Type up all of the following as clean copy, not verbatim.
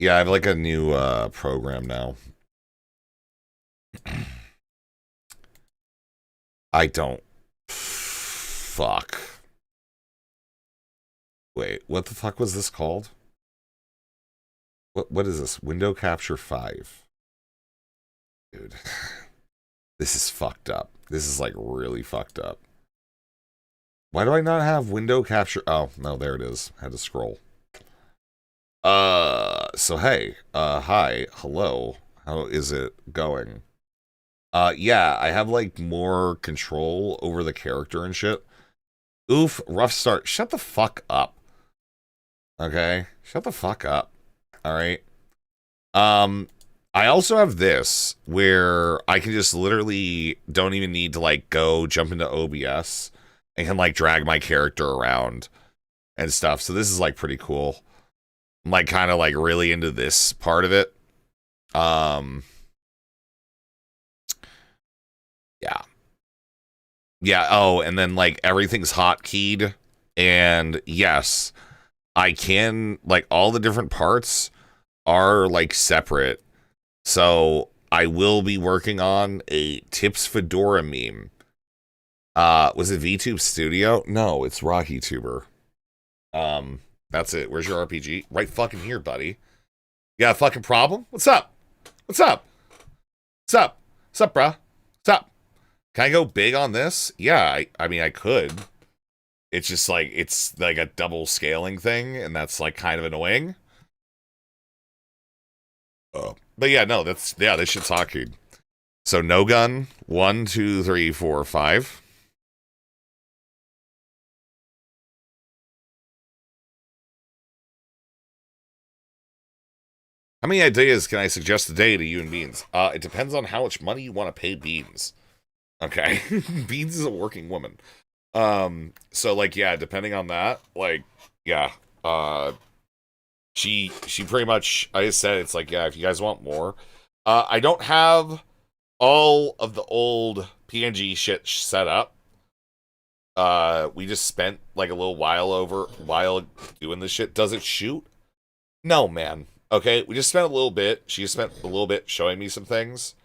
Yeah, I have like a new program now. I don't. Fuck. Wait, what the fuck was this called? What is this? Window Capture 5. Dude. This is fucked up. This is like really fucked up. Why do I not have window capture? Oh, no, there it is. I had to scroll. So hey, hi, hello. How is it going? Yeah, I have like more control over the character and shit. Oof, rough start. Shut the fuck up. Okay? Shut the fuck up. All right. Um I also have this where I can just literally don't even need to like go jump into OBS and can like drag my character around and stuff. So this is like pretty cool. I'm like kind of like really into this part of it. Um yeah. Yeah, oh, and then like everything's hotkeyed, and yes, I can like all the different parts are like separate. So I will be working on a Tips Fedora meme. Was it VTube Studio? No, it's RockyTuber. That's it. Where's your RPG? Right fucking here, buddy. You got a fucking problem? What's up? What's up? What's up? What's up, bruh? What's up? Can I go big on this? Yeah, I mean, I could. It's like a double scaling thing, and that's like kind of annoying. But yeah, no, this shit's hockeyed. So no gun, 1, 2, 3, 4, 5. How many ideas can I suggest a day to you and Beans? It depends on how much money you want to pay Beans. Okay. Beans is a working woman. So like, yeah, depending on that, like, yeah, she pretty much, I just said, it's like, yeah, if you guys want more, I don't have all of the old PNG shit set up. We just spent like a little while doing this shit. Does it shoot? No, man. Okay, we just spent a little bit. She just spent a little bit showing me some things.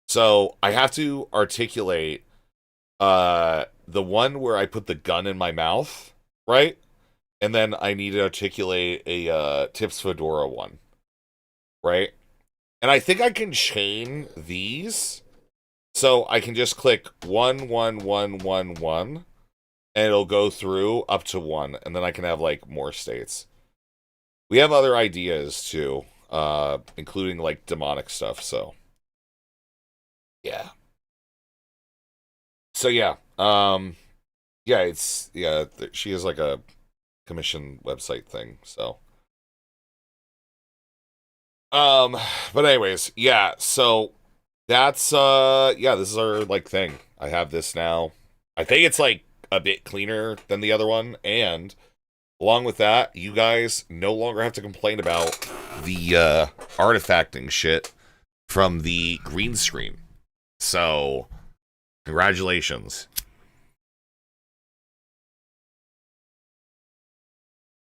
So I have to articulate the one where I put the gun in my mouth, right? And then I need to articulate a Tips Fedora one, right? And I think I can chain these, so I can just click 1, 1, 1, 1, 1, and it'll go through up to 1, and then I can have like more states. We have other ideas too, including like demonic stuff. So yeah. So yeah, yeah, she has like a commission website thing. So um, but anyways, yeah. So that's yeah, this is our like thing. I have this now. I think it's like a bit cleaner than the other one, and along with that, you guys no longer have to complain about the artifacting shit from the green screen. So, congratulations.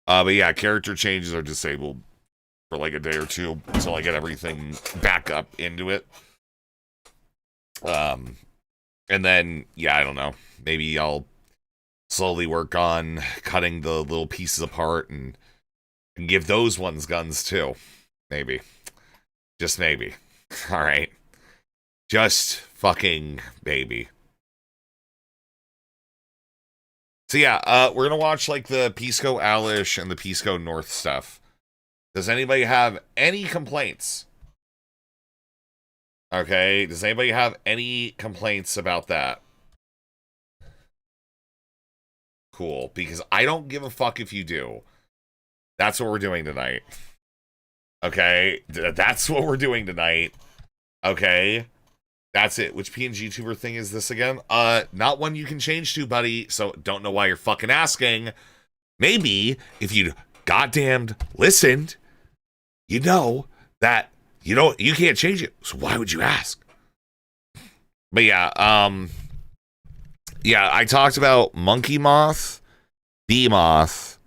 But yeah, character changes are disabled for like a day or two until I get everything back up into it. And then, yeah, I don't know. Maybe I'll slowly work on cutting the little pieces apart and give those ones guns too. Maybe. Just maybe. All right. Just fucking baby. So yeah, we're gonna watch like the Pisco Alish and the Pisco North stuff. Does anybody have any complaints? Okay, does anybody have any complaints about that? Cool, because I don't give a fuck if you do. That's what we're doing tonight. Okay, that's what we're doing tonight. Okay, that's it. Which PNG tuber thing is this again? Not one you can change to, buddy. So don't know why you're fucking asking. Maybe if you'd goddamned listened, you know that you can't change it. So why would you ask? But yeah, yeah, I talked about monkey moth, bee moth,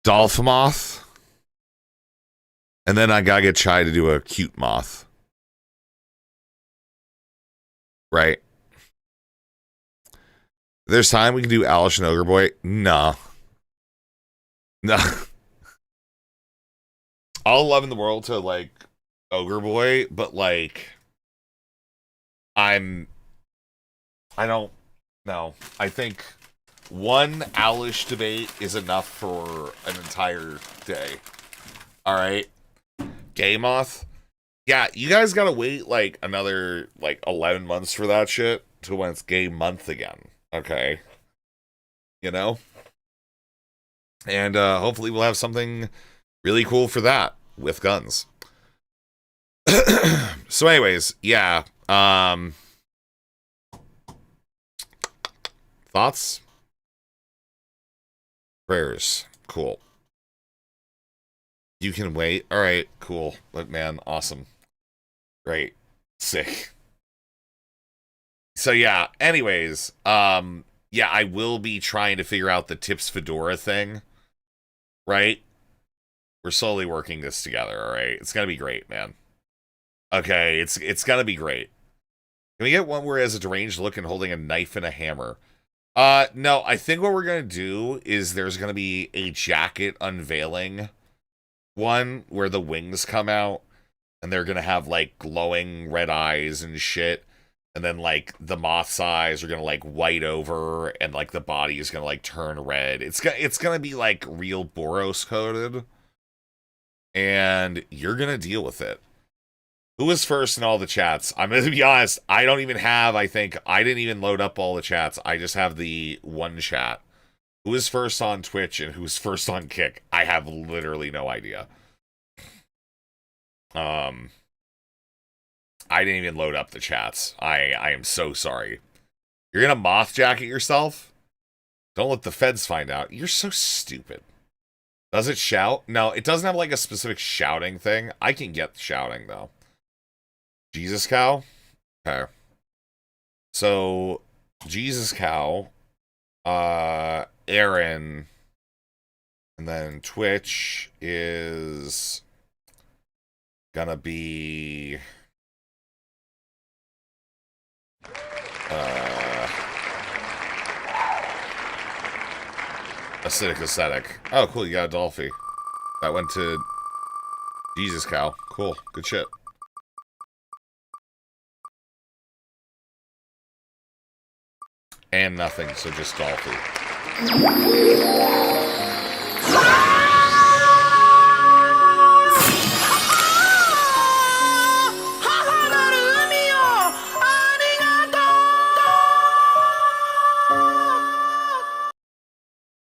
dolphin moth, And then I gotta get Chai to do a cute moth. Right? There's time we can do Alice and Ogre Boy. No. No. All love in the world to like Ogre Boy, but like I don't know. I think one Alish debate is enough for an entire day. Alright. Gay Moth. Yeah, you guys gotta wait like another like 11 months for that shit to when it's gay month again. Okay. You know? And hopefully we'll have something really cool for that with guns. So anyways, yeah. Thoughts? Prayers. Cool. You can wait. All right, cool. But man, awesome. Great. Sick. So yeah, anyways, yeah, I will be trying to figure out the Tips Fedora thing. Right? We're slowly working this together, all right? It's going to be great, man. Okay, it's going to be great. Can we get one where he has a deranged look and holding a knife and a hammer? No, I think what we're going to do is there's going to be a jacket unveiling one where the wings come out and they're going to have like glowing red eyes and shit. And then like the moth's eyes are going to like white over and like the body is going to like turn red. It's going to be like real Boros coded. And you're going to deal with it. Who was first in all the chats? I'm going to be honest. I don't even have, I didn't even load up all the chats. I just have the one chat. Who is first on Twitch and who's first on Kick? I have literally no idea. I didn't even load up the chats. I am so sorry. You're going to moth jacket yourself? Don't let the feds find out. You're so stupid. Does it shout? No, it doesn't have like a specific shouting thing. I can get shouting though. Jesus Cow? Okay. So, Jesus Cow, Aaron, and then Twitch is gonna be, Aesthetic. Oh, cool, you got a Dolphy. That went to Jesus Cow. Cool, good shit. And nothing, so just Dolphy.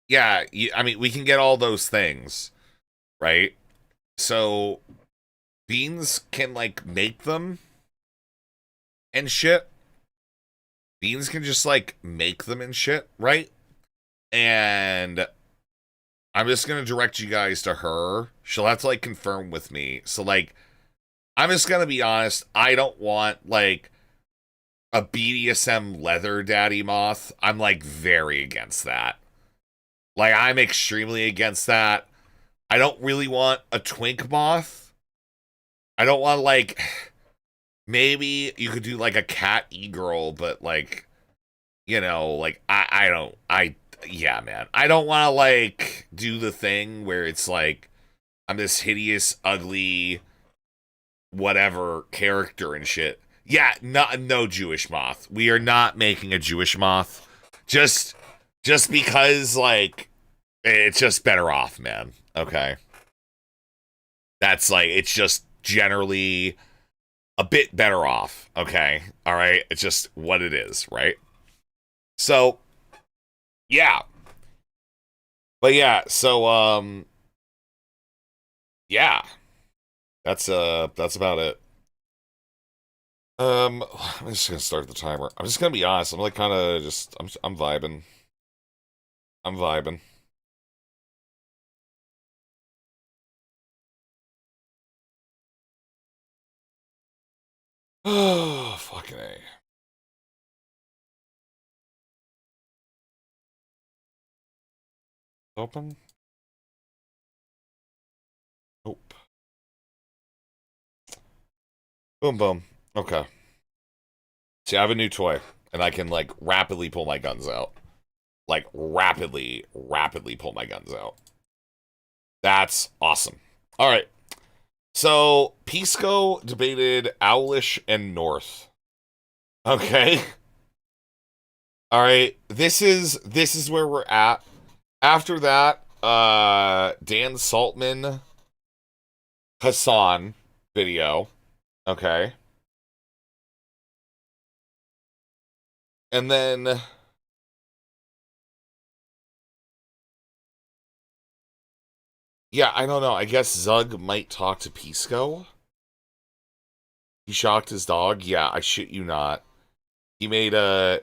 Yeah, I mean, we can get all those things, right? So, Beans can, like, make them and shit. Beans can just, like, make them and shit, right? And I'm just gonna direct you guys to her. She'll have to, like, confirm with me. So, like, I'm just gonna be honest. I don't want, like, a BDSM leather daddy moth. I'm, like, very against that. Like, I'm extremely against that. I don't really want a twink moth. I don't want, like, maybe you could do, like, a cat e-girl, but, like, you know, like, yeah, man. I don't want to, like, do the thing where it's, like, I'm this hideous, ugly, whatever character and shit. Yeah, no Jewish moth. We are not making a Jewish moth. Just because, like, it's just better off, man. Okay. That's, like, it's just generally a bit better off. Okay. All right. It's just what it is, right? So, yeah. But yeah, so, yeah. That's about it. I'm just gonna start the timer. I'm just gonna be honest. I'm like kind of just I'm vibing. I'm vibing. Oh, fucking A. Open? Nope. Boom, boom. Okay. See, I have a new toy, and I can, like, rapidly pull my guns out. Like, rapidly pull my guns out. That's awesome. All right. So, Pisco debated Owlish and North. Okay. All right. This is where we're at. After that, Dan Saltman Hassan video. Okay. And then yeah, I don't know. I guess Zug might talk to Pisco. He shocked his dog. Yeah, I shit you not. He made a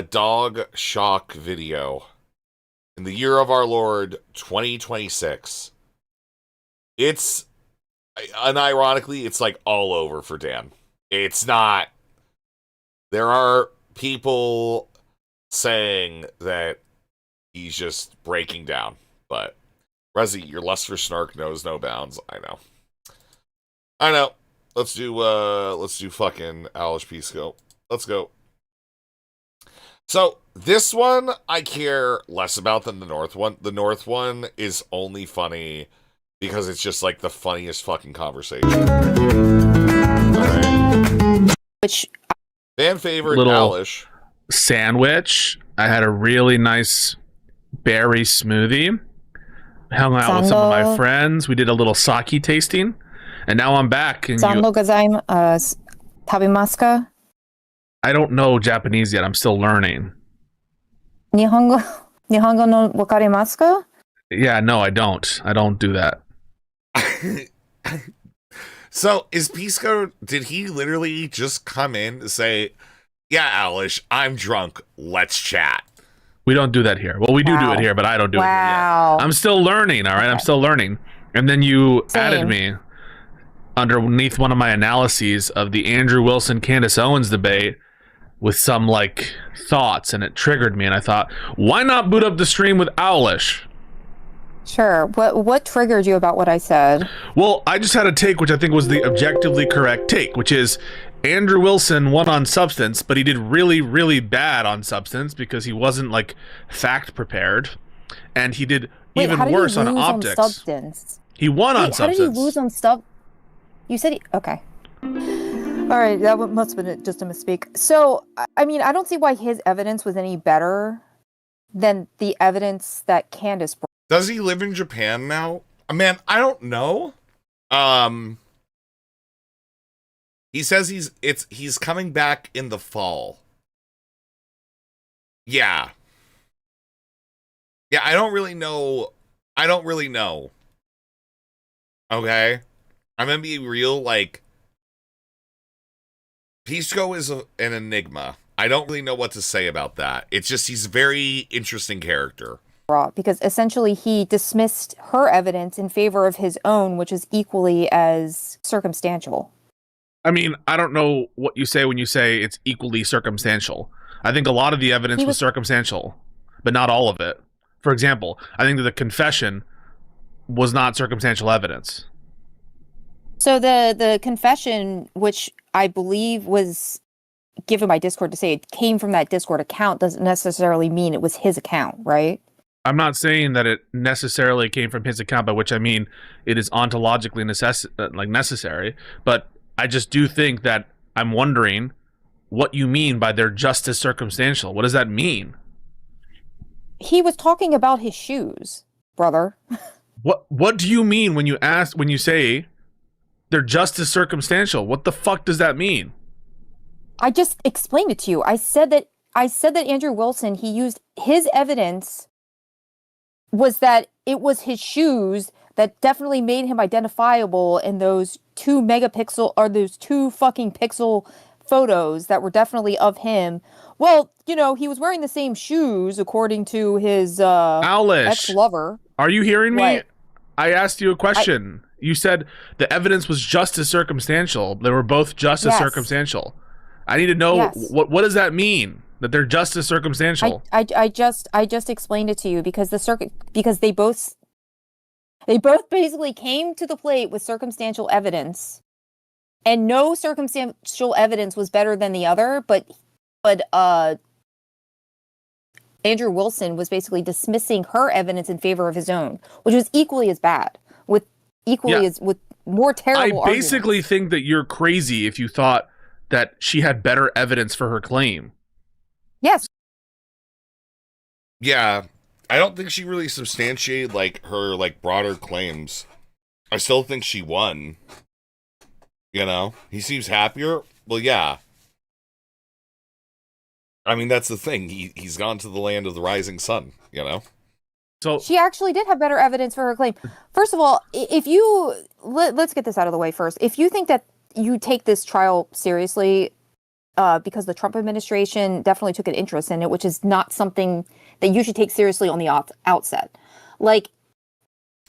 dog shock video in the year of our Lord 2026. It's unironically, it's like all over for Dan. It's not. There are people saying that he's just breaking down, but Resi, your lust for snark knows no bounds. I know. Let's do fucking Alice Pisco. Let's go. So this one I care less about than the North one. The North one is only funny because it's just like the funniest fucking conversation. Right. Which fan favorite little Alice sandwich. I had a really nice berry smoothie. Hung out with some of my friends. We did a little sake tasting, and now I'm back. And tabimasu ka? I don't know Japanese yet. I'm still learning. Nihongo no wakarimasu ka? Yeah, no, I don't. I don't do that. So, is Pisco, did he literally just come in to say, yeah, Alish, I'm drunk, let's chat? We don't do that here. Well, we do it here, but I don't do it here yet. I'm still learning, all right? Okay. I'm still learning. And then you added me underneath one of my analyses of the Andrew Wilson-Candace Owens debate with some, like, thoughts, and it triggered me, and I thought, why not boot up the stream with Owlish? Sure. What triggered you about what I said? Well, I just had a take which I think was the objectively correct take, which is Andrew Wilson won on substance, but he did really, really bad on substance because he wasn't, like, fact prepared, and he did even worse on optics. On substance? He won on substance. How did he lose on You said okay. All right, that must have been just a misspeak. So, I mean, I don't see why his evidence was any better than the evidence that Candace brought. Does he live in Japan now? Man, I don't know. He says he's coming back in the fall. Yeah. Yeah, I don't really know. Okay? I'm gonna be real, like, Pisco is an enigma. I don't really know what to say about that. It's just he's a very interesting character. Because essentially he dismissed her evidence in favor of his own, which is equally as circumstantial. I mean, I don't know what you say when you say it's equally circumstantial. I think a lot of the evidence was circumstantial, but not all of it. For example, I think that the confession was not circumstantial evidence. So the confession, which I believe was given by Discord to say it came from that Discord account, doesn't necessarily mean it was his account, right? I'm not saying that it necessarily came from his account, by which I mean it is ontologically necessary, but I just do think that I'm wondering what you mean by they're just as circumstantial. What does that mean? He was talking about his shoes, brother. What do you mean when you say they're just as circumstantial? What the fuck does that mean? I just explained it to you. I said that Andrew Wilson, he used his evidence was that it was his shoes that definitely made him identifiable in those 2 megapixel or those 2 fucking pixel photos that were definitely of him. Well, you know, he was wearing the same shoes according to his ex-lover. Are you hearing me? What? I asked you a question. You said the evidence was just as circumstantial. They were both just as circumstantial. I need to know what does that mean? That they're just as circumstantial. I just explained it to you because because they both basically came to the plate with circumstantial evidence, and no circumstantial evidence was better than the other, but Andrew Wilson was basically dismissing her evidence in favor of his own, which was equally as bad, with more terrible I basically arguments. think that you're crazy if you thought that she had better evidence for her claim. Yes. Yeah, I don't think she really substantiated like her like broader claims. I still think she won. You know, he seems happier. Well, yeah. I mean, that's the thing. He's gone to the land of the rising sun. You know. So she actually did have better evidence for her claim. First of all, if you let's get this out of the way first. If you think that you take this trial seriously, because the Trump administration definitely took an interest in it, which is not something that you should take seriously on the outset. Like,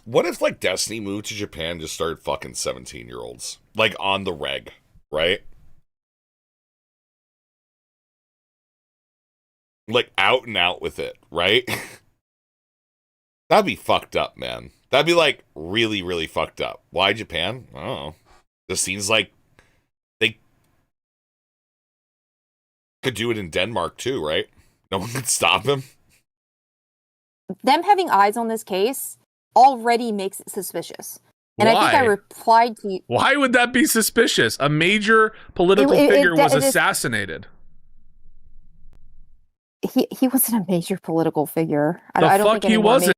what if like Destiny moved to Japan and just started fucking 17-year-olds like on the reg, right? Like out and out with it, right? That'd be fucked up, man. That'd be like really, really fucked up. Why Japan? I don't know. This seems like they could do it in Denmark too, right? No one could stop him. Them having eyes on this case already makes it suspicious. And why? I think I replied to you. Why would that be suspicious? A major political figure was assassinated. He wasn't a major political figure. I don't think he wasn't.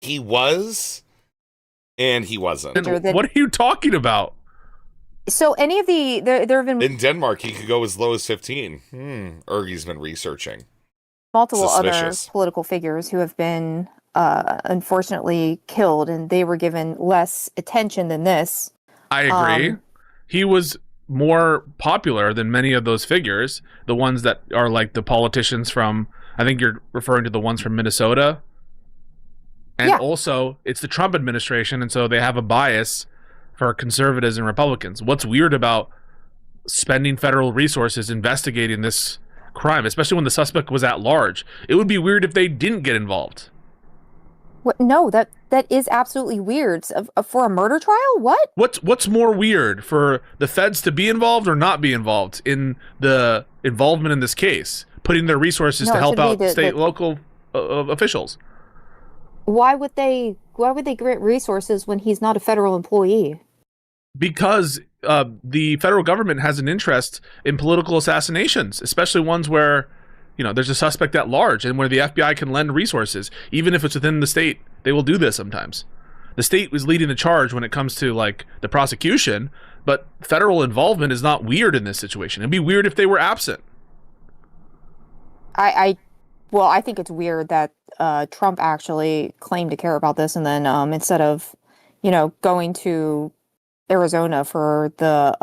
He was, and he wasn't. What are you talking about? So any of the there have been in Denmark, he could go as low as 15. Ergie's been researching multiple other political figures who have been unfortunately killed, and they were given less attention than this. I agree. He was more popular than many of those figures, the ones that are like the politicians from, I think you're referring to the ones from Minnesota. And also, it's the Trump administration, and so they have a bias for conservatives and Republicans. What's weird about spending federal resources investigating this crime, especially when the suspect was at large? It would be weird if they didn't get involved. What? No, that is absolutely weird. For a murder trial? What? What's more weird, for the feds to be involved or not be involved in the involvement in this case, putting their resources to help out local officials? Why would they grant resources when he's not a federal employee? Because the federal government has an interest in political assassinations, especially ones where, you know, there's a suspect at large and where the FBI can lend resources. Even if it's within the state, they will do this sometimes. The state was leading the charge when it comes to like the prosecution, but federal involvement is not weird in this situation. It'd be weird if they were absent. Well, I think it's weird that Trump actually claimed to care about this, and then instead of, you know, going to Arizona for the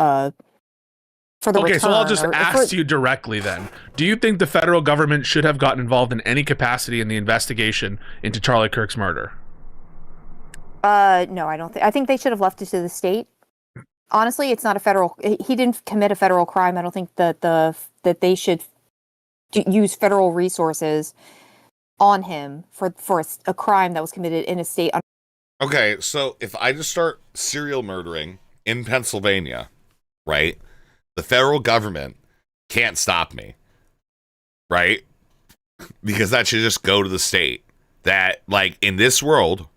okay, return, so I'll just ask you directly then. Do you think the federal government should have gotten involved in any capacity in the investigation into Charlie Kirk's murder? No, I don't think. I think they should have left it to the state. Honestly, it's not a federal. He didn't commit a federal crime. I don't think that that they should use federal resources on him for a crime that was committed in a state. Okay, so if I just start serial murdering in Pennsylvania, right, the federal government can't stop me, right? Because that should just go to the state. That, like, in this world,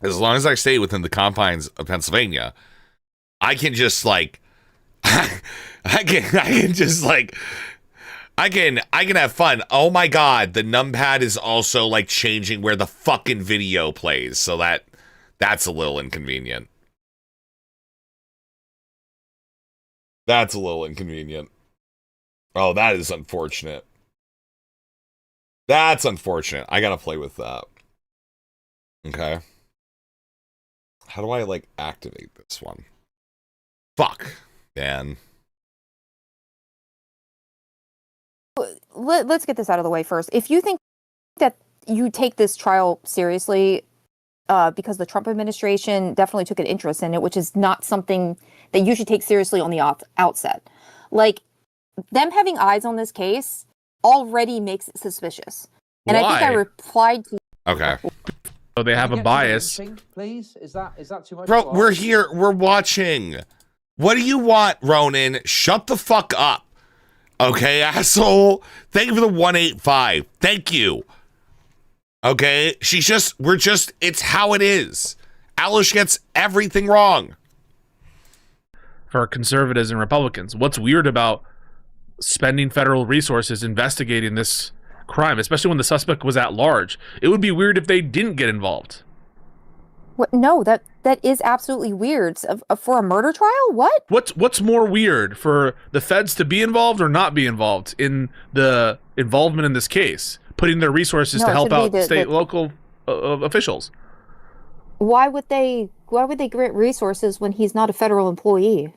as long as I stay within the confines of Pennsylvania, I can just, like, I can just, like, I can have fun. Oh my god, the numpad is also like changing where the fucking video plays, so that's a little inconvenient. That's a little inconvenient. Oh, that is unfortunate. That's unfortunate. I gotta play with that. Okay. How do I like activate this one? Fuck, man. Let's get this out of the way first. If you think that you take this trial seriously, because the Trump administration definitely took an interest in it, which is not something that you should take seriously on the outset. Like, them having eyes on this case already makes it suspicious. And why? I think I replied to. Okay. So they have a bias. Please, is that too much? Bro, we're here. We're watching. What do you want, Ronan? Shut the fuck up. Okay, asshole. Thank you for the 185. Thank you. Okay, it's how it is. Alish gets everything wrong. For conservatives and Republicans, what's weird about spending federal resources investigating this crime, especially when the suspect was at large? It would be weird if they didn't get involved. What? No, that is absolutely weird. For a murder trial? What? What's more weird, for the feds to be involved or not be involved in the involvement in this case, putting their resources to help out local officials? Why would they grant resources when he's not a federal employee?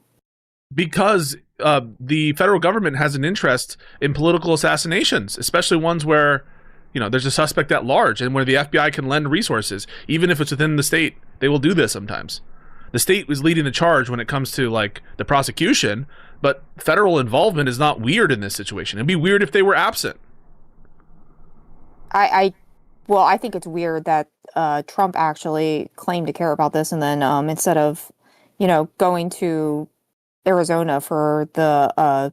Because the federal government has an interest in political assassinations, especially ones where, there's a suspect at large and where the FBI can lend resources, even if it's within the state. They will do this sometimes. The state was leading the charge when it comes to the prosecution, but federal involvement is not weird in this situation. It'd be weird if they were absent. I think it's weird that Trump actually claimed to care about this, and then instead of, going to Arizona for the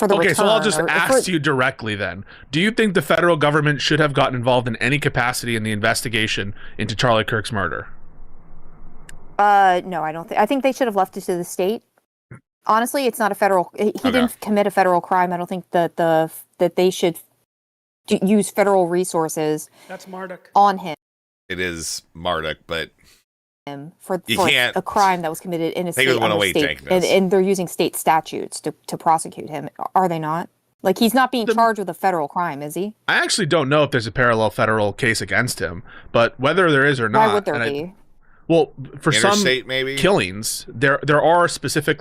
okay, return, so I'll just ask you directly then. Do you think the federal government should have gotten involved in any capacity in the investigation into Charlie Kirk's murder? No, I don't think. I think they should have left it to the state. Honestly, it's not a federal. He didn't commit a federal crime. I don't think that that they should use federal resources. That's Marduk on him. It is Marduk, but for a crime that was committed in a state, and they're using state statutes to prosecute him. Are they not? He's not being charged with a federal crime, is he? I actually don't know if there's a parallel federal case against him, but whether there is or not. Why would there be? Well, for Interstate, some maybe? Killings, there are specific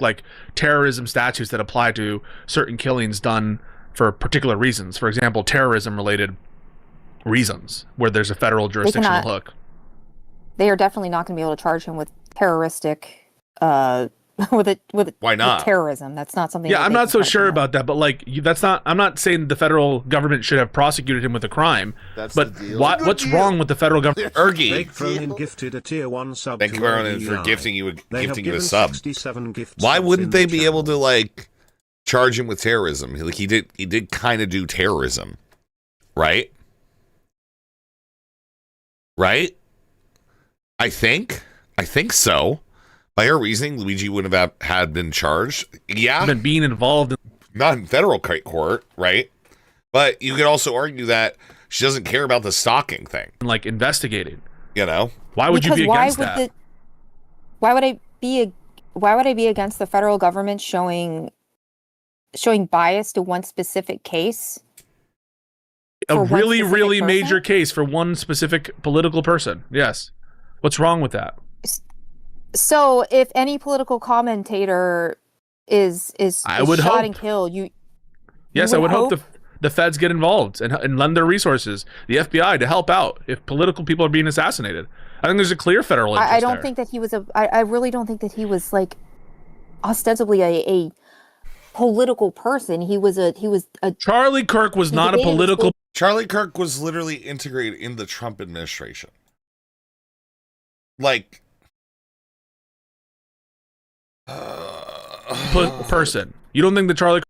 terrorism statutes that apply to certain killings done for particular reasons. For example, terrorism-related reasons where there's a federal jurisdictional hook. They are definitely not going to be able to charge him with terroristic, with why not? With terrorism. That's not something. Yeah, I'm not so sure about that, but that's not. I'm not saying the federal government should have prosecuted him with a crime. That's but the deal. What's wrong with the federal government? Ergy, gifted a tier 1 sub. Thank you, Ronan, for gifting you a sub. Why wouldn't they be able to charge him with terrorism? He did kind of do terrorism, right? Right? I think so. By her reasoning, Luigi wouldn't have had been charged. Yeah. Been being involved not in federal court, right? But you could also argue that she doesn't care about the stalking thing. Investigating. Why would you be against that? Why would I be against the federal government showing bias to one specific case? A really, really major case for one specific political person. Yes. What's wrong with that? So if any political commentator is shot and killed, I would hope the feds get involved and lend their resources, the FBI, to help out if political people are being assassinated. I think there's a clear federal interest I don't think that he was I really don't think that he was ostensibly a political person. He was a Charlie Kirk was not a political. Charlie Kirk was literally integrated in the Trump administration. Person. You don't think that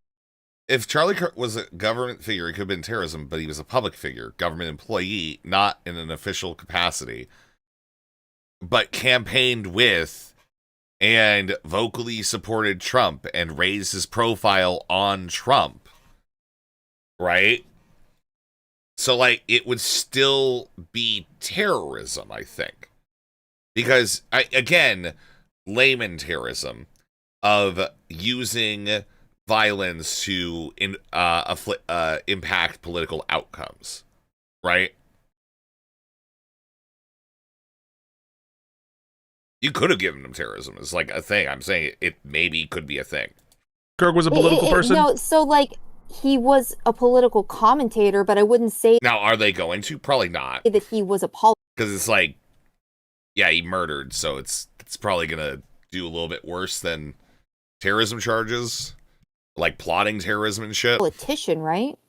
if Charlie Kirk was a government figure, it could have been terrorism, but he was a public figure, government employee, not in an official capacity, but campaigned with and vocally supported Trump and raised his profile on Trump, right? So, it would still be terrorism, I think. Because, again, layman terrorism of using violence to impact political outcomes, right? You could have given him terrorism as a thing. I'm saying it maybe could be a thing. Kirk was a political person? No, so he was a political commentator, but I wouldn't say. Now, are they going to? Probably not. That he was a political. Because it's yeah, he murdered, so it's probably gonna do a little bit worse than terrorism charges, plotting terrorism and shit. Politician, right?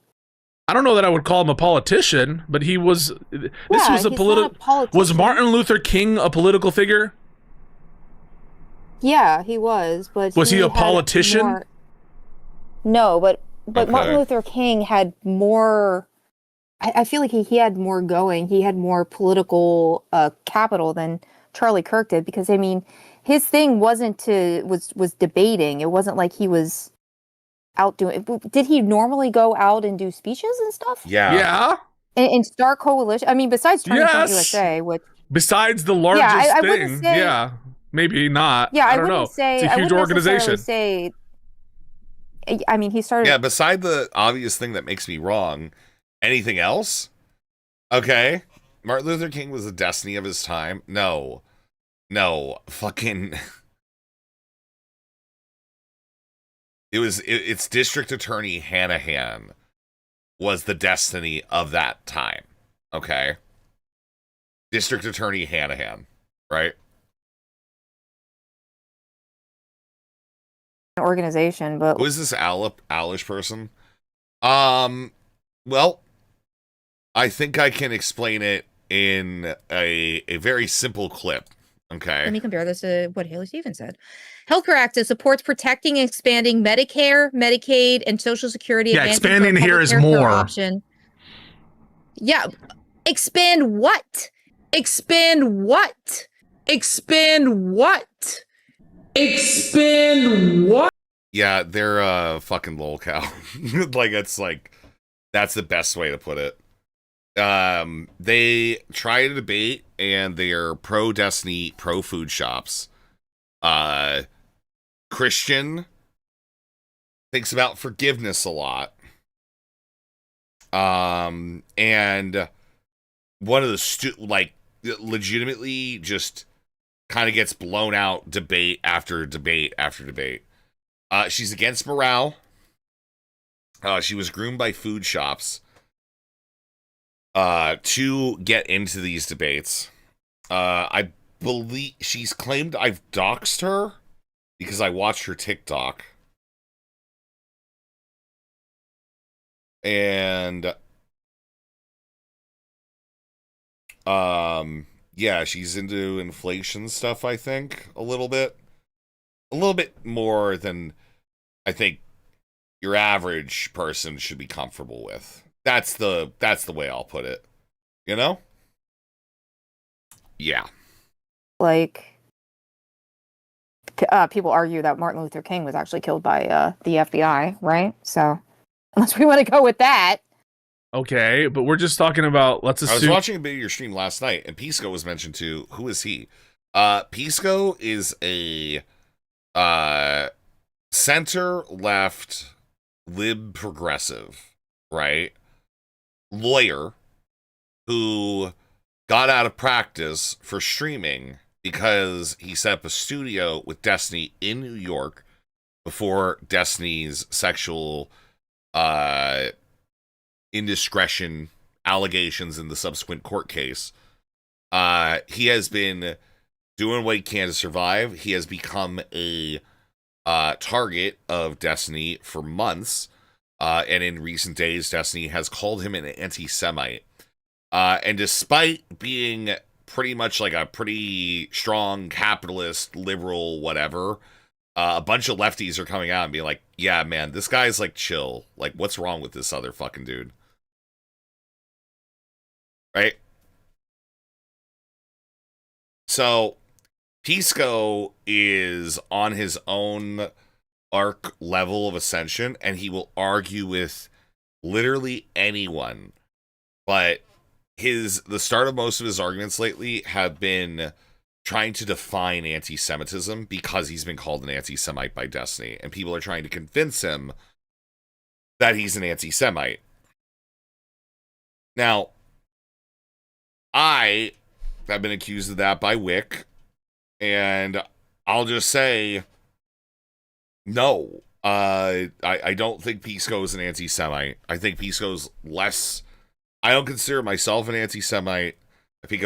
I don't know that I would call him a politician, but he was. This was a political. Was Martin Luther King a political figure? Yeah, he was, but Was he a had politician? more... No, but Martin Okay. Luther King had more. I feel like he had more going. He had more political capital than Charlie Kirk did, because I mean, his thing was debating. It wasn't like he was out doing. Did he normally go out and do speeches and stuff? Yeah. Yeah. And start coalition. I mean, besides Turning Point Yes. USA, which Besides the yeah, largest I wouldn't thing. say. Yeah. Maybe not. Yeah, I I don't wouldn't know. say. It's a I huge wouldn't necessarily organization. say. I mean, he started. Yeah, beside the obvious thing that makes me wrong, anything else? Okay. Martin Luther King was the destiny of his time. No. No. Fucking it's District Attorney Hanahan was the destiny of that time. Okay. District Attorney Hanahan, right? Organization, but Who is this Alish person? Well, I think I can explain it in a very simple clip. Okay. let me compare this to what Haley Stevens said. Healthcare Act supports protecting and expanding Medicare, Medicaid, and Social Security. Yeah, advancing expanding for a here public is healthcare more. option. Yeah, expand what? Expand what? Expand what? Expand what? Yeah, they're a fucking lolcow. That's the best way to put it. They try to debate, and they're pro Destiny, pro food shops. Christian thinks about forgiveness a lot. And one of the legitimately just kind of gets blown out debate after debate after debate. She's against morale. She was groomed by food shops to get into these debates. I believe she's claimed I've doxed her because I watched her TikTok. And yeah, she's into inflation stuff, I think, a little bit more than I think your average person should be comfortable with. That's the way I'll put it. You know? Yeah. Like, people argue that Martin Luther King was actually killed by the FBI, right? So, unless we want to go with that. Okay, but we're just talking about, let's assume... I was watching a bit of your stream last night, and Pisco was mentioned too. Who is he? Pisco is a center-left lib progressive, right? Lawyer who got out of practice for streaming because he set up a studio with Destiny in New York before Destiny's sexual indiscretion allegations in the subsequent court case. He has been doing what he can to survive. He has become a target of Destiny for months. And in recent days, Destiny has called him an anti-Semite. And despite being pretty much like a pretty strong capitalist, liberal, whatever, a bunch of lefties are coming out and being like, yeah, man, this guy's like chill. Like, what's wrong with this other fucking dude? Right? So, Pisco is on his own arc level of ascension, and he will argue with literally anyone. But the start of most of his arguments lately have been trying to define anti-Semitism because he's been called an anti-Semite by Destiny, and people are trying to convince him that he's an anti-Semite. Now, I have been accused of that by Wick, and I'll just say, no. I don't think Pisco is an anti-Semite. I think Pisco's less... I don't consider myself an anti-Semite. I think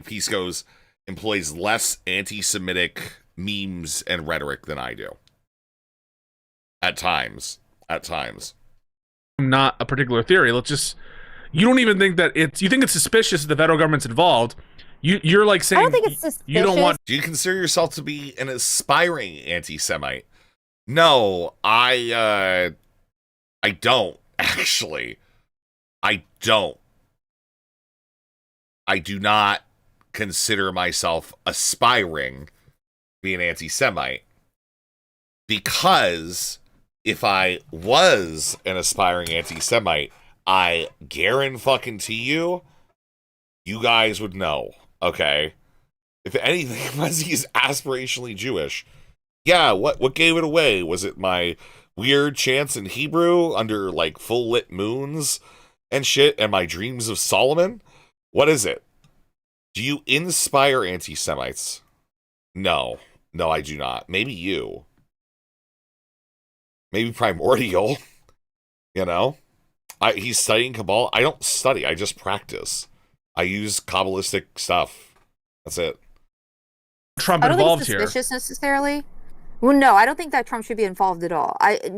Pisco's employs less anti-Semitic memes and rhetoric than I do. At times. Not a particular theory. You don't even think that you think it's suspicious that the federal government's involved. You're like saying I don't think it's suspicious. you don't want. Do you consider yourself to be an aspiring anti-Semite? No, I don't actually. I don't. I do not consider myself aspiring to be an anti-Semite, because if I was an aspiring anti-Semite, I guarantee you guys would know. Okay, if anything, Muzzy aspirationally Jewish. Yeah, what gave it away? Was it my weird chants in Hebrew under like full lit moons and shit, and my dreams of Solomon? What is it? Do you inspire anti-Semites? No, I do not. Maybe you. Maybe Primordial. You know, he's studying Kabbalah. I don't study. I just practice. I use Kabbalistic stuff. That's it. Trump I don't involved think here. Suspicious necessarily. Well, no, I don't think that Trump should be involved at all. I think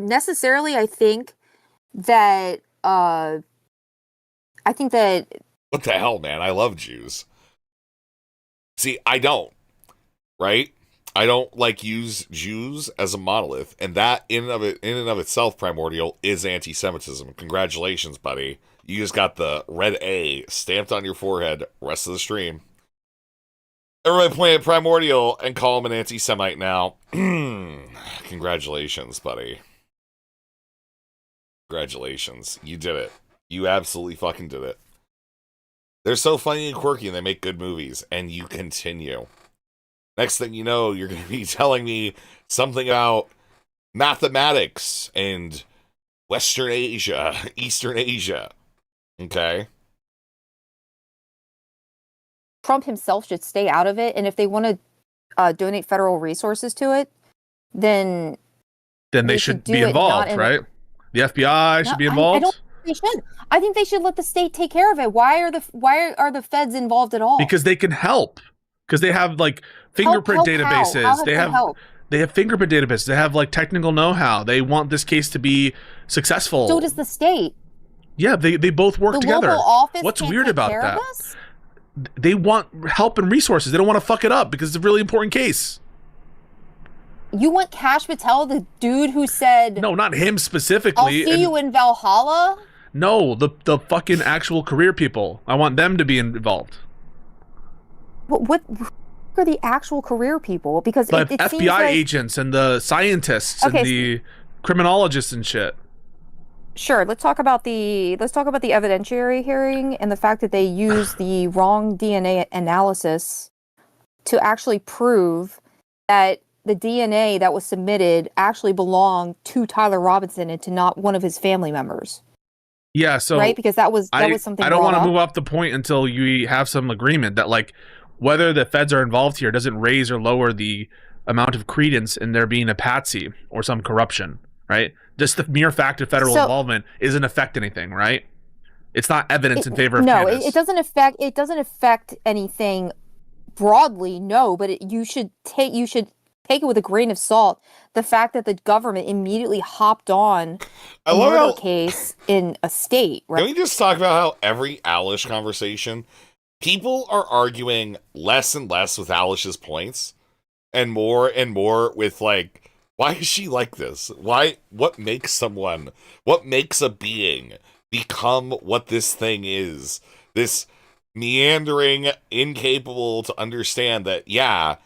that What the hell, man? I love Jews. See, I don't. Right? I don't use Jews as a monolith, and that in and of itself, Primordial, is anti-Semitism. Congratulations, buddy. You just got the red A stamped on your forehead. Rest of the stream. Everybody point at Primordial and call him an anti-Semite now. Congratulations, buddy. Congratulations. You did it. You absolutely fucking did it. They're so funny and quirky, and they make good movies, and you continue. Next thing you know, you're going to be telling me something about mathematics and Western Asia, Eastern Asia. Okay? Trump himself should stay out of it, and if they want to donate federal resources to it, then they should be involved, right? The FBI should be involved. I don't think they should. I think they should let the state take care of it. Why are the feds involved at all? Because they can help. Because they have fingerprint databases. They have fingerprint databases. They have technical know-how. They want this case to be successful. So does the state. Yeah, they both work together. Local office What's can't weird take about care that? Of this? They want help and resources. They don't want to fuck it up because it's a really important case. You want Kash Patel, the dude who said... No, not him specifically. I'll see you in Valhalla? No, the fucking actual career people. I want them to be involved. What are the actual career people? Because the it FBI seems like... agents and the scientists and the criminologists and shit. Sure, let's talk about the evidentiary hearing and the fact that they used the wrong DNA analysis to actually prove that the DNA that was submitted actually belonged to Tyler Robinson and to not one of his family members. Yeah, so right, because that was something. I don't want to move off the point until you have some agreement that whether the feds are involved here doesn't raise or lower the amount of credence in there being a patsy or some corruption, right? Just the mere fact of federal involvement doesn't affect anything, right? It's not evidence in favor of Candace. It doesn't affect anything broadly, no, but you should take it with a grain of salt. The fact that the government immediately hopped on a murder case in a state, right? Can we just talk about how every Alish conversation, people are arguing less and less with Alish's points and more with why is she like this? What makes a being become what this thing is? This meandering, incapable to understand that, yeah,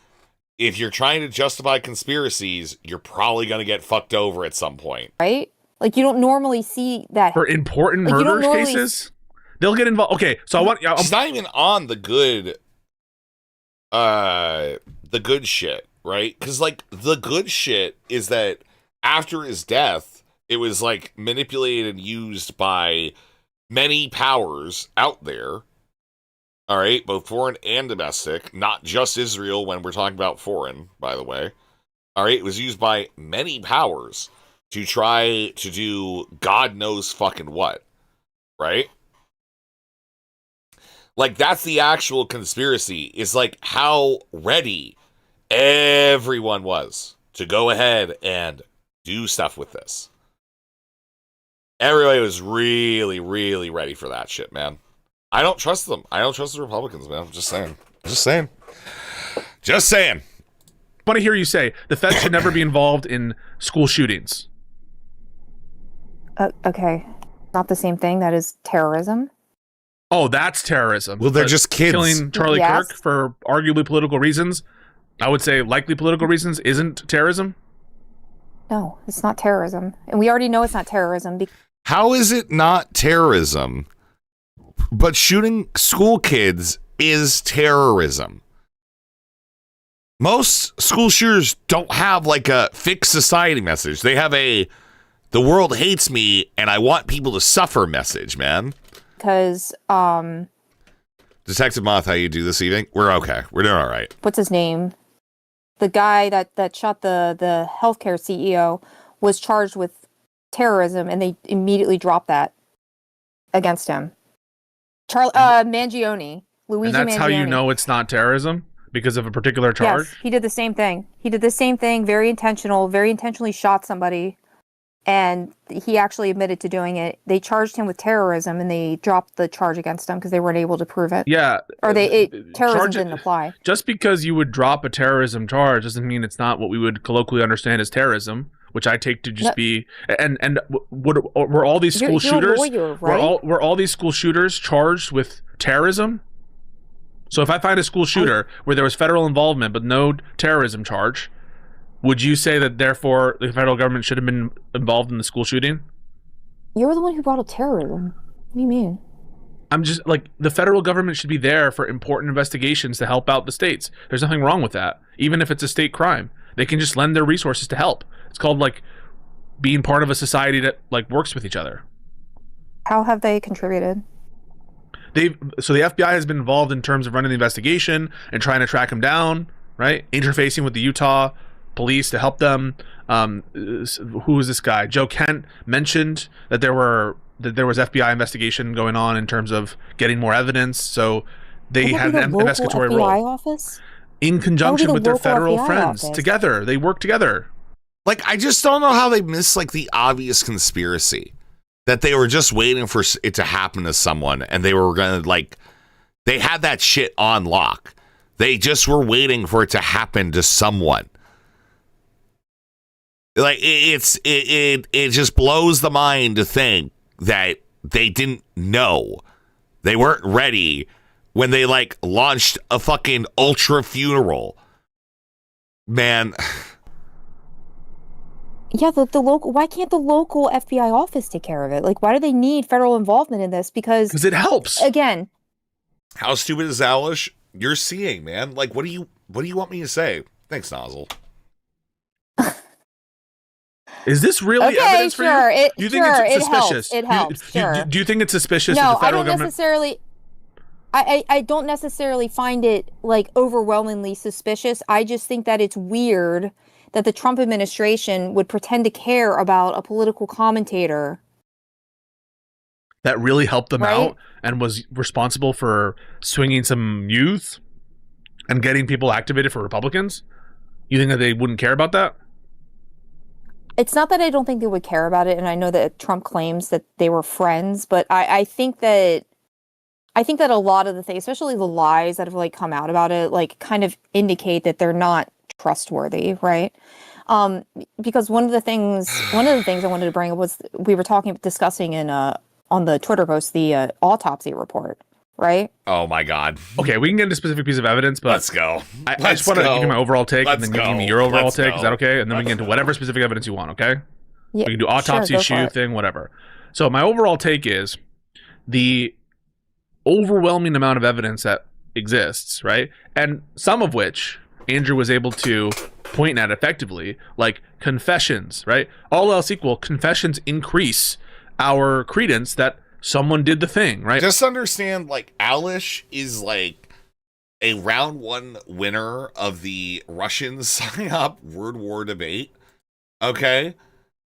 if you're trying to justify conspiracies, you're probably going to get fucked over at some point. Right? You don't normally see that. For important murder cases, they'll get involved. Okay, so She's not even on the good shit. Right? Because, the good shit is that after his death, it was, manipulated and used by many powers out there. All right? Both foreign and domestic. Not just Israel when we're talking about foreign, by the way. All right? It was used by many powers to try to do God knows fucking what. Right? That's the actual conspiracy. Is, how ready everyone was to go ahead and do stuff with this. Everybody was really, really ready for that shit, man. I don't trust them. I don't trust the Republicans, man. I'm just saying. Just saying. Just saying. I want to hear you say the Fed should never be involved in school shootings. Okay. Not the same thing. That is terrorism. Oh, that's terrorism. Well, they're just kids. Killing Charlie Kirk for arguably political reasons, I would say likely political reasons, isn't terrorism. No, it's not terrorism. And we already know it's not terrorism. How is it not terrorism? But shooting school kids is terrorism. Most school shooters don't have like a fixed society message. They have a the world hates me and I want people to suffer message, man. Because Detective Moth, how you do this evening? We're okay. We're doing all right. What's his name? The guy that shot the healthcare CEO was charged with terrorism, and they immediately dropped that against him. Mangione, Luigi Mangione. And that's how you know it's not terrorism? Because of a particular charge? Yes, he did the same thing. Very intentionally shot somebody, and he actually admitted to doing it. They charged him with terrorism, and they dropped the charge against him because they weren't able to prove it. Yeah. Or terrorism didn't apply. Just because you would drop a terrorism charge doesn't mean it's not what we would colloquially understand as terrorism, which I take to just be and were all these school shooters a lawyer, right? were all these school shooters charged with terrorism? So if I find a school shooter where there was federal involvement but no terrorism charge, would you say that therefore the federal government should have been involved in the school shooting? You're the one who brought up terrorism. What do you mean? I'm just like, the federal government should be there for important investigations to help out the states. There's nothing wrong with that. Even if it's a state crime, they can just lend their resources to help. It's called like being part of a society that like works with each other. How have they contributed? So the FBI has been involved in terms of running the investigation and trying to track him down, right? Interfacing with the Utah police to help them. Who is this guy? Joe Kent mentioned that there was FBI investigation going on in terms of getting more evidence. So they had an investigatory role office? in conjunction with their federal FBI friends office. together. They work together. Like, I just don't know how they missed like the obvious conspiracy that they were just waiting for it to happen to someone, and they were gonna they had that shit on lock. They just were waiting for it to happen to someone. Like, it just blows the mind to think that they didn't know. They weren't ready when they launched a fucking ultra funeral. Man. Yeah, the local. Why can't the local FBI office take care of it? Like, why do they need federal involvement in this? Because it helps. Again, how stupid is Alish? You're seeing, man. Like, what do you want me to say? Thanks, Nozzle. Is this really evidence for you? Do you think it's suspicious? It helps. Do you think it's suspicious that no, the federal I don't necessarily. I don't necessarily find it overwhelmingly suspicious. I just think that it's weird that the Trump administration would pretend to care about a political commentator that really helped them out and was responsible for swinging some youth and getting people activated for Republicans. You think that they wouldn't care about that? It's not that I don't think they would care about it, and I know that Trump claims that they were friends, but I think that a lot of the things, especially the lies that have come out about it, kind of indicate that they're not trustworthy, right? Because one of the things I wanted to bring up was we were discussing on the Twitter post the autopsy report, right? Oh my God. Okay, we can get into a specific piece of evidence, but let's go. I just want to give you my overall take, and then give me your overall take. Is that okay? And then we can get into whatever specific evidence you want. Okay? Yeah, we can do autopsy, shoe thing, whatever. So my overall take is the overwhelming amount of evidence that exists, right? And some of which Andrew was able to point at effectively, like confessions, right? All else equal, confessions increase our credence that someone did the thing, right? Just understand, Alish is a round one winner of the Russian PSYOP word war debate. Okay?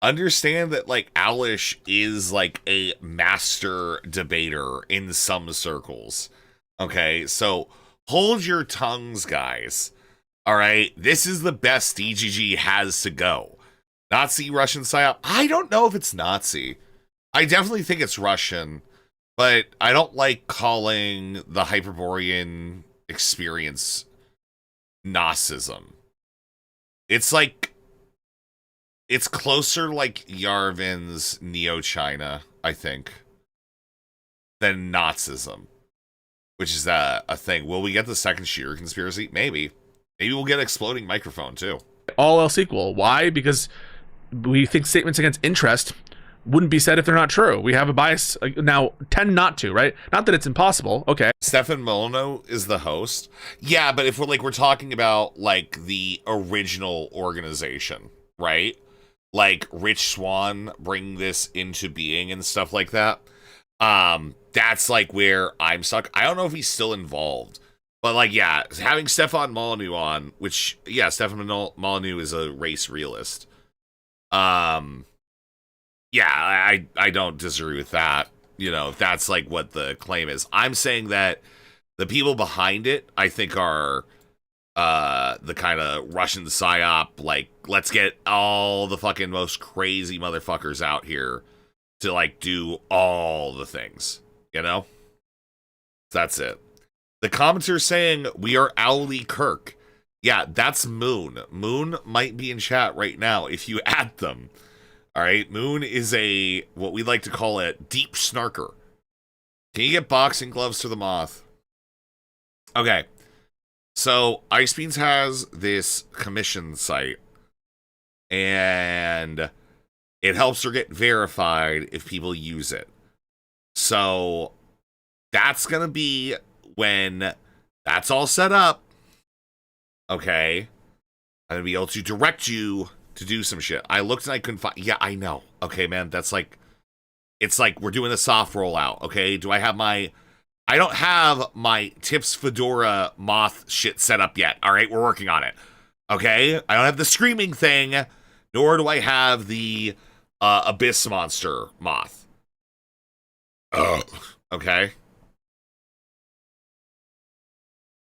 Understand that Alish is a master debater in some circles. Okay? So hold your tongues, guys. All right? This is the best DGG has to go. Nazi Russian PSYOP. I don't know if it's Nazi. I definitely think it's Russian, but I don't like calling the Hyperborean experience Gnosticism. It's like, it's closer like Yarvin's Neo-China, I think, than Nazism, which is a thing. Will we get the second Shearer conspiracy? Maybe. Maybe we'll get exploding microphone, too. All else equal. Why? Because we think statements against interest wouldn't be said if they're not true. We have a bias now, tend not to, right? Not that it's impossible. Okay. Stefan Molyneux is the host. Yeah, but if we're talking about like the original organization, right? Like Rich Swan bringing this into being and stuff like that. That's like where I'm stuck. I don't know if he's still involved, but like, yeah, having Stefan Molyneux on, which, yeah, Stefan Molyneux is a race realist. Yeah, I don't disagree with that. You know, if that's like what the claim is. I'm saying that the people behind it, I think, are the kind of Russian psyop, like, let's get all the fucking most crazy motherfuckers out here to like do all the things, you know? That's it. The commenter saying we are Owly Kirk. Yeah, that's Moon. Moon might be in chat right now if you add them. All right, Moon is a, what we like to call a deep snarker. Can you get boxing gloves to the moth? Okay, so Ice Beans has this commission site, and it helps her get verified if people use it. So that's going to be when that's all set up. Okay, I'm going to be able to direct you to do some shit. I looked and I couldn't find. Yeah, I know. Okay, man, that's like, it's like we're doing a soft rollout. Okay, do I have my? I don't have my Tips Fedora moth shit set up yet. All right, we're working on it. Okay, I don't have the screaming thing, nor do I have the Abyss Monster moth. Okay.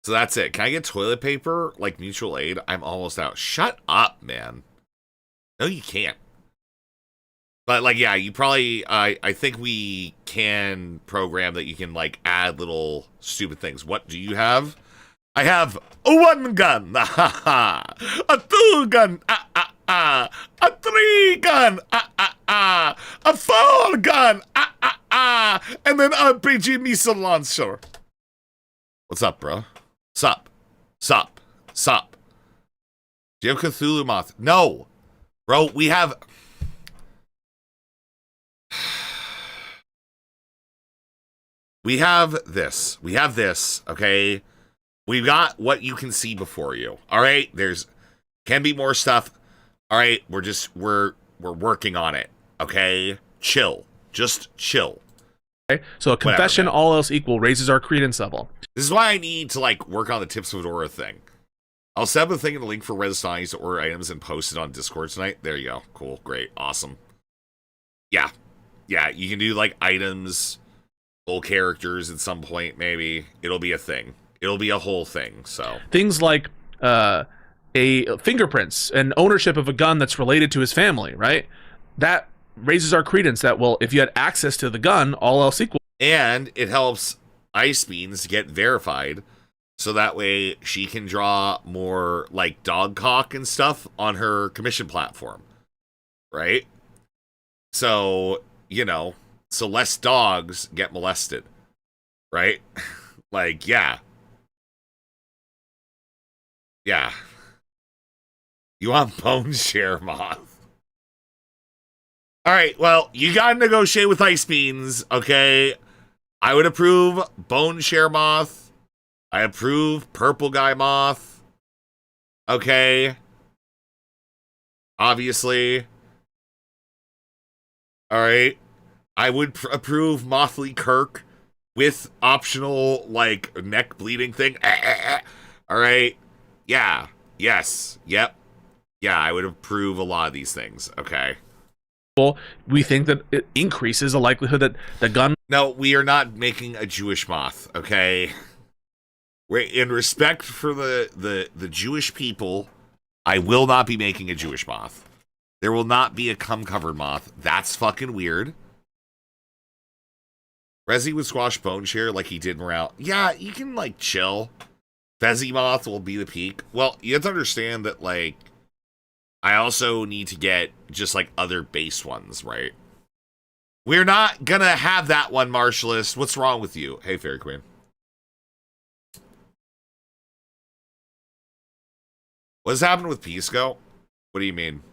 So that's it. Can I get toilet paper like mutual aid? I'm almost out. Shut up, man. No, you can't. But, like, yeah, you probably, I think we can program that you can, like, add little stupid things. What do you have? I have a 1 gun, a 2 gun, a 3 gun, a 4 gun, and then a RPG missile launcher. What's up, bro? Sup? Sup? Sup? Do you have Cthulhu Moth? No! Bro, we have... We have this. We have this, okay? We've got what you can see before you. All right? There's can be more stuff. All right? We're working on it. Okay? Chill. Just chill. Okay? So a confession, whatever, all else equal, raises our credence level. This is why I need to like work on the Tips of Fedora thing. I'll set up a thing in the link for Resistance to order items and post it on Discord tonight. There you go. Cool. Great. Awesome. Yeah. Yeah, you can do like items, full characters at some point, maybe. It'll be a thing. It'll be a whole thing, so. Things like a fingerprints and ownership of a gun that's related to his family, right? That raises our credence that, well, if you had access to the gun, all else equal. And it helps Ice Beans get verified, so that way she can draw more like dog cock and stuff on her commission platform, right? So, you know, so less dogs get molested, right? Like, yeah. Yeah. You want Bone Share Moth? All right, well, you gotta negotiate with Ice Beans, okay? I would approve Bone Share Moth. I approve Purple Guy Moth. Okay. Obviously. All right. I would approve Mothly Kirk with optional, like, neck bleeding thing. All right. Yeah. Yes. Yep. Yeah, I would approve a lot of these things. Okay. We think that it increases the likelihood that the gun... No, we are not making a Jewish moth, okay? We're, in respect for the Jewish people, I will not be making a Jewish moth. There will not be a cum-covered moth. That's fucking weird. Resi would squash Bone Share like he did Morale. Yeah, you can, like, chill. Fezzy Moth will be the peak. Well, you have to understand that, like, I also need to get just, like, other base ones, right? We're not gonna have that one, Marshallist. What's wrong with you? Hey, Fairy Queen. What's happened with Pisco? What do you mean?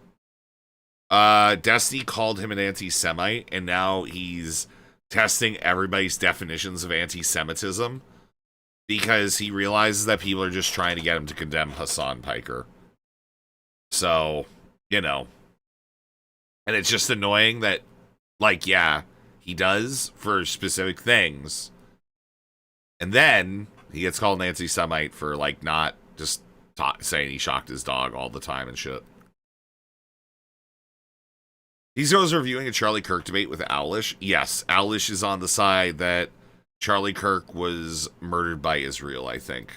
Destiny called him an anti-Semite, and now he's testing everybody's definitions of anti-Semitism because he realizes that people are just trying to get him to condemn Hassan Piker. So, you know. And it's just annoying that, like, yeah, he does for specific things. And then he gets called an anti-Semite for, like, not just saying he shocked his dog all the time and shit. He's always reviewing a Charlie Kirk debate with Owlish. Yes, Owlish is on the side that Charlie Kirk was murdered by Israel, I think.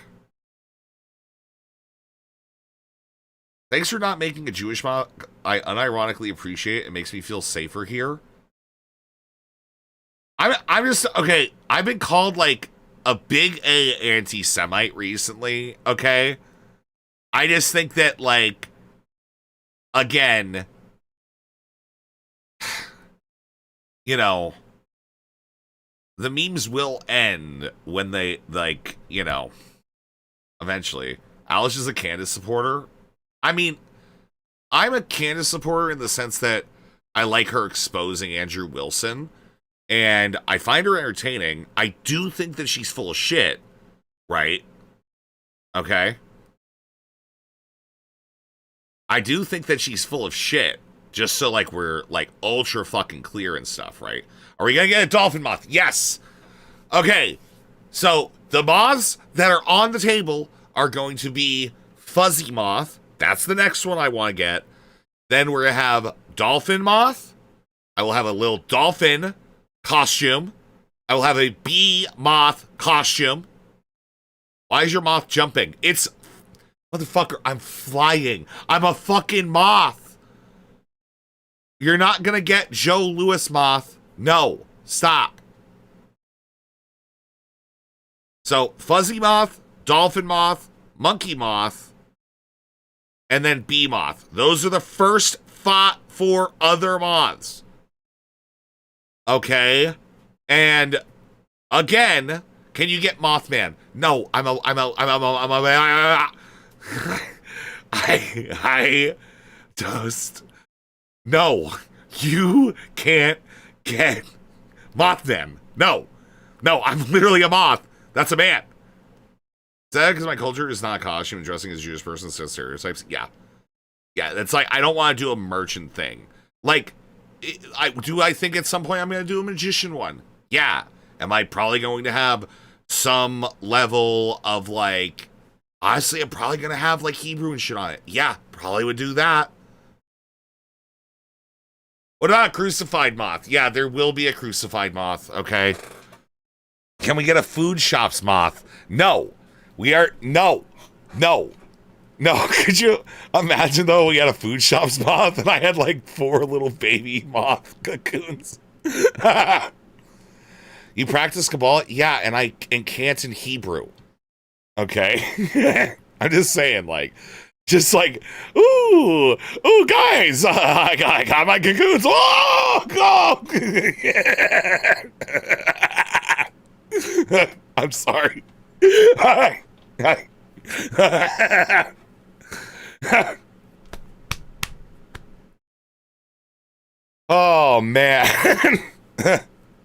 Thanks for not making a Jewish mock. I unironically appreciate it. It makes me feel safer here. I'm just, okay, I've been called, like, a big A anti-Semite recently, okay? I just think that, like, again, you know, the memes will end when they, like, you know, eventually. Alice is a Candace supporter. I mean, I'm a Candace supporter in the sense that I like her exposing Andrew Wilson, and I find her entertaining. I do think that she's full of shit, right? Okay? I do think that she's full of shit. Just so, like, we're, like, ultra fucking clear and stuff, right? Are we gonna get a dolphin moth? Yes! Okay, so the moths that are on the table are going to be fuzzy moth. That's the next one I want to get. Then we're gonna have dolphin moth. I will have a little dolphin costume. I will have a bee moth costume. Why is your moth jumping? It's... Motherfucker, I'm flying. I'm a fucking moth. You're not gonna get Joe Louis moth. No. Stop. So, fuzzy moth, dolphin moth, monkey moth, and then bee moth. Those are the first 4 other moths. Okay? And, again, can you get Mothman? No, I just... No, you can't get Mothman. No, I'm literally a moth. That's a man. Is that because my culture is not a costume and dressing as a Jewish person says stereotypes? Yeah, it's like, I don't want to do a merchant thing. Like, I think at some point I'm going to do a magician one? Yeah. Am I probably going to have some level of, like, honestly, I'm probably going to have, like, Hebrew and shit on it. Yeah, probably would do that. What about a crucified moth? Yeah, there will be a crucified moth, okay? Can we get a food shops moth? No. No. Could you imagine, though, we got a food shops moth and I had, like, 4 little baby moth cocoons? You practice Kabbalah? Yeah, and can't in Hebrew. Okay? I'm just saying, like... Just like, ooh, guys, I got my cocoons. Oh, go! I'm sorry. Oh, man.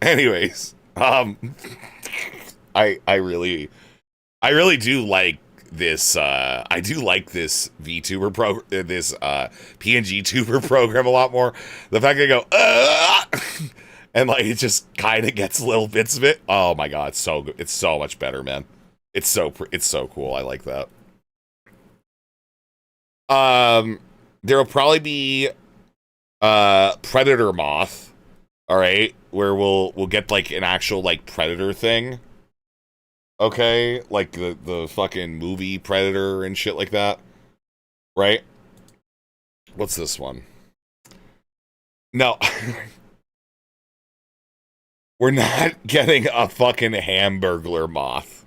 Anyways, I really do like this. I do like this VTuber this PNG tuber program a lot more. The fact they go and like it just kind of gets little bits of it. Oh my god, it's so good. It's so much better, man. It's so cool. I like that. There will probably be Predator Moth. All right, where we'll get like an actual like Predator thing. Okay, like the fucking movie Predator and shit like that, right? What's this one? No, we're not getting a fucking Hamburglar moth.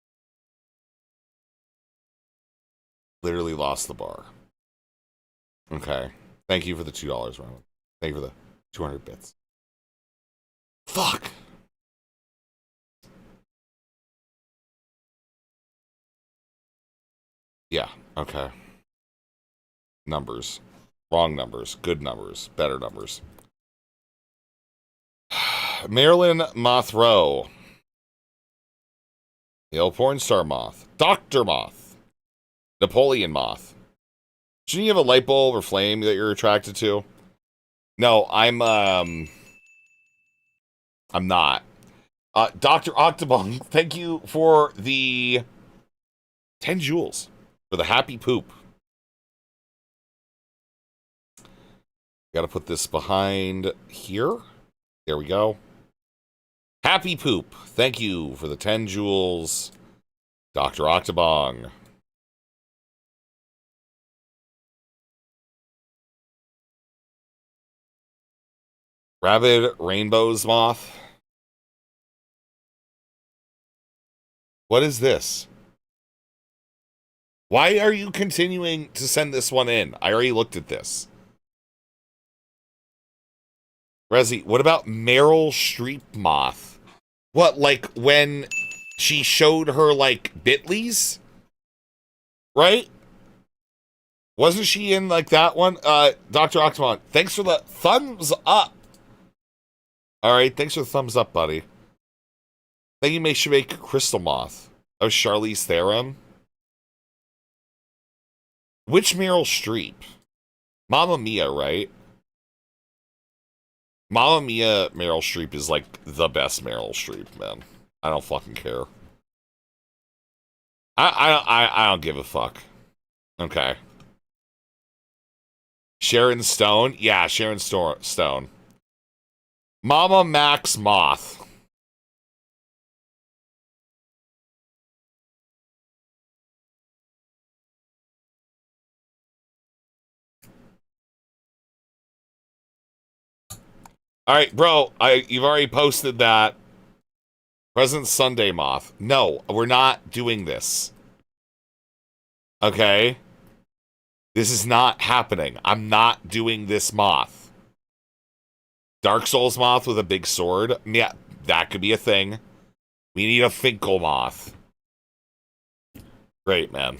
Literally lost the bar. Okay. Thank you for the $2, Roman. Thank you for the 200 bits. Fuck. Yeah, okay. Numbers. Wrong numbers. Good numbers. Better numbers. Marilyn Mothrow. The old porn star moth. Dr. Moth. Napoleon Moth. Shouldn't you have a light bulb or flame that you're attracted to? No, I'm not. Dr. Octobon, thank you for the 10 joules for the happy poop. Got to put this behind here. There we go. Happy poop. Thank you for the 10 joules, Dr. Octobong. Rabid Rainbow's Moth. What is this? Why are you continuing to send this one in? I already looked at this. Rezi, what about Meryl Streep Moth? What, like when she showed her, like, Bitleys? Right? Wasn't she in, like, that one? Dr. Octomon, thanks for the thumbs up. All right, thanks for the thumbs up, buddy. Then you should make Crystal Moth. Oh, Charlize Theron. Which Meryl Streep? Mamma Mia, right? Mamma Mia Meryl Streep is like the best Meryl Streep, man. I don't fucking care. I don't give a fuck. Okay. Sharon Stone? Yeah, Sharon Stone. Mama Max Moth. All right, bro. You've already posted that. Present Sunday Moth. No, we're not doing this. Okay? This is not happening. I'm not doing this moth. Dark Souls moth with a big sword. Yeah, that could be a thing. We need a Finkel moth. Great, man.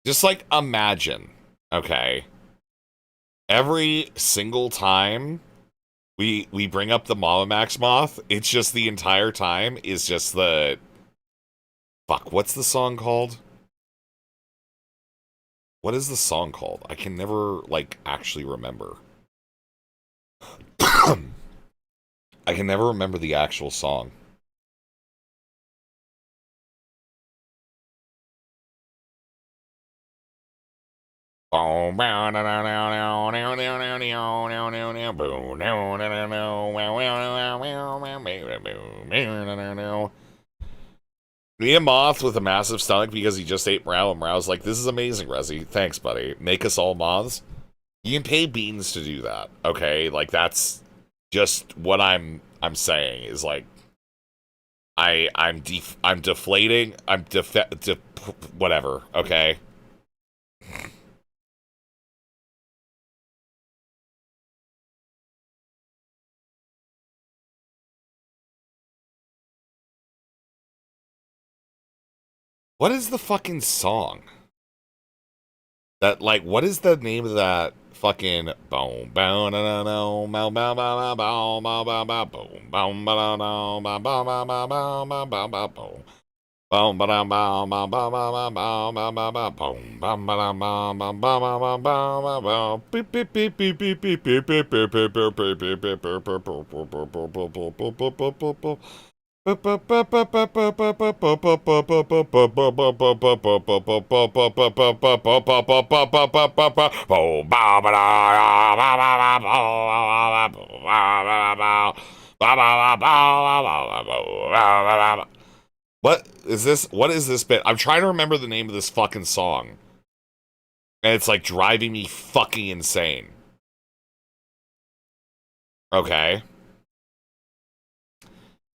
Just like imagine, okay? Every single time we bring up the Mama Max moth, it's just the entire time is just the fuck, what's the song called? What is the song called? I can never like actually remember. I can never remember the actual song. Me and Moth with a massive stomach because he just ate Meow, and Meow's like, this is amazing, Rezi. Thanks, buddy. Make us all moths. You can pay beans to do that, okay? Like, that's just what I'm saying is like, I'm deflating. Whatever, okay? What is the fucking song? That, like, what is the name of that fucking boom boom no no bow bow bow bow bow bow bow boom boom bow bow bow bow bow bow bow bow bow boom boom bow bow bow bow bow bow bow bow bow boom boom bow bow bow bow bow bow bow beep beep beep beep beep beep beep beep beep beep beep beep beep beep beep Boom, what is this? What is this bit? I'm trying to remember the name of this fucking song. And it's like driving me fucking insane. Okay.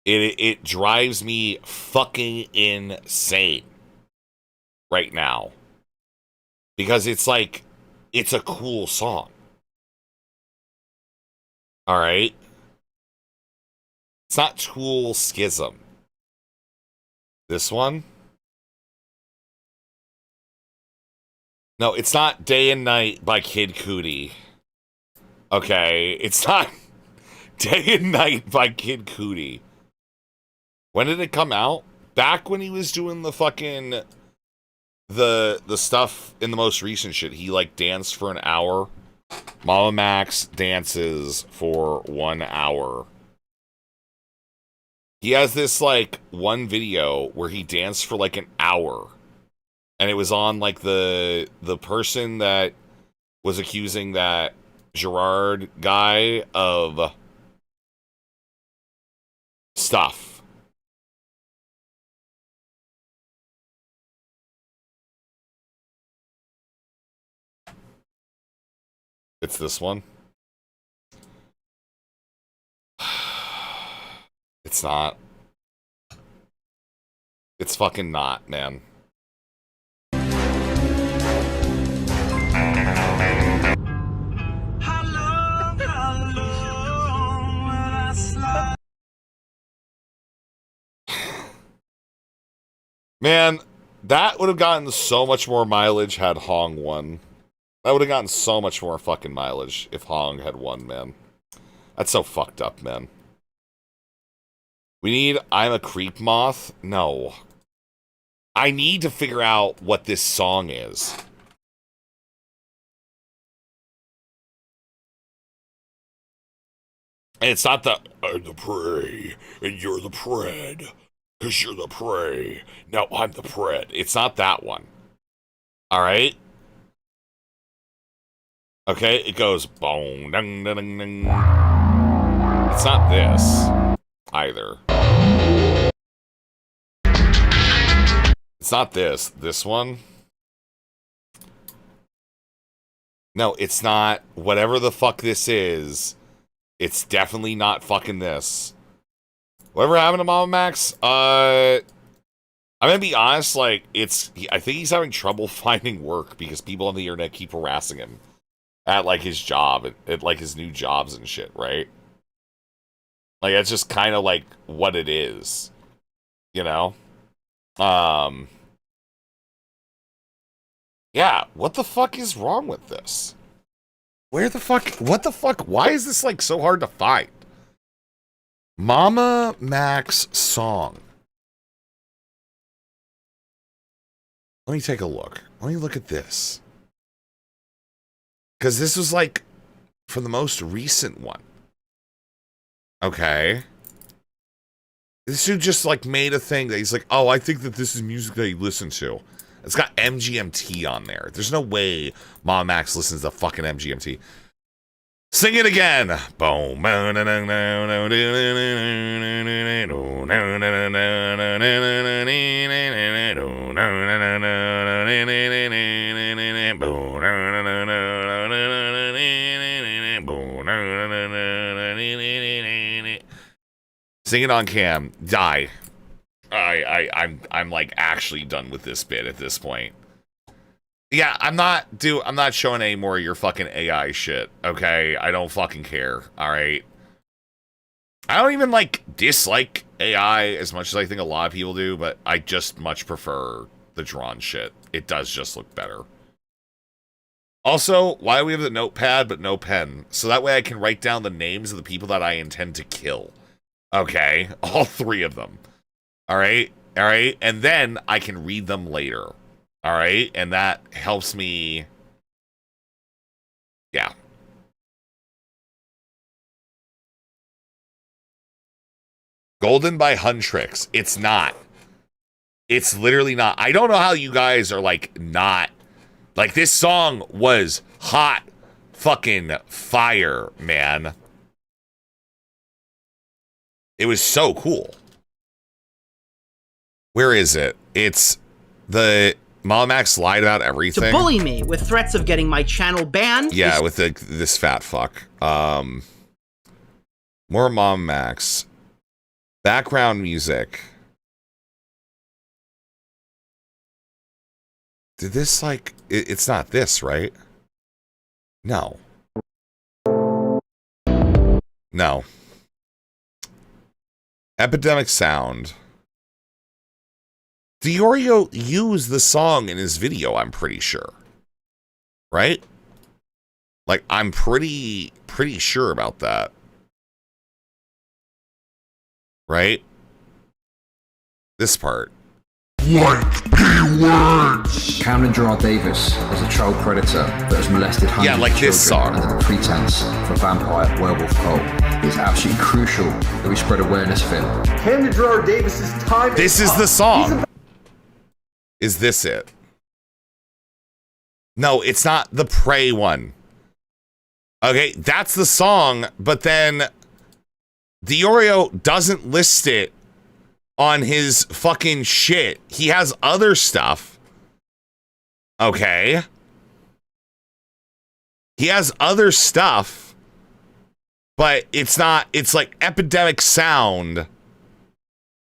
It drives me fucking insane right now. Because it's like, it's a cool song. All right? It's not Tool Schism. This one? No, it's not Day and Night by Kid Cudi. Okay, it's not Day and Night by Kid Cudi. When did it come out? Back when he was doing the fucking... The stuff in the most recent shit. He, like, danced for an hour. Mama Max dances for 1 hour. He has this, like, one video where he danced for, like, an hour. And it was on, like, the person that was accusing that Gerard guy of stuff. It's this one. It's not. It's fucking not, man. Man, that would have gotten so much more mileage had Hong won. That would have gotten so much more fucking mileage if Hong had won, man. That's so fucked up, man. We need I'm a Creep Moth? No. I need to figure out what this song is. And it's not the I'm the prey, and you're the pred. Because you're the prey. No, I'm the pred. It's not that one. Alright? Okay, it goes boom, ding, ding, ding, ding. It's not this either. It's not this. This one? No, it's not. Whatever the fuck this is, it's definitely not fucking this. Whatever happened to Mama Max? I'm gonna be honest, like, I think he's having trouble finding work because people on the internet keep harassing him at, like, his job, at like, his new jobs and shit, right? Like, that's just kind of, like, what it is. You know? Yeah, what the fuck is wrong with this? What the fuck? Why is this, like, so hard to find? Mama Max song. Let me take a look. Let me look at this. Because this was, like, for the most recent one. Okay. This dude just, like, made a thing that he's like, oh, I think that this is music that he listened to. It's got MGMT on there. There's no way Mama Max listens to fucking MGMT. Sing it again. Boom. Sing it on cam. Die. I'm like actually done with this bit at this point. Yeah, I'm not showing any more of your fucking AI shit, okay? I don't fucking care, alright? I don't even, like, dislike AI as much as I think a lot of people do, but I just much prefer the drawn shit. It does just look better. Also, why do we have the notepad but no pen? So that way I can write down the names of the people that I intend to kill. Okay? All 3 of them. Alright? Alright? And then I can read them later. Alright? And that helps me... Yeah. Golden by Huntrix. It's not. It's literally not. I don't know how you guys are, like, not... Like, this song was hot fucking fire, man. It was so cool. Where is it? It's the... Mama Max lied about everything. To bully me with threats of getting my channel banned. Yeah, with this fat fuck. More Mama Max. Background music. Did this like it's not this, right? No. No. Epidemic Sound. Diorio used the song in his video, I'm pretty sure. Right? Like, I'm pretty sure about that. Right? This part. Like keywords. Cameron Gerard Davis is a child predator that has molested hundreds like of this children song. under the pretense for vampire werewolf cult. It's absolutely crucial that we spread awareness of him. Cameron Gerard Davis's time. This is the song. Is this it? No, it's not the Prey one. Okay, that's the song, but then Diorio doesn't list it on his fucking shit. He has other stuff. Okay. He has other stuff, but it's not, it's like Epidemic Sound.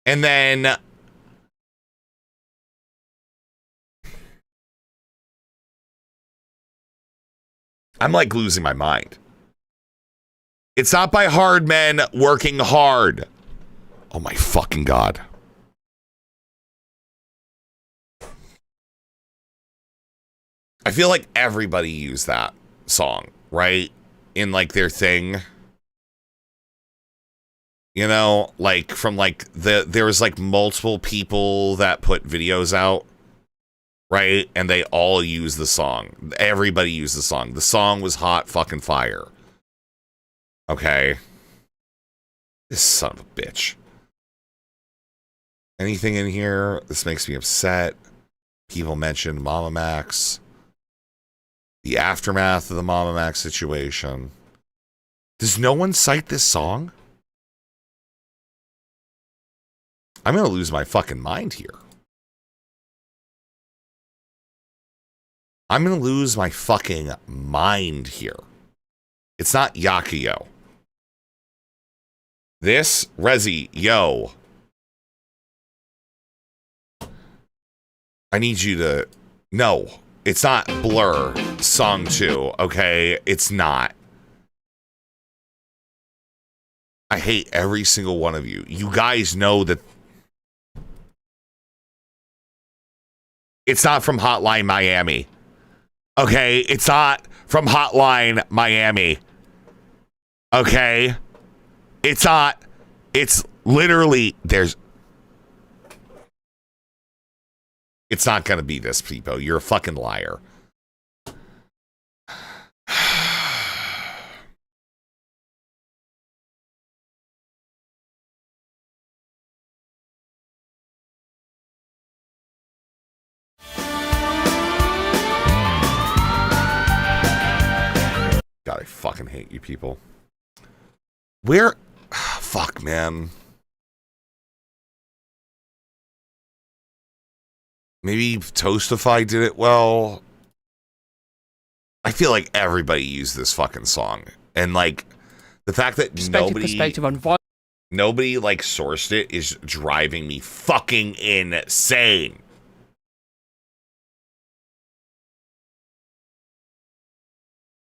And then I'm like losing my mind. It's not by hard men working hard. Oh my fucking God. I feel like everybody used that song, right? In like their thing. You know, like from like there was like multiple people that put videos out, right? And they all used the song. Everybody used the song. The song was hot fucking fire. Okay. This son of a bitch. Anything in here? This makes me upset. People mentioned Mama Max. The aftermath of the Mama Max situation. Does no one cite this song? I'm going to lose my fucking mind here. I'm going to lose my fucking mind here. It's not Yakuyo. This, Rezi, yo. I need you to... No, it's not Blur, Song 2, okay? It's not. I hate every single one of you. You guys know that... It's not from Hotline Miami. Okay? It's not from Hotline Miami. Okay? It's not. It's literally, there's... It's not going to be this, people. You're a fucking liar. God, I fucking hate you people. Where? Fuck, man. Maybe Toastify did it well. I feel like everybody used this fucking song. And, like, the fact that nobody, like, sourced it is driving me fucking insane.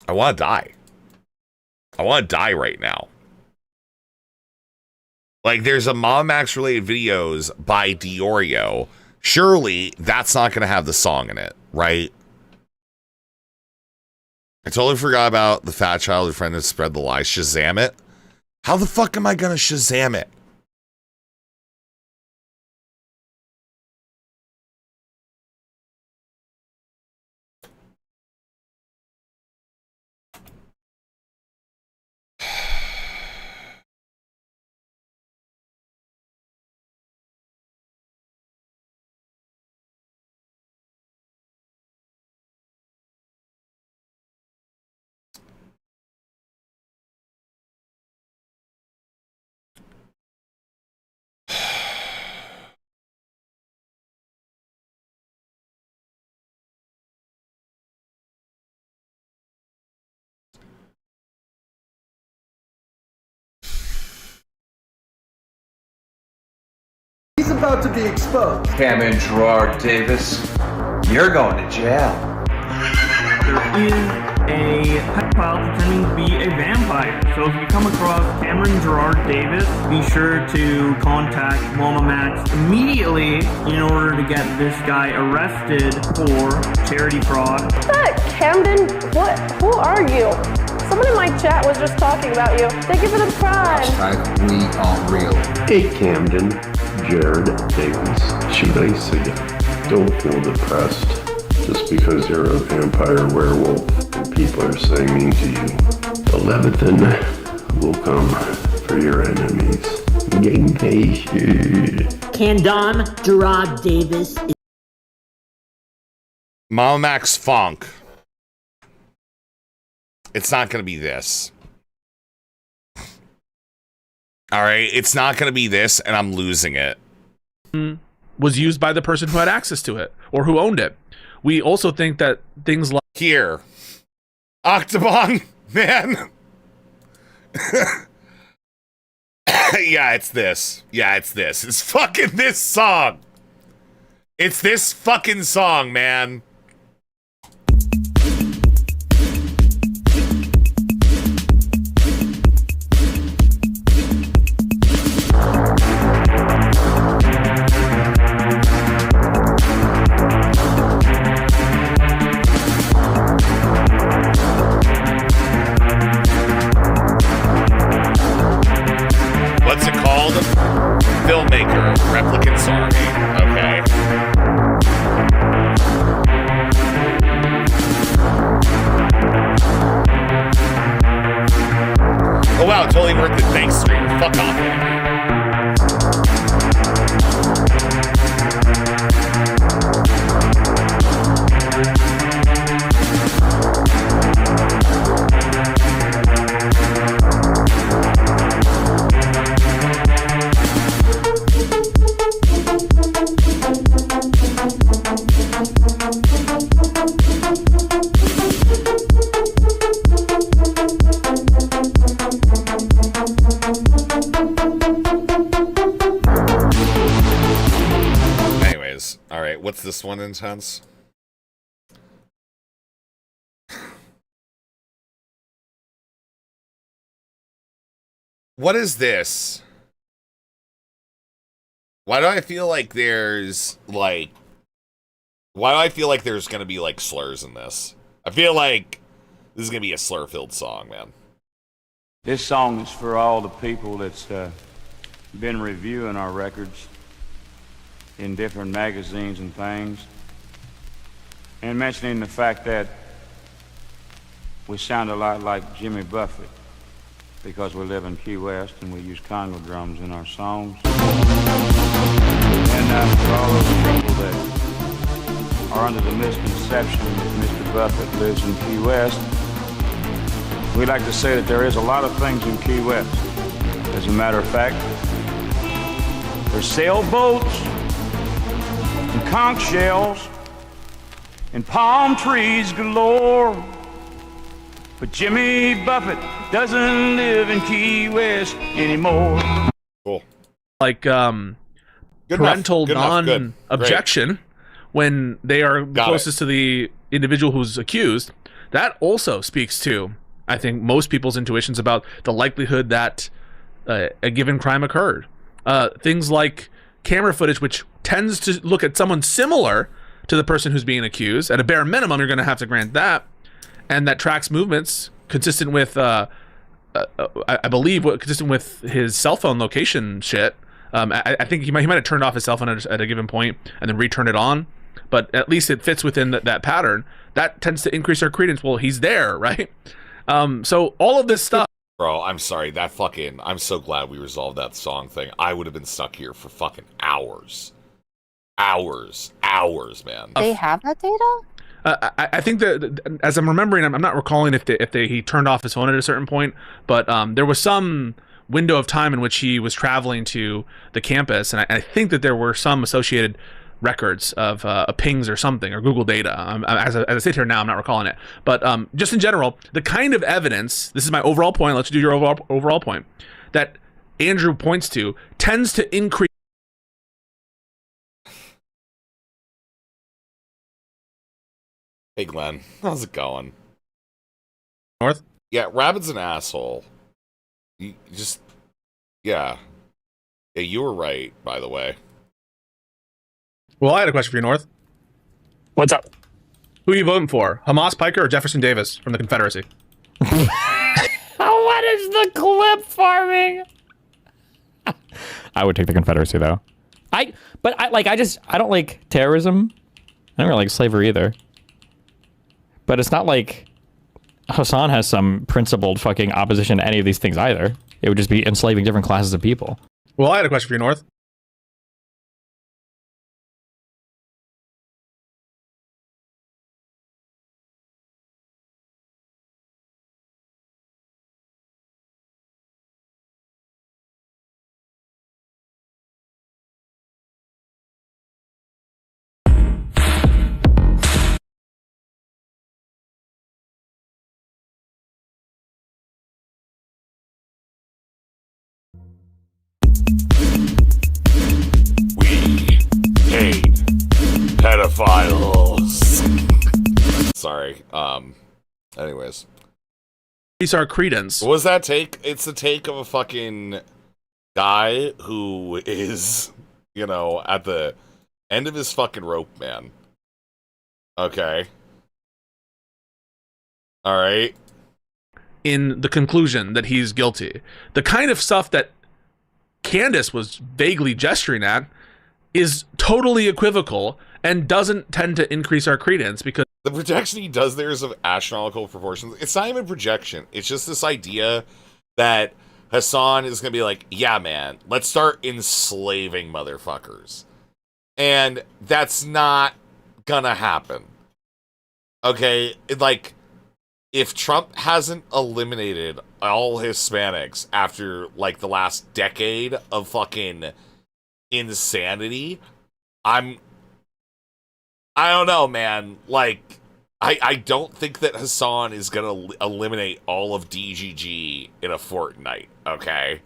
I want to die. I want to die right now. Like, there's a Mom Max related videos by Diorio. Surely that's not going to have the song in it, right? I totally forgot about the fat childhood friend that spread the lie. Shazam it? How the fuck am I going to Shazam it? about to be exposed. Cameron Gerard Davis, you're going to jail. There is a pedophile pretending to be a vampire. So if you come across Cameron Gerard Davis, be sure to contact Mama Max immediately in order to get this guy arrested for charity fraud. Camden, who are you? Someone in my chat was just talking about you. Thank you for the prime. Hashtag we are real. Hey Camden, Jared Davis. Should I say, don't feel depressed just because you're a vampire werewolf and people are saying mean to you. The Leviathan will come for your enemies. Getting patient. Camden Gerard Davis. Mama Max Funk. It's not going to be this. All right, it's not going to be this, and I'm losing it. Was used by the person who had access to it or who owned it. We also think that things like here, Octobon, man. Yeah, it's this. Yeah, it's this. It's fucking this song. It's this fucking song, man. What's it called? Filmmaker, Replicant's Army. Okay. Oh wow, totally worth it. Thanks, streamer. Fuck off, Andy. Anyways, all right. What's this one intense? What is this? Why do I feel like there's like? Why do I feel like there's gonna be like slurs in this? I feel like this is gonna be a slur-filled song, man. This song is for all the people that's been reviewing our records in different magazines and things, and mentioning the fact that we sound a lot like Jimmy Buffett because we live in Key West and we use Congo drums in our songs. And for all those people that are under the misconception that Mr. Buffett lives in Key West, we'd like to say that there is a lot of things in Key West. As a matter of fact, there's sailboats and conch shells and palm trees galore. But Jimmy Buffett doesn't live in Key West anymore. Cool. Like parental non-objection when they are closest to the individual who's accused. That also speaks to, I think, most people's intuitions about the likelihood that a given crime occurred. Things like camera footage, which tends to look at someone similar to the person who's being accused. At a bare minimum, you're going to have to grant that. And that tracks movements consistent with, I believe, consistent with his cell phone location shit. I think he might have turned off his cell phone at a given point and then returned it on. But at least it fits within that pattern. That tends to increase our credence. Well, he's there, right? So all of this stuff. Bro, I'm sorry. I'm so glad we resolved that song thing. I would have been stuck here for fucking hours. Hours, man. They have that data? I think that, as I'm remembering, I'm not recalling if he turned off his phone at a certain point, but there was some window of time in which he was traveling to the campus, and I think that there were some associated records of pings or something, or Google data. As I sit here now, I'm not recalling it. But just in general, the kind of evidence, this is my overall point, let's do your overall point, that Andrew points to tends to increase Hey, Glenn. How's it going? North? Yeah, Rabbit's an asshole. You just... Yeah. Yeah, you were right, by the way. Well, I had a question for you, North. What's up? Who are you voting for? Hamas Piker or Jefferson Davis from the Confederacy? What is the clip farming? I would take the Confederacy though. I don't like terrorism. I don't really like slavery either. But it's not like Hassan has some principled fucking opposition to any of these things either. It would just be enslaving different classes of people. Well, I had a question for you, North. We hate pedophiles. Sorry. Anyways. These are credence. What was that take? It's the take of a fucking guy who is, you know, at the end of his fucking rope, man. Okay. All right. In the conclusion that he's guilty. The kind of stuff that Candace was vaguely gesturing at is totally equivocal and doesn't tend to increase our credence because the projection he does there is of astronomical proportions. It's not even projection. It's just this idea that Hassan is going to be like, yeah, man, let's start enslaving motherfuckers. And that's not going to happen. Okay? If Trump hasn't eliminated all Hispanics after, like, the last decade of fucking insanity, I don't know, man. Like, I don't think that Hassan is going to eliminate all of DGG in a fortnight, okay?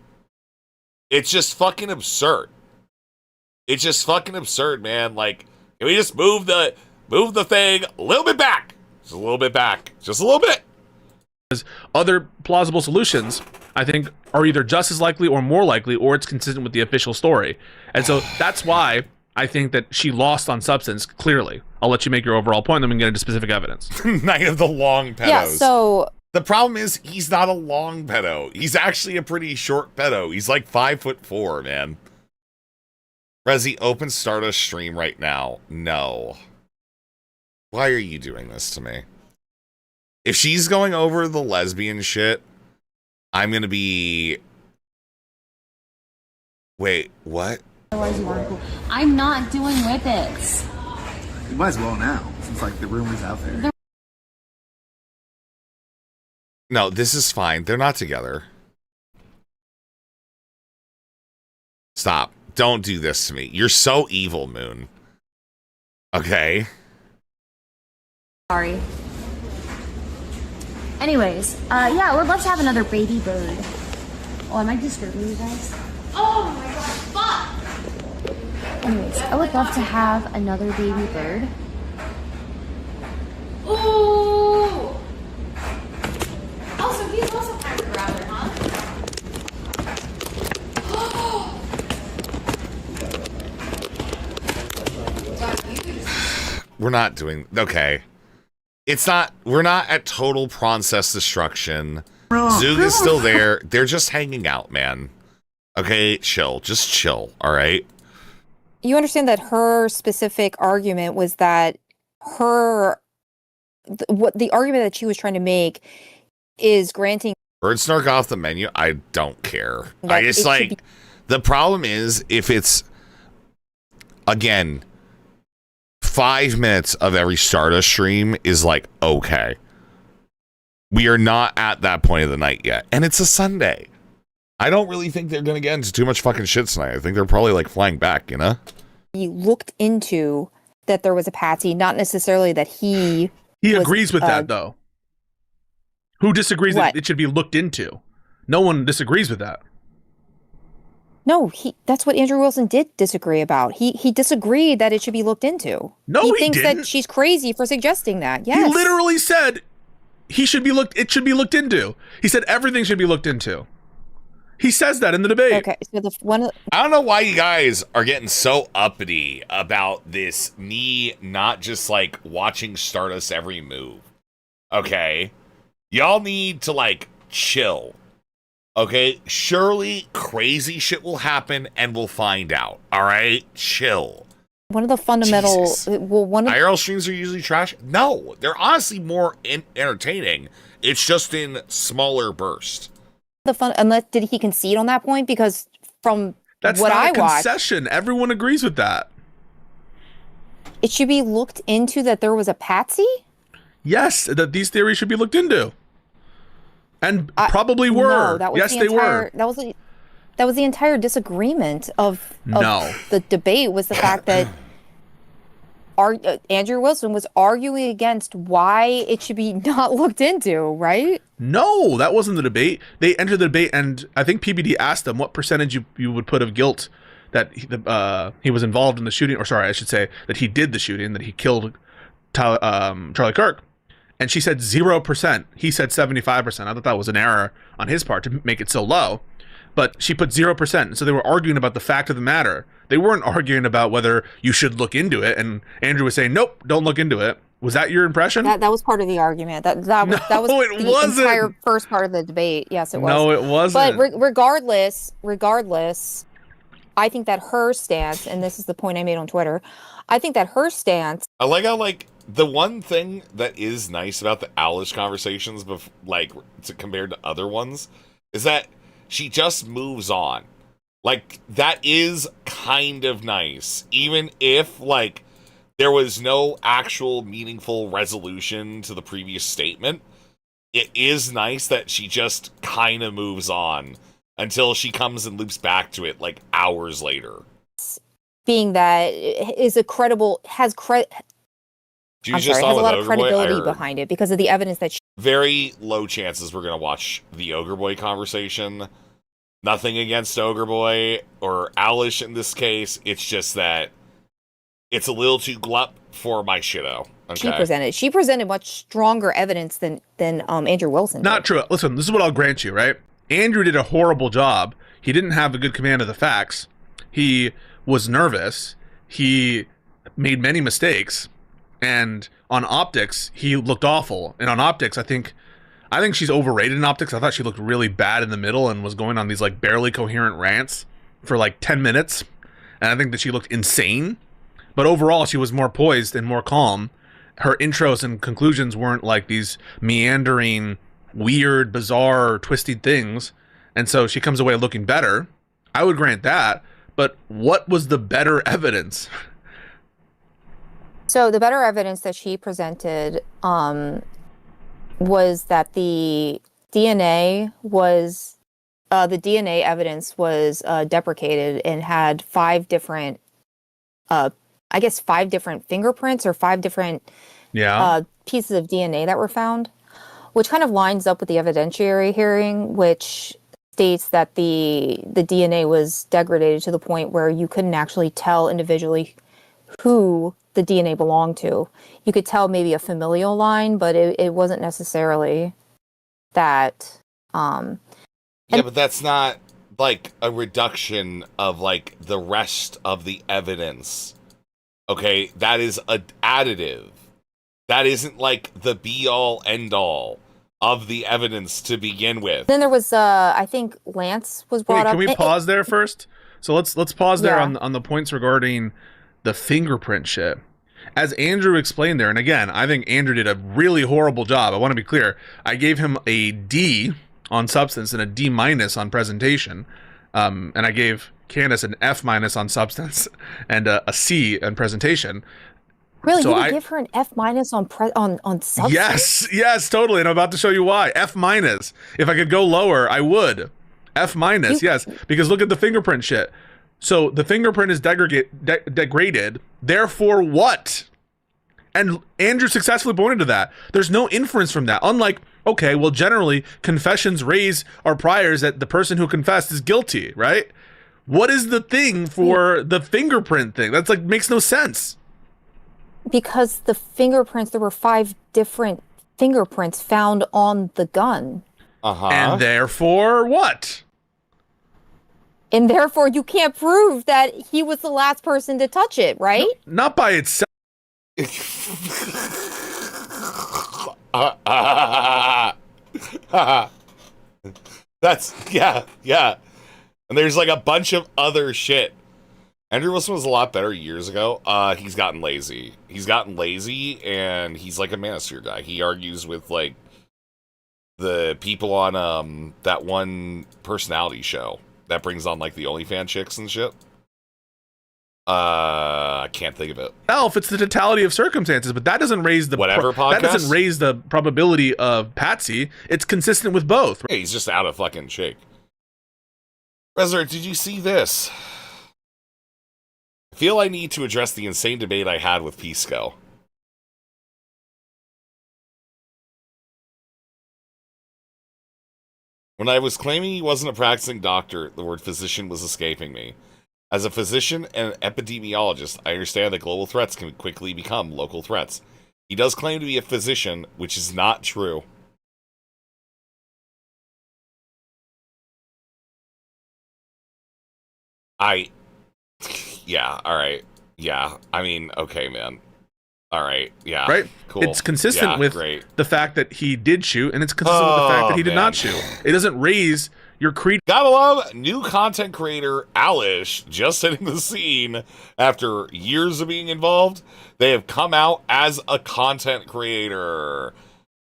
It's just fucking absurd. It's just fucking absurd, man. Like, can we just move the thing a little bit back? Just a little bit back. Just a little bit. Other plausible solutions, I think, are either just as likely or more likely, or it's consistent with the official story. And so that's why I think that she lost on substance, clearly. I'll let you make your overall point, then we can get into specific evidence. Night of the long pedos. Yeah, so... The problem is, he's not a long pedo. He's actually a pretty short pedo. He's like 5'4", man. Rezi, open Stardust stream right now. No. Why are you doing this to me? If she's going over the lesbian shit, I'm gonna be... Wait, what? I'm not doing whippets. You might as well now, since like the rumor's out there. No, this is fine. They're not together. Stop. Don't do this to me. You're so evil, Moon. Okay. Sorry. Anyways, yeah, I would love to have another baby bird. Oh, am I disturbing you guys? Oh my god, fuck! Anyways, I would love to have another baby bird. Ooh! Also, he's also kind of a router, huh? We're not doing... Okay. It's not... We're not at total process destruction. Zoog is still there. They're just hanging out, man. Okay, chill. Just chill, all right? You understand that her specific argument was that what the argument that she was trying to make is granting... Bird snark off the menu. I don't care. I just like... The problem is, if it's... Again... 5 minutes of every Stardust stream is like, okay. We are not at that point of the night yet. And it's a Sunday. I don't really think they're going to get into too much fucking shit tonight. I think they're probably like flying back, you know? He looked into that there was a patsy, not necessarily that he agrees with that, though. Who disagrees that it should be looked into? No one disagrees with that. No, that's what Andrew Wilson did disagree about. He disagreed that it should be looked into. No, he thinks didn't. that she's crazy for suggesting that. Yes. He literally said it should be looked into. He said everything should be looked into. He says that in the debate. Okay, so I don't know why you guys are getting so uppity about this, me not just like watching Stardust every move. Okay? Y'all need to like chill. Okay? Surely crazy shit will happen and we'll find out. Alright? Chill. One of the fundamental IRL streams are usually trash. No, they're honestly more entertaining. It's just in smaller bursts. Unless did he concede on that point? Because from that's what not I a concession. watched, everyone agrees with that. It should be looked into that there was a patsy. Yes, that these theories should be looked into, and probably were. No, yes, they were. That was the entire disagreement of the debate was the fact that Andrew Wilson was arguing against why it should be not looked into, right? No, that wasn't the debate. They entered the debate, and I think PBD asked them what percentage you would put of guilt that he was involved in the shooting, or sorry, I should say that he did the shooting, that he killed Charlie Kirk. And she said 0%. He said 75%. I thought that was an error on his part to make it so low. But she put 0%. So they were arguing about the fact of the matter. They weren't arguing about whether you should look into it. And Andrew was saying, nope, don't look into it. Was that your impression? That was part of the argument. That was it the wasn't. Entire first part of the debate. Yes, it was. No, it wasn't. But regardless, I think that her stance, and this is the point I made on Twitter, I think that her stance. I like how the one thing that is nice about the Alice conversations, compared to other ones, is that she just moves on. Like, that is kind of nice, even if there was no actual meaningful resolution to the previous statement. It is nice that she just kind of moves on until she comes and loops back to it hours later. Being that is a credible has a lot of credibility behind it because of the evidence that very low chances we're gonna watch the Ogre Boy conversation. Nothing against Ogre Boy or Alish in this case. It's just that it's a little too glup for my shitto. Okay? She presented much stronger evidence than Andrew Wilson did. Not true. Listen, this is what I'll grant you, right? Andrew did a horrible job. He didn't have a good command of the facts. He was nervous. He made many mistakes. And on optics, he looked awful. And on optics, I think she's overrated in optics. I thought she looked really bad in the middle and was going on these barely coherent rants for 10 minutes. And I think that she looked insane. But overall, she was more poised and more calm. Her intros and conclusions weren't these meandering, weird, bizarre, twisted things. And so she comes away looking better. I would grant that. But what was the better evidence? So the better evidence that she presented was that the DNA evidence was deprecated and had 5 different fingerprints or 5 different pieces of DNA that were found, which kind of lines up with the evidentiary hearing, which states that the DNA was degraded to the point where you couldn't actually tell individually who the DNA belonged to. You could tell maybe a familial line, but it wasn't necessarily that. But that's not a reduction of the rest of the evidence. Okay, that is an additive. That isn't the be all end all of the evidence to begin with. Then there was I think Lance was brought up. Can we pause there first? So let's pause there on the points regarding the fingerprint shit. As Andrew explained there, and again, I think Andrew did a really horrible job. I want to be clear. I gave him a D on substance and a D- on presentation. And I gave Candace an F- on substance and a C on presentation. Really? So you would give her an F- on substance? Yes, totally. And I'm about to show you why. F-. If I could go lower, I would. F-, yes. Because look at the fingerprint shit. So the fingerprint is degraded. Therefore, what? And Andrew successfully pointed to that. There's no inference from that. Unlike, okay, well, generally, confessions raise our priors that the person who confessed is guilty, right? What is the thing for the fingerprint thing? That's like makes no sense. Because the fingerprints, there were 5 different fingerprints found on the gun. And therefore what? And therefore you can't prove that he was the last person to touch it, right? No, not by itself. That's yeah. And there's like a bunch of other shit. Andrew Wilson was a lot better years ago. He's gotten lazy. And he's like a manosphere guy. He argues with like the people on that one personality show that brings on like the OnlyFans chicks and shit. I can't think of it. It's the totality of circumstances, but that doesn't raise the podcast. That doesn't raise the probability of Patsy. It's consistent with both. Hey, he's just out of fucking shape. Resurrect, did you see this? I feel I need to address the insane debate I had with Pisco. When I was claiming he wasn't a practicing doctor, the word physician was escaping me. As a physician and an epidemiologist, I understand that global threats can quickly become local threats. He does claim to be a physician, which is not true. Yeah, alright. Yeah, I mean, okay, man. Alright, yeah. Right? Cool. It's consistent with great. the fact that he did shoot, and it's consistent with the fact that he did not shoot. It doesn't raise your creed. Gotta love new content creator Alish just hitting the scene after years of being involved. They have come out as a content creator.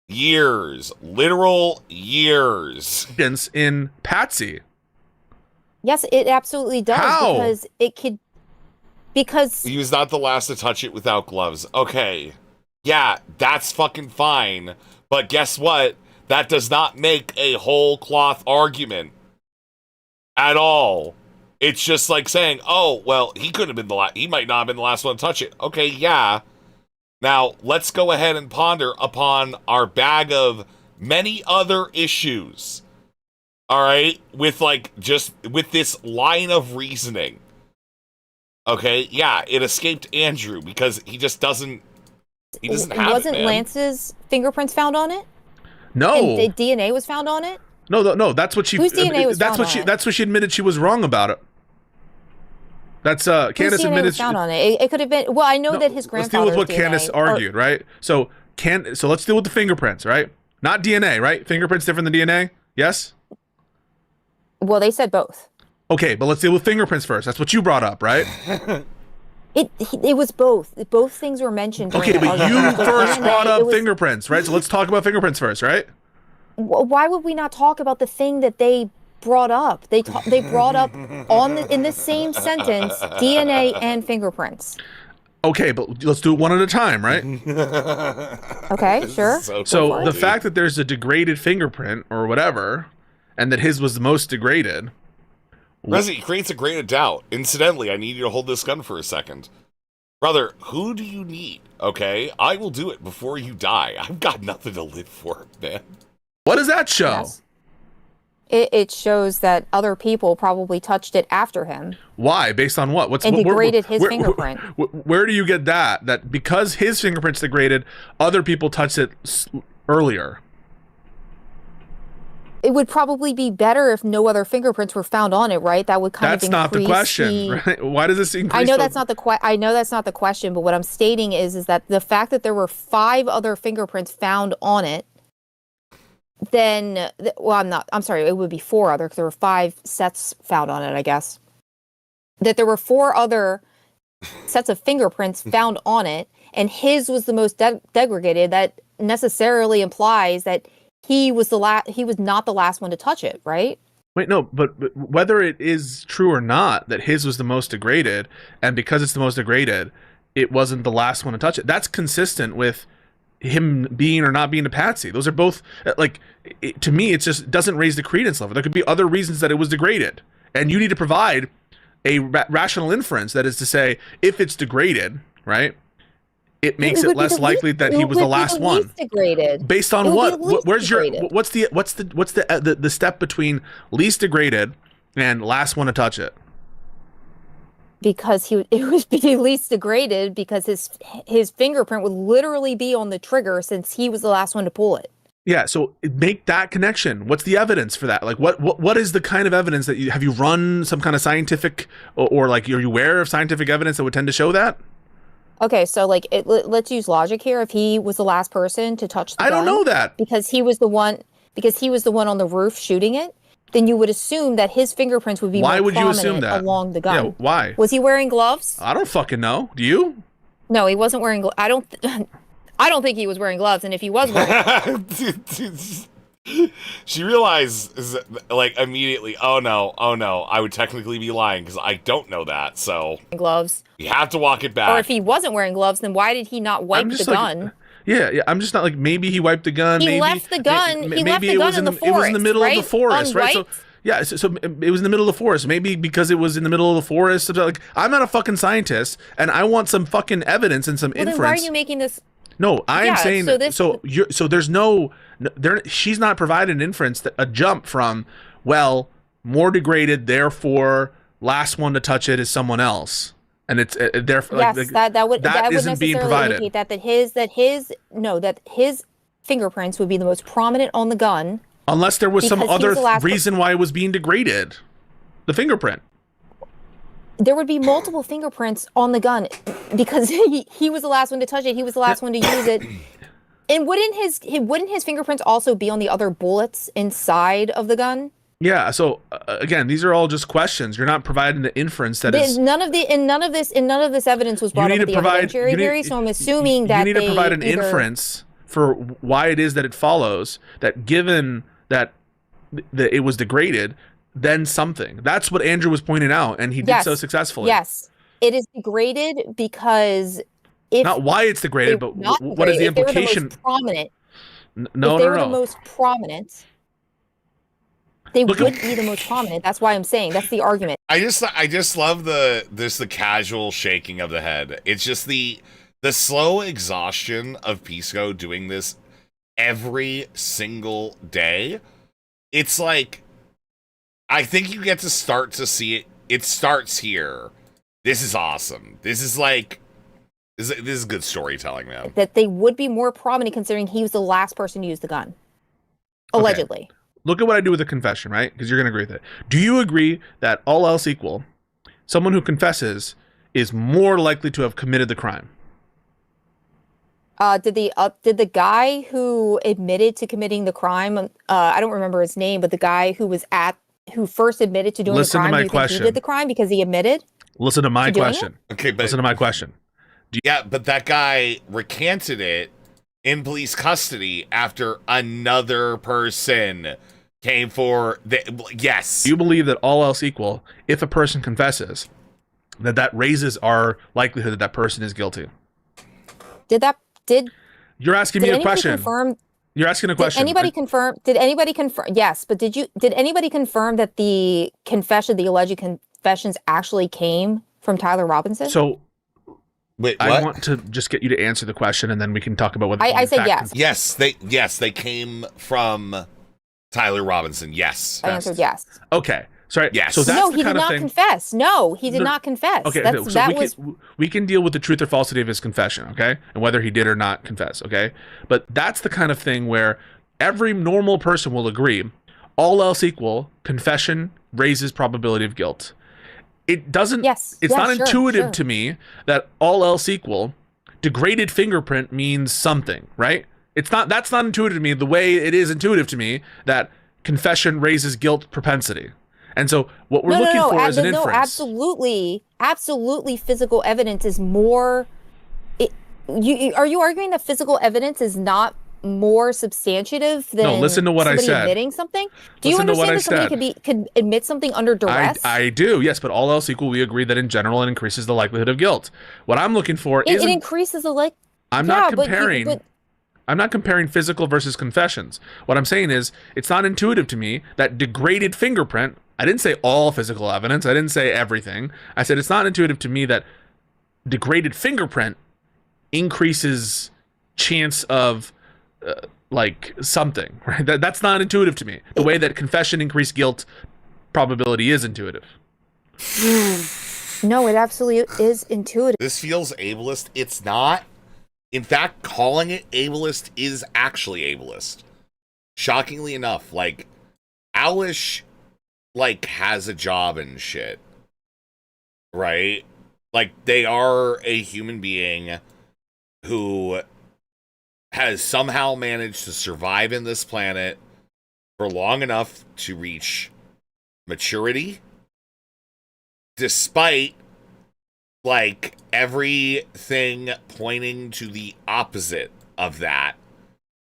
Years. Literal years. In Patsy. Yes, it absolutely does. How? Because it could... Because... He was not the last to touch it without gloves. Okay. Yeah, that's fucking fine. But guess what? That does not make a whole cloth argument. At all. It's just like saying, oh, well, he could have been the last... He might not have been the last one to touch it. Okay, yeah. Now, let's go ahead and ponder upon our bag of many other issues. Alright? With, like, just... With this line of reasoning. Okay, yeah, it escaped Andrew because he just doesn't... He doesn't have Wasn't it, man. Lance's fingerprints found on it? No. And DNA was found on it? No, that's what she... Whose DNA was that's found what she on it? That's what she admitted she was wrong about it. That's, Candace Whose DNA admitted... was found on it? It could have been... Well, I know that his grandfather... Let's deal with what Candace argued, right? So let's deal with the fingerprints, right? Not DNA, right? Fingerprints different than DNA? Yes? Well, they said both. Okay, but let's deal with fingerprints first. That's what you brought up, right? It was both. Both things were mentioned. Okay, but you first brought up fingerprints, right? So let's talk about fingerprints first, right? Why would we not talk about the thing that they brought up? They brought up in the same sentence DNA and fingerprints. Okay, but let's do it one at a time, right? Okay, sure. So the fact that there's a degraded fingerprint or whatever, and that his was the most degraded. Resi creates a grain of doubt. Incidentally, I need you to hold this gun for a second. Brother, who do you need? Okay, I will do it before you die. I've got nothing to live for, man. What does that show? Yes. It shows that other people probably touched it after him. Why? Based on what? And degraded his fingerprint. Where do you get that? That because his fingerprint's degraded, other people touched it earlier. It would probably be better if no other fingerprints were found on it, right? That would kind of increase. That's not the question, right? Why does this increase? I know that's not the question, but what I'm stating is that the fact that there were 5 other fingerprints found on it, then I'm sorry, it would be 4 other because there were 5 sets found on it, I guess. That there were 4 other sets of fingerprints found on it, and his was the most degraded. That necessarily implies that he was not the last one to touch it, right? Wait, no, but whether it is true or not that his was the most degraded, and because it's the most degraded, it wasn't the last one to touch it. That's consistent with him being or not being a patsy. Those are both, like, to me, it just doesn't raise the credence level. There could be other reasons that it was degraded, and you need to provide a rational inference. That is to say, if it's degraded, right? It makes it less likely that he was the last one. Degraded. Based on what? What's the step between least degraded and last one to touch it? because it would be least degraded because his fingerprint would literally be on the trigger since he was the last one to pull it. Yeah, so make that connection. What's the evidence for that? Like, what is the kind of evidence that have you run some kind of scientific or like, are you aware of scientific evidence that would tend to show that? Okay, so like, let's use logic here. If he was the last person to touch the gun, I don't know that because he was the one on the roof shooting it, then you would assume that his fingerprints would be why more would you assume prominent that along the gun. Yeah, why? Was he wearing gloves? I don't fucking know. Do you? No, he wasn't wearing. I don't think he was wearing gloves. And if he was wearing, she realizes like immediately. Oh no! I would technically be lying because I don't know that. So gloves. You have to walk it back. Or if he wasn't wearing gloves, then why did he not wipe the gun? Yeah, I'm just not like, maybe he wiped the gun. He maybe, left the gun. He left the gun in the forest. It was in the middle right? of the forest, right? So yeah, so it was in the middle of the forest. Maybe because it was in the middle of the forest. Like, I'm not a fucking scientist, and I want some fucking evidence and some inference. Then why are you making this? No, I am saying so there's no there. She's not providing an inference, a jump from, well, more degraded, therefore last one to touch it is someone else. And it's therefore yes, that would isn't being provided. Indicate that his fingerprints would be the most prominent on the gun, unless there was some other reason why it was being degraded. The fingerprint. There would be multiple fingerprints on the gun because he was the last one to touch it. He was the last one to use it. And wouldn't his fingerprints also be on the other bullets inside of the gun? Yeah, so again, these are all just questions. You're not providing the inference that is none of this evidence was brought up at the evidentiary hearing. So I'm assuming that you need to provide an inference for why it is that it follows that, given that it was degraded, then something. That's what Andrew was pointing out, and he did so successfully. Yes, it is degraded because not why it's degraded, but what is the implication? If they were the most prominent. No, if they were the most prominent. They would be the most prominent. That's why I'm saying that's the argument. I just love the casual shaking of the head. It's just the slow exhaustion of Pisco doing this every single day. It's like, I think you get to start to see it. It starts here. This is awesome. This is good storytelling, man. That they would be more prominent considering he was the last person to use the gun. Allegedly. Okay. Look at what I do with a confession, right? Because you're going to agree with it. Do you agree that all else equal, someone who confesses is more likely to have committed the crime? Did the guy who admitted to committing the crime? I don't remember his name, but the guy who first admitted to doing the crime. To my do you question. think he did the crime because he admitted? Listen to my question. Okay, but listen to my question. But that guy recanted it in police custody after another person came for yes. Do you believe that all else equal, if a person confesses, that raises our likelihood that person is guilty? You're asking me a question. You're asking a question. Did anybody confirm? Yes, but did anybody confirm that the alleged confessions actually came from Tyler Robinson? So wait, I want to just get you to answer the question, and then we can talk about whether I said yes. Yes, they came from Tyler Robinson. Yes, I answered yes. Okay, sorry. Yes. So that's no, he did not confess. No, he did not confess. Okay, we can deal with the truth or falsity of his confession, okay, and whether he did or not confess, okay. But that's the kind of thing where every normal person will agree, all else equal, confession raises probability of guilt. It doesn't. Yes. It's not intuitive to me that all else equal, degraded fingerprint means something, right? It's not. That's not intuitive to me. The way it is intuitive to me that confession raises guilt propensity, and so what we're looking for is an inference. Absolutely. Physical evidence is more. Are you arguing that physical evidence is not more substantive than listen to what I said. Admitting something? Do you understand that somebody could admit something under duress? I do, yes, but all else equal, we agree that in general it increases the likelihood of guilt. What I'm looking for is it increases the like. I'm not comparing. I'm not comparing physical versus confessions. What I'm saying is it's not intuitive to me that degraded fingerprint. I didn't say all physical evidence. I didn't say everything. I said it's not intuitive to me that degraded fingerprint increases chance of like something, right? That's not intuitive to me. The way that confession increased guilt probability is intuitive. No, it absolutely is intuitive. This feels ableist. It's not. In fact, calling it ableist is actually ableist. Shockingly enough, like, Owlish, like, has a job and shit. Right? Like, they are a human being who has somehow managed to survive in this planet for long enough to reach maturity, despite, like, everything pointing to the opposite of that,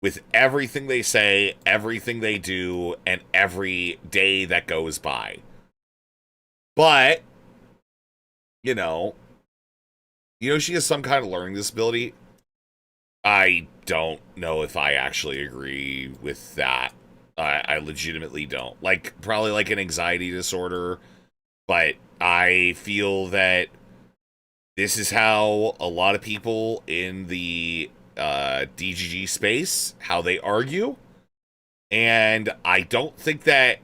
with everything they say, everything they do, and every day that goes by. But, you know, she has some kind of learning disability. I don't know if I actually agree with that. I legitimately don't. Like, probably like an anxiety disorder, but I feel that this is how a lot of people in the DGG space, how they argue. And I don't think that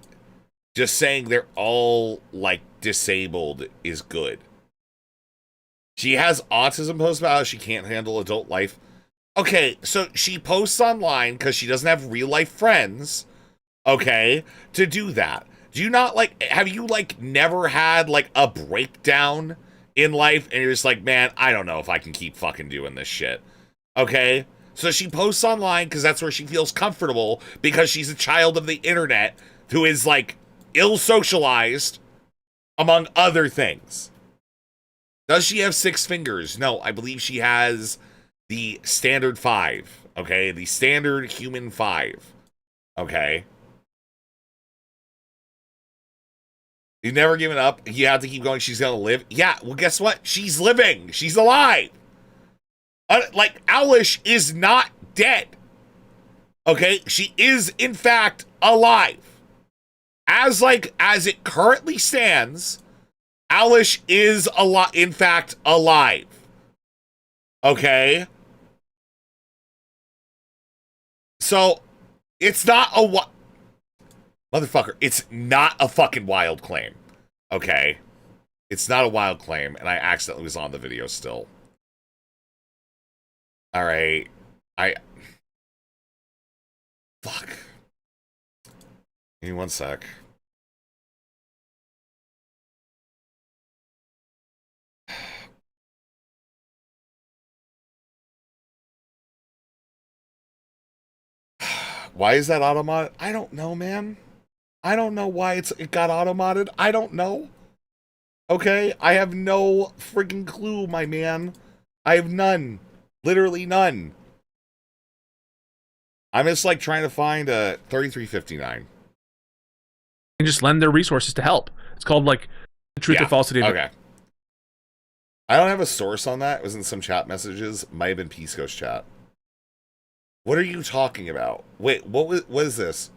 just saying they're all, like, disabled is good. She has autism posts about how she can't handle adult life. Okay, so she posts online because she doesn't have real life friends, okay, to do that. Do you not, like, have you, like, never had, like, a breakdown in life and you're just like, man, I don't know if I can keep fucking doing this shit, okay? So she posts online because that's where she feels comfortable, because she's a child of the internet who is, like, ill-socialized, among other things. Does she have 6 fingers? No, I believe she has the standard 5, okay? The standard human 5, okay? You've never given up. You have to keep going. She's going to live. Yeah, well, guess what? She's living. She's alive. Like, Owlish is not dead, okay? She is, in fact, alive. As it currently stands, Owlish is, in fact, alive. Okay? So, it's not a motherfucker, it's not a fucking wild claim. Okay? It's not a wild claim, and I accidentally was on the video still. Alright. Fuck. Give me one sec. Why is that auto-modded? I don't know, man. I don't know why it got auto-modded. I don't know. Okay? I have no freaking clue, my man. I have none. Literally none. I'm just, like, trying to find a 3359. And just lend their resources to help. It's called, like, the truth or falsity of okay. I don't have a source on that. It was in some chat messages. Might have been Pisco's chat. What are you talking about? Wait, what is this?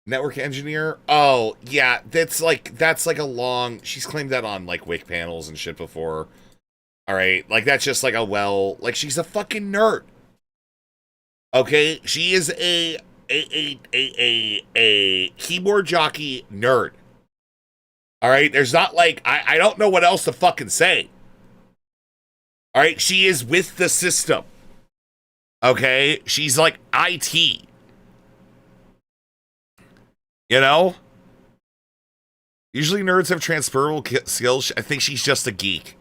Network engineer? Oh, yeah, that's like a long, she's claimed that on, like, Wik panels and shit before. Alright, like, that's just like like, she's a fucking nerd. Okay? She is a keyboard jockey nerd. Alright? There's not, like, I don't know what else to fucking say. Alright? She is with the system. Okay? She's like IT. You know? Usually nerds have transferable skills. I think she's just a geek.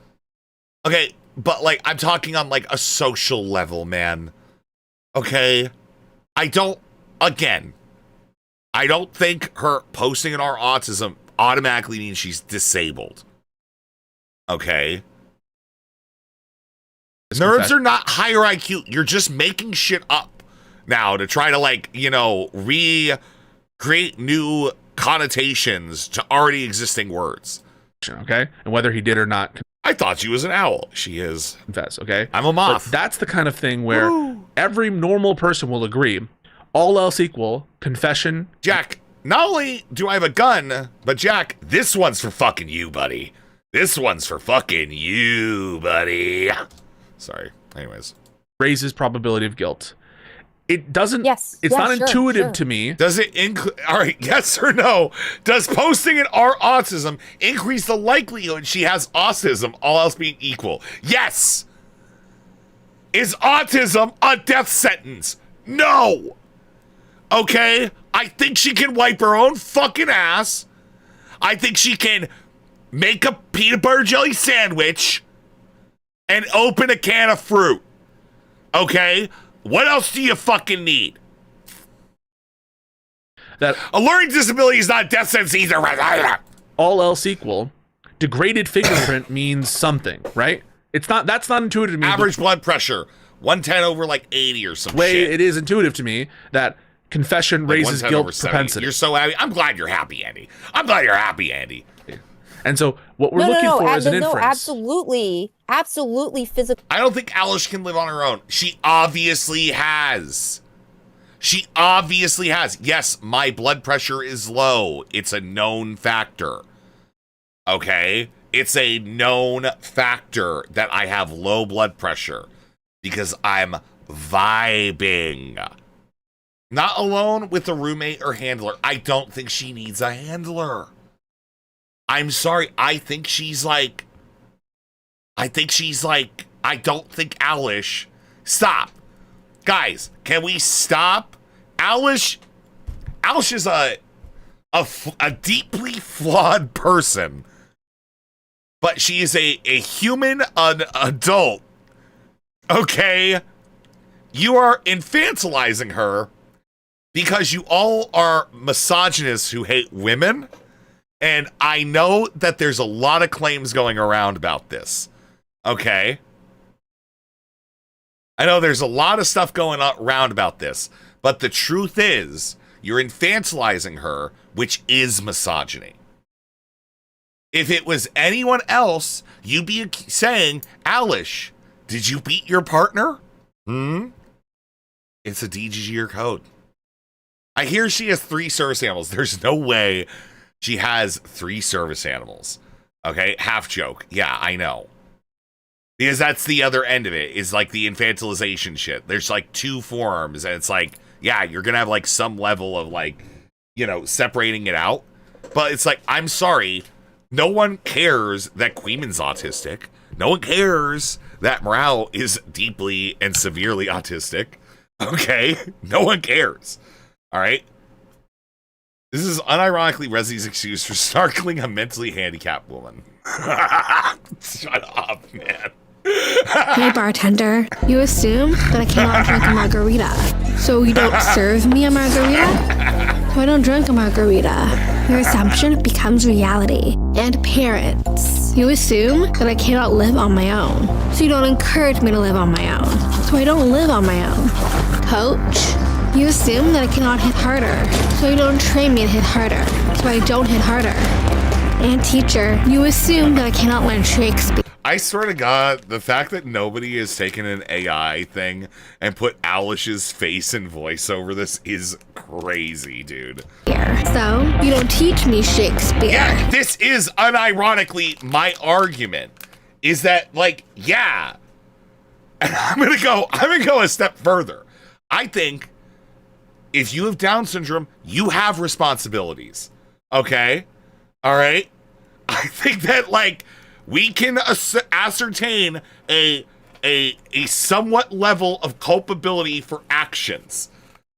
Okay, but, like, I'm talking on, like, a social level, man. Okay? I don't think her posting in our autism automatically means she's disabled. Okay? Nerds are not higher IQ. You're just making shit up now to try to, like, you know, create new connotations to already existing words. Okay? And whether he did or not. I thought she was an owl. She is. Confess, okay? I'm a moth. But that's the kind of thing where every normal person will agree. All else equal, confession. Jack, not only do I have a gun, but Jack, this one's for fucking you, buddy. This one's for fucking you, buddy. Sorry. Anyways. Raises probability of guilt. it doesn't. Yes. It's not intuitive to me. Does it include? All right, yes or no? Does posting an autism increase the likelihood she has autism, all else being equal? Yes. Is autism a death sentence? No. Okay, I think she can wipe her own fucking ass. I think she can make a peanut butter jelly sandwich and open a can of fruit. Okay? What else do you fucking need? That a learning disability is not a death sentence either. All else equal, degraded fingerprint means something, right? It's not. That's not intuitive to me. Average blood pressure, 110 over like 80 or some way shit. It is intuitive to me that confession Like raises 110 guilt over 70. propensity. You're so happy. I'm glad you're happy, Andy. I'm glad you're happy, Andy. And so what we're looking for is an inference. Absolutely physical. I don't think Alice can live on her own. She obviously has. She obviously has. Yes, my blood pressure is low. It's a known factor. Okay? It's a known factor that I have low blood pressure because I'm vibing. Not alone with a roommate or handler. I don't think she needs a handler. I'm sorry. I think she's like, I don't think Alish. Stop. Guys, can we stop? Alish is a deeply flawed person, but she is a human, an adult. Okay? You are infantilizing her because you all are misogynists who hate women. And I know that there's a lot of claims going around about this. Okay? I know there's a lot of stuff going around about this. But the truth is, you're infantilizing her, which is misogyny. If it was anyone else, you'd be saying, Alish, did you beat your partner? It's a DGGR code. I hear she has 3 service animals. There's no way she has 3 service animals. Okay, half joke. Yeah, I know. Because that's the other end of it, is like the infantilization shit. There's like 2 forms, and it's like, yeah, you're gonna have like some level of like, you know, separating it out. But it's like, I'm sorry, no one cares that Queeman's autistic. No one cares that Morale is deeply and severely autistic. Okay? No one cares. Alright? This is unironically Resi's excuse for snarkling a mentally handicapped woman. Shut up, man. Hey bartender, you assume that I cannot drink a margarita, so you don't serve me a margarita? So I don't drink a margarita. Your assumption becomes reality. And parents, you assume that I cannot live on my own, so you don't encourage me to live on my own, so I don't live on my own. Coach, you assume that I cannot hit harder, so you don't train me to hit harder, so I don't hit harder. And teacher, you assume that I cannot learn Shakespeare. I swear to God, the fact that nobody has taken an AI thing and put Alish's face and voice over this is crazy, dude. So, you don't teach me Shakespeare. Yeah, this is unironically my argument. Is that, like, yeah. And I'm gonna go a step further. I think if you have Down syndrome, you have responsibilities. Okay? All right? I think that, like, we can ascertain a somewhat level of culpability for actions.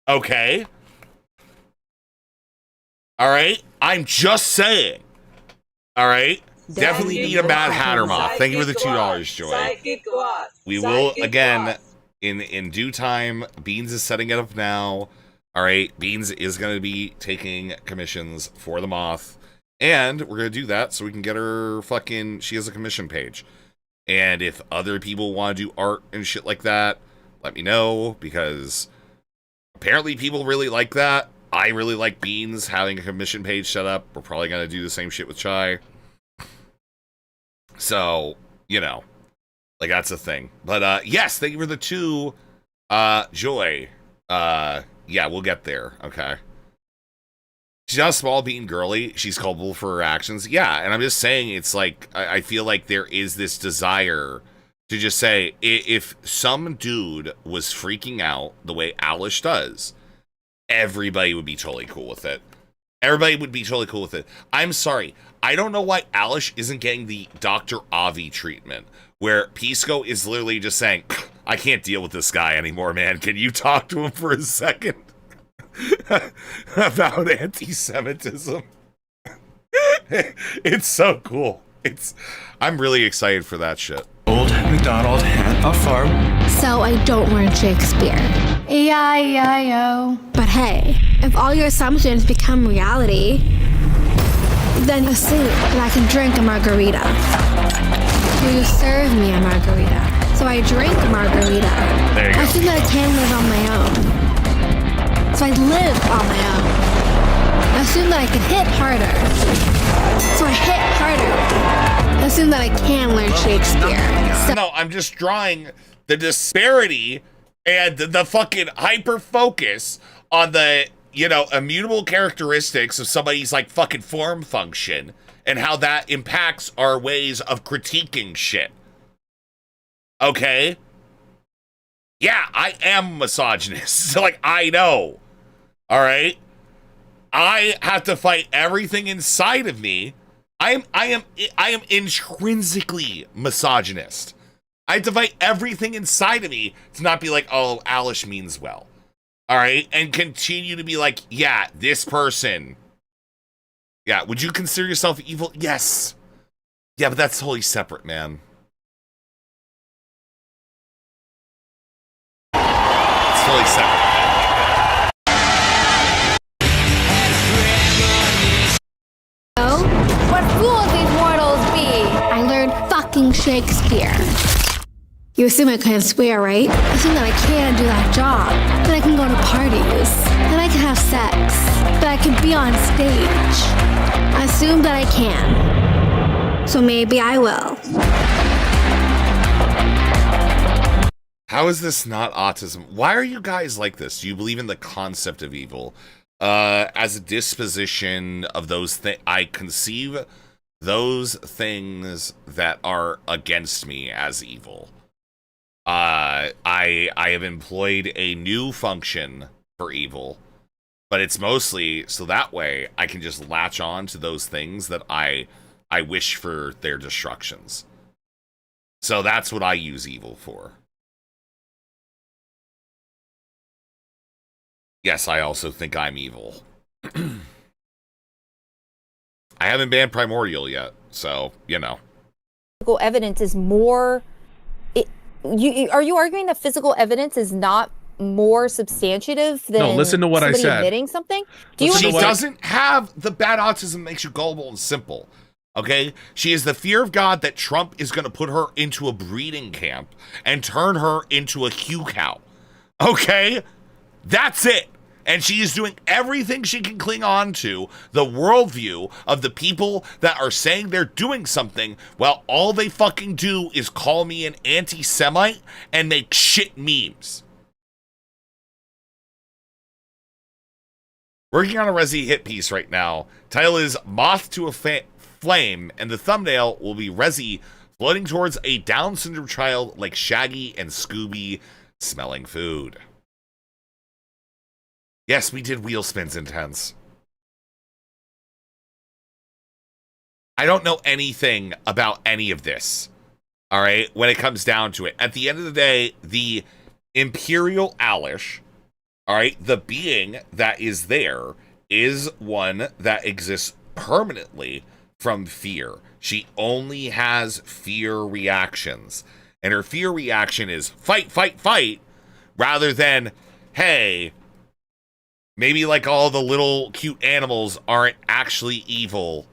Okay? All right? I'm just saying. All right? Definitely need a Mad Hatter moth. Thank you for the $2, Joy. We will, again, in due time, Beans is setting it up now. All right? Beans is going to be taking commissions for the moth. And we're going to do that so we can get her fucking... She has a commission page. And if other people want to do art and shit like that, let me know. Because apparently people really like that. I really like Beans having a commission page set up. We're probably going to do the same shit with Chai. So, you know. Like, that's a thing. But, yes, thank you for the 2. Joy. Yeah, we'll get there. Okay. She's not a small beaten girly. She's culpable for her actions. Yeah, and I'm just saying it's like, I feel like there is this desire to just say, if some dude was freaking out the way Alish does, everybody would be totally cool with it. Everybody would be totally cool with it. I'm sorry. I don't know why Alish isn't getting the Dr. Avi treatment, where Pisco is literally just saying, I can't deal with this guy anymore, man. Can you talk to him for a second about anti-Semitism? It's so cool. I'm really excited for that shit. Old MacDonald had a farm. So I don't learn Shakespeare. E-I-E-I-O. But hey, if all your assumptions become reality, then assume that I can drink a margarita. Will you serve me a margarita? So I drink a margarita. There you go. I assume that I can live on my own. So I live on my own. I assume that I can hit harder. So I hit harder. I assume that I can learn Shakespeare. So No, I'm just drawing the disparity and the fucking hyper focus on the, immutable characteristics of somebody's like fucking form function and how that impacts our ways of critiquing shit. Okay? Yeah, I am misogynist. So, I know. All right? I have to fight everything inside of me. I am intrinsically misogynist. I have to fight everything inside of me to not be like, oh, Alish means well. All right? And continue to be like, yeah, this person. Yeah, would you consider yourself evil? Yes. Yeah, but that's totally separate, man. It's totally separate. what fools these mortals be? I learned fucking Shakespeare. You assume I can swear, right? Assume that I can do that job. That I can go to parties. That I can have sex. That I can be on stage. Assume that I can. So maybe I will. How is this not autism? Why are you guys like this? Do you believe in the concept of evil? As a disposition of those things, I conceive those things that are against me as evil. I have employed a new function for evil, but it's mostly so that way I can just latch on to those things that I wish for their destructions. So that's what I use evil for. Yes, I also think I'm evil. I haven't banned Primordial yet, so, Physical evidence is more... are you arguing that physical evidence is not more substantive than no, listen to what I said. Admitting something? She doesn't have the bad autism makes you gullible and simple. Okay? She is the fear of God that Trump is going to put her into a breeding camp and turn her into a Hugh cow. Okay? That's it. And she is doing everything she can cling on to, the worldview of the people that are saying they're doing something, while all they fucking do is call me an anti-Semite and make shit memes. Working on a Resi hit piece right now. Title is Moth to a Flame, and the thumbnail will be Resi floating towards a Down syndrome child like Shaggy and Scooby smelling food. Yes, we did wheel spins intense. I don't know anything about any of this. All right, when it comes down to it. At the end of the day, the Imperial Alish, all right, the being that is there is one that exists permanently from fear. She only has fear reactions. And her fear reaction is fight, fight, fight, rather than, hey, maybe like all the little cute animals aren't actually evil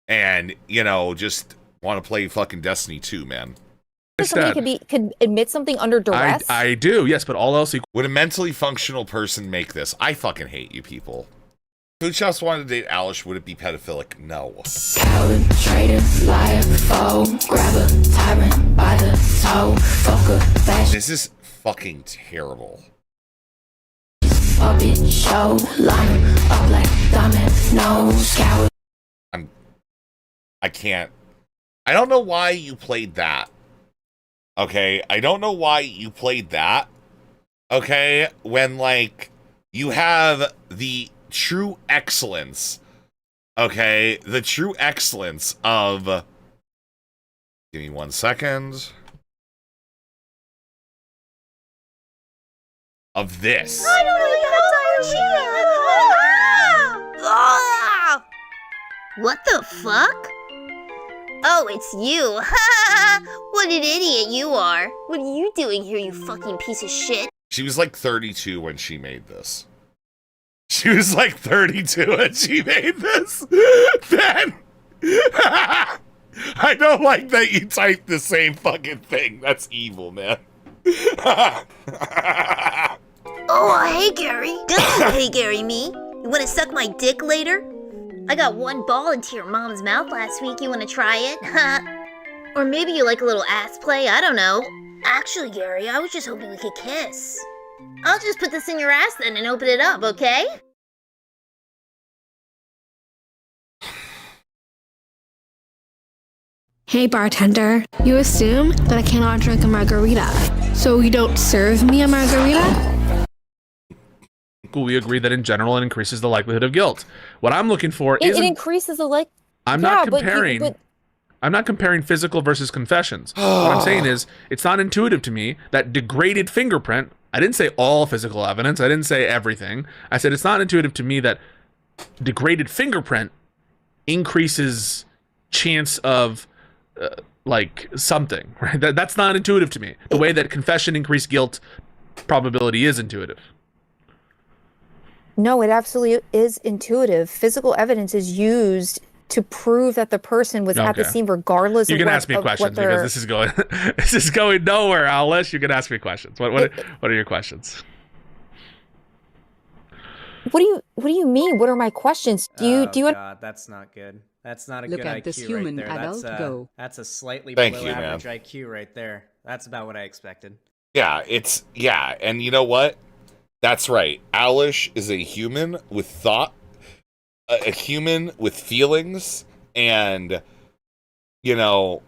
and, just want to play fucking Destiny 2, man. Somebody could admit something under duress? I do, yes, but all else equal. Would a mentally functional person make this? I fucking hate you people. Food Shops wanted to date Alish. Would it be pedophilic? No. Coward, traitor, liar, foe, grabber, tyrant by the toe, fucker, fashion. This is fucking terrible. Puppet show, line up like diamond nose, coward. I can't. I don't know why you played that. Okay, I don't know why you played that. Okay, when like you have the true excellence. Okay, the true excellence of. Give me 1 second. Of this. What the fuck? Oh, it's you. What an idiot you are. What are you doing here, you fucking piece of shit? She was like 32 when she made this. She was like 32 when she made this. Ben! I don't like that you typed the same fucking thing. That's evil, man. Oh, hey, Gary. Hey, Gary, me. You want to suck my dick later? I got one ball into your mom's mouth last week. You want to try it? Or maybe you like a little ass play. I don't know. Actually, Gary, I was just hoping we could kiss. I'll just put this in your ass then and open it up, okay? Hey bartender, you assume that I cannot drink a margarita, so you don't serve me a margarita? We agree that in general it increases the likelihood of guilt. What I'm looking for is it increases the like. I'm not comparing. I'm not comparing physical versus confessions. What I'm saying is it's not intuitive to me that degraded fingerprint. I didn't say all physical evidence. I didn't say everything. I said it's not intuitive to me that degraded fingerprint increases chance of like something, right? That's not intuitive to me. The way that confession increased guilt probability is intuitive. No, it absolutely is intuitive. Physical evidence is used to prove that the person was at the scene, regardless. You of can what, ask me questions because this is going this is going nowhere, Alice. You can ask me questions. What are your questions? What do you mean? What are my questions? Do you God, that's not good. That's not a Look good at IQ this human right there. adult go. That's a slightly Thank below you, average man. IQ right there. That's about what I expected. Yeah, and you know what? That's right. Alish is a human with thought, a human with feelings, and you know,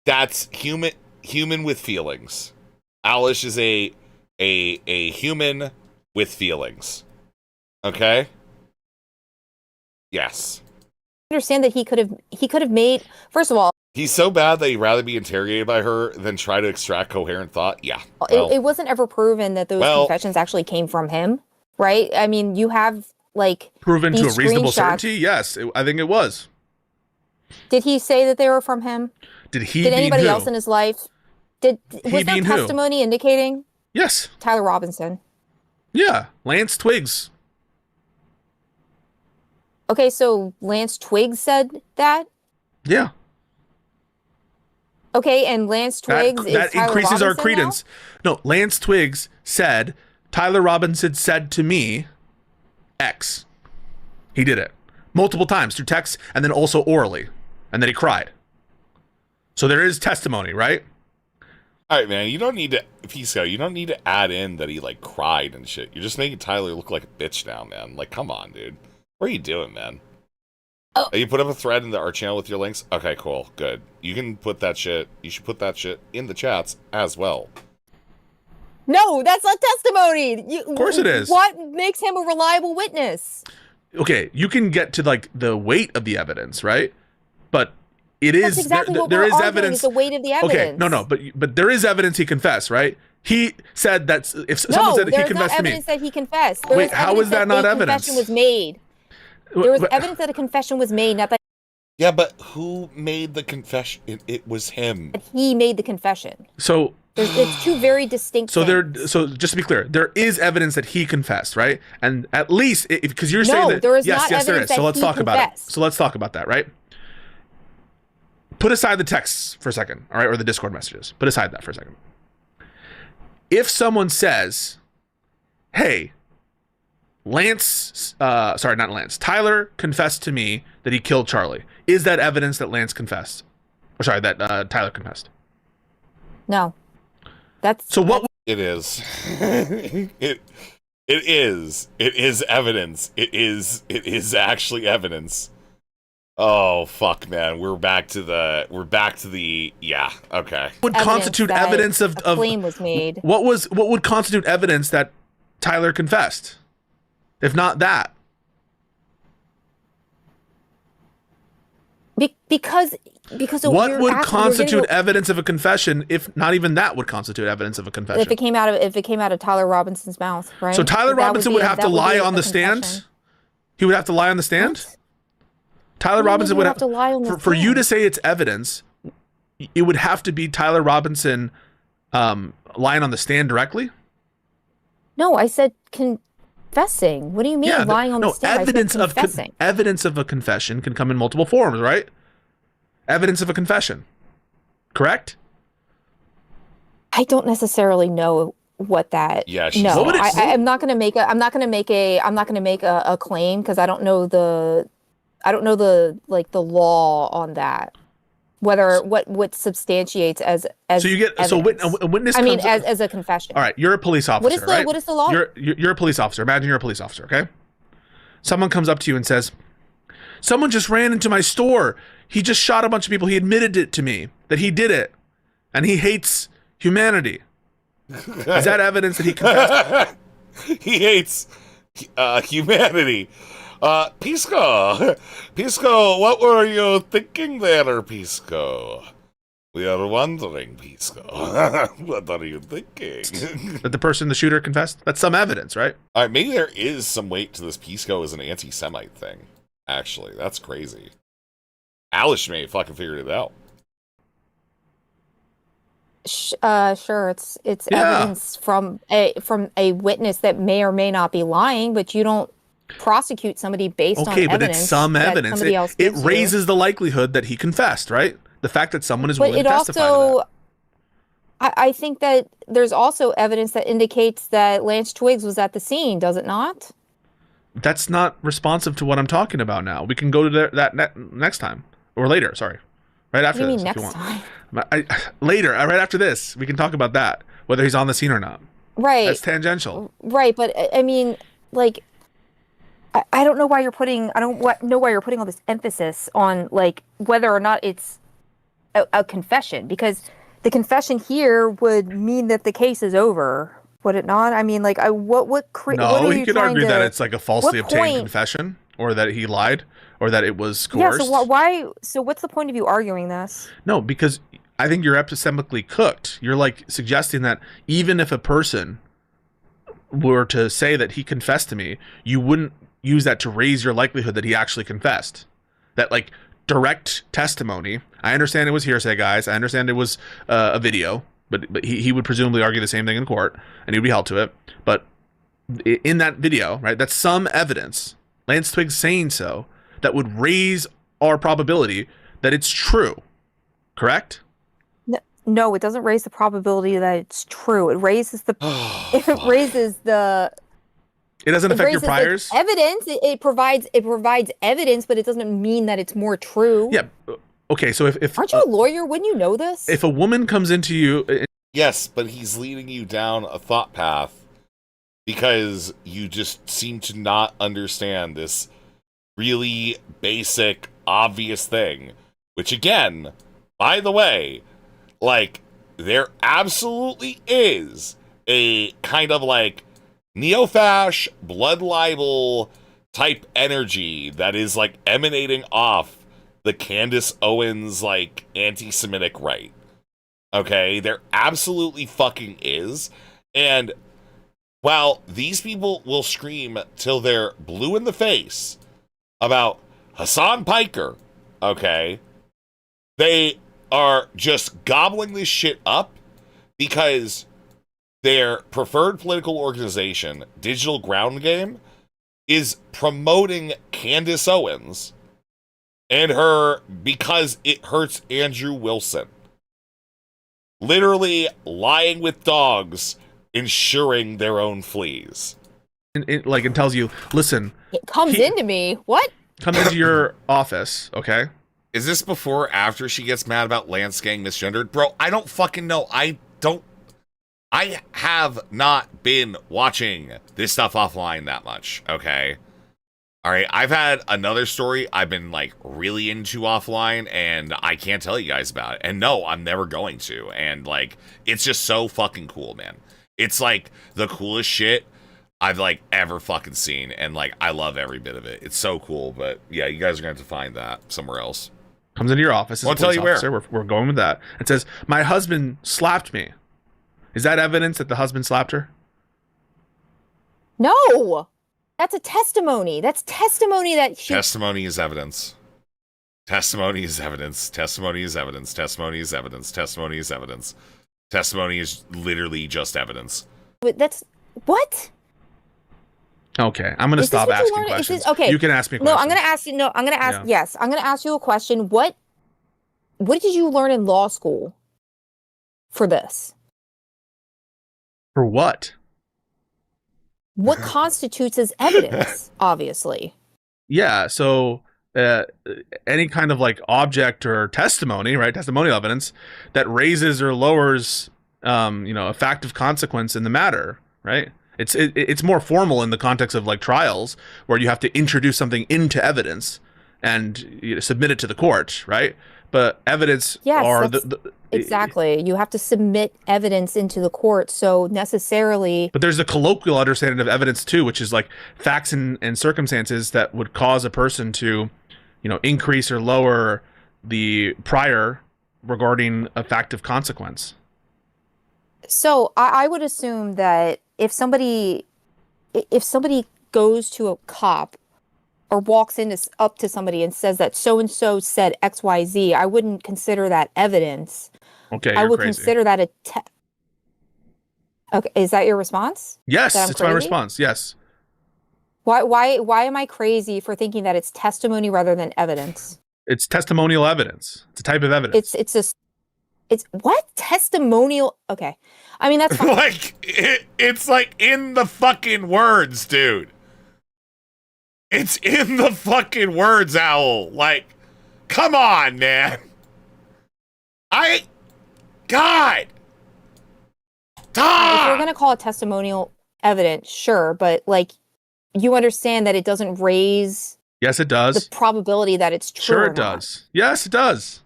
that's human with feelings. Alish is a human with feelings. Okay? Yes. understand that he could have made, first of all, he's so bad that he'd rather be interrogated by her than try to extract coherent thought. Yeah. Well, it wasn't ever proven that those confessions actually came from him, right? I mean, you have like proven to a reasonable screenshots. certainty. Yes, I think it was. Did he say that they were from him? Did anybody else in his life? Was there testimony indicating? Yes. Tyler Robinson. Yeah, Lance Twiggs. Okay, so Lance Twiggs said that? Yeah. Okay, and Lance Twiggs that Tyler increases our Robinson credence. now? No, Lance Twiggs said, Tyler Robinson said to me X. He did it multiple times through text and then also orally. And then he cried. So there is testimony, right? all right, man. You don't need to, Pisco. You don't need to add in that he like cried and shit. You're just making Tyler look like a bitch now, man. Like, come on, dude. What are you doing, man? Oh. You put up a thread in our channel with your links? Okay, cool. Good. You can put that shit. You should put that shit in the chats as well. No, that's not testimony. Of course it is. What makes him a reliable witness? Okay, you can get to like the weight of the evidence, right? But it is That's exactly what there we're is arguing, evidence. is the weight of the evidence. Okay, no, but there is evidence he confessed, right? He said that if someone said he confessed to me. No, there's not evidence that he confessed. There Wait, how is that not evidence? Confession was made. There was evidence that a confession was made, not that. Yeah, but who made the confession? It was him. He made the confession. So it's two very distinct. So just to be clear, there is evidence that he confessed, right? And at least because you're saying that there is yes, not there is. So let's talk about it. So let's talk about that, right? Put aside the texts for a second, all right, or the Discord messages. Put aside that for a second. If someone says, "Hey, Tyler confessed to me that he killed Charlie," is that evidence that Lance confessed? Or sorry, that Tyler confessed? No. That's so. What it is? It is. It is evidence. It is actually evidence. Oh fuck, man, we're back to the yeah, okay. Would constitute evidence of claim was made. What would constitute evidence that Tyler confessed? If not that. Because what would constitute evidence of a confession if not even that would constitute evidence of a confession? If it came out of Tyler Robinson's mouth, right? So Tyler Robinson would have to lie on the stand? He would have to lie on the stand? Tyler Robinson would have to lie on the stand. For you to say it's evidence, it would have to be Tyler Robinson lying on the stand directly? No, I said confessing. What do you mean lying on the stand? Evidence of a confession can come in multiple forms, right? Evidence of a confession. Correct? I don't necessarily know what that. Yeah, no, I'm not going to make a claim because I don't know the law on that. Whether what substantiates as so you get evidence. so a witness. I mean, as a confession. All right, you're a police officer. Right? What is the law? You're a police officer. Imagine you're a police officer. Okay. Someone comes up to you and says, "Someone just ran into my store. He just shot a bunch of people. He admitted it to me that he did it, and he hates humanity." Is that evidence that he confessed? He hates humanity. Pisco, what were you thinking there, Pisco? We are wondering, Pisco. What are you thinking? That the shooter confessed? That's some evidence, right? All right, maybe there is some weight to this Pisco as an anti-Semite thing. Actually, that's crazy. Alice may have fucking figured it out. Sure, it's evidence from a witness that may or may not be lying, but you don't prosecute somebody based on evidence. Okay, but it's some evidence. It raises the likelihood that he confessed, right? The fact that someone is willing to testify to that. I think that there's also evidence that indicates that Lance Twiggs was at the scene, does it not? That's not responsive to what I'm talking about now. We can go to that next time. Or later, sorry. Right after this, if you want. Later, right after this, we can talk about that, whether he's on the scene or not. Right. That's tangential. Right, but I mean, like, I don't know why you're putting all this emphasis on like whether or not it's a confession, because the confession here would mean that the case is over, would it not? I mean, like, what he could argue that it's like a falsely obtained confession, or that he lied, or that it was coerced. Yeah, so why? So what's the point of you arguing this? No, because I think you're epistemically cooked. You're like suggesting that even if a person were to say that he confessed to me, you wouldn't use that to raise your likelihood that he actually confessed. That like direct testimony. I understand it was hearsay, guys. I understand it was a video, but he would presumably argue the same thing in court, and he'd be held to it. But in that video, right, that's some evidence, Lance Twiggs saying so, that would raise our probability that it's true. Correct? No, it doesn't raise the probability that it's true. It raises the It doesn't affect your priors? Evidence. It provides evidence, but it doesn't mean that it's more true. Yeah. Okay, so if aren't you a lawyer? Wouldn't you know this? If a woman comes into you, yes, but he's leading you down a thought path because you just seem to not understand this really basic, obvious thing. Which again, by the way, like, there absolutely is a kind of like neo-fash, blood libel type energy that is like emanating off the Candace Owens like anti-Semitic right. Okay, there absolutely fucking is. And while these people will scream till they're blue in the face about Hassan Piker, okay, they are just gobbling this shit up because their preferred political organization, Digital Ground Game, is promoting Candace Owens and her because it hurts Andrew Wilson. Literally lying with dogs, ensuring their own fleas. And tells you, listen. It comes into me. What? Comes into your office, okay? Is this before or after she gets mad about Lance getting misgendered? Bro, I don't fucking know. I have not been watching this stuff offline that much, okay? All right, I've had another story I've been like really into offline, and I can't tell you guys about it. And no, I'm never going to. And like, it's just so fucking cool, man. It's like the coolest shit I've like ever fucking seen, and like I love every bit of it. It's so cool. But yeah, you guys are gonna have to find that somewhere else. Comes into your office. I'll tell you officer. where. We're going with that. It says my husband slapped me. Is that evidence that the husband slapped her? No. That's a testimony. That's testimony that she... Testimony is evidence. Testimony is evidence. Testimony is evidence. Testimony is evidence. Testimony is evidence. Testimony is literally just evidence. That's... What? Okay, I'm going to stop asking questions. Okay. You can ask me questions. No, I'm going to ask you... No, I'm going to ask... Yeah. Yes, I'm going to ask you a question. What did you learn in law school for this? For what? What constitutes as evidence, obviously. Yeah, so any kind of like object or testimony, right? Testimonial evidence that raises or lowers, a fact of consequence in the matter, right? It's more formal in the context of like trials where you have to introduce something into evidence and submit it to the court, right? But evidence are exactly. You have to submit evidence into the court, so necessarily... But there's a colloquial understanding of evidence too, which is like facts and circumstances that would cause a person to, increase or lower the prior regarding a fact of consequence. So I would assume that if somebody goes to a cop or walks up to somebody and says that so-and-so said XYZ, I wouldn't consider that evidence. Okay, I would consider that a... Okay, is that your response? Yes, it's my response, yes. Why am I crazy for thinking that it's testimony rather than evidence? It's testimonial evidence. It's a type of evidence. It's what? Testimonial? Okay. I mean, that's fine. Like, it's like in the fucking words, dude. It's in the fucking words, Owl. Like, come on, man. God. If we're going to call it testimonial evidence, sure. But, like, you understand that it doesn't raise... Yes, it does. The probability that it's true. Sure, it does. Yes, it does.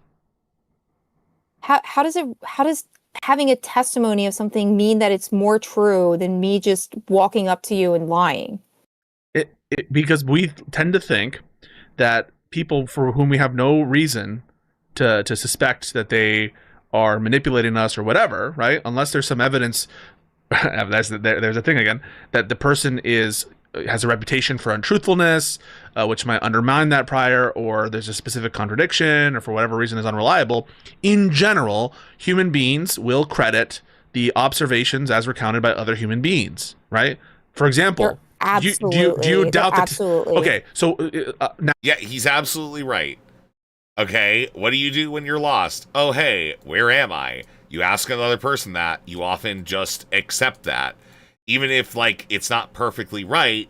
How does having a testimony of something mean that it's more true than me just walking up to you and lying? Because we tend to think that people for whom we have no reason to suspect that they are manipulating us or whatever, right? Unless there's some evidence, there's a thing again, that the person has a reputation for untruthfulness, which might undermine that prior, or there's a specific contradiction, or for whatever reason is unreliable. In general, human beings will credit the observations as recounted by other human beings, right? For example... Absolutely. Do you doubt that? Absolutely. Okay, so now. Yeah, he's absolutely right. Okay, what do you do when you're lost? Oh, hey, where am I? You ask another person that, you often just accept that. Even if, like, it's not perfectly right,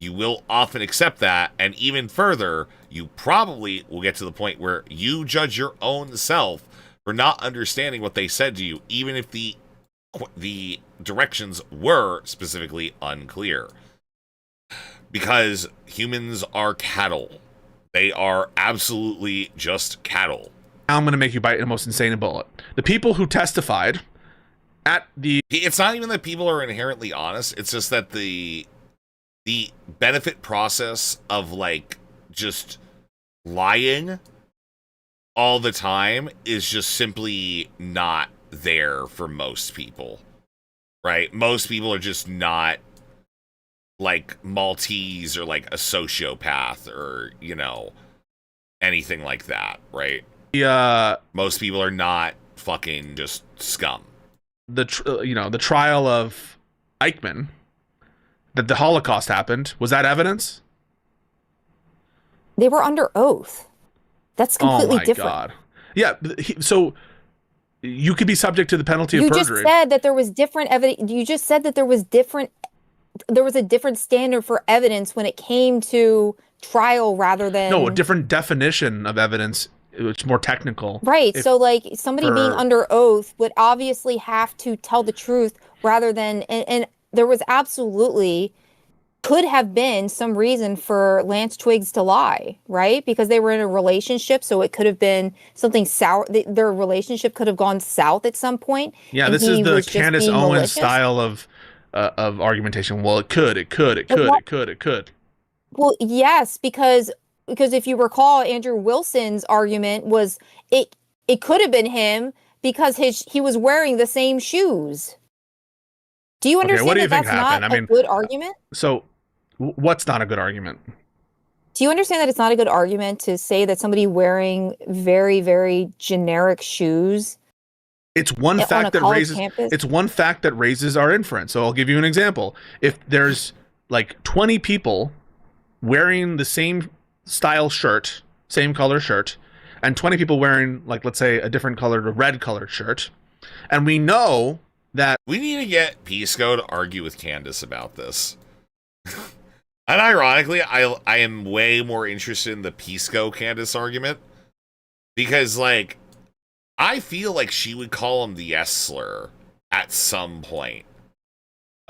you will often accept that. And even further, you probably will get to the point where you judge your own self for not understanding what they said to you, even if the directions were specifically unclear. Because humans are cattle. They are absolutely just cattle. I'm going to make you bite the most insane bullet. The people who testified at the... It's not even that people are inherently honest. It's just that the benefit process of, like, just lying all the time is just simply not there for most people. Right? Most people are just not like Maltese or like a sociopath or, anything like that, right? Most people are not fucking just scum. The trial of Eichmann, that the Holocaust happened, was that evidence? They were under oath. That's completely different. God. Yeah, so you could be subject to the penalty of perjury. You just said that there was different evidence. You just said that there was a different standard for evidence when it came to trial rather than... No, a different definition of evidence, which is more technical. Right, so like somebody being under oath would obviously have to tell the truth rather than... And there was absolutely could have been some reason for Lance Twiggs to lie, right? Because they were in a relationship, so it could have been something sour. Their relationship could have gone south at some point. Yeah, this is the Candace Owens style of argumentation. Well, it could. Well, yes, because if you recall, Andrew Wilson's argument was it could have been him because he was wearing the same shoes. Do you understand what do you that think that's happened? not I mean, a good argument? So, what's not a good argument? Do you understand that it's not a good argument to say that somebody wearing very, very generic shoes? It's one fact that raises campus? It's one fact that raises our inference. So I'll give you an example. If there's like 20 people wearing the same style shirt, same color shirt, and 20 people wearing, like, let's say a different colored, a red colored shirt, and we know that we need to get Pisco to argue with Candace about this. And ironically, I am way more interested in the Pisco Candace argument because, like, I feel like she would call him the S slur at some point.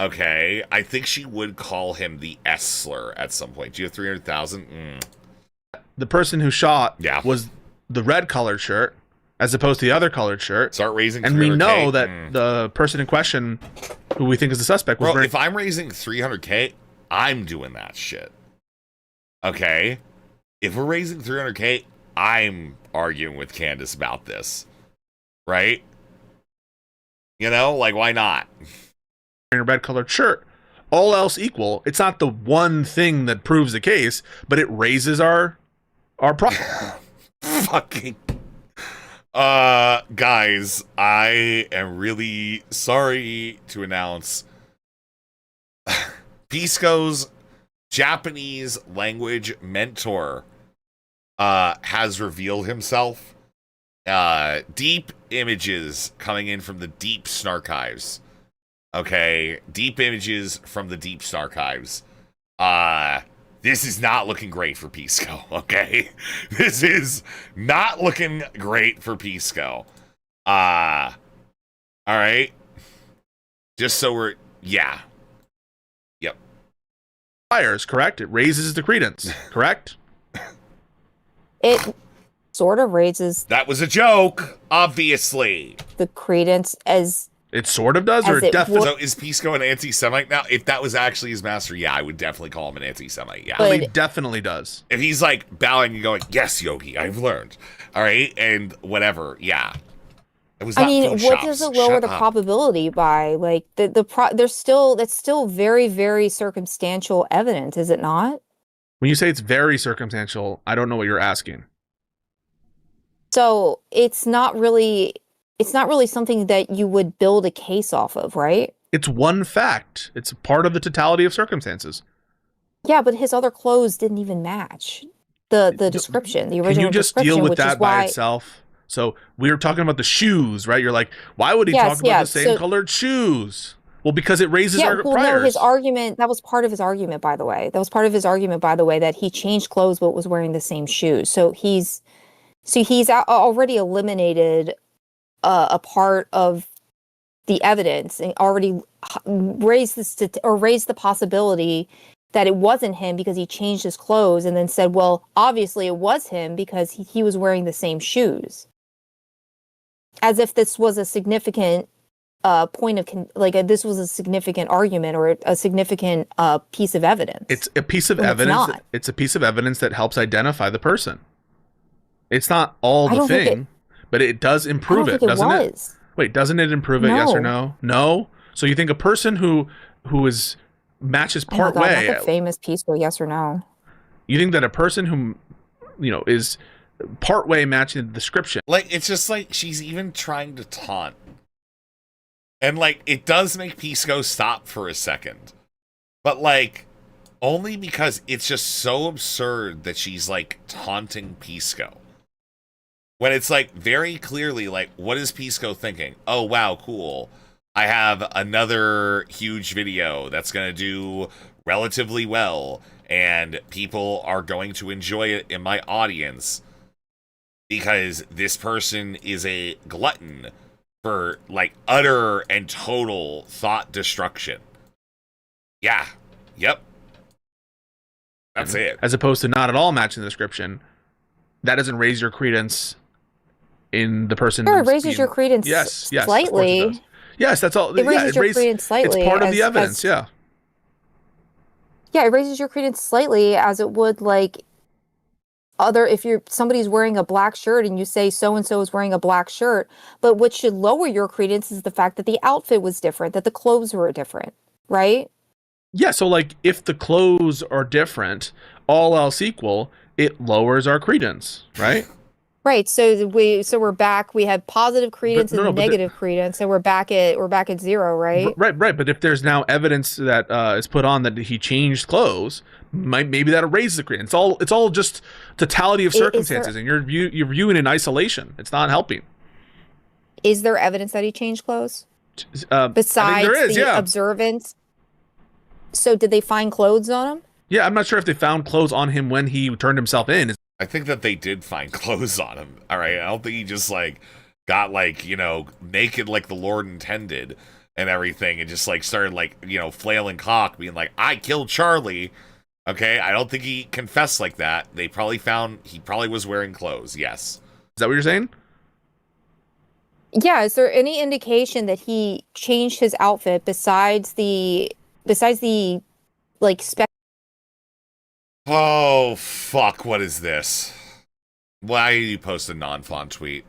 Okay, I think she would call him the S slur at some point. Do you have 300,000? The person who shot was the red colored shirt as opposed to the other colored shirt. Start raising, and we know that the person in question, who we think is the suspect, was if I'm raising 300K, I'm doing that shit. Okay, if we're raising 300K, I'm arguing with Candace about this, right? You know, like, why not? In a red colored shirt, all else equal, it's not the one thing that proves the case, but it raises our fucking. Guys, I am really sorry to announce Pisco's Japanese language mentor has revealed himself. Deep images coming in from the Deep Snarchives. Okay, deep images from the Deep Snarchives. This is not looking great for Pisco, okay? This is not looking great for Pisco. All right? Just so we're... Yeah. Yep. Fires, correct? It raises the credence, correct? It sort of raises... That was a joke, obviously. The credence as... It sort of does, or it definitely... So is Pisco an anti-Semite now? If that was actually his master, yeah, I would definitely call him an anti-Semite, yeah. But he definitely does. If he's, like, bowing and going, yes, Yogi, I've learned. All right? And whatever, yeah. It was not what does it lower the probability by? Like, that's still very, very circumstantial evidence, is it not? When you say it's very circumstantial, I don't know what you're asking. So it's not really something that you would build a case off of, right? It's one fact. It's part of the totality of circumstances. Yeah, but his other clothes didn't even match the description, the original description. Can you just deal with that by itself? So we were talking about the shoes, right? You're like, why would he talk about the same colored shoes? Well, because it raises our priors. No, his argument, that was part of his argument, by the way. That was part of his argument, by the way, that he changed clothes but was wearing the same shoes. So he's already eliminated a part of the evidence and already raised the possibility that it wasn't him because he changed his clothes, and then said, well, obviously it was him because he was wearing the same shoes. As if this was a significant this was a significant argument or a significant piece of evidence. It's a piece of evidence. It's a piece of evidence that helps identify the person. It's not all the thing, but it does improve it, doesn't it? Wait, doesn't it improve it? Yes or no? No. So you think a person who matches part way? That's a famous piece for yes or no. You think that a person who is part way matching the description? Like, it's just like she's even trying to taunt. And, like, it does make Pisco stop for a second. But, like, only because it's just so absurd that she's, like, taunting Pisco. When it's, like, very clearly, like, what is Pisco thinking? Oh, wow, cool. I have another huge video that's going to do relatively well, and people are going to enjoy it in my audience because this person is a glutton for, like, utter and total thought destruction. Yeah. Yep. That's it. As opposed to not at all matching the description. That doesn't raise your credence in the person. Sure, it raises your credence slightly. Of course it does. Yes, that's all. It raises your credence slightly. It's part of the evidence, yeah. Yeah, it raises your credence slightly as it would like if somebody's wearing a black shirt and you say so and so is wearing a black shirt, but what should lower your credence is the fact that the outfit was different, that the clothes were different, right? Yeah, so like if the clothes are different, all else equal, it lowers our credence, right? Right. So we're back. We had positive credence and negative credence, and we're back at zero, right? Right. But if there's now evidence that is put on that he changed clothes, maybe that'll raise the credence. It's all just totality of circumstances, and you're viewing in isolation. It's not helping. Is there evidence that he changed clothes besides the observance? So did they find clothes on him? Yeah, I'm not sure if they found clothes on him when he turned himself in. I think that they did find clothes on him. All right. I don't think he just like got like, naked like the Lord intended and everything and just like started like, flailing cock being like, I killed Charlie. Okay. I don't think he confessed like that. They probably found he probably was wearing clothes. Yes. Is that what you're saying? Yeah. Is there any indication that he changed his outfit besides the like Oh, fuck, what is this? Why did you post a non-fawn tweet?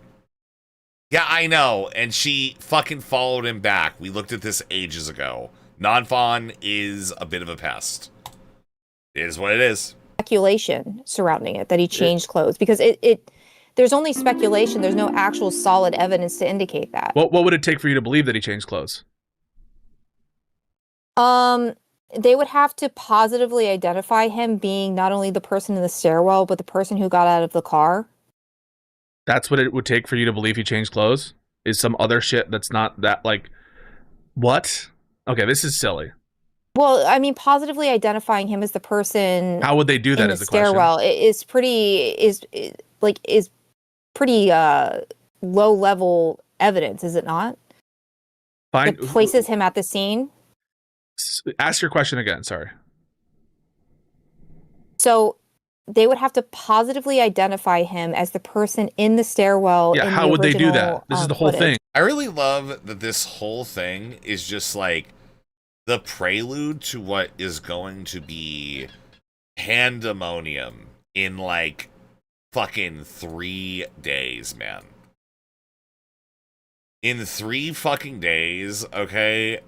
Yeah, I know, and she fucking followed him back. We looked at this ages ago. Non-fawn is a bit of a pest. It is what it is. Speculation surrounding it, that he changed clothes, because there's only speculation. There's no actual solid evidence to indicate that. What would it take for you to believe that he changed clothes? They would have to positively identify him being not only the person in the stairwell, but the person who got out of the car. That's what it would take for you to believe he changed clothes? Is some other shit that's not that, like, what? Okay, this is silly. Well, I mean, positively identifying him as the person. How would they do that? In the stairwell is pretty low level evidence, is it not? Fine. It places him at the scene. Ask your question again. Sorry. So they would have to positively identify him as the person in the stairwell. Yeah, how would they do that? This is the whole thing. I really love that this whole thing is just like the prelude to what is going to be pandemonium in like fucking 3 days, man. In 3 fucking days, okay?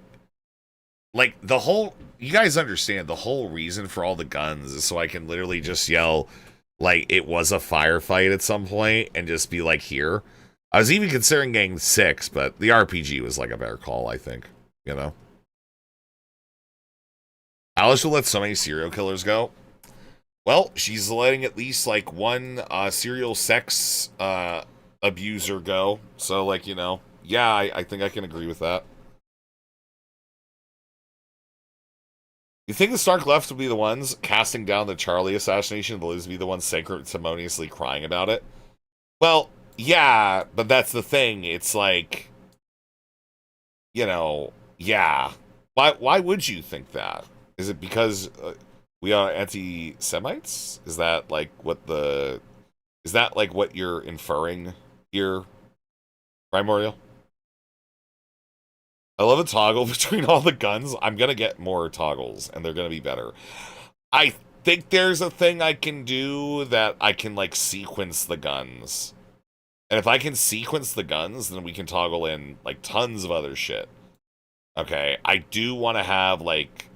Like, you guys understand, the whole reason for all the guns is so I can literally just yell, like, it was a firefight at some point and just be like, here. I was even considering getting 6, but the RPG was like a better call, I think. Alice will let so many serial killers go. Well, she's letting at least, like, one serial sex abuser go. So, like, yeah, I think I can agree with that. You think the Stark left will be the ones casting down the Charlie assassination, but Liz be the ones sanctimoniously crying about it? Well, yeah, but that's the thing. It's like, yeah. Why would you think that? Is it because we are anti-Semites? Is that like what you're inferring here, Primordial? I love a toggle between all the guns. I'm going to get more toggles, and they're going to be better. I think there's a thing I can do that I can, like, sequence the guns. And if I can sequence the guns, then we can toggle in, like, tons of other shit. Okay, I do want to have, like,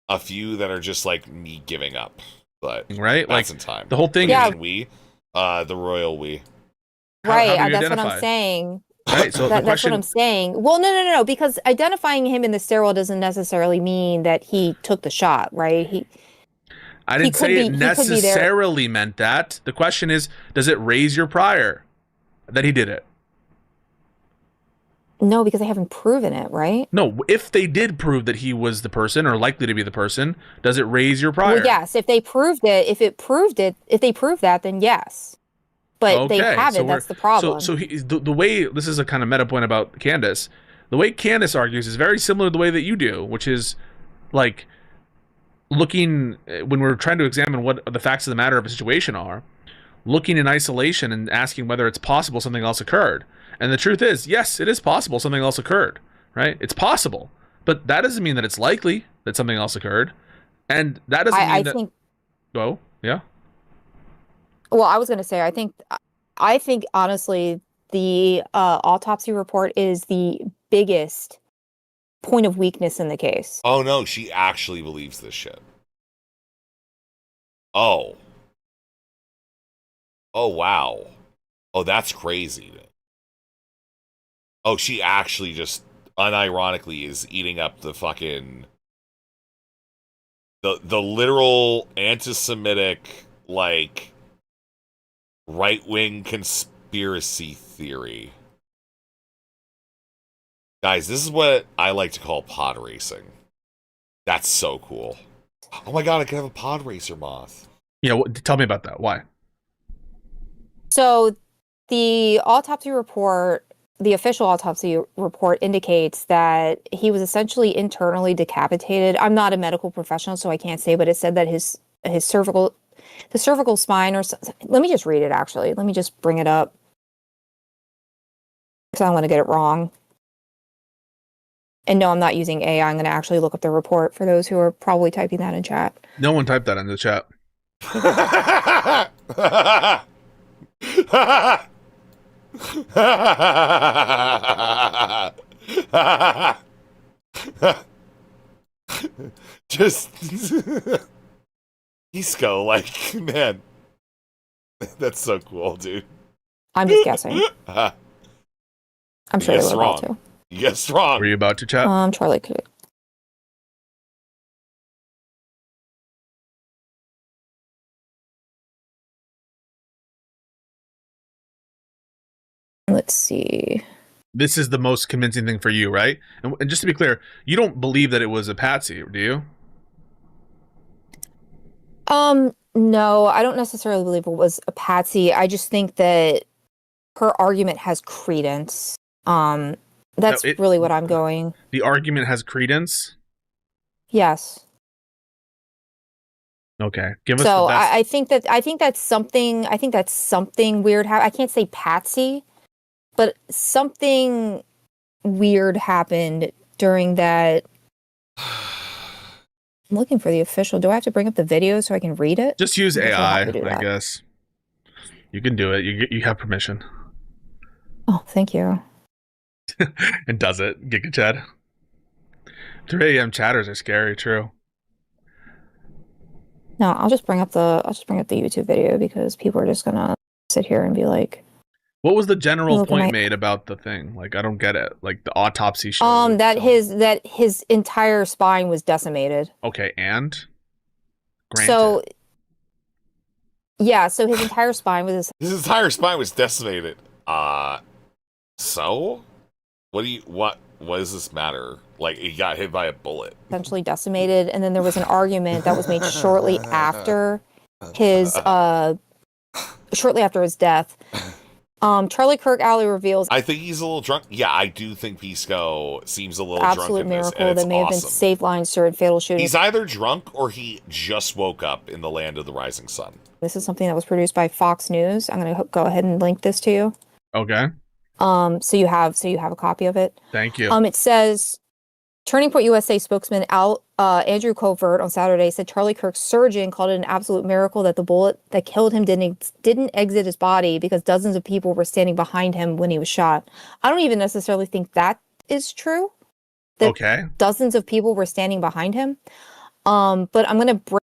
a few that are just, like, me giving up. But right? That's like, in time. The whole thing is... the royal we. Right, that's what I'm saying. Right, so that's what I'm saying. Well, no, because identifying him in the stairwell doesn't necessarily mean that he took the shot, right? I didn't say it necessarily meant that. The question is, does it raise your prior that he did it? No, because they haven't proven it, right? No, if they did prove that he was the person or likely to be the person, does it raise your prior? Well, yes, if they proved that, then yes. But they haven't. That's the problem. So the way, this is a kind of meta point about Candace. The way Candace argues is very similar to the way that you do, which is like looking when we're trying to examine what the facts of the matter of a situation are, looking in isolation and asking whether it's possible something else occurred. And the truth is, yes, it is possible something else occurred, right? It's possible, but that doesn't mean that it's likely that something else occurred, and that doesn't mean that. Oh, yeah. Well, I was going to say, I think honestly, the autopsy report is the biggest point of weakness in the case. Oh no, she actually believes this shit. Oh. Oh wow. Oh, that's crazy. Oh, she actually just unironically is eating up the fucking the literal anti-Semitic, like, right-wing conspiracy theory. Guys, this is what I like to call pod racing. That's so cool. Oh my god, I could have a pod racer moth. Yeah, tell me about that. Why? So the autopsy report, the official autopsy report indicates that he was essentially internally decapitated. I'm not a medical professional, so I can't say, but it said that the cervical spine or something. Let me just read it, actually. Let me just bring it up, because I don't want to get it wrong. And no, I'm not using AI. I'm going to actually look up the report for those who are probably typing that in chat. No one typed that in the chat. Just Pisco, like, man, that's so cool, dude. I'm just guessing. I'm sure they were about to. You guessed wrong. Were you about to chat? Charlie could. Let's see. This is the most convincing thing for you, right? And just to be clear, you don't believe that it was a patsy, do you? No, I don't necessarily believe it was a patsy. I just think that her argument has credence. That's really what I'm going. The argument has credence? Yes. Okay. Give us so the best. I think that's something weird. I can't say patsy, but something weird happened during that. I'm looking for the official. Do I have to bring up the video so I can read it? Just use AI, I guess. You can do it. You have permission. Oh, thank you. And does it. Giga Chad. 3 a.m. chatters are scary, true. No, I'll just bring up the YouTube video, because people are just gonna sit here and be like, what was the general point made about the thing? Like, I don't get it. Like, the autopsy show. that his entire spine was decimated. Okay, and? Granted. So yeah, so his entire spine was decimated. So? What does this matter? Like, he got hit by a bullet. Essentially decimated, and then there was an argument that was made shortly after his death. Charlie Kirk Alley reveals, I think he's a little drunk. Yeah, I do think Pisco seems a little absolute drunk in this, miracle and it's that may have been safe lines during fatal shooting. He's either drunk or he just woke up in the land of the rising sun. This is something that was produced by Fox News. I'm going to go ahead and link this to you. Okay. So you have a copy of it. Thank you. It says, Turning Point USA spokesman Andrew Covert on Saturday said Charlie Kirk's surgeon called it an absolute miracle that the bullet that killed him didn't exit his body, because dozens of people were standing behind him when he was shot. I don't even necessarily think that is true. Okay. Dozens of people were standing behind him. But I'm going to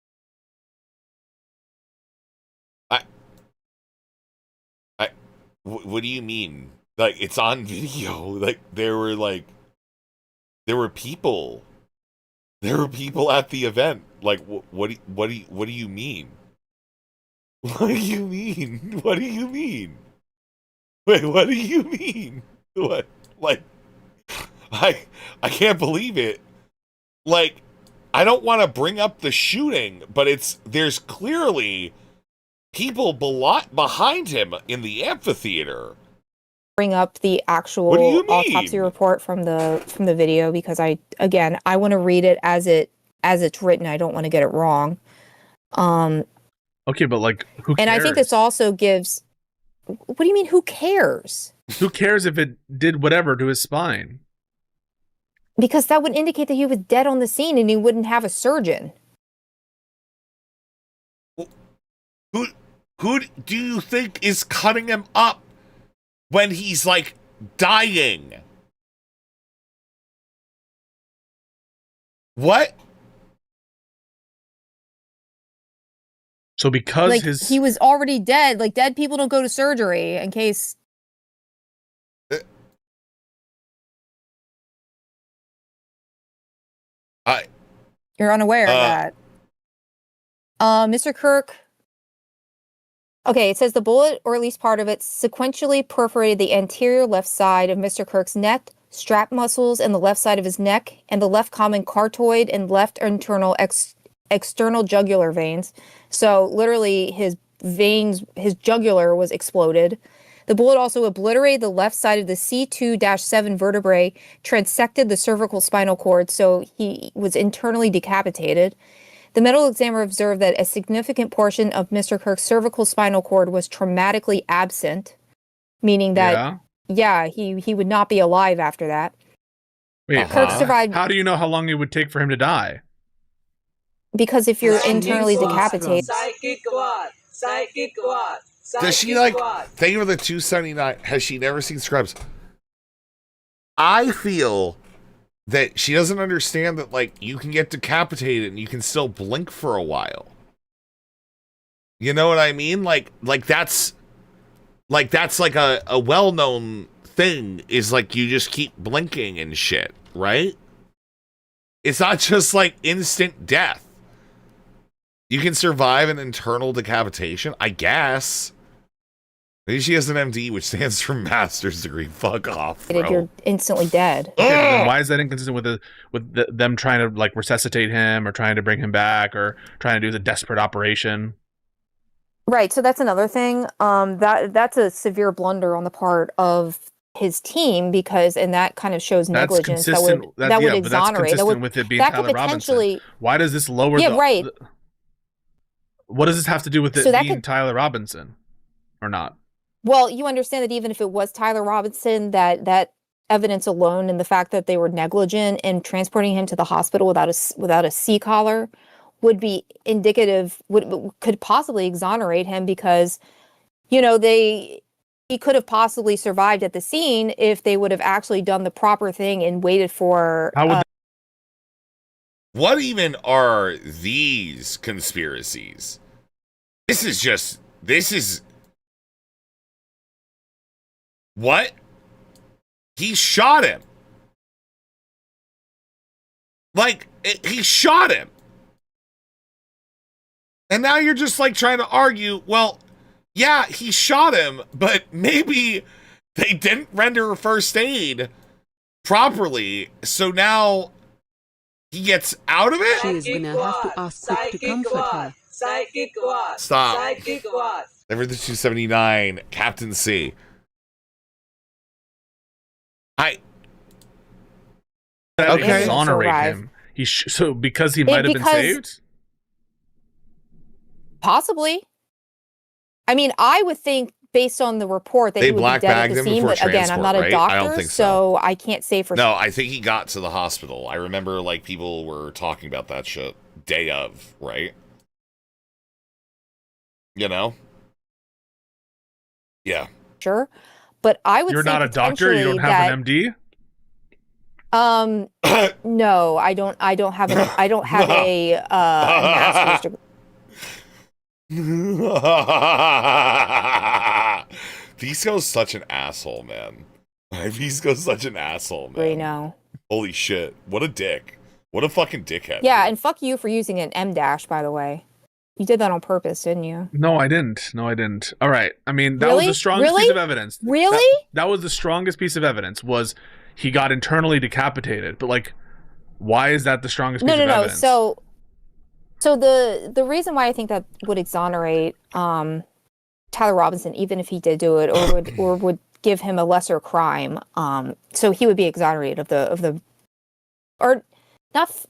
What do you mean? Like, it's on video. Like, there were people. There were people at the event. Like, what do you mean? What do you mean? What do you mean? Wait, what do you mean? What? Like, I can't believe it. Like, I don't want to bring up the shooting, but there's clearly people behind him in the amphitheater. bring up the actual autopsy report from the video, because I want to read it as it as it's written. I don't want to get it wrong. Okay, but like, who cares? And I think this also gives. What do you mean? Who cares? Who cares if it did whatever to his spine? Because that would indicate that he was dead on the scene, and he wouldn't have a surgeon. Who do you think is cutting him up when he's like dying? What? So because like, he was already dead. Like, dead people don't go to surgery in case. You're unaware of that. Mr. Kirk. Okay, it says the bullet, or at least part of it, sequentially perforated the anterior left side of Mr. Kirk's neck, strap muscles, and the left side of his neck, and the left common carotid and left internal external jugular veins. So literally his veins, his jugular was exploded. The bullet also obliterated the left side of the C2-7 vertebrae, transected the cervical spinal cord, so he was internally decapitated. The medical examiner observed that a significant portion of Mr. Kirk's cervical spinal cord was traumatically absent, meaning that, he would not be alive after that. Wait, Kirk survived. How do you know how long it would take for him to die? Because if you're internally decapitated. Does she like think of the 279? Has she never seen Scrubs? I feel that she doesn't understand that like you can get decapitated and you can still blink for a while. You know what I mean? Like that's like a well-known thing is like you just keep blinking and shit, right? It's not just like instant death. You can survive an internal decapitation, I guess. Maybe she has an MD, which stands for master's degree. Fuck off, bro. You're instantly dead. Okay, then why is that inconsistent with them trying to like resuscitate him or trying to bring him back or trying to do the desperate operation? Right, so that's another thing. That's a severe blunder on the part of his team because, and that kind of shows negligence. That would exonerate. But that's consistent with it being Tyler Robinson. Why does this lower? Right. What does this have to do with it being Tyler Robinson, or not? Well, you understand that even if it was Tyler Robinson, that evidence alone and the fact that they were negligent in transporting him to the hospital without a C-collar would be indicative, could possibly exonerate him because, you know, he could have possibly survived at the scene if they would have actually done the proper thing and waited for. What even are these conspiracies? This is what? He shot him. Like, he shot him. And now you're just like trying to argue, well, yeah, he shot him, but maybe they didn't render first aid properly. So now he gets out of it? She is gonna have to ask Cook to comfort her. Stop. Never the 279, Captain C. Okay. Exonerate him. So because he might have been saved? Possibly. I mean, I would think based on the report that they he would be dead at the scene, but again, I'm not a doctor, I don't think so I can't say for sure. No, I think he got to the hospital. I remember like people were talking about that shit day of, right? You know? Yeah. Sure. But I would You're say not a doctor? You don't have an MD? No, I don't have a master's degree. Pisco's such an asshole, man. Pisco's such an asshole, man. I know. Holy shit. What a dick. What a fucking dickhead. Yeah, and fuck you for using an M dash, by the way. You did that on purpose, didn't you? No, I didn't. All right. I mean, that was the strongest piece of evidence. Really? That was the strongest piece of evidence was he got internally decapitated. But like, why is that the strongest piece of evidence? So the reason why I think that would exonerate Tyler Robinson, even if he did do it, or would give him a lesser crime, so he would be exonerated of the or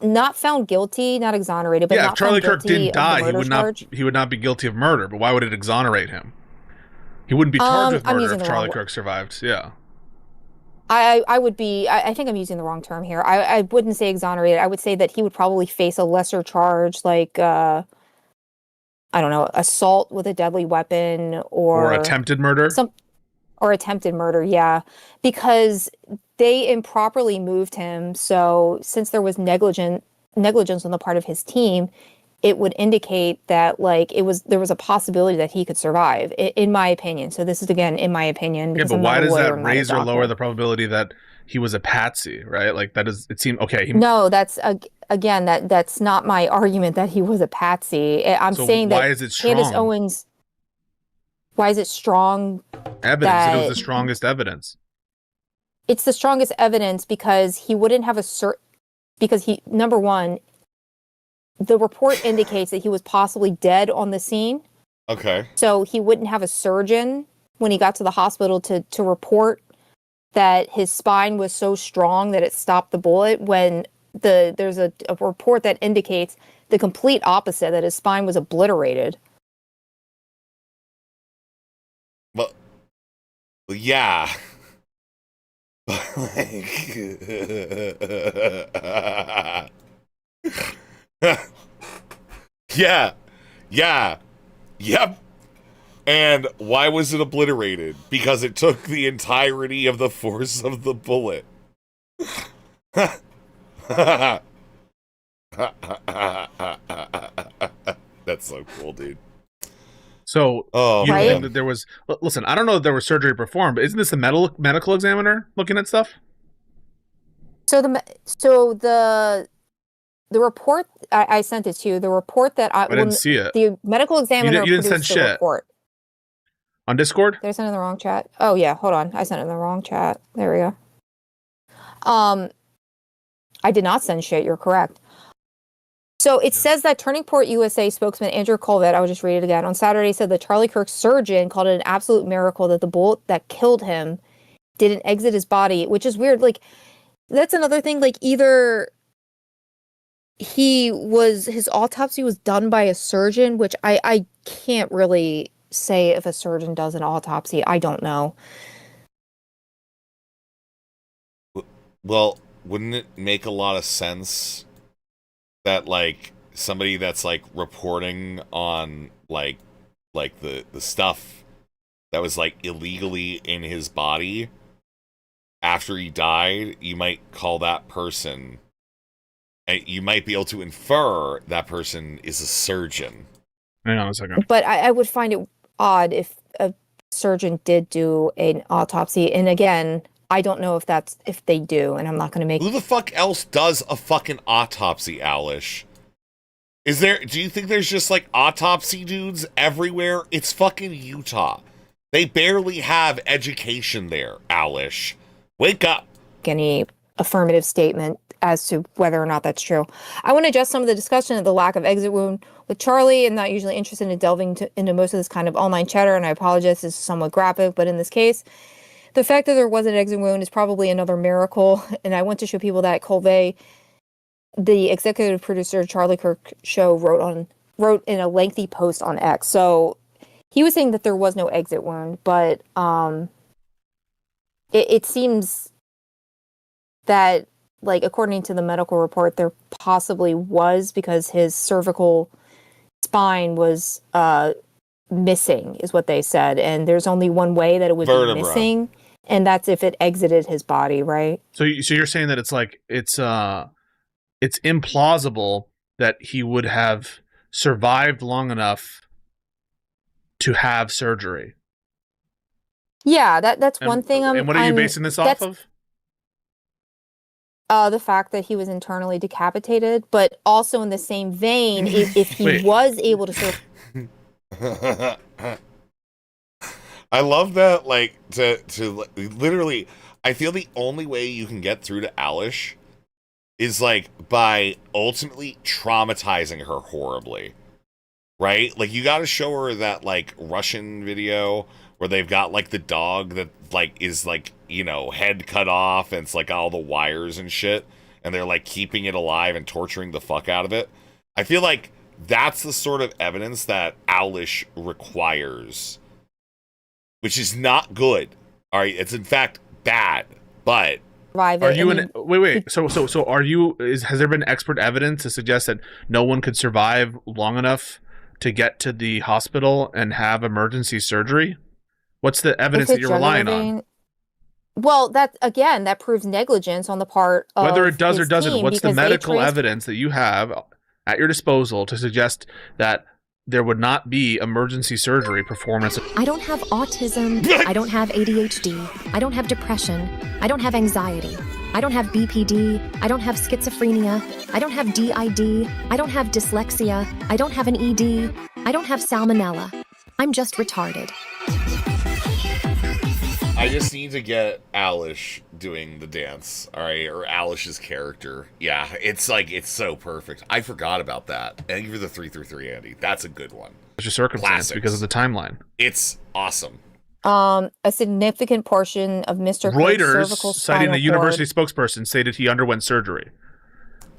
not found guilty, not exonerated, but yeah, not if Charlie found Kirk guilty didn't die, of the murder charge. he would not be guilty of murder. But why would it exonerate him? He wouldn't be charged with I'm murder using if the Charlie wrong Kirk survived. Yeah. I would be. I think I'm using the wrong term here. I wouldn't say exonerated. I would say that he would probably face a lesser charge, like I don't know, assault with a deadly weapon or attempted murder. Or attempted murder, yeah, because they improperly moved him. So since there was negligence on the part of his team, it would indicate that like there was a possibility that he could survive, in my opinion. So this is again in my opinion. Yeah, but I'm why not a does lawyer, that I'm not a raise or lower doctor. the probability that he was a patsy? Right? Like that is. It seemed okay. No, that's again that's not my argument that he was a patsy. I'm saying that why is it Candace strong? Owens. Why is it strong? Evidence that it was the strongest evidence. It's the strongest evidence because he wouldn't have because he, number one, the report indicates that he was possibly dead on the scene. Okay. So he wouldn't have a surgeon when he got to the hospital to report that his spine was so strong that it stopped the bullet, when there's a report that indicates the complete opposite, that his spine was obliterated. Well, yeah. Like, yeah. Yep. And why was it obliterated? Because it took the entirety of the force of the bullet. That's so cool, dude. So you Right? think that there was? Listen, I don't know if there was surgery performed, but isn't this a medical examiner looking at stuff? So the report I sent it to you. The report that I didn't see it. The medical examiner You didn't send produced the shit report. on Discord. Did I send it in the wrong chat? Oh yeah, hold on. I sent it in the wrong chat. There we go. I did not send shit. You're correct. So it says that Turning Point USA spokesman Andrew Colvett, I will just read it again, on Saturday said that Charlie Kirk's surgeon called it an absolute miracle that the bullet that killed him didn't exit his body, which is weird. Like, that's another thing. Like, either his autopsy was done by a surgeon, which I can't really say if a surgeon does an autopsy. I don't know. Well, wouldn't it make a lot of sense that like somebody that's like reporting on like the stuff that was like illegally in his body after he died, you might call that person, and you might be able to infer that person is a surgeon. Hang on a second. But I would find it odd if a surgeon did do an autopsy. And again, I don't know if they do, and I'm not going to make. Who the fuck else does a fucking autopsy, Alish? Do you think there's just like autopsy dudes everywhere? It's fucking Utah. They barely have education there, Alish. Wake up. Any affirmative statement as to whether or not that's true. I want to address some of the discussion of the lack of exit wound with Charlie. I'm not usually interested in delving into most of this kind of online chatter, and I apologize, this is somewhat graphic, but in this case, the fact that there was an exit wound is probably another miracle, and I want to show people that Colvey, the executive producer of Charlie Kirk show, wrote in a lengthy post on X. So he was saying that there was no exit wound, but it seems that, like, according to the medical report, there possibly was, because his cervical spine was missing, is what they said, and there's only one way that it would be missing. And that's if it exited his body, right? So you're saying that it's like it's implausible that he would have survived long enough to have surgery. Yeah, that's one thing. And what are you basing this off of? The fact that he was internally decapitated, but also in the same vein, if he was able to I love that, like, to literally, I feel the only way you can get through to Alish is, like, by ultimately traumatizing her horribly, right? Like, you gotta show her that, like, Russian video where they've got, like, the dog that, like, is, like, you know, head cut off, and it's, like, all the wires and shit, and they're like keeping it alive and torturing the fuck out of it. I feel like that's the sort of evidence that Owlish requires, which is not good. All right, it's in fact bad, but are you wait? So are you? Has there been expert evidence to suggest that no one could survive long enough to get to the hospital and have emergency surgery? What's the evidence that you're relying on? Well, that proves negligence on the part of whether it does or his doesn't. team, What's the because medical evidence that you have at your disposal to suggest that there would not be emergency surgery performed? I don't have autism. I don't have ADHD. I don't have depression. I don't have anxiety. I don't have BPD. I don't have schizophrenia. I don't have DID. I don't have dyslexia. I don't have an ED. I don't have salmonella. I'm just retarded. I just need to get Owlish doing the dance, all right, or Owlish's character. Yeah, it's like, it's so perfect. I forgot about that. Thank you for the 333, Andy. That's a good one. It's a circumstance because of the timeline. It's awesome. A significant portion of Mr. Reuters, cervical citing the spinal university cord. spokesperson, stated he underwent surgery.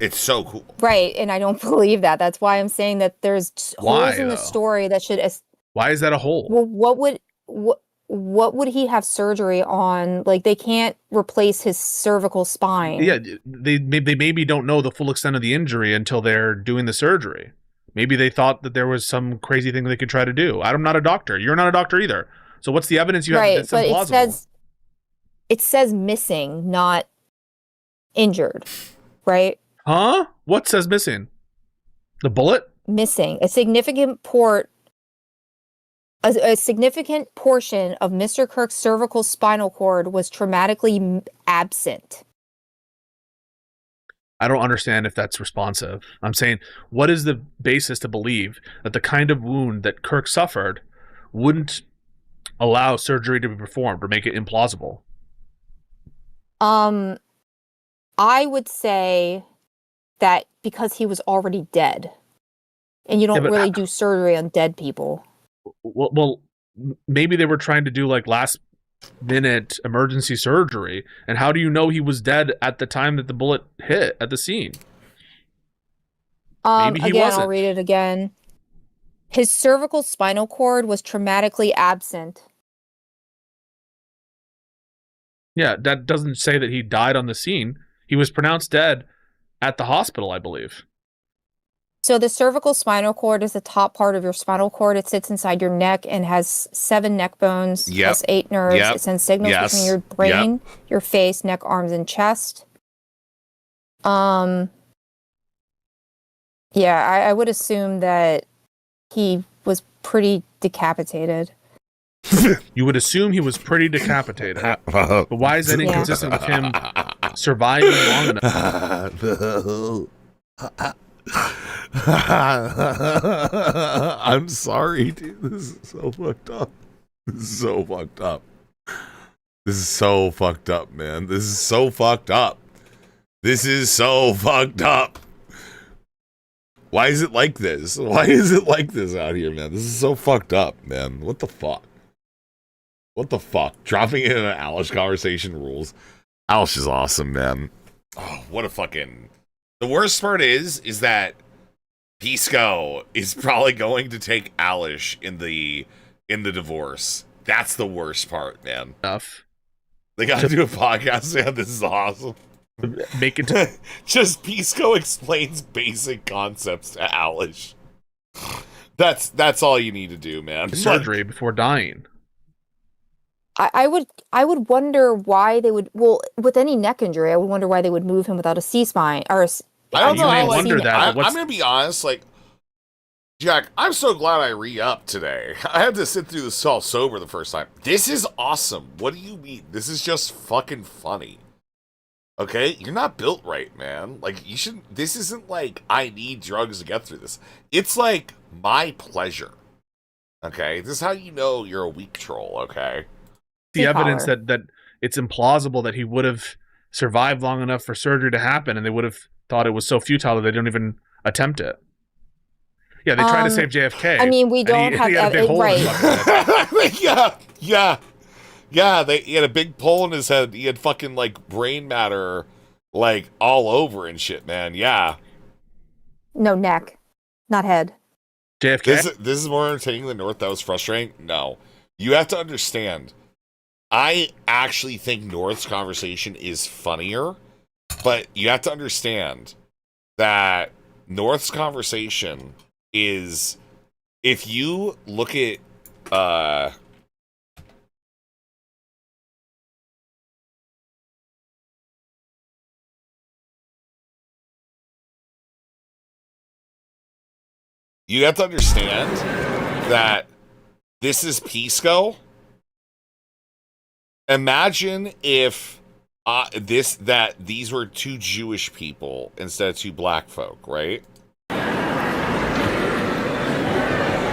It's so cool. Right, and I don't believe that. That's why I'm saying that there's holes in the story that should. Why is that a hole? Well, what would he have surgery on? Like, they can't replace his cervical spine. Yeah, they maybe don't know the full extent of the injury until they're doing the surgery. Maybe they thought that there was some crazy thing they could try to do. I'm not a doctor. You're not a doctor either. So what's the evidence you have that's implausible? It says missing, not injured, right? Huh? What says missing? The bullet? Missing. A significant portion of Mr. Kirk's cervical spinal cord was traumatically absent. I don't understand if that's responsive. I'm saying, what is the basis to believe that the kind of wound that Kirk suffered wouldn't allow surgery to be performed or make it implausible? I would say that because he was already dead, and you don't really do surgery on dead people. Well, maybe they were trying to do like last minute emergency surgery, and how do you know he was dead at the time that the bullet hit at the scene? Maybe he wasn't. I'll read it again. His cervical spinal cord was traumatically absent. Yeah, that doesn't say that he died on the scene. He was pronounced dead at the hospital, I believe. So the cervical spinal cord is the top part of your spinal cord. It sits inside your neck and has 7 neck bones, plus 8 nerves. It sends signals between your brain, your face, neck, arms, and chest. Yeah, I would assume that he was pretty decapitated. You would assume he was pretty decapitated. But why is that inconsistent with him surviving long enough? I'm sorry, dude. This is so fucked up. This is so fucked up. This is so fucked up, man. This is so fucked up. This is so fucked up. Why is it like this? Why is it like this out here, man? This is so fucked up, man. What the fuck? What the fuck? Dropping in an Alish conversation rules. Alish is awesome, man. Oh, what a fucking... The worst part is that Pisco is probably going to take Alish in the divorce. That's the worst part, man. They gotta do a podcast, man. This is awesome. Make it just Pisco explains basic concepts to Alish. That's all you need to do, man. Surgery before dying. I would wonder why they would. Well, with any neck injury, I would wonder why they would move him without a C-spine or a. I don't know. I'm gonna be honest. Like, Jack, I'm so glad I re-upped today. I had to sit through this all sober the first time. This is awesome. What do you mean? This is just fucking funny. Okay, you're not built right, man. Like, you should. This isn't like I need drugs to get through this. It's like my pleasure. Okay, this is how you know you're a weak troll. Okay. The evidence that it's implausible that he would have survived long enough for surgery to happen, and they would have thought it was so futile that they don't even attempt it. Yeah, they tried to save JFK. I mean, we don't have evidence, right? Yeah. He had a big hole in his head. He had fucking like brain matter, like all over and shit, man. Yeah. No, neck, not head. JFK? This is more entertaining than North. That was frustrating. No. You have to understand. I actually think North's conversation is funnier, but you have to understand that North's conversation is, if you look at you have to understand that this is Pisco. Imagine if these were two Jewish people instead of two black folk, right?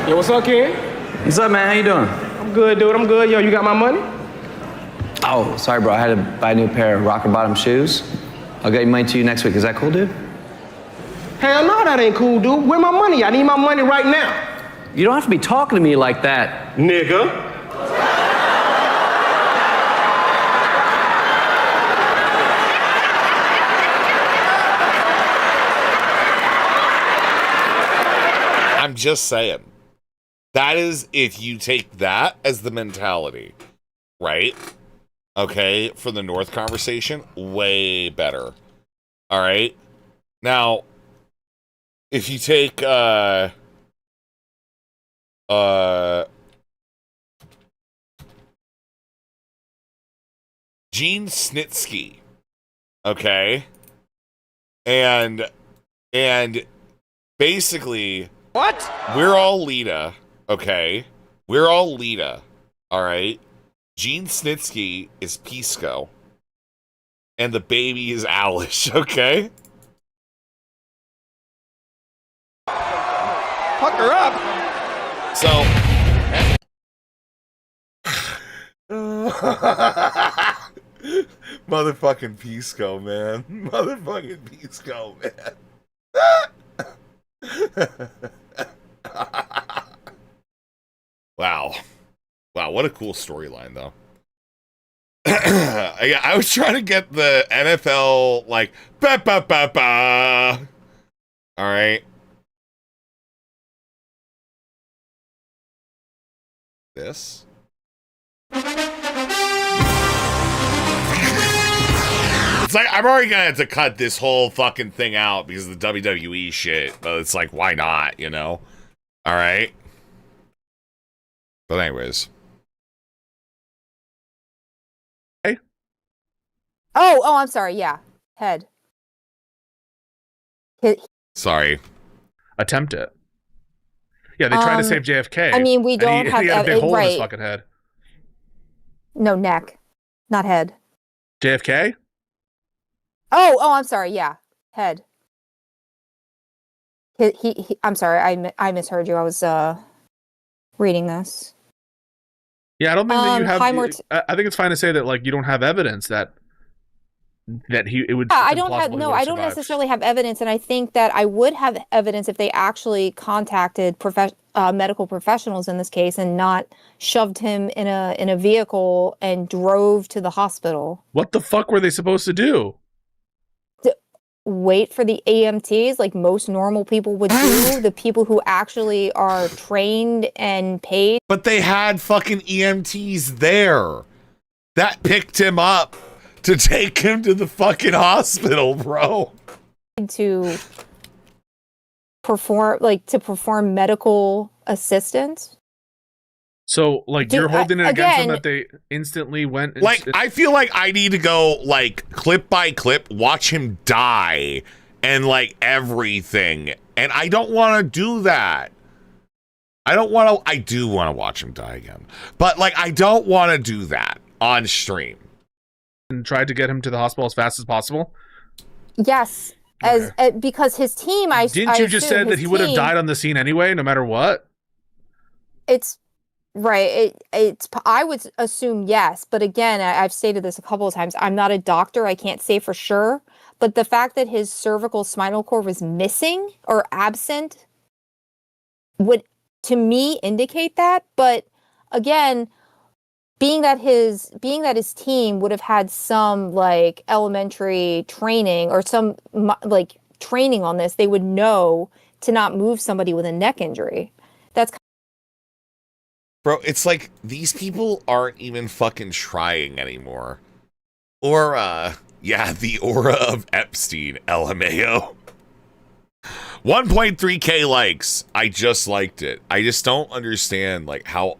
Yo, what's up, kid? What's up, man? How you doing? I'm good, dude. I'm good. Yo, you got my money? Oh, sorry, bro. I had to buy a new pair of rocker bottom shoes. I'll get your money to you next week. Is that cool, dude? Hell no, that ain't cool, dude. Where my money? I need my money right now. You don't have to be talking to me like that, nigga. I'm just saying. That is, if you take that as the mentality, right? Okay, for the North conversation, way better. All right? Now, if you take Gene Snitsky, okay? And basically, what? We're all Lita, okay? We're all Lita, all right? Gene Snitsky is Pisco, and the baby is Alish, okay? Fuck her up. So, motherfucking Pisco, man. Motherfucking Pisco, man. Wow, what a cool storyline, though. I was trying to get the NFL like ba ba ba ba. All right. This. It's like I'm already gonna have to cut this whole fucking thing out because of the WWE shit. But it's like, why not? You know? All right. But anyways. Hey. Oh, I'm sorry. Yeah, head. Sorry. Attempt it. Yeah, they tried to save JFK. I mean, we don't have he had a big hole in his right. fucking head. No, neck, not head. JFK? Oh, I'm sorry. Yeah, head. He I'm sorry. I misheard you. I was reading this. Yeah, I don't think that you have. I think it's fine to say that like you don't have evidence that it would. I don't have I don't necessarily have evidence, and I think that I would have evidence if they actually contacted medical professionals in this case and not shoved him in a vehicle and drove to the hospital. What the fuck were they supposed to do? Wait for the EMTs like most normal people would do, the people who actually are trained and paid. But they had fucking EMTs there that picked him up to take him to the fucking hospital, bro. To perform medical assistance. So, like, you're holding it against them that they instantly went... Like, I feel like I need to go, like, clip by clip, watch him die, and, like, everything. And I don't want to do that. I do want to watch him die again. But, like, I don't want to do that on stream. And tried to get him to the hospital as fast as possible? Yes. Because his team, Didn't you just say that he would have died on the scene anyway, no matter what? It's... Right. I would assume yes. But again, I've stated this a couple of times. I'm not a doctor. I can't say for sure. But the fact that his cervical spinal cord was missing or absent would, to me, indicate that. But again, being that his team would have had some like elementary training or some like training on this, they would know to not move somebody with a neck injury. That's Bro, it's like these people aren't even fucking trying anymore. Or, yeah, the aura of Epstein, LMAO. 1.3k likes. I just liked it. I just don't understand, like, how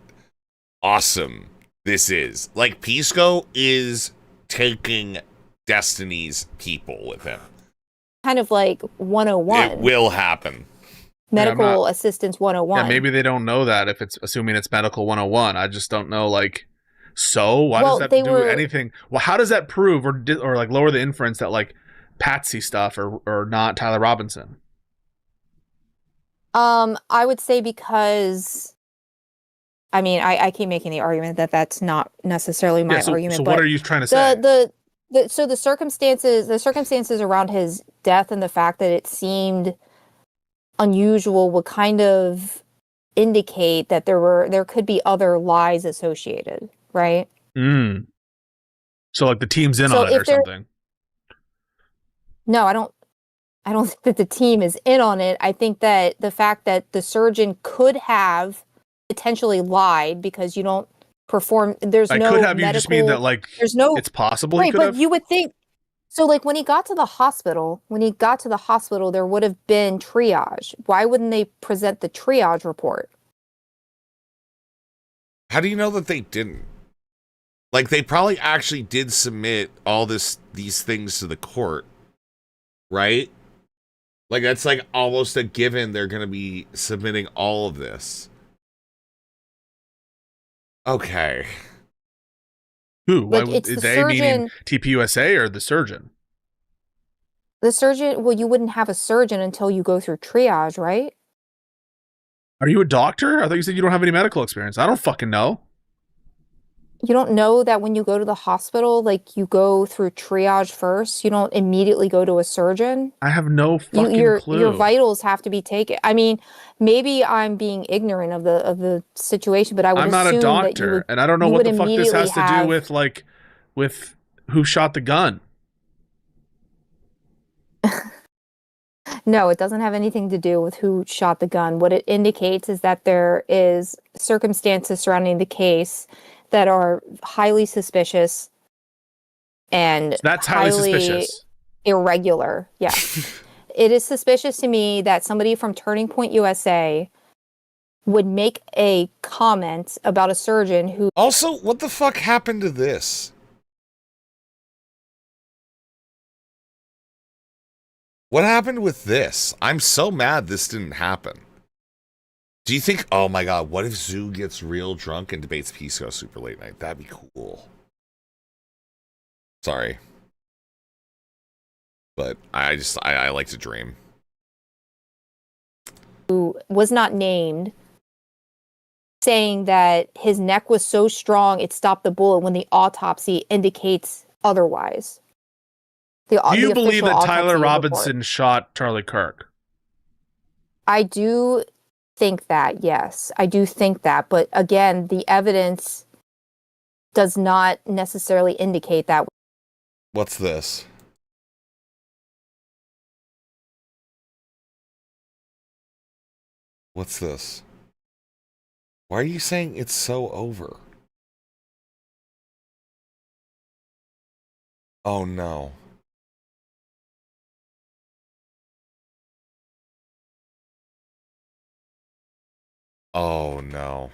awesome this is. Like, Pisco is taking Destiny's people with him. kind of like 101. It will happen. Medical assistance 101. Yeah, maybe they don't know that if it's assuming it's medical 101. I just don't know, like, so why does that do anything? Well, how does that prove or like lower the inference that like Patsy stuff or not Tyler Robinson? I would say because, I mean, I keep making the argument that that's not necessarily my argument. So but what are you trying to say? So the circumstances around his death and the fact that it seemed unusual would kind of indicate that there could be other lies associated, right? So like the team's in on it or something. No, I don't think that the team is in on it. I think that the fact that the surgeon could have potentially lied because you don't perform. There's no could have. medical, you just mean that like there's no. It's possible. Right, he could but have? you would think. So like when he got to the hospital, there would have been triage. Why wouldn't they present the triage report? How do you know that they didn't? Like, they probably actually did submit all these things to the court, right? Like, that's like almost a given they're going to be submitting all of this. Okay. Who? Like, Why, it's the they surgeon, meaning TPUSA or the surgeon? The surgeon, well, you wouldn't have a surgeon until you go through triage, right? Are you a doctor? I thought you said you don't have any medical experience. I don't fucking know. You don't know that when you go to the hospital, like you go through triage first. You don't immediately go to a surgeon. I have no fucking clue. Your vitals have to be taken. I mean, maybe I'm being ignorant of the situation, but I would I'm assume not a doctor, that you would, and I don't know you what would the fuck this has immediately to do with like with who shot the gun. No, it doesn't have anything to do with who shot the gun. What it indicates is that there is circumstances surrounding the case that are highly suspicious and that's highly suspicious. Irregular. Yeah. It is suspicious to me that somebody from Turning Point USA would make a comment about a surgeon who... Also, what the fuck happened to this? What happened with this? I'm so mad this didn't happen. Do you think, oh my god, what if Zoo gets real drunk and debates Pisco super late night? That'd be cool. Sorry. But I like to dream. Who was not named, saying that his neck was so strong it stopped the bullet when the autopsy indicates otherwise. Do you believe that Tyler Robinson shot Charlie Kirk? I do think that, yes. I do think that. But again, the evidence does not necessarily indicate that. What's this? What's this? Why are you saying it's so over? Oh no. Oh no.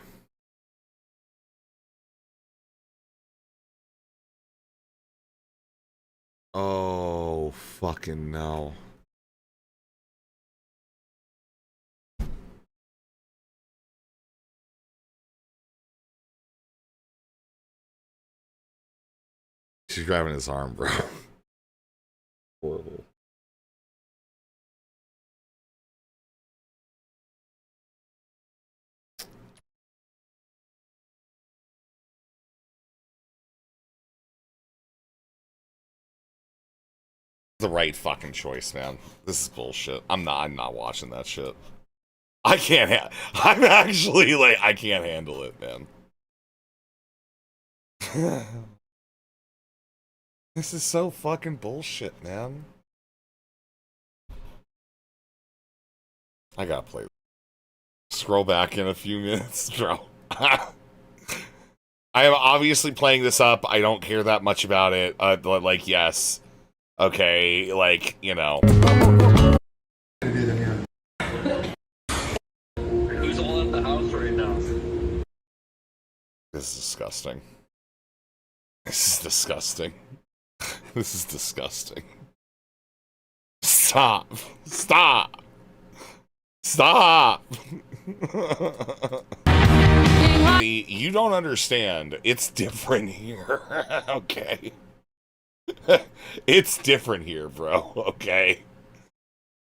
Oh fucking no. She's grabbing his arm, bro. Horrible. The right fucking choice, man. This is bullshit. I'm not watching that shit. I can't I'm actually like, I can't handle it, man. This is so fucking bullshit, man. I gotta play. Scroll back in a few minutes, bro. I am obviously playing this up. I don't care that much about it. Like, yes. Okay, like, you know. Who's all at the house right now? This is disgusting. This is disgusting. This is disgusting. Stop. Stop. Stop. You don't understand. It's different here. Okay. It's different here, bro. Okay.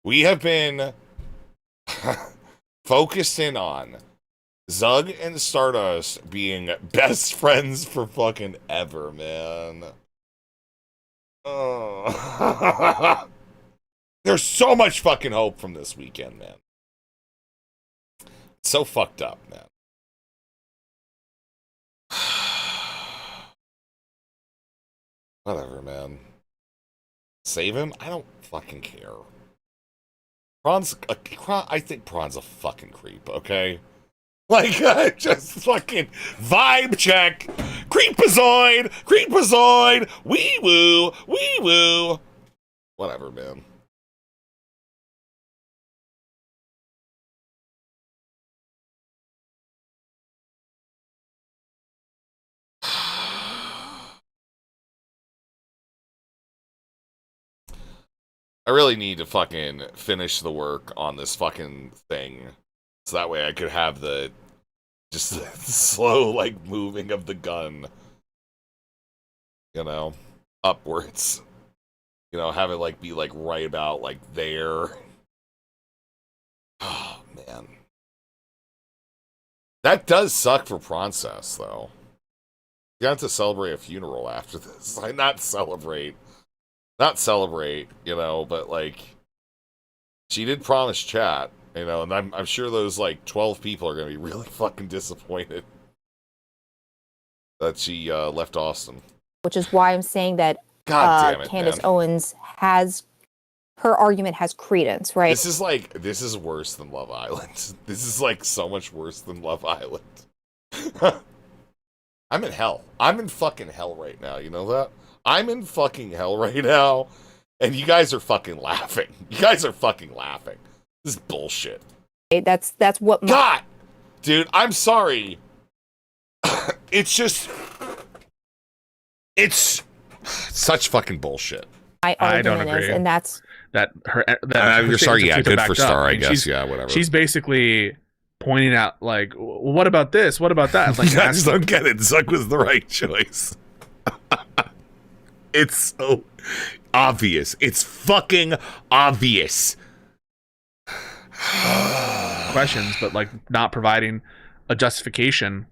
We have been focusing on Zug and Stardust being best friends for fucking ever, man. Oh. There's so much fucking hope from this weekend, man. It's so fucked up, man. Whatever, man. Save him? I don't fucking care. I think Prawn's a fucking creep, okay? Like, just fucking vibe check. Creepazoid! Creepazoid! Wee woo! Wee woo! Whatever, man. I really need to fucking finish the work on this fucking thing. So that way I could have the just the slow, like, moving of the gun. You know, upwards. You know, have it, like, be, like, right about, like, there. Oh, man. That does suck for Princess, though. You have to celebrate a funeral after this. Like, not celebrate, you know, but, like, she did promise chat, you know, and I'm sure those, like, 12 people are going to be really fucking disappointed that she left Austin. Which is why I'm saying that God damn it, Candace man. Owens her argument has credence, right? This is worse than Love Island. This is, like, so much worse than Love Island. I'm in hell. I'm in fucking hell right now, you know that? I'm in fucking hell right now, and you guys are fucking laughing. You guys are fucking laughing. This is bullshit. That's what God! Dude, I'm sorry. It's just... It's such fucking bullshit. I don't agree. and that's... You're sorry, yeah, good for Star, I guess, yeah, whatever. She's basically pointing out, like, what about this? What about that? Like, I just don't get it. Zuck was the right choice. It's so obvious. It's fucking obvious. Questions, but, like, not providing a justification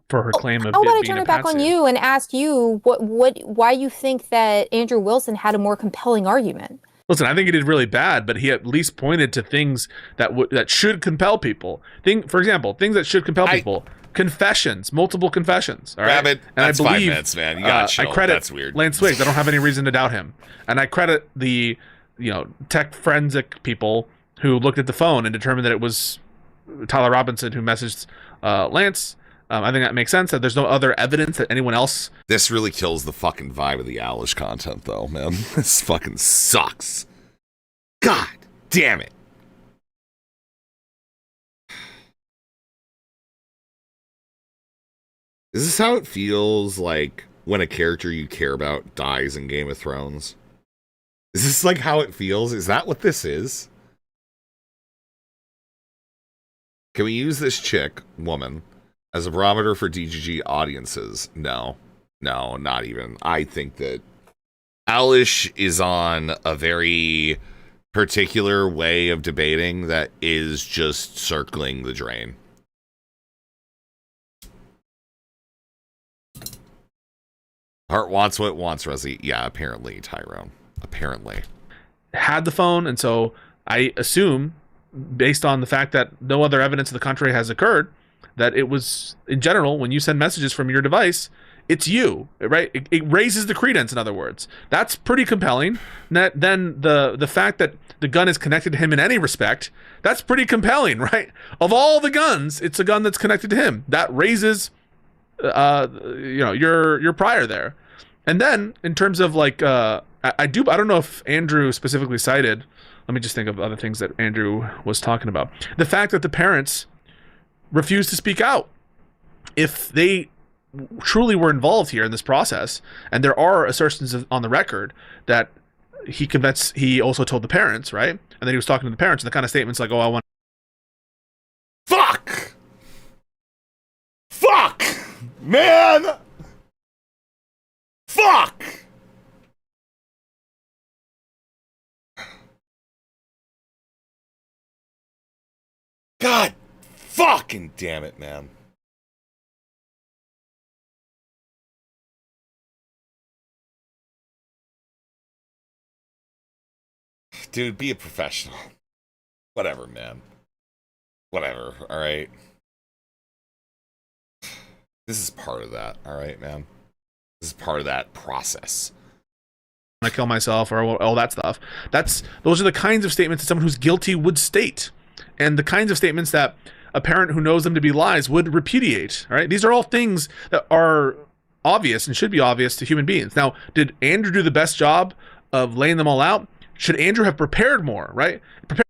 for her claim of How about I being turn a it back on patsy. you and ask you why you think that Andrew Wilson had a more compelling argument? Listen, I think he did really bad, but he at least pointed to things that should compel people. For example, things that should compel people. Confessions, multiple confessions. All right, Rabbit, and that's I believe, 5 minutes, man. You gotta chill. I credit That's weird. Lance Wiggs. I don't have any reason to doubt him, and I credit the tech forensic people who looked at the phone and determined that it was Tyler Robinson who messaged Lance. I think that makes sense. That there's no other evidence that anyone else. This really kills the fucking vibe of the Owlish content, though, man. This fucking sucks. God damn it. Is this how it feels like when a character you care about dies in Game of Thrones? Is this like how it feels? Is that what this is? Can we use this woman, as a barometer for DGG audiences? No, not even. I think that Owlish is on a very particular way of debating that is just circling the drain. Heart wants what it wants, Resi. Yeah, apparently, Tyrone. Apparently. Had the phone, and so I assume, based on the fact that no other evidence of the contrary has occurred, that it was, in general, when you send messages from your device, it's you, right? It raises the credence, in other words. That's pretty compelling. Then the fact that the gun is connected to him in any respect, that's pretty compelling, right? Of all the guns, it's a gun that's connected to him. That raises, your prior there. And then in terms of like, I don't know if Andrew specifically cited. Let me just think of other things that Andrew was talking about. The fact that the parents refused to speak out. If they truly were involved here in this process, and there are assertions on the record that he also told the parents, right? And then he was talking to the parents, and the kind of statements like, "Oh, I want." Fuck, man, fuck. God fucking damn it, man. Dude, be a professional. Whatever, man. Whatever, alright? This is part of that, alright, man? This is part of that process. I kill myself or all that stuff. Those are the kinds of statements that someone who's guilty would state. And the kinds of statements that a parent who knows them to be lies would repudiate, right? These are all things that are obvious and should be obvious to human beings. Now, did Andrew do the best job of laying them all out? Should Andrew have prepared more, right?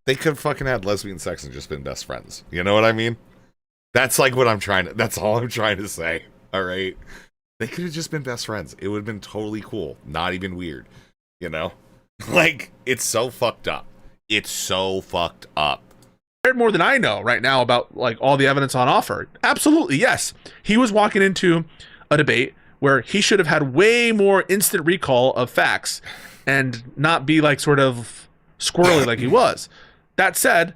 They could have fucking had lesbian sex and just been best friends. You know what I mean? That's like what that's all I'm trying to say. All right. They could have just been best friends. It would have been totally cool. Not even weird. You know? Like, it's so fucked up. It's so fucked up. More than I know right now about like all the evidence on offer. Absolutely, yes. He was walking into a debate where he should have had way more instant recall of facts and not be like sort of squirrely like he was. That said,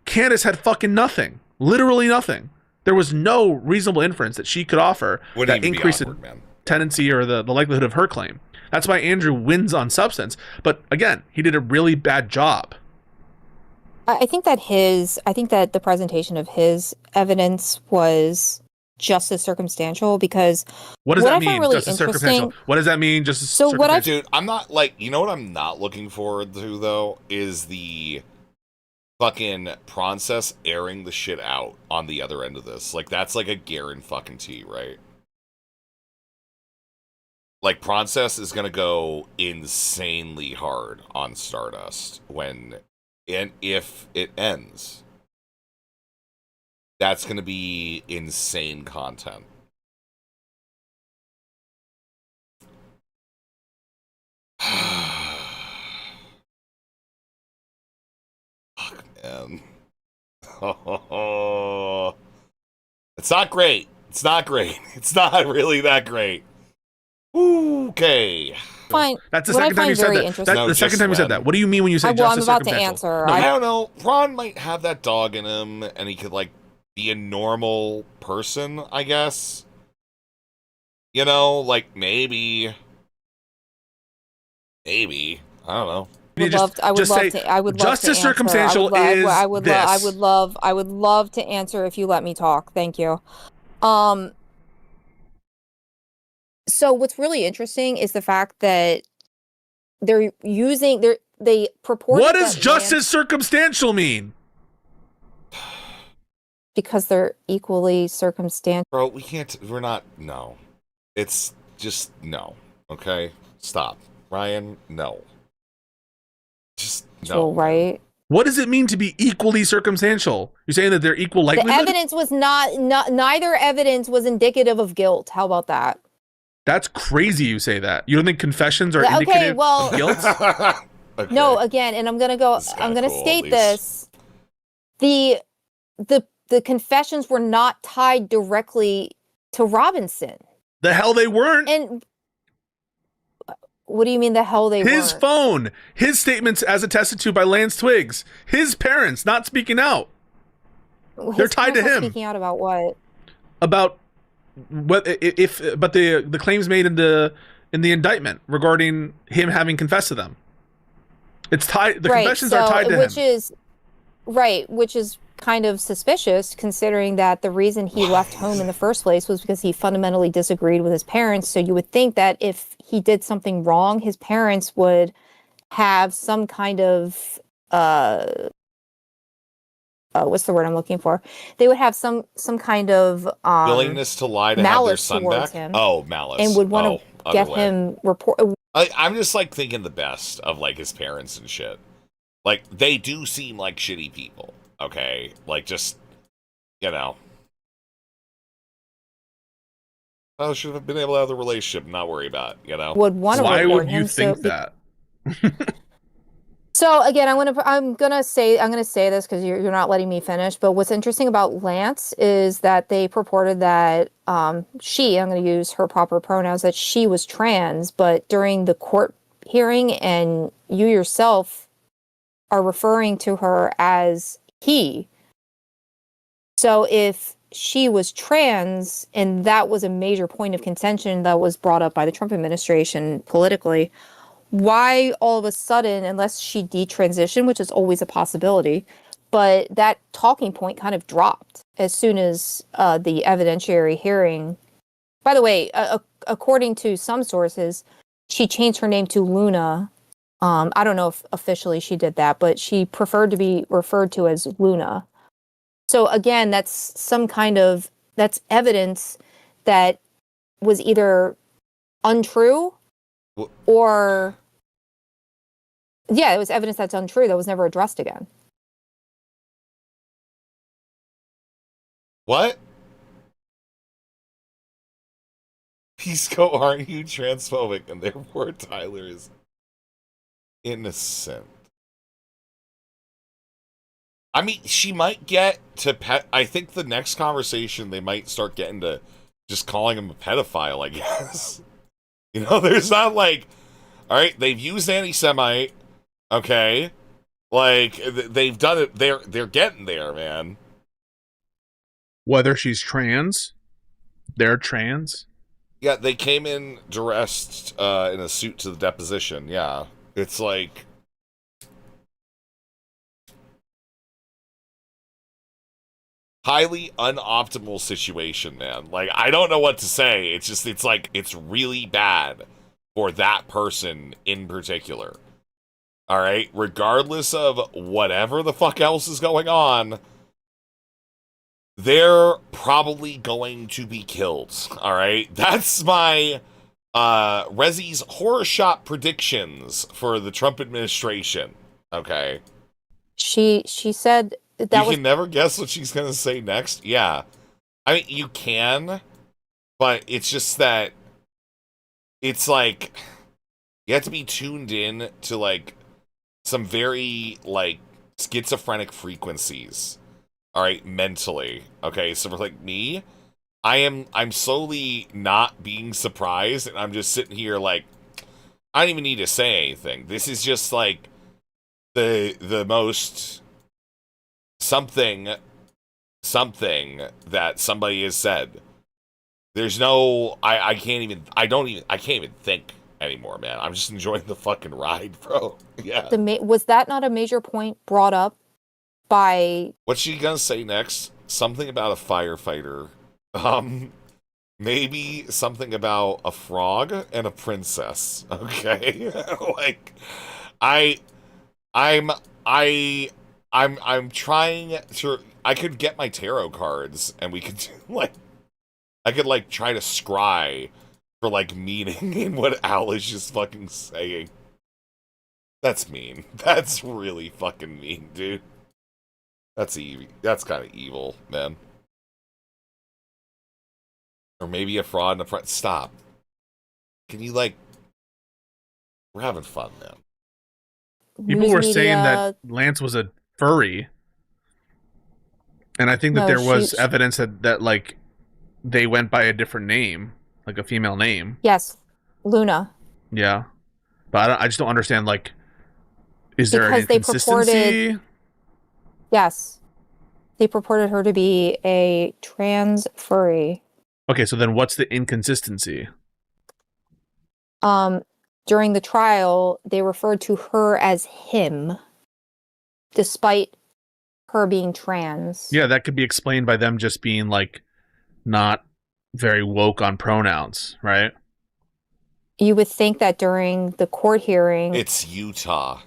Candace had fucking nothing. Literally nothing. There was no reasonable inference that she could offer that increased the tendency or the likelihood of her claim. That's why Andrew wins on substance. But again, he did a really bad job. I think that the presentation of his evidence was just as circumstantial because what does that mean? Really just as circumstantial. What does that mean? Just as circumstantial. Dude, I'm not like, you know what I'm not looking forward to though is the fucking Princess airing the shit out on the other end of this. Like that's like a guarantee, right? Like Princess is gonna go insanely hard on Stardust if it ends. That's going to be insane content. Fuck, man. Oh, it's not great. It's not great. It's not really that great. Okay. Fine. That's the second time you said that. That's the second time you said that. What do you mean when you say I'm about to answer. No, I don't know. Ron might have that dog in him, and he could like be a normal person, I guess. You know, like maybe. I don't know. I would love just to as circumstantial is I would love to answer if you let me talk. Thank you. So what's really interesting is the fact that they purport. What does just as circumstantial mean? Because they're equally circumstantial. Bro, no. It's just no. Okay? Stop. Ryan, no. Just no. Right? What does it mean to be equally circumstantial? You're saying that they're equal likelihood? The evidence was neither evidence was indicative of guilt. How about that? That's crazy you say that. You don't think confessions are indicative of guilt? Okay. No, again, and I'm gonna state this. The confessions were not tied directly to Robinson. The hell they weren't. And what do you mean the hell they weren't? His phone, his statements as attested to by Lance Twiggs, his parents not speaking out. They're tied to him. Speaking out about what? About but the claims made in the indictment regarding him having confessed to them. It's tied. The confessions are tied to him. Which is kind of suspicious, considering that the reason he left home in the first place was because he fundamentally disagreed with his parents. So you would think that if he did something wrong, his parents would have some kind of what's the word I'm looking for? They would have some kind of willingness to lie to have their son back. Oh, malice, and would want to get him report. I'm just like thinking the best of like his parents and shit. Like they do seem like shitty people. Okay, like just I should have been able to have the relationship and not worry about it, Would want to. Why report would you him, think so that? So again, I'm gonna say this because you're not letting me finish. But what's interesting about Lance is that they purported that I'm gonna use her proper pronouns, that she was trans, but during the court hearing, and you yourself are referring to her as he. So if she was trans, and that was a major point of contention that was brought up by the Trump administration politically, why all of a sudden, unless she detransitioned, which is always a possibility, but that talking point kind of dropped as soon as the evidentiary hearing. By the way, according to some sources, she changed her name to Luna. I don't know if officially she did that, but she preferred to be referred to as Luna. So again, that's evidence that was either untrue or it was evidence that's untrue that was never addressed again. What? Pisco, aren't you transphobic? And therefore Tyler is innocent. I mean, she might get to I think the next conversation they might start getting to just calling him a pedophile, I guess. There's not like, all right, they've used anti-Semite, okay, like they've done it. They're getting there, man. Whether she's trans, they're trans. Yeah, they came in dressed in a suit to the deposition. Yeah, it's like highly unoptimal situation, man. Like I don't know what to say. It's like it's really bad for that person in particular. All right, regardless of whatever the fuck else is going on, they're probably going to be killed. All right, that's my Rezzy's horror shot predictions for the Trump administration. Okay, she said that you can never guess what she's gonna say next. Yeah, I mean you can, but it's just that it's like you have to be tuned in to like some very like schizophrenic frequencies, all right, mentally. Okay, so for like me, I'm slowly not being surprised, and I'm just sitting here like I don't even need to say anything. This is just like the most something that somebody has said. There's no I can't even think anymore, man. I'm just enjoying the fucking ride, bro. Yeah. Was that not a major point brought up by... What's she gonna say next? Something about a firefighter. Maybe something about a frog and a princess. Okay. Like I'm trying to I could get my tarot cards and we could like I could like try to scry for like meaning in what Al is just fucking saying. That's mean. That's really fucking mean, dude. That's kind of evil, man. Or maybe a fraud and a friend. Stop. Can you like? We're having fun, man. People were saying that Lance was a furry, and I think that there was evidence that like they went by a different name, like a female name. Yes, Luna. Yeah, but I just don't understand. Like, is there an inconsistency? Yes, they purported her to be a trans furry. Okay, so then what's the inconsistency? During the trial, they referred to her as him, despite her being trans. Yeah, that could be explained by them just being like not very woke on pronouns, right? You would think that during the court hearing... It's Utah.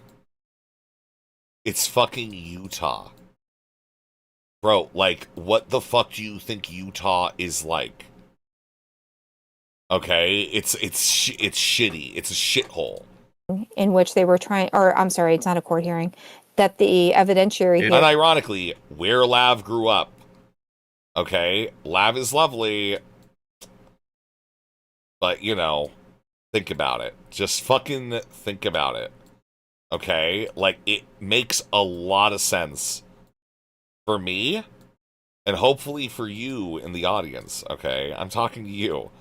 It's fucking Utah. Bro, like, what the fuck do you think Utah is like? Okay? It's shitty. It's a shithole. In which they were trying... Or, I'm sorry, it's not a court hearing. That the evidentiary... And ironically, where Lav grew up. Okay? Lav is lovely. But, you know... Think about it. Just fucking think about it. Okay? Like, it makes a lot of sense for me, and hopefully for you in the audience, okay? I'm talking to you.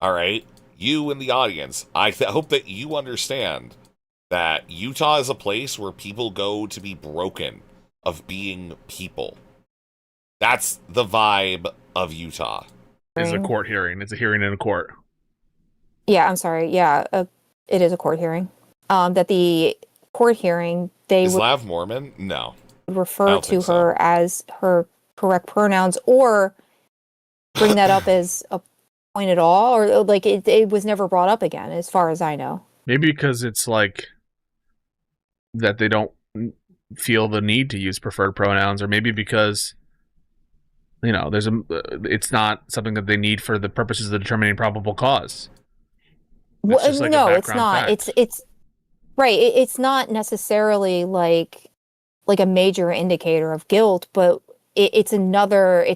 Alright? You in the audience. I hope that you understand that Utah is a place where people go to be broken of being people. That's the vibe of Utah. It's a court hearing. It's a hearing in a court. Yeah, I'm sorry. Yeah, it is a court hearing. That the court hearing, they Is would Lav Mormon? No. refer to her as her correct pronouns, or bring that up as a point at all, or like it was never brought up again, as far as I know. Maybe because it's like that they don't feel the need to use preferred pronouns, or maybe because it's not something that they need for the purposes of determining probable cause. Well, like no, it's not. Fact. It's right. It's not necessarily like a major indicator of guilt, but it's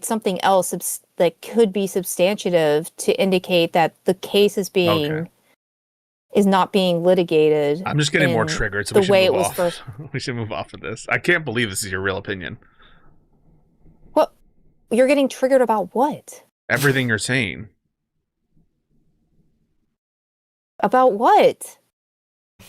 something else that could be substantive to indicate that the case is not being litigated. I'm just getting more triggered. So the way it was first. We should move off of this. I can't believe this is your real opinion. What? You're getting triggered about what? Everything you're saying. About what?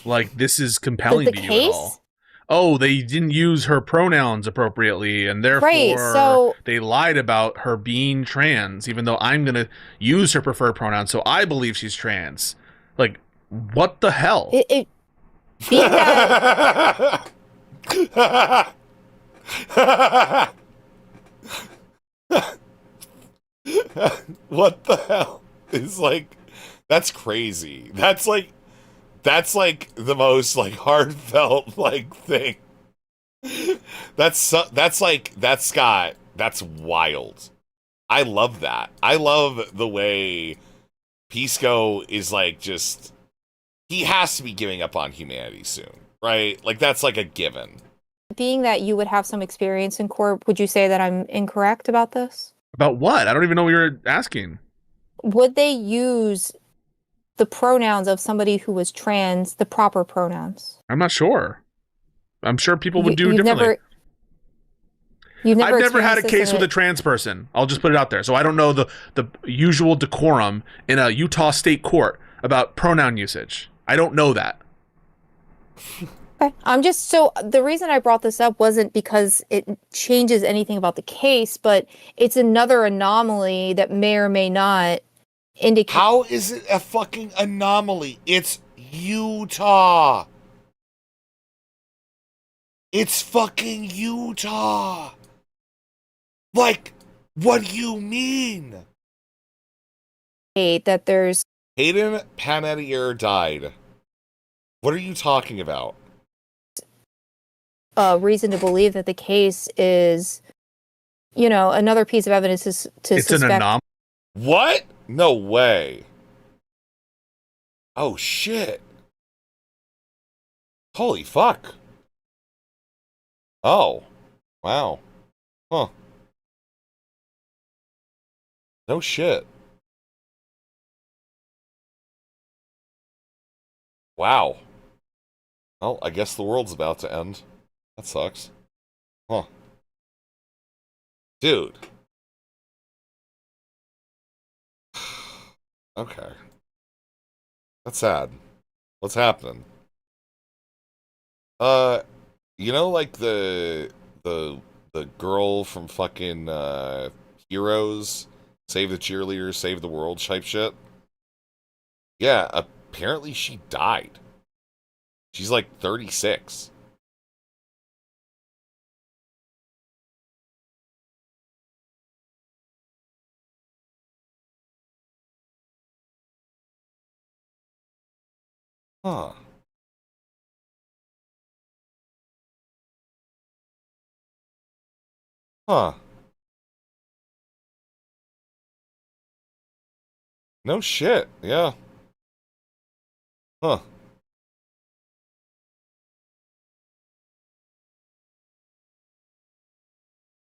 Like, this is compelling to you at all. Oh, they didn't use her pronouns appropriately, and therefore they lied about her being trans, even though I'm going to use her preferred pronouns, so I believe she's trans. Like, what the hell? What the hell? It's like... That's crazy. That's like the most like heartfelt like thing. That's Scott. That's wild. I love that. I love the way Pisco is like just he has to be giving up on humanity soon, right? Like that's like a given. Being that you would have some experience in court, would you say that I'm incorrect about this? About what? I don't even know what you were asking. Would they use the pronouns of somebody who was trans, the proper pronouns? I'm not sure. I'm sure people would do differently. I've never had a case with a trans person. I'll just put it out there. So I don't know the usual decorum in a Utah state court about pronoun usage. I don't know that. Okay. The reason I brought this up wasn't because it changes anything about the case, but it's another anomaly that may or may not indicate. How is it a fucking anomaly? It's Utah. It's fucking Utah. Like, what do you mean? That there's Hayden Panettiere died. What are you talking about? Reason to believe that the case is, another piece of evidence to it's suspect. An anomaly. What? No way. Oh, shit. Holy fuck. Oh. Wow. Huh. No shit. Wow. Well, I guess the world's about to end. That sucks. Huh. Dude. Okay. That's sad. What's happening? Like the girl from fucking Heroes, Save the Cheerleaders, Save the World type shit? Yeah, apparently she died. She's like 36. Huh. Huh. No shit. Yeah. Huh.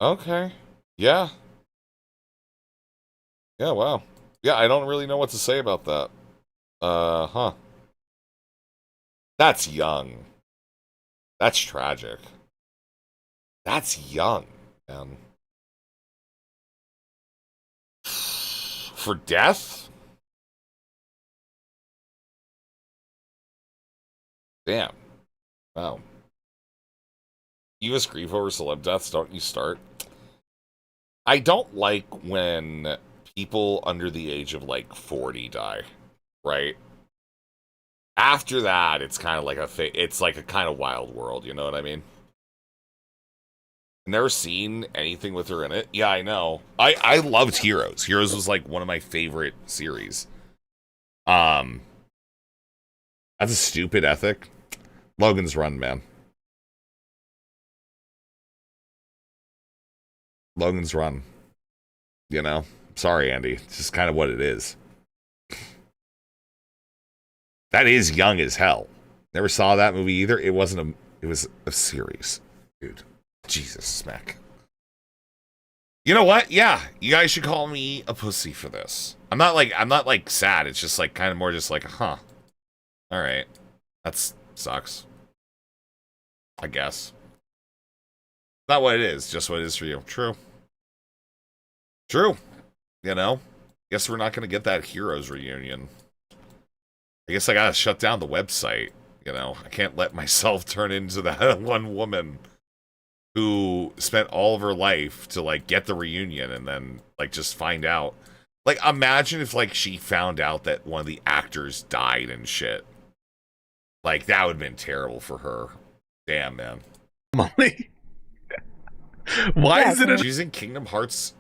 Okay. Yeah. Yeah, wow. Yeah, I don't really know what to say about that. Huh. That's young. That's tragic. That's young, man. For death? Damn. Wow. U.S. grief over celeb deaths, don't you start? I don't like when people under the age of like 40 die, right? After that, it's kind of like it's like a kind of wild world, you know what I mean? Never seen anything with her in it. Yeah, I know. I loved Heroes. Heroes was like one of my favorite series. That's a stupid ethic. Logan's Run, man. Logan's Run. You know? Sorry, Andy. It's just kind of what it is. That is young as hell. Never saw that movie either. It wasn't it was a series. Dude. Jesus, smack. You know what? Yeah, you guys should call me a pussy for this. I'm not like sad. It's just like kind of more just like, huh. All right. That sucks. I guess. Not what it is, just what it is for you. True. True. You know? Guess we're not going to get that Heroes reunion. I guess I got to shut down the website. You know, I can't let myself turn into that one woman who spent all of her life to, like, get the reunion and then, like, just find out. Like, imagine if, like, she found out that one of the actors died and shit. Like, that would have been terrible for her. Damn, man. Molly? Why is it She's in Kingdom Hearts.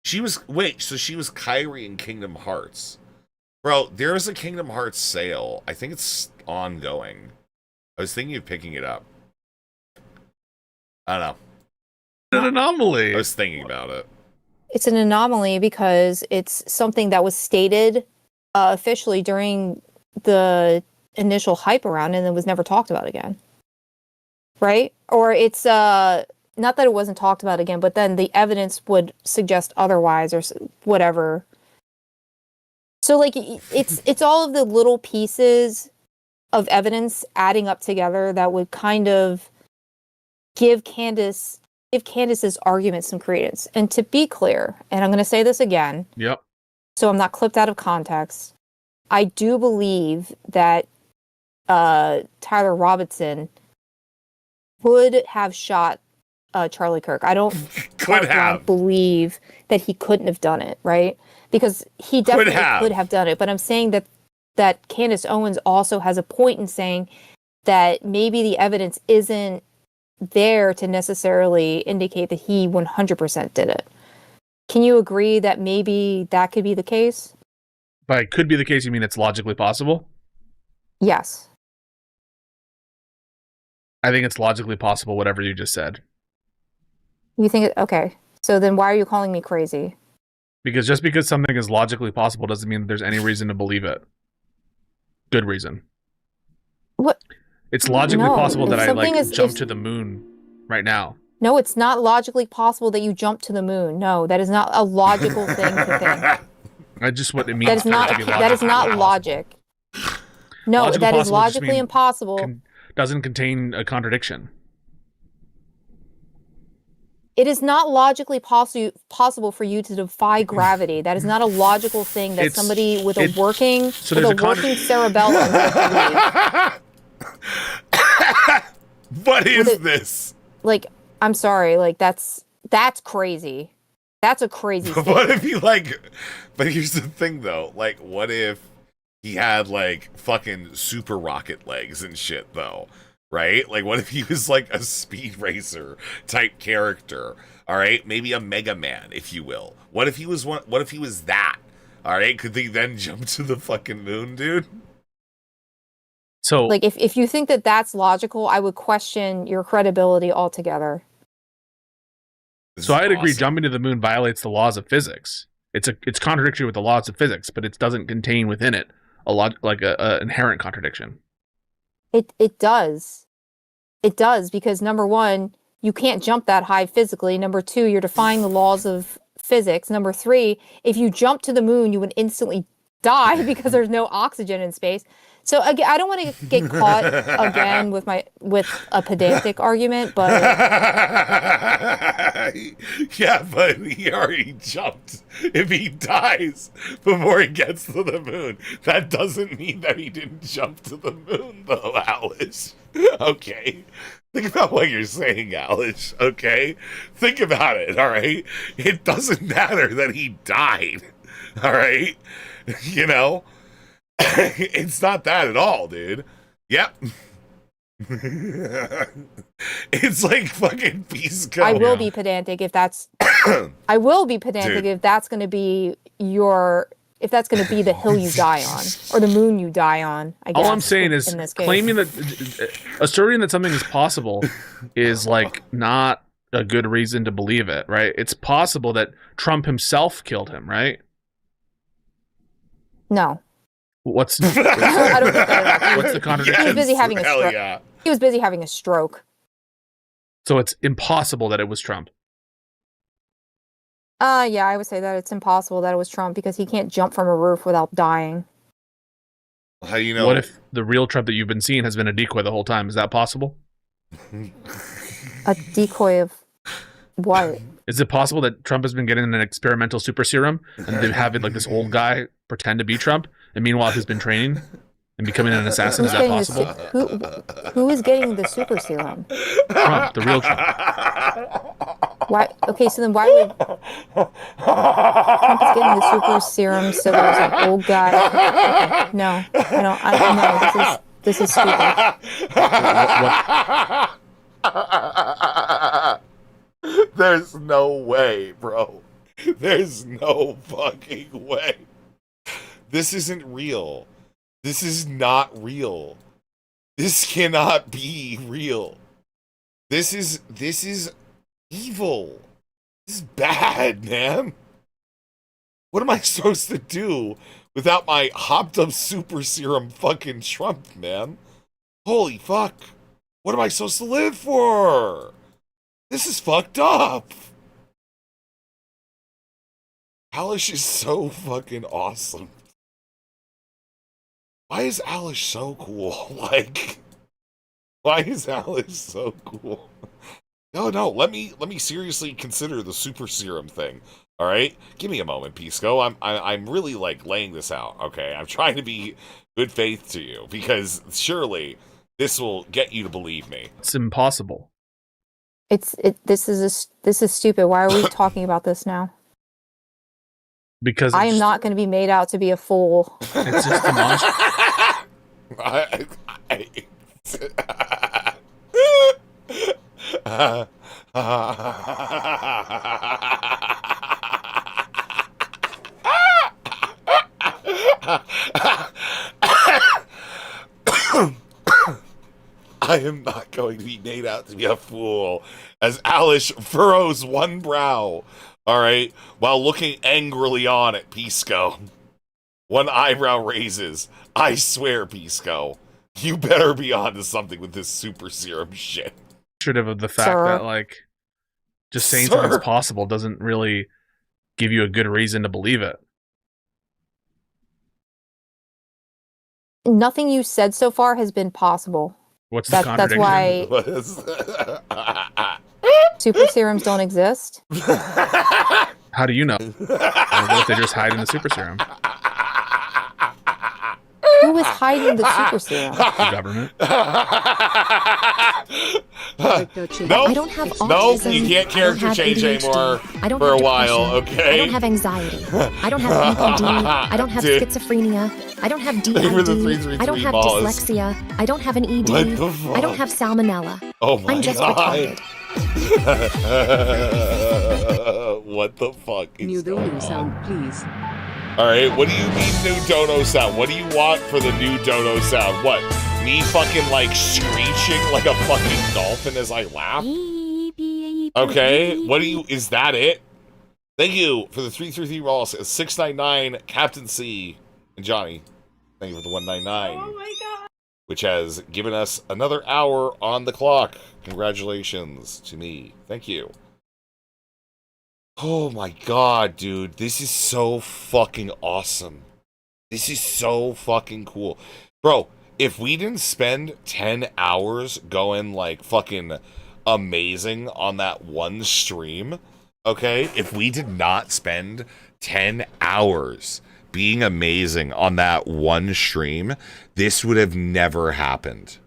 She was so she was Kairi in Kingdom Hearts. Bro, there's a Kingdom Hearts sale. I think it's ongoing. I was thinking of picking it up. I don't know. An anomaly. I was thinking about it. It's an anomaly because it's something that was stated officially during the initial hype around and then was never talked about again. Right? Or it's not that it wasn't talked about again, but then the evidence would suggest otherwise or whatever. So like it's all of the little pieces of evidence adding up together that would kind of give Candace's argument some credence. And to be clear, and I'm going to say this again. Yep. So I'm not clipped out of context. I do believe that Tyler Robinson would have shot Charlie Kirk. I don't believe that he couldn't have done it, right? Because he definitely could have done it. But I'm saying that Candace Owens also has a point in saying that maybe the evidence isn't there to necessarily indicate that he 100% did it. Can you agree that maybe that could be the case? By could be the case, you mean it's logically possible? Yes. I think it's logically possible, whatever you just said. You think it? Okay. So then why are you calling me crazy? Because just because something is logically possible doesn't mean that there's any reason to believe it. Good reason. What? It's logically possible that I jump to the moon right now. No, it's not logically possible that you jump to the moon. No, that is not a logical thing to think. I just what it means. That is not logic. No, that is logically impossible. Doesn't contain a contradiction. It is not logically possible for you to defy gravity. That is not a logical thing that somebody with a working cerebellum would believe. What is this? Like, I'm sorry. Like, that's crazy. That's a crazy statement. What if you but here's the thing though. Like, what if he had like fucking super rocket legs and shit though? Right? Like, what if he was like a speed racer type character? All right, maybe a Mega Man, if you will. What if he was What if he was that? All right, could he then jump to the fucking moon, dude? So, like, if you think that that's logical, I would question your credibility altogether. So I'd agree. Jumping to the moon violates the laws of physics. It's contradictory with the laws of physics, but it doesn't contain within it a inherent contradiction. It does. It does, because number one, you can't jump that high physically. Number two, you're defying the laws of physics. Number three, if you jump to the moon, you would instantly die because there's no oxygen in space. So again, I don't want to get caught again with a pedantic argument, but yeah, but he already jumped. If he dies before he gets to the moon, that doesn't mean that he didn't jump to the moon, though, Alice. Okay. Think about what you're saying, Alice, okay? Think about it, all right? It doesn't matter that he died, all right? You know? It's not that at all, dude. Yep. It's like fucking Pisco. I will be pedantic if that's I will be pedantic if that's going to be if that's going to be the hill you die on or the moon you die on. I guess. All I'm saying is claiming that asserting that something is possible is like not a good reason to believe it, right? It's possible that Trump himself killed him, right? No. What's I don't think that what's the contradiction? He was busy having a stroke. Yeah. He was busy having a stroke. So it's impossible that it was Trump. Yeah, I would say that it's impossible that it was Trump because he can't jump from a roof without dying. How do you know? What if the real Trump that you've been seeing has been a decoy the whole time? Is that possible? A decoy of what? Is it possible that Trump has been getting an experimental super serum and they have like this old guy pretend to be Trump, and meanwhile he's been training and becoming an assassin? Is that possible? Who is getting the super serum? Trump, the real Trump. Why? Okay, so then why would Trump is getting the super serum so there's an old guy? Okay, no, no. This is stupid. There's no way, bro. There's no fucking way. This isn't real. This is not real. This cannot be real. This is evil. This is bad, man. What am I supposed to do without my hopped up super serum fucking Trump, man? Holy fuck. What am I supposed to live for? This is fucked up. Alice is so fucking awesome. Why is Alice so cool? Like, why is Alice so cool? No, let me seriously consider the super serum thing. All right, give me a moment, Pisco. I'm really like laying this out. Okay, I'm trying to be good faith to you because surely this will get you to believe me. It's impossible. This is stupid. Why are we talking about this now? Because I am not going to be made out to be a fool. It's just demonstrable. I am not going to be made out to be a fool as Alice furrows one brow, all right, while looking angrily on at Pisco. One eyebrow raises. I swear, Pisco, you better be onto something with this super serum shit. Of the fact that like just saying something's possible doesn't really give you a good reason to believe it. Nothing you said so far has been possible. What's the contradiction? That's why super serums don't exist. How do you know? What if they just hide in the super serum? Who is hiding the super serum? The government. No, I don't have autism. You can't character change ADHD. anymore I don't for have a while, depression. okay? I don't have anxiety. I don't have BPD. I don't have schizophrenia. I don't have DID. I don't have dyslexia. I don't have an ED. What the fuck? I don't have salmonella. Oh my I'm just god. retarded. What the fuck is New dono sound, please. Alright, what do you mean new dono sound? What do you want for the new dono sound? What? me fucking like screeching like a fucking dolphin as I laugh? Okay, what do you, is that it? Thank you for the 333 Ross, 699, Captain C, and Johnny. Thank you for the 199. Oh my god. Which has given us another hour on the clock. Congratulations to me. Thank you. Oh my god, dude. This is so fucking awesome. This is so fucking cool. Bro, if we didn't spend 10 hours going like fucking amazing on that one stream, okay? If we did not spend 10 hours being amazing on that one stream, this would have never happened.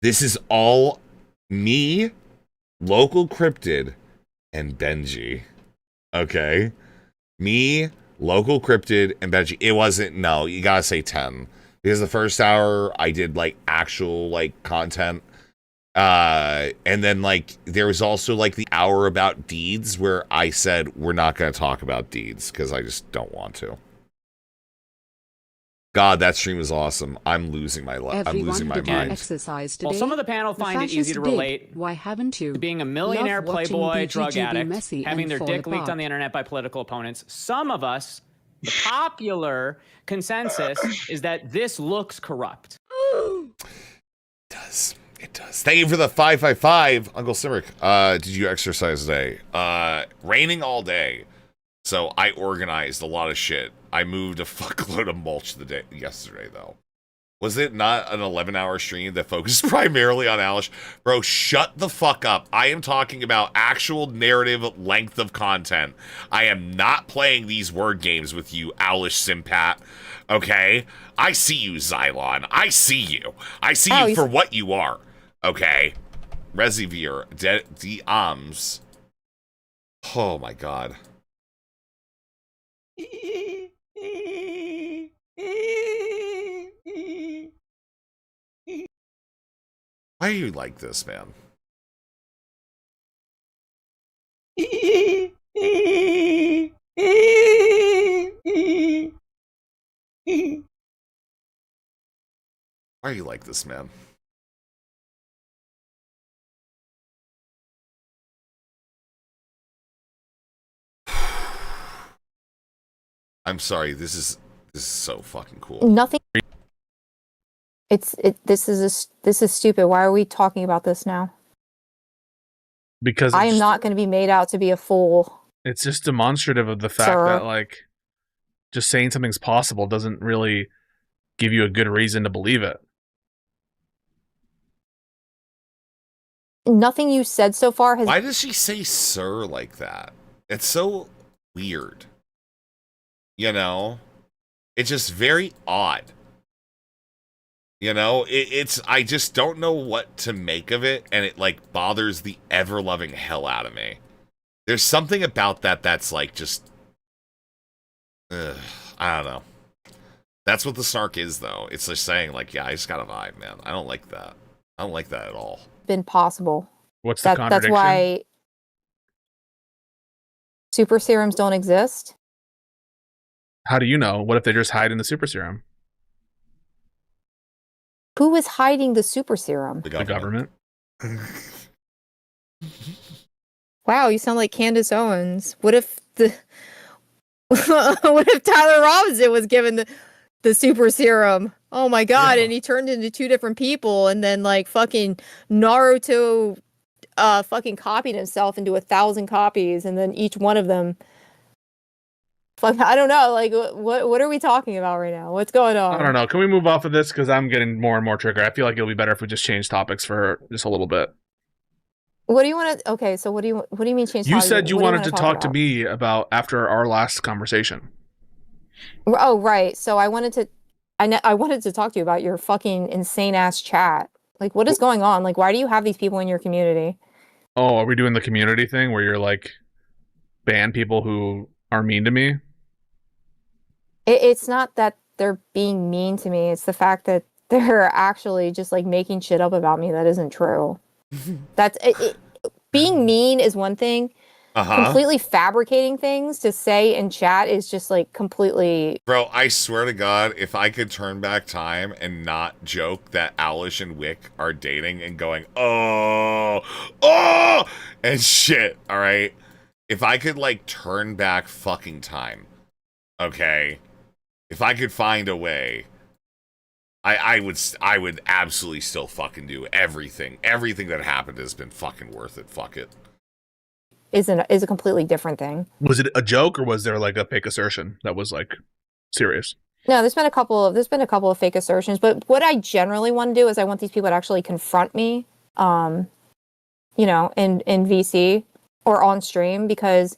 This is all me, Local Cryptid, and Benji. Okay? Me, Local Cryptid, and Benji. It wasn't, no, you gotta say 10. Because the first hour, I did, like, actual, like, content. And then, like, there was also, like, the hour about deeds where I said, we're not gonna talk about deeds, because I just don't want to. God, that stream is awesome. I'm losing my mind. Exercise today. Well, some of the panel find it easy to relate. Why haven't you? To being a millionaire, Love watching playboy, BGGB drug addict, messy having and their fall dick leaked apart. on the internet by political opponents. Some of us, the popular consensus is that this looks corrupt. It does. It does. Thank you for the 555, Uncle Simric. Did you exercise today? Raining all day. So I organized a lot of shit. I moved a fuckload of mulch yesterday, though. Was it not an 11-hour stream that focused primarily on Alish? Bro, shut the fuck up. I am talking about actual narrative length of content. I am not playing these word games with you, Alish Simpat. Okay? I see you, Xylon. I see you. I see you for what you are. Okay? Resivir, Diams. Oh my god. Why are you like this, man? Why are you like this, man? I'm sorry, this is so fucking cool. Nothing. This is stupid. Why are we talking about this now? Because I am not going to be made out to be a fool. It's just demonstrative of the fact that, like, just saying something's possible doesn't really give you a good reason to believe it. Nothing you said so far has... Why does she say sir like that? It's so weird. You know? It's just very odd. You know? I just don't know what to make of it, and it, like, bothers the ever-loving hell out of me. There's something about that that's, like, just... I don't know. That's what the snark is, though. It's just saying, like, yeah, I just got a vibe, man. I don't like that. I don't like that at all. Been possible. What's the contradiction? That's why super serums don't exist. How do you know? What if they just hide in the super serum? Who is hiding the super serum? The government. Wow, you sound like Candace Owens. What if what if Tyler Robinson was given the super serum? Oh my god, yeah. And he turned into two different people, and then like fucking Naruto fucking copied himself into 1,000 copies, and then each one of them, fuck, I don't know, like what are we talking about right now? What's going on? I don't know. Can we move off of this? Because I'm getting more and more triggered. I feel like it'll be better if we just change topics for just a little bit. What do you want to? Okay, so what do you mean change? You said you wanted to talk to me about after our last conversation. Oh right, so I wanted to talk to you about your fucking insane ass chat. Like, what is going on? Like, why do you have these people in your community? Oh, are we doing the community thing where you're like ban people who are mean to me? It's not that they're being mean to me. It's the fact that they're actually just like making shit up about me that isn't true. That's being mean is one thing. completely fabricating things to say in chat is just like completely. Bro, I swear to God, if I could turn back time and not joke that Alish and Wick are dating and going, oh, and shit, all right? If I could, like, turn back fucking time, okay? If I could find a way, I would absolutely still fucking do everything. Everything that happened has been fucking worth it. Fuck it. Is a completely different thing. Was it a joke or was there like a fake assertion that was like serious? No, there's been a couple of fake assertions, but what I generally want to do is I want these people to actually confront me, in VC or on stream, because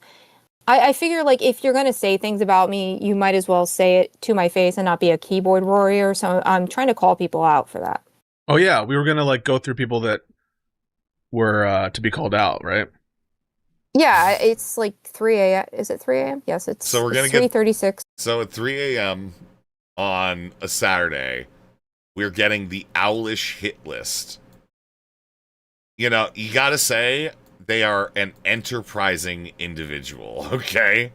I figure like if you're gonna say things about me, you might as well say it to my face and not be a keyboard warrior. So I'm trying to call people out for that. Oh yeah, we were gonna like go through people that were to be called out, right? Yeah, it's like 3 a.m. Is it 3 a.m.? Yes, it's. So we're gonna 3:36. So at 3 a.m. on a Saturday, we're getting the Owlish hit list. You know, you gotta say they are an enterprising individual. Okay,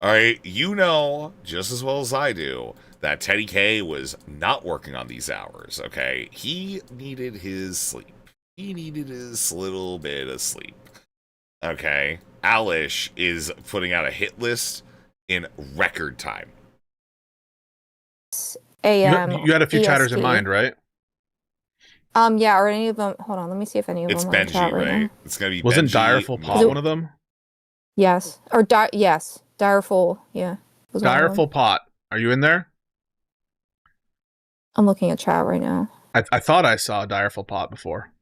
all right. You know just as well as I do that Teddy K was not working on these hours. Okay, he needed his sleep. He needed his little bit of sleep. Okay, Alish is putting out a hit list in record time. A.m. You had a few chatters in EST. mind, right? Yeah, or any of them. Hold on, let me see if any of It's them are in Benji, chat right right? now. It's gonna be Wasn't Benji. Direful Pot one of them? Yes, or yes, Direful. Yeah, was one of them. Direful Pot. Are you in there? I'm looking at chat right now. I thought I saw Direful Pot before.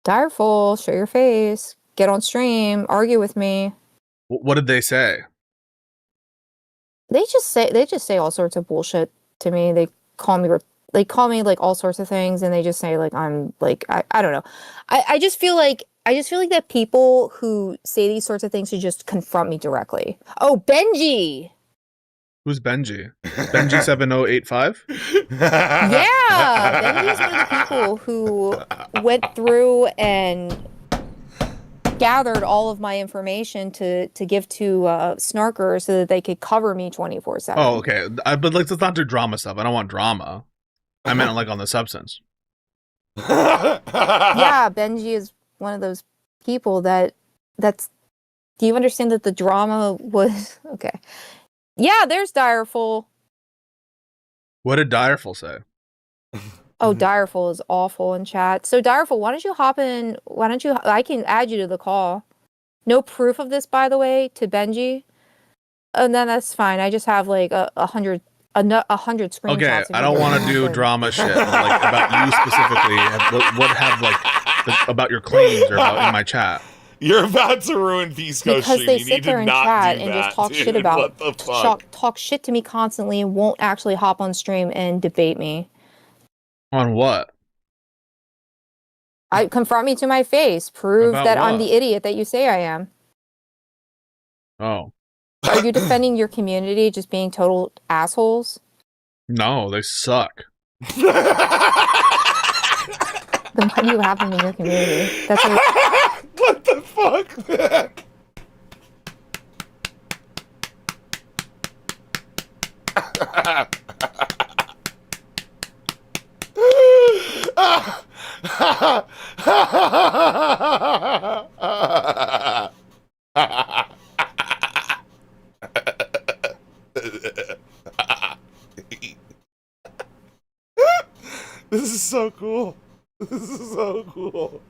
Direful, show your face. Get on stream. Argue with me. What did they say? They just say all sorts of bullshit to me. They call me like all sorts of things, and they just say like I'm like I don't know. I just feel like that people who say these sorts of things should just confront me directly. Oh, Benji. Who's Benji? Benji 7085? Yeah, Benji is one of the people who went through and gathered all of my information to give to Snarker so that they could cover me 24/7. Oh, okay. But like, let's not do drama stuff. I don't want drama. I meant like on the substance. Yeah, Benji is one of those people that's. Do you understand that the drama was okay? Yeah, there's Direful. What did Direful say? Oh, Direful is awful in chat. So Direful, why don't you hop in? I can add you to the call. No proof of this, by the way, to Benji. And then that's fine. I just have like 100 screenshots. Okay, I don't want to do drama shit like about you specifically. What have like about your claims or about in my chat? You're about to ruin Pisco because stream. they You sit need there to and not chat do and that, just talk dude. shit about What the fuck? talk shit to me constantly and won't actually hop on stream and debate me. On what? Confront me to my face. Prove About that I'm what? the idiot that you say I am. Oh. Are you defending your community just being total assholes? No, they suck. Then what do you have them in your community? That's what the fuck, man? This is so cool. This is so cool.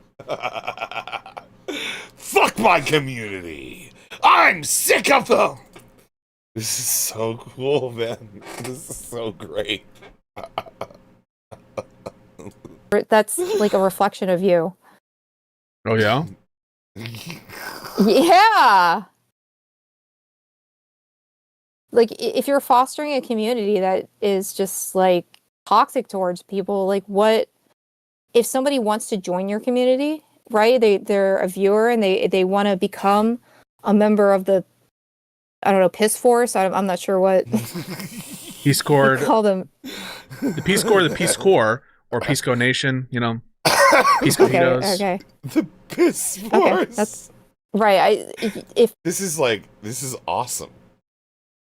Fuck my community. I'm sick of them. This is so cool, man. This is so great. That's like a reflection of you. Oh yeah? Yeah. Like if you're fostering a community that is just like toxic towards people, like what if somebody wants to join your community, right? They're a viewer and they want to become a member of the, I don't know, Piss Force. I'm not sure what He scored. call them. The Peace Corps, or Pisco Nation, you know. Pisco Okay. The piss Okay, wars. that's right. If This is awesome.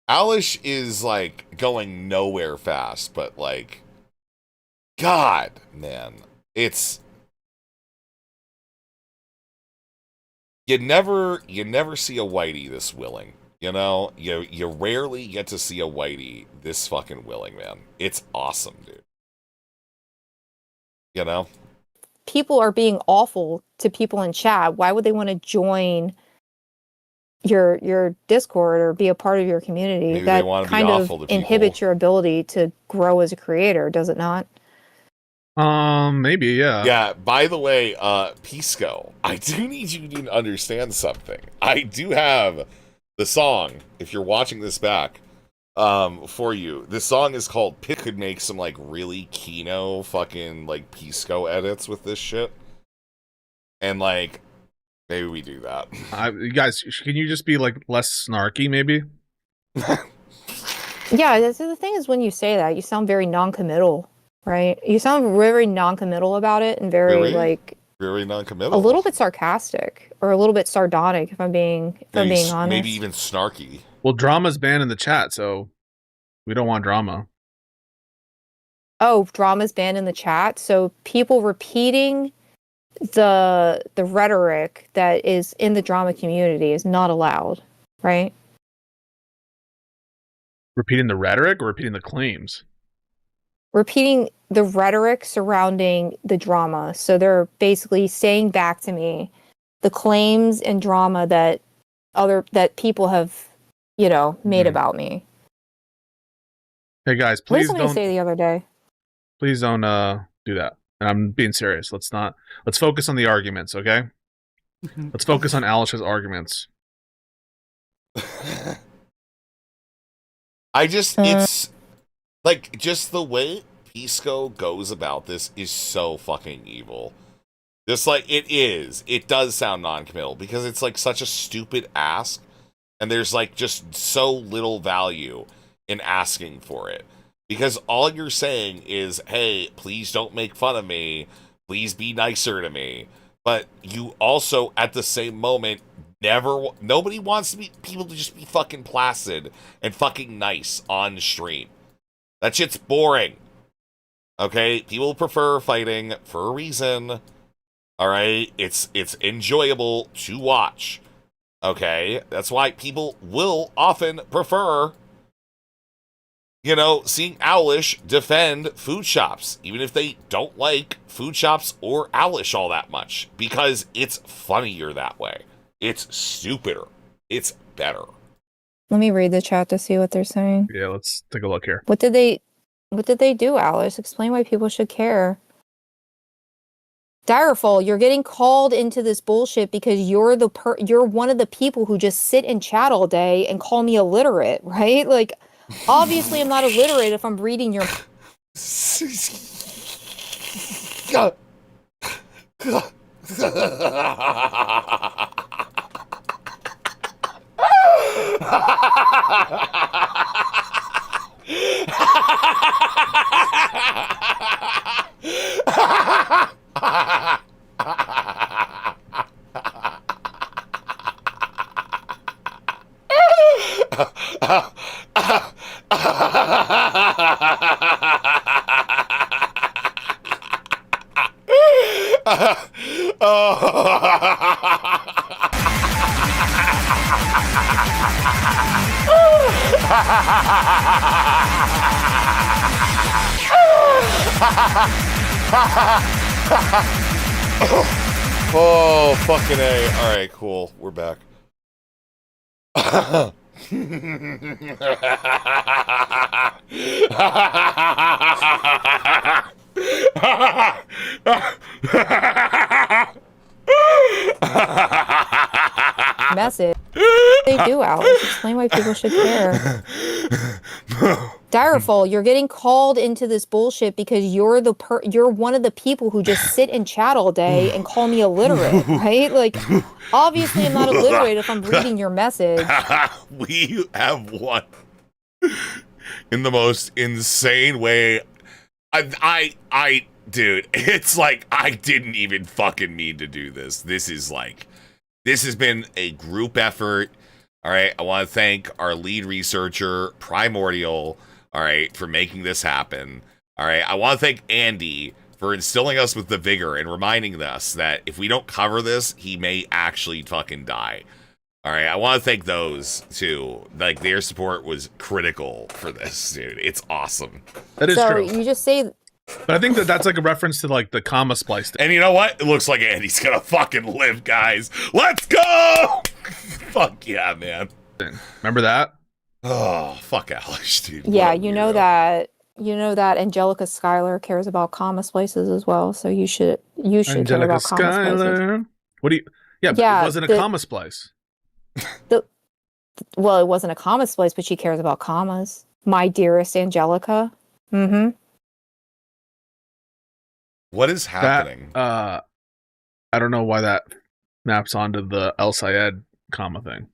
Alish is like going nowhere fast, but like, God, man, it's you never see a whitey this willing. You know, you rarely get to see a whitey this fucking willing, man. It's awesome, dude. You know, people are being awful to people in chat, why would they want to join your Discord or be a part of your community? Maybe that they want to be kind awful of to inhibits people. your ability to grow as a creator, does it not? Maybe, yeah. Yeah, by the way, Pisco, I do need you to understand something. I do have the song, if you're watching this back, for you. This song is called Pick. Could make some like really Kino fucking like Pisco edits with this shit. And like maybe we do that. You guys, can you just be like less snarky maybe? Yeah, the thing is when you say that, you sound very non-committal, right? You sound very non-committal about it and very like very non-committal. a little bit sarcastic or a little bit sardonic if I'm being honest. Maybe even snarky. Well, drama's banned in the chat, so we don't want drama. Oh, drama's banned in the chat. So people repeating the rhetoric that is in the drama community is not allowed, right? Repeating the rhetoric or repeating the claims? Repeating the rhetoric surrounding the drama. So they're basically saying back to me the claims and drama that people have, made about me. Hey guys, What did please somebody don't say the other day? please don't do that. And I'm being serious. Let's focus on the arguments, okay? Let's focus on Alish's arguments. It's like just the way Pisco goes about this is so fucking evil. Just like it does sound non-committal because it's like such a stupid ask, and there's like just so little value in asking for it. Because all you're saying is, hey, please don't make fun of me. Please be nicer to me. But you also, at the same moment, nobody wants people to just be fucking placid and fucking nice on stream. That shit's boring. Okay? People prefer fighting for a reason. Alright? It's enjoyable to watch. Okay? That's why people will often prefer seeing Owlish defend food shops, even if they don't like food shops or Owlish all that much, because it's funnier that way. It's stupider. It's better. Let me read the chat to see what they're saying. Yeah, let's take a look here. What did they do, Alice? Explain why people should care. Direful, you're getting called into this bullshit because you're one of the people who just sit and chat all day and call me illiterate, right? Like, obviously I'm not illiterate if I'm reading your... Oh, fucking A. Alright, cool. We're back. message. They do, Alex. Explain why people should care. Direful, you're getting called into this bullshit because you're one of the people who just sit and chat all day and call me illiterate, right? Like, obviously I'm not illiterate if I'm reading your message. We have won in the most insane way. dude, it's like I didn't even fucking mean to do this. This has been a group effort. All right, I want to thank our lead researcher, Primordial, all right, for making this happen. All right, I want to thank Andy for instilling us with the vigor and reminding us that if we don't cover this, he may actually fucking die. All right, I want to thank those too. Like, their support was critical for this, dude. It's awesome. That is true. So you just say... But I think that's like a reference to like the comma splice thing. And you know what? It looks like Andy's gonna fucking live, guys. Let's go! Fuck yeah, man. Remember that? Oh, fuck Alish, dude. Yeah, you know that Angelica Schuyler cares about comma splices as well, so you should care Angelica about comma splices. Schuyler. What do you? Yeah, but Yeah, it wasn't a comma splice. Well, it wasn't a comma splice, but she cares about commas. My dearest Angelica. Mm-hmm. What is happening? I don't know why that maps onto the El Sayed comma thing.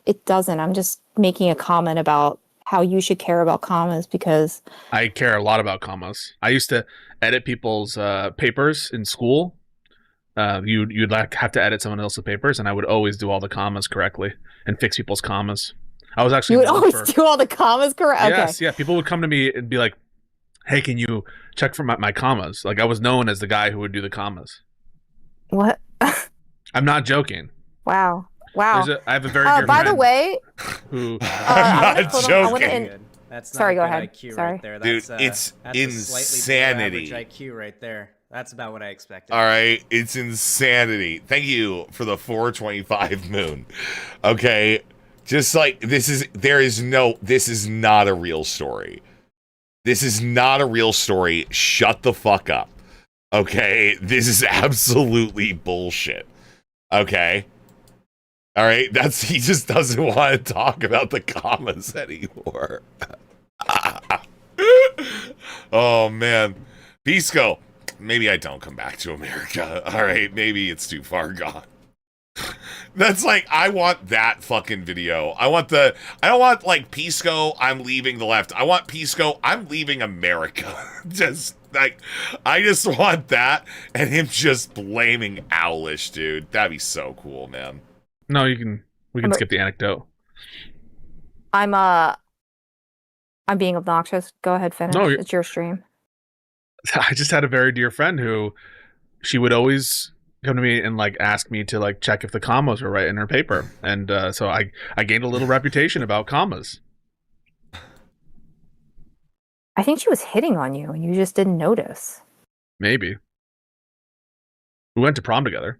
It doesn't. I'm just making a comment about how you should care about commas because I care a lot about commas. I used to edit people's papers in school. You'd have to edit someone else's papers, and I would always do all the commas correctly and fix people's commas. I was actually you would always do all the commas correct. Yes, okay. yeah. People would come to me and be like, "Hey, can you check for my commas?" Like I was known as the guy who would do the commas. What? I'm not joking. Wow. Wow. I have a very dear by friend the way, who I'm not joking. That's not Sorry, go good ahead. IQ Sorry. right there. Dude, That's, it's that's insanity. A slightly below average IQ right there. That's about what I expected. All right, it's insanity. Thank you for the 425 moon. Okay, just like this is not a real story. This is not a real story. Shut the fuck up. Okay, this is absolutely bullshit. Okay. All right, he just doesn't want to talk about the commas anymore. Oh man, Pisco. Maybe I don't come back to America. All right, maybe it's too far gone. That's like, I want that fucking video. I don't want like Pisco, I'm leaving the left. I want Pisco, I'm leaving America. Just like, I just want that and him just blaming Owlish, dude. That'd be so cool, man. No, we can skip the anecdote. I'm being obnoxious. Go ahead, finish. No, it's your stream. I just had a very dear friend who she would always come to me and like ask me to like check if the commas were right in her paper, and so I gained a little reputation about commas. I think she was hitting on you and you just didn't notice. Maybe. We went to prom together.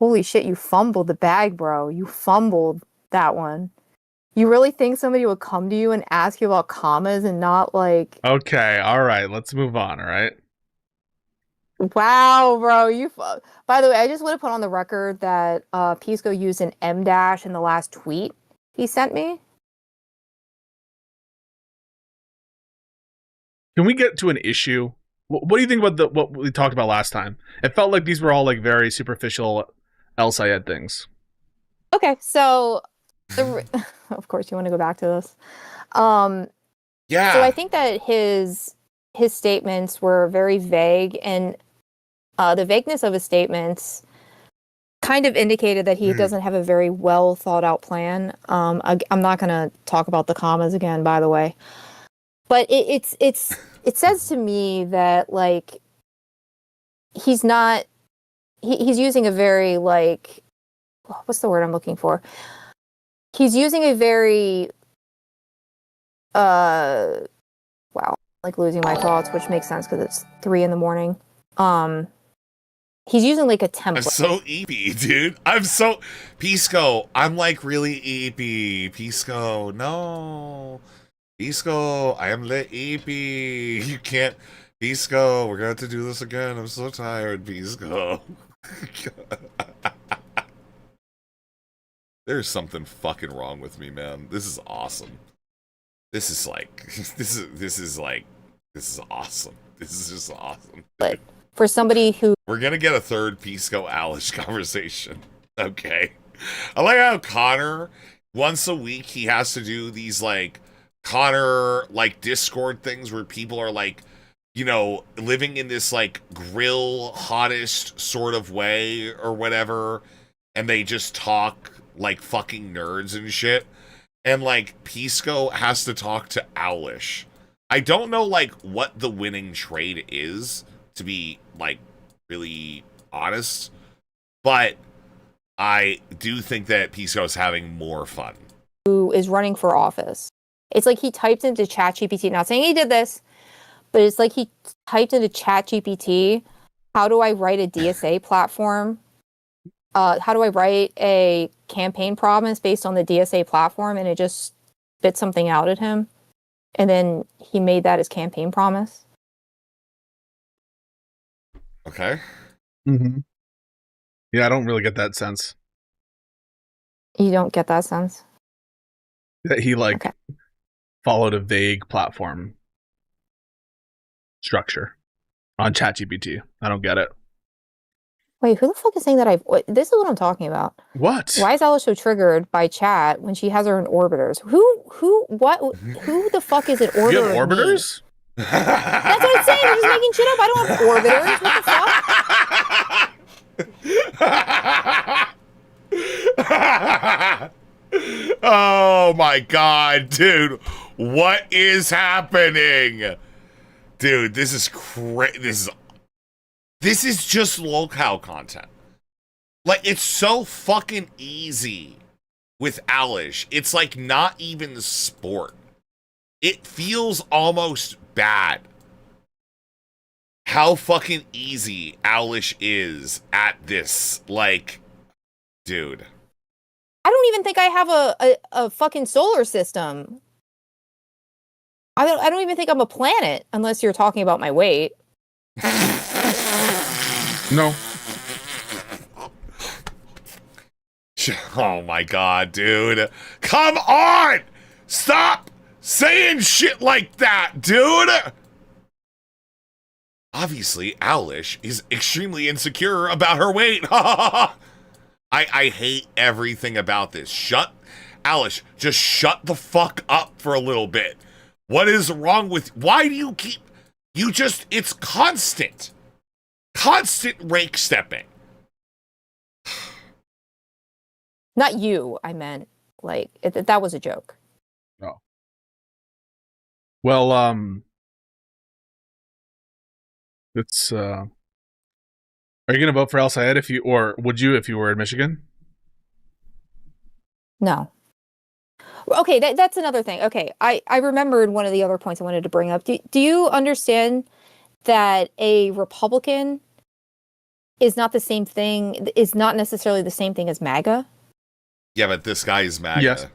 Holy shit, you fumbled the bag, bro. You fumbled that one. You really think somebody would come to you and ask you about commas and not like... Okay, all right, let's move on, all right? Wow, bro. By the way, I just want to put on the record that Pisco used an M dash in the last tweet he sent me. Can we get to an issue? What do you think about what we talked about last time? It felt like these were all like very superficial El Sayed things. Okay, so of course you want to go back to this. Yeah. So I think that his statements were very vague, and the vagueness of his statements kind of indicated that he doesn't have a very well thought out plan. I'm not going to talk about the commas again, by the way, but it says to me that like he's using a very like, what's the word I'm looking for? He's using a very wow, like losing my thoughts, which makes sense because it's 3 a.m. He's using like a template. I'm so EP, dude. Pisco, I'm like really EP. Pisco, no. Pisco, I am the EP. You can't. Pisco, we're gonna have to do this again. I'm so tired, Pisco. There's something fucking wrong with me, man. This is awesome. This is awesome. This is just awesome. But for somebody who... We're gonna get a third Pisco Alish conversation. Okay. I like how Connor, once a week, he has to do these, like, Connor, like, Discord things where people are, like, living in this like grill hottest sort of way or whatever, and they just talk like fucking nerds and shit. And like Pisco has to talk to Owlish. I don't know like what the winning trade is, to be like really honest, but I do think that Pisco's having more fun. Who is running for office? It's like he typed into ChatGPT, not saying he did this, but it's like he typed into ChatGPT, how do I write a DSA platform? How do I write a campaign promise based on the DSA platform? And it just spit something out at him. And then he made that his campaign promise. Okay. Mm-hmm. Yeah, I don't really get that sense. You don't get that sense? That he followed a vague platform structure on ChatGPT. I don't get it. Wait, who the fuck is saying that this is what I'm talking about. What? Why is Alice so triggered by chat when she has her in orbiters? Who the fuck is it orbiter? You have orbiters? That's what I'm saying. I'm just making shit up. I don't have orbiters. What the fuck? Oh my god, dude. What is happening? Dude, this is crazy. This is just lolcow content. Like, it's so fucking easy with Alish. It's like not even sport. It feels almost bad how fucking easy Alish is at this. Like, dude. I don't even think I have a fucking solar system. I don't even think I'm a planet, unless you're talking about my weight. No. Oh my god, dude. Come on! Stop saying shit like that, dude! Obviously, Alish is extremely insecure about her weight. I hate everything about this. Alish, just shut the fuck up for a little bit. What is wrong with... Why do you keep... It's constant. Constant rake stepping. Not you, I meant. Like, that was a joke. Oh. Well, it's, are you going to vote for El Sayed would you if you were in Michigan? No. Okay, that's another thing. Okay, I remembered one of the other points I wanted to bring up. Do you understand that a Republican is not necessarily the same thing as MAGA? Yeah, but this guy is MAGA. Yes.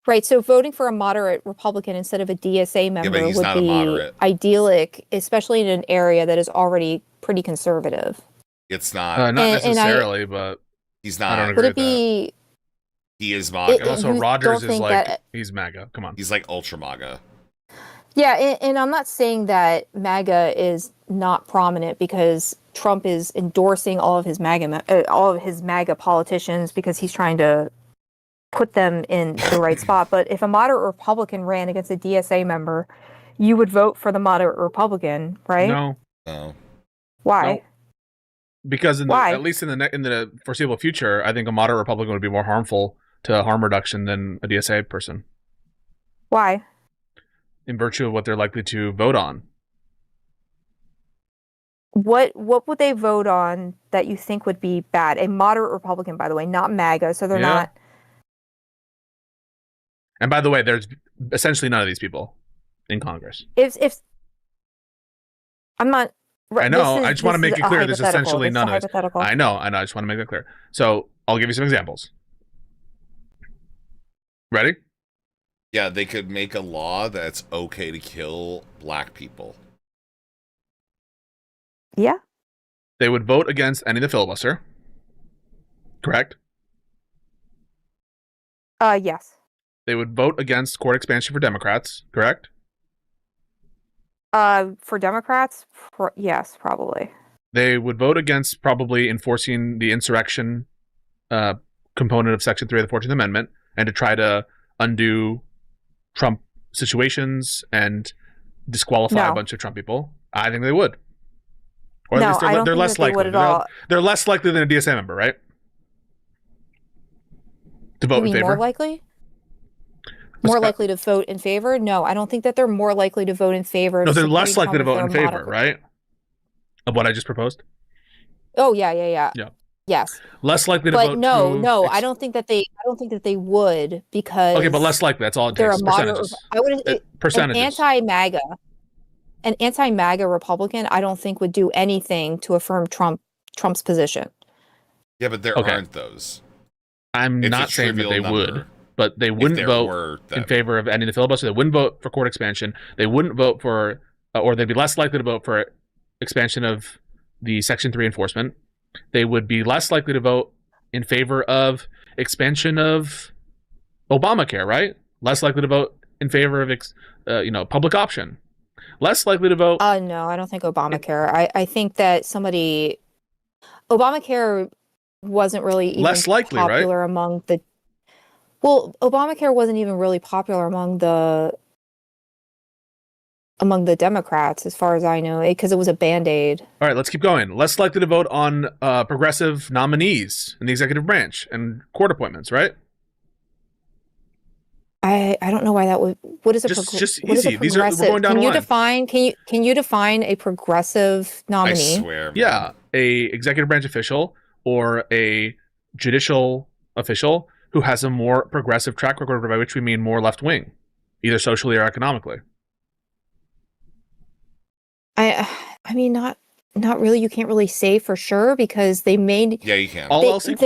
Right, so voting for a moderate Republican instead of a DSA member would be idyllic, especially in an area that is already pretty conservative. It's not. Not necessarily, but he's not. I don't agree with that. He is MAGA. Also, Rogers is like, he's MAGA. Come on. He's like ultra MAGA. Yeah, and I'm not saying that MAGA is not prominent because Trump is endorsing all of his MAGA politicians because he's trying to put them in the right spot. But if a moderate Republican ran against a DSA member, you would vote for the moderate Republican, right? No. Why? No. Because at least in the foreseeable future, I think a moderate Republican would be more harmful to harm reduction than a DSA person. Why? In virtue of what they're likely to vote on. What would they vote on that you think would be bad? A moderate Republican, by the way, not MAGA, so they're not. And by the way, there's essentially none of these people in Congress. If I'm not. I know. I just want to make it clear. There's essentially none of this. I know. I just want to make that clear. So I'll give you some examples. Ready? Yeah, they could make a law that's okay to kill black people. Yeah. They would vote against any of the filibuster. Correct? Yes. They would vote against court expansion for Democrats. Correct? For Democrats, yes, probably. They would vote against probably enforcing the insurrection component of Section 3 of the 14th Amendment and to try to undo Trump situations and disqualify No. a bunch of Trump people? I think they would. Or No, at least I don't they're think less that they likely. would at all. They're less likely than a DSA member, right? To vote You in mean favor. more likely? More likely to vote in favor? No, I don't think that they're more likely to vote in favor. No, of they're less supporting likely to Trump vote in if they're favor, moderate. right? Of what I just proposed. Oh yeah. Yeah. Yes. Less likely to But vote. no, I don't think that they would because Okay, but less likely. That's all it they're takes. a moderate. Percentages. I would Percentages. an anti-MAGA Republican. I don't think would do anything to affirm Trump's position. Yeah, but there aren't those. I'm It's a not saying that trivial they number. would, but they wouldn't there vote were, in then. favor of ending the filibuster. They wouldn't vote for court expansion. They wouldn't vote for, or they'd be less likely to vote for expansion of the Section 3 enforcement. They would be less likely to vote in favor of expansion of Obamacare, right? Less likely to vote in favor of, public option. Less likely to vote. No, I don't think Obamacare. I think that Obamacare wasn't really even Less likely, right? popular among the. Well, Obamacare wasn't even really popular among the Democrats, as far as I know, because it was a Band-Aid. All right, let's keep going. Less likely to vote on progressive nominees in the executive branch and court appointments, right? I don't know why that would. What is a Just what is a easy. These are we're progressive? going down Can the you line. define? Can you define a progressive nominee? I swear. Man. Yeah, a executive branch official or a judicial official who has a more progressive track record, by which we mean more left wing, either socially or economically. I mean not really. You can't really say for sure because they made. Yeah, you can. All else equal.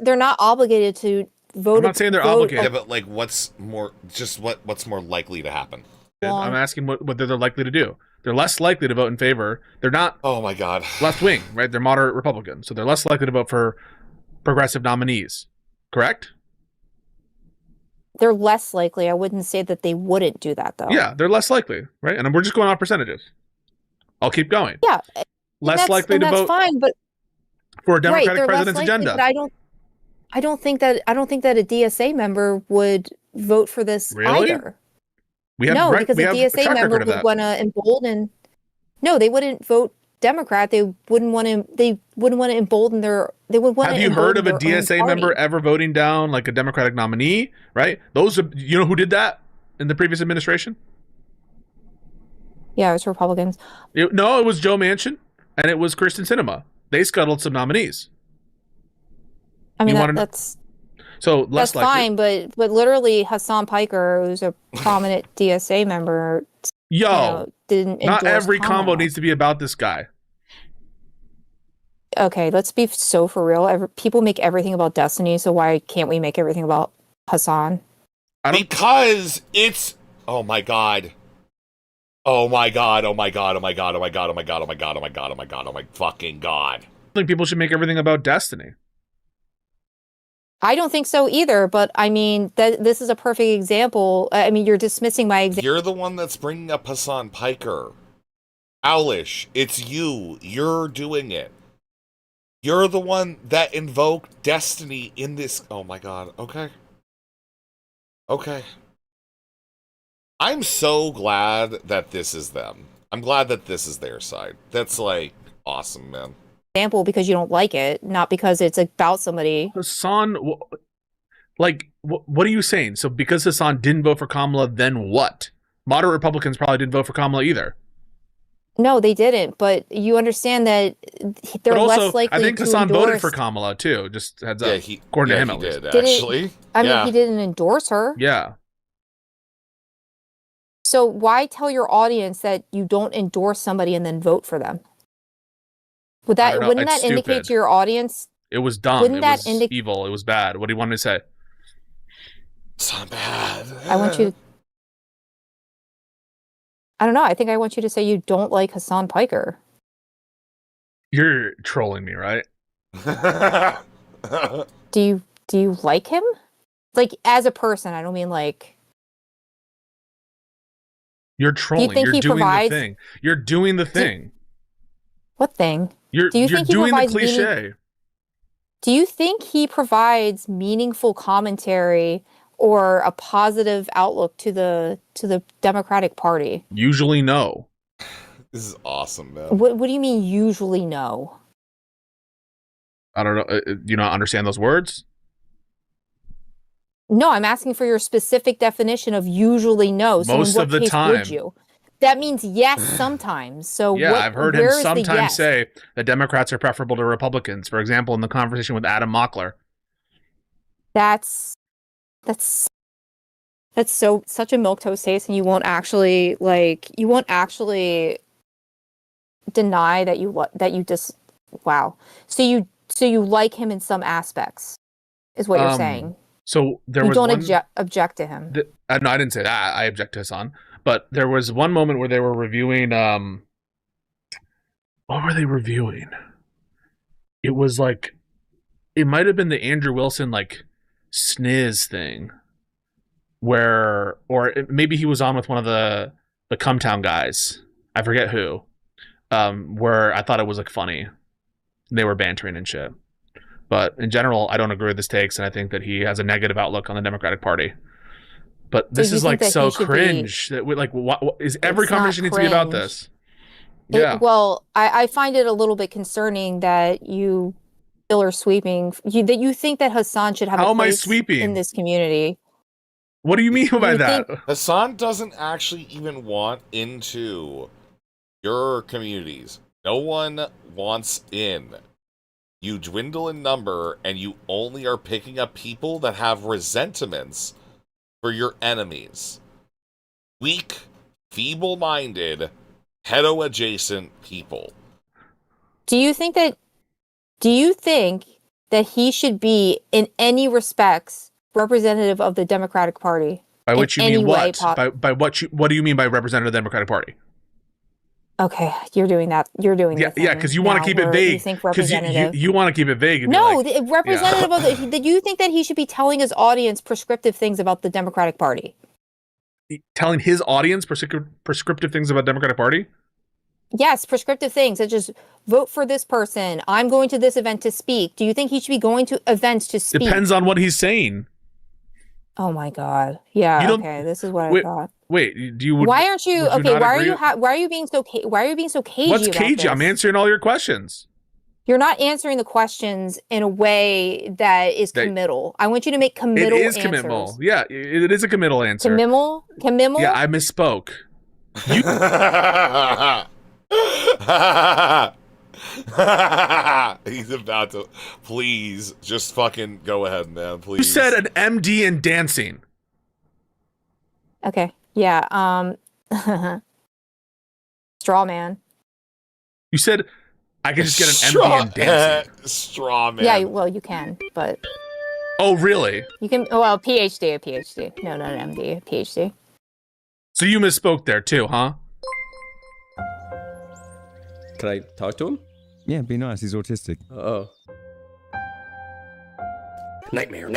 They're not obligated to vote. I'm not saying they're obligated. Yeah, but like, what's more likely to happen? I'm asking what they're likely to do. They're less likely to vote in favor. They're not. Oh my God. Left wing, right? They're moderate Republicans, so they're less likely to vote for progressive nominees. Correct? They're less likely. I wouldn't say that they wouldn't do that though. Yeah, they're less likely, right? And we're just going off percentages. I'll keep going. Yeah. Less likely to that's vote fine, but for a Democratic they're less president's likely, agenda. But I don't think that a DSA member would vote for this Really? either. We have because a DSA member would want to embolden. No, they wouldn't vote Democrat. They wouldn't want to embolden their. They would want. Have you heard of a DSA member ever voting down like a Democratic nominee? Right? Those are, you know who did that in the previous administration? Yeah, it was Republicans. No, it was Joe Manchin and it was Kristen Sinema. They scuttled some nominees. I mean, that's so less that's likely. fine, but literally Hassan Piker, who's a prominent DSA member, didn't. Not endorse every Kamala. combo needs to be about this guy. Okay, let's be so for real. People make everything about Destiny, so why can't we make everything about Hassan? Because it's. Oh my God. Oh my God, oh my God, oh my God, oh my God, oh my God, oh my God, oh my God, oh my God, oh my fucking God. I think people should make everything about Destiny. I don't think so either, but I mean, this is a perfect example. I mean, you're dismissing my example. You're the one that's bringing up Hassan Piker. Owlish, it's you. You're doing it. You're the one that invoked Destiny in this. Oh my God, okay. Okay. I'm so glad that this is them. I'm glad that this is their side. That's like awesome, man. Example because you don't like it, not because it's about somebody. Hassan, like, what are you saying? So because Hassan didn't vote for Kamala, then what? Moderate Republicans probably didn't vote for Kamala either. No, they didn't. But you understand that they're but also, less likely. I think to Hassan endorse... voted for Kamala too. Just heads up. Yeah, according to him, he at least. did actually. I mean, he didn't endorse her. Yeah. So why tell your audience that you don't endorse somebody and then vote for them? Wouldn't that indicate to your audience? It was dumb. Wouldn't that was evil. It was bad. What do you want me to say? It's not bad. I want you. I don't know. I think I want you to say you don't like Hassan Piker. You're trolling me, right? Do you like him? Like as a person, I don't mean like. You're trolling. You're doing the thing. You're doing the thing. What thing? You're doing the cliche. Do you think he provides meaningful commentary or a positive outlook to the Democratic Party? Usually no. This is awesome, man. What do you mean usually no? I don't know. Do you not understand those words? No, I'm asking for your specific definition of usually no. So Most in what of the case time. would you? That means yes sometimes. So Yeah, what, I've heard him where is the sometimes yes? say that Democrats are preferable to Republicans. For example, in the conversation with Adam Mockler. That's such a milquetoast taste, and you won't actually deny that you just wow. So you like him in some aspects, is what you're saying. So there you was don't one, object to him. No, I didn't say that. I object to Hassan. But there was one moment where they were reviewing. What were they reviewing? It was like, it might have been the Andrew Wilson like sniz thing, maybe he was on with one of the Cumtown guys. I forget who. Where I thought it was like funny. They were bantering and shit. But in general, I don't agree with his takes, and I think that he has a negative outlook on the Democratic Party. But this is like so cringe that we like. What is every conversation needs to be about this? Yeah. Well, I find it a little bit concerning that you still are sweeping. That you think that Hassan should have a place in this community. What do you mean by that? Hassan doesn't actually even want into your communities. No one wants in. You dwindle in number, and you only are picking up people that have resentments for your enemies. Weak, feeble-minded, pedo-adjacent people. Do you think that he should be, in any respects, representative of the Democratic Party? By which you mean what? By what do you mean by representative of the Democratic Party? Okay, you're doing that. You're doing that. Yeah, because you want to keep it vague. Because you want to keep it vague. And no, be like, representative of the. Do you think that he should be telling his audience prescriptive things about the Democratic Party? Telling his audience prescriptive things about the Democratic Party? Yes, prescriptive things such as vote for this person. I'm going to this event to speak. Do you think he should be going to events to speak? Depends on what he's saying. Oh my God! Yeah. Okay, this is what I thought. Wait, do you? Why aren't you okay? Why are you being so? Why are you being so cagey? What's cagey? I'm answering all your questions. You're not answering the questions in a way that is committal. I want you to make committal answers. It is committal. Yeah, it is a committal answer. Committal? Yeah, I misspoke. He's about to. Please, just fucking go ahead, man. Please. You said an MD in dancing. Okay. Yeah. Straw man. You said I could just get an MD in dancing. Straw man. Yeah. Well, you can, but. Oh, really? You can. Well, a PhD. No, not an MD. A PhD. So you misspoke there too, huh? Can I talk to him? Yeah, be nice. He's autistic. Oh. Nightmare.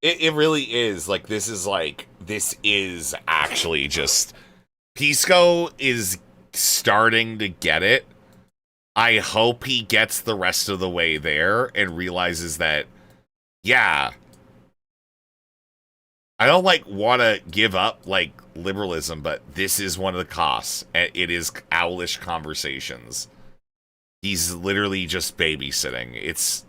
It really is. Like, this is actually just... Pisco is starting to get it. I hope he gets the rest of the way there and realizes that, yeah, I don't, want to give up, liberalism, but this is one of the costs. It is owlish conversations. He's literally just babysitting.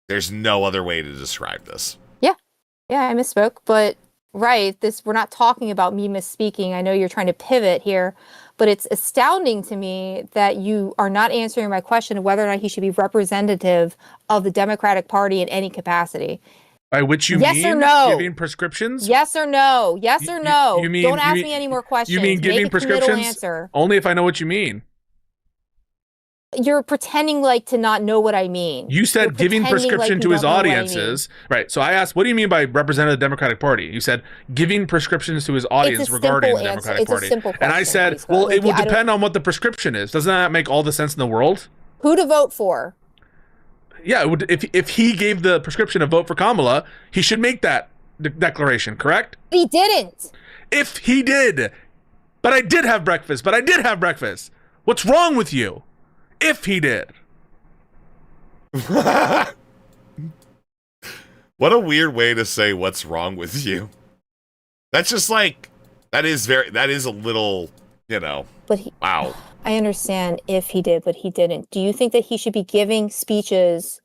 There's no other way to describe this. Yeah, I misspoke, but right, we're not talking about me misspeaking. I know you're trying to pivot here, but it's astounding to me that you are not answering my question of whether or not he should be representative of the Democratic Party in any capacity. By which you yes mean or no? Giving prescriptions? Yes or no? Yes or no? You mean, don't ask me any more questions. You mean giving prescriptions? Answer. Only if I know what you mean. You're pretending to not know what I mean. You said giving prescription to his audiences. Right. So I asked, what do you mean by representative of the Democratic Party? You said giving prescriptions to his audience regarding the Democratic Party. It's a simple question, and I said, well, it will depend on what the prescription is. Doesn't that make all the sense in the world? Who to vote for? Yeah, it would, if he gave the prescription to vote for Kamala, he should make that declaration, correct? He didn't. If he did. But I did have breakfast. What's wrong with you? If he did. What a weird way to say what's wrong with you. That's just like, that is a little, But wow. I understand if he did, but he didn't. Do you think that he should be giving speeches?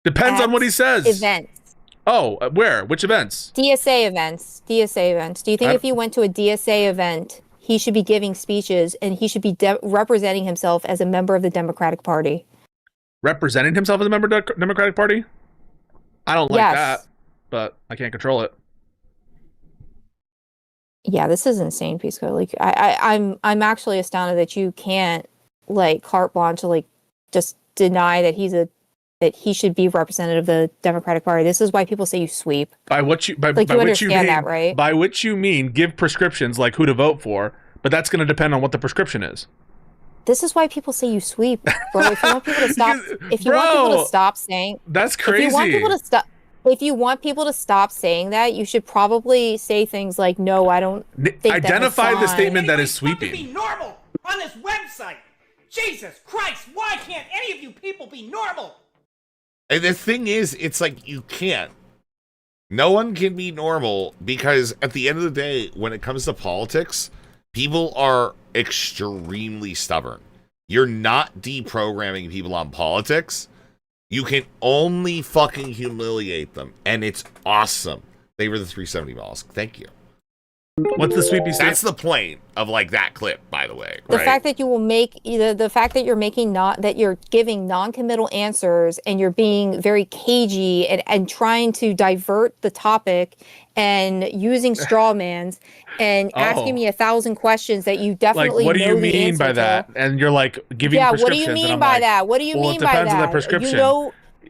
Depends on what he says. Events. Oh, where? Which events? DSA events. DSA events. Do you think if he went to a DSA event, he should be giving speeches and he should be representing himself as a member of the Democratic Party? Representing himself as a member of the Democratic Party? I don't like that, but I can't control it. Yeah, this is insane, Pisco. Like, I'm actually astounded that you can't carte blanche just deny that he should be representative of the Democratic Party. This is why people say you sweep. By what you you understand that, right? By which you mean give prescriptions like who to vote for, but that's going to depend on what the prescription is. This is why people say you sweep, bro. If you want people to stop, want people to stop saying that's crazy. If you want people to stop saying that, you should probably say things like, "No, I don't." Identify the statement that is sweeping. Be normal on this website. Jesus Christ! Why can't any of you people be normal? And the thing is, it's like you can't. No one can be normal because at the end of the day, when it comes to politics, people are extremely stubborn. You're not deprogramming people on politics. You can only fucking humiliate them. And it's awesome. They were the 370 balls. Thank you. What's the sweepy statement? That's the point of that clip, by the way. The fact that you will make the fact that you're giving non-committal answers and you're being very cagey and trying to divert the topic and using straw mans and asking me 1,000 questions that you definitely what do you know the mean answer by to. that? And you're giving what prescriptions. do you mean by that? What do you mean by that? It depends on the prescription.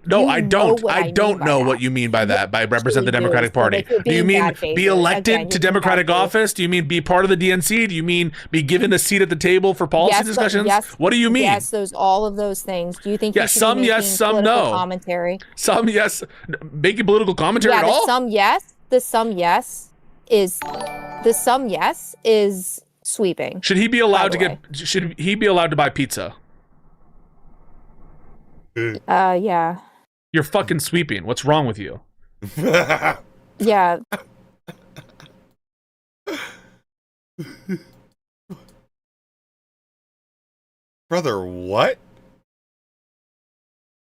No, I don't. I don't know what you mean by that, by represent the Democratic Party. Do you mean be elected to Democratic office? Do you mean be part of the DNC? Do you mean be given a seat at the table for policy discussions? What do you mean? Yes, all of those things. Do you think you should some be yes, some no. Commentary? Some yes. Making political commentary at all? Some yes. The some yes is sweeping. Should he be allowed to should he be allowed to buy pizza? Yeah. You're fucking sweeping. What's wrong with you? Yeah. Brother, what?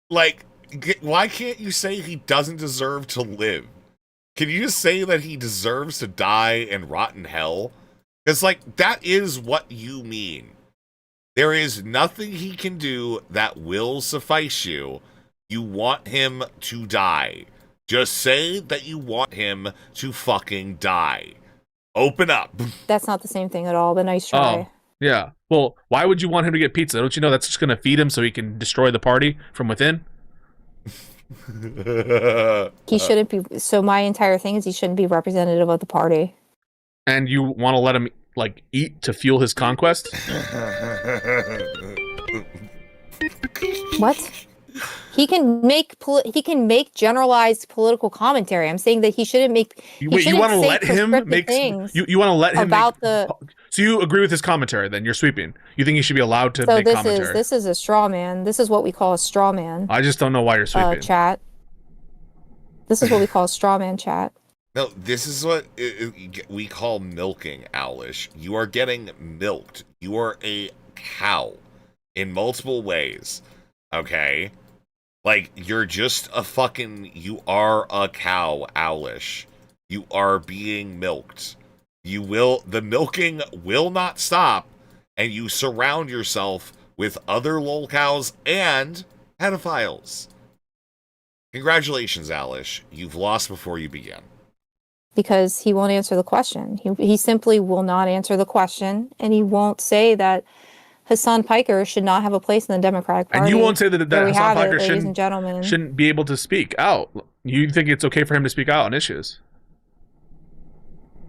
Why can't you say he doesn't deserve to live? Can you just say that he deserves to die and rot in hell? Because, that is what you mean. There is nothing he can do that will suffice you. You want him to die. Just say that you want him to fucking die. Open up. That's not the same thing at all, but nice try. Oh, yeah. Well, why would you want him to get pizza? Don't you know that's just going to feed him so he can destroy the party from within? He shouldn't be. So my entire thing is he shouldn't be representative of the party. And you want to let him, eat to fuel his conquest? What? He can make generalized political commentary. I'm saying that he shouldn't make. You want to let him make things. You want to let him about So you agree with his commentary? Then you're sweeping. You think he should be allowed to make commentary? This is a straw man. This is what we call a straw man. I just don't know why you're sweeping. Chat. This is what we call a straw man chat. No, this is what we call milking, Owlish. You are getting milked. You are a cow in multiple ways. Okay? You're just you are a cow, Owlish. You are being milked. The milking will not stop, and you surround yourself with other lol cows and pedophiles. Congratulations, Owlish. You've lost before you began. Because he won't answer the question. He simply will not answer the question, and he won't say that Hassan Piker should not have a place in the Democratic Party. And you won't say that Hassan Piker shouldn't be able to speak out. You think it's okay for him to speak out on issues?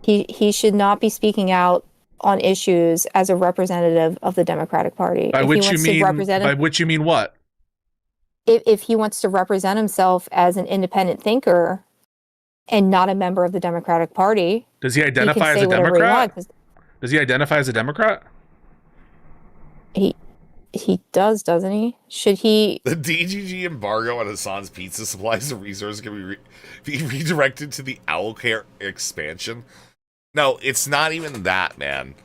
He should not be speaking out on issues as a representative of the Democratic Party. By which you mean what? If he wants to represent himself as an independent thinker and not a member of the Democratic Party, does he identify as a Democrat? Does he identify as a Democrat? He He does, doesn't he? Should he? The DGG embargo on Hassan's pizza supplies and resources can be redirected to the Owlcare expansion. No, it's not even that, man.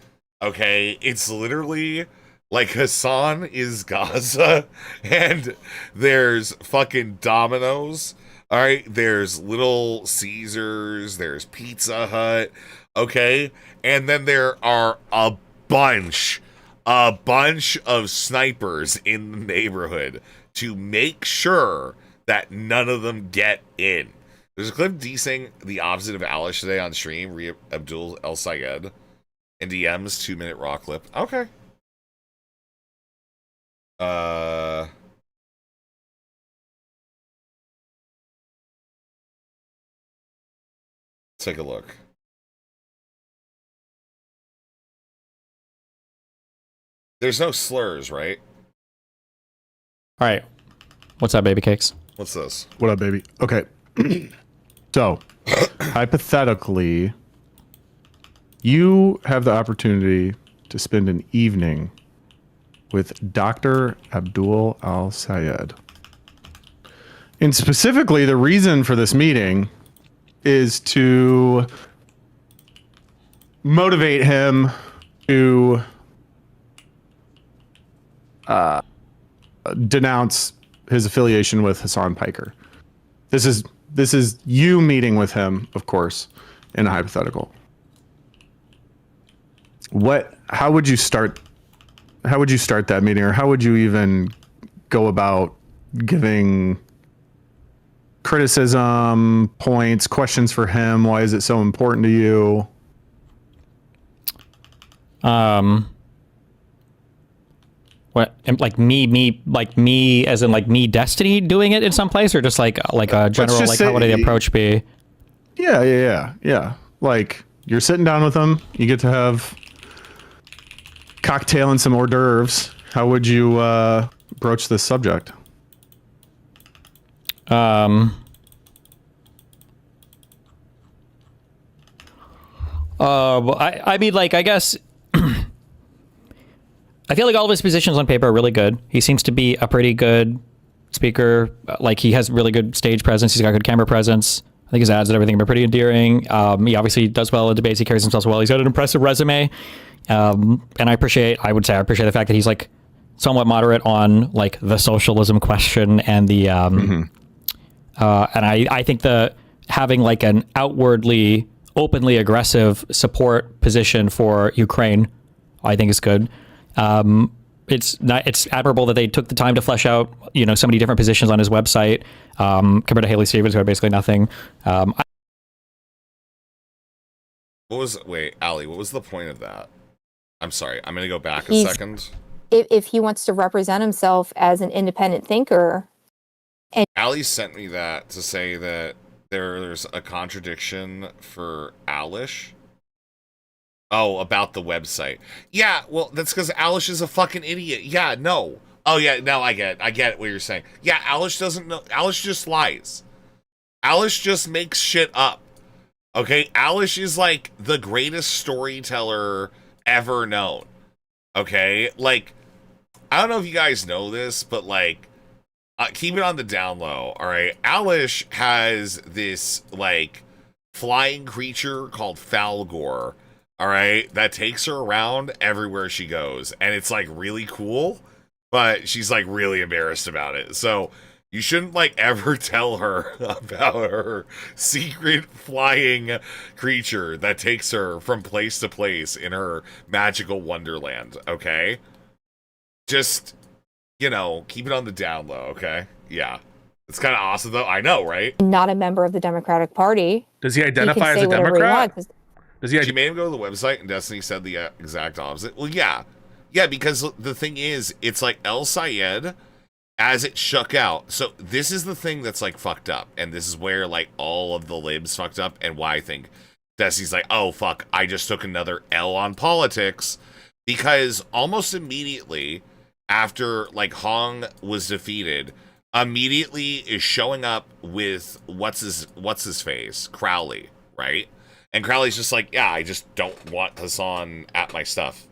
Okay, it's literally like Hassan is Gaza, and there's fucking Domino's. All right, there's Little Caesars, there's Pizza Hut, okay, and then there are a bunch of snipers in the neighborhood to make sure that none of them get in. There's a clip D saying the opposite of Alish today on stream, re Abdul El Sayed, and DM's 2-minute raw clip. Okay. Take a look. There's no slurs, right? All right. What's up, baby cakes? What's this? What up, baby? Okay. So, hypothetically, you have the opportunity to spend an evening with Dr. Abdul Al Sayed. And specifically, the reason for this meeting is to motivate him to denounce his affiliation with Hassan Piker. This is you meeting with him, of course, in a hypothetical. How would you start that meeting, or how would you even go about giving criticism, points, questions for him? Why is it so important to you? What, like me as in like me Destiny doing it in some place, or just like a general, like how would the approach be? Yeah. Like, you're sitting down with him, you get to have cocktail and some hors d'oeuvres. How would you broach this subject? I mean, like, I guess I feel like all of his positions on paper are really good. He seems to be a pretty good speaker. Like, he has really good stage presence. He's got good camera presence. I think his ads and everything are pretty endearing. He obviously does well in debates. He carries himself well. He's got an impressive resume. And I appreciate the fact that he's like somewhat moderate on like the socialism question and the, and I think the having like an outwardly openly aggressive support position for Ukraine, I think is good. It's admirable that they took the time to flesh out, so many different positions on his website, compared to Haley Stevens, who had basically nothing. Ali, what was the point of that? I'm sorry, I'm going to go back a second. If he wants to represent himself as an independent thinker. And Ali sent me that to say that there's a contradiction for Alish. Oh, about the website. Yeah, well, that's because Alish is a fucking idiot. Yeah, no. Oh, yeah, no, I get what you're saying. Yeah, Alish doesn't know. Alish just lies. Alish just makes shit up. Okay? Alish is like the greatest storyteller ever known. Okay? Like, I don't know if you guys know this, but like, keep it on the down low, alright? Alish has this, like, flying creature called Falgor, alright, that takes her around everywhere she goes, and it's, like, really cool, but she's, like, really embarrassed about it, so you shouldn't, like, ever tell her about her secret flying creature that takes her from place to place in her magical wonderland, okay? Just, keep it on the down low, okay? Yeah. It's kind of awesome, though. I know, right? not a member of the Democratic Party. Does he identify can as say a whatever he Democrat? wants. She made him go to the website, and Destiny said the exact opposite. Well, yeah. Yeah, because the thing is, it's like El Sayed, as it shook out. So this is the thing that's, like, fucked up. And this is where, like, all of the libs fucked up, and why I think Destiny's like, oh, fuck, I just took another L on politics. Because almost immediately after, like, Hong was defeated, immediately is showing up with what's his face, Crowley, right? And Crowley's just like, yeah, I just don't want Hassan at my stuff,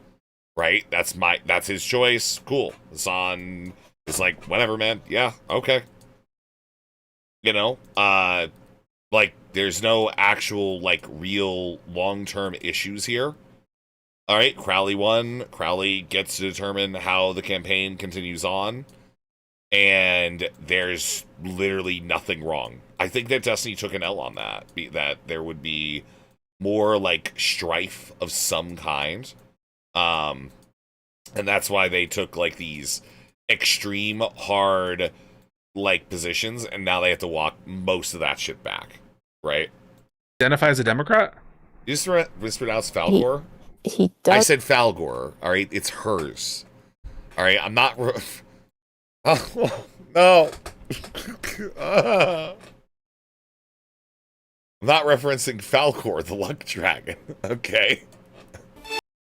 right? That's his choice. Cool. Hassan is like, whatever, man. Yeah, okay. You know, like there's no actual like real long-term issues here. All right, Crowley won. Crowley gets to determine how the campaign continues on, and there's literally nothing wrong. I think that Destiny took an L on that. That there would be more like strife of some kind, and that's why they took like these extreme hard like positions, and now they have to walk most of that shit back, right? Identify as a Democrat? You just whispered out Falgor? He does. I said Falgor, all right? It's hers. All right, I'm not... oh, no. I'm not referencing Falcor, the luck dragon, okay?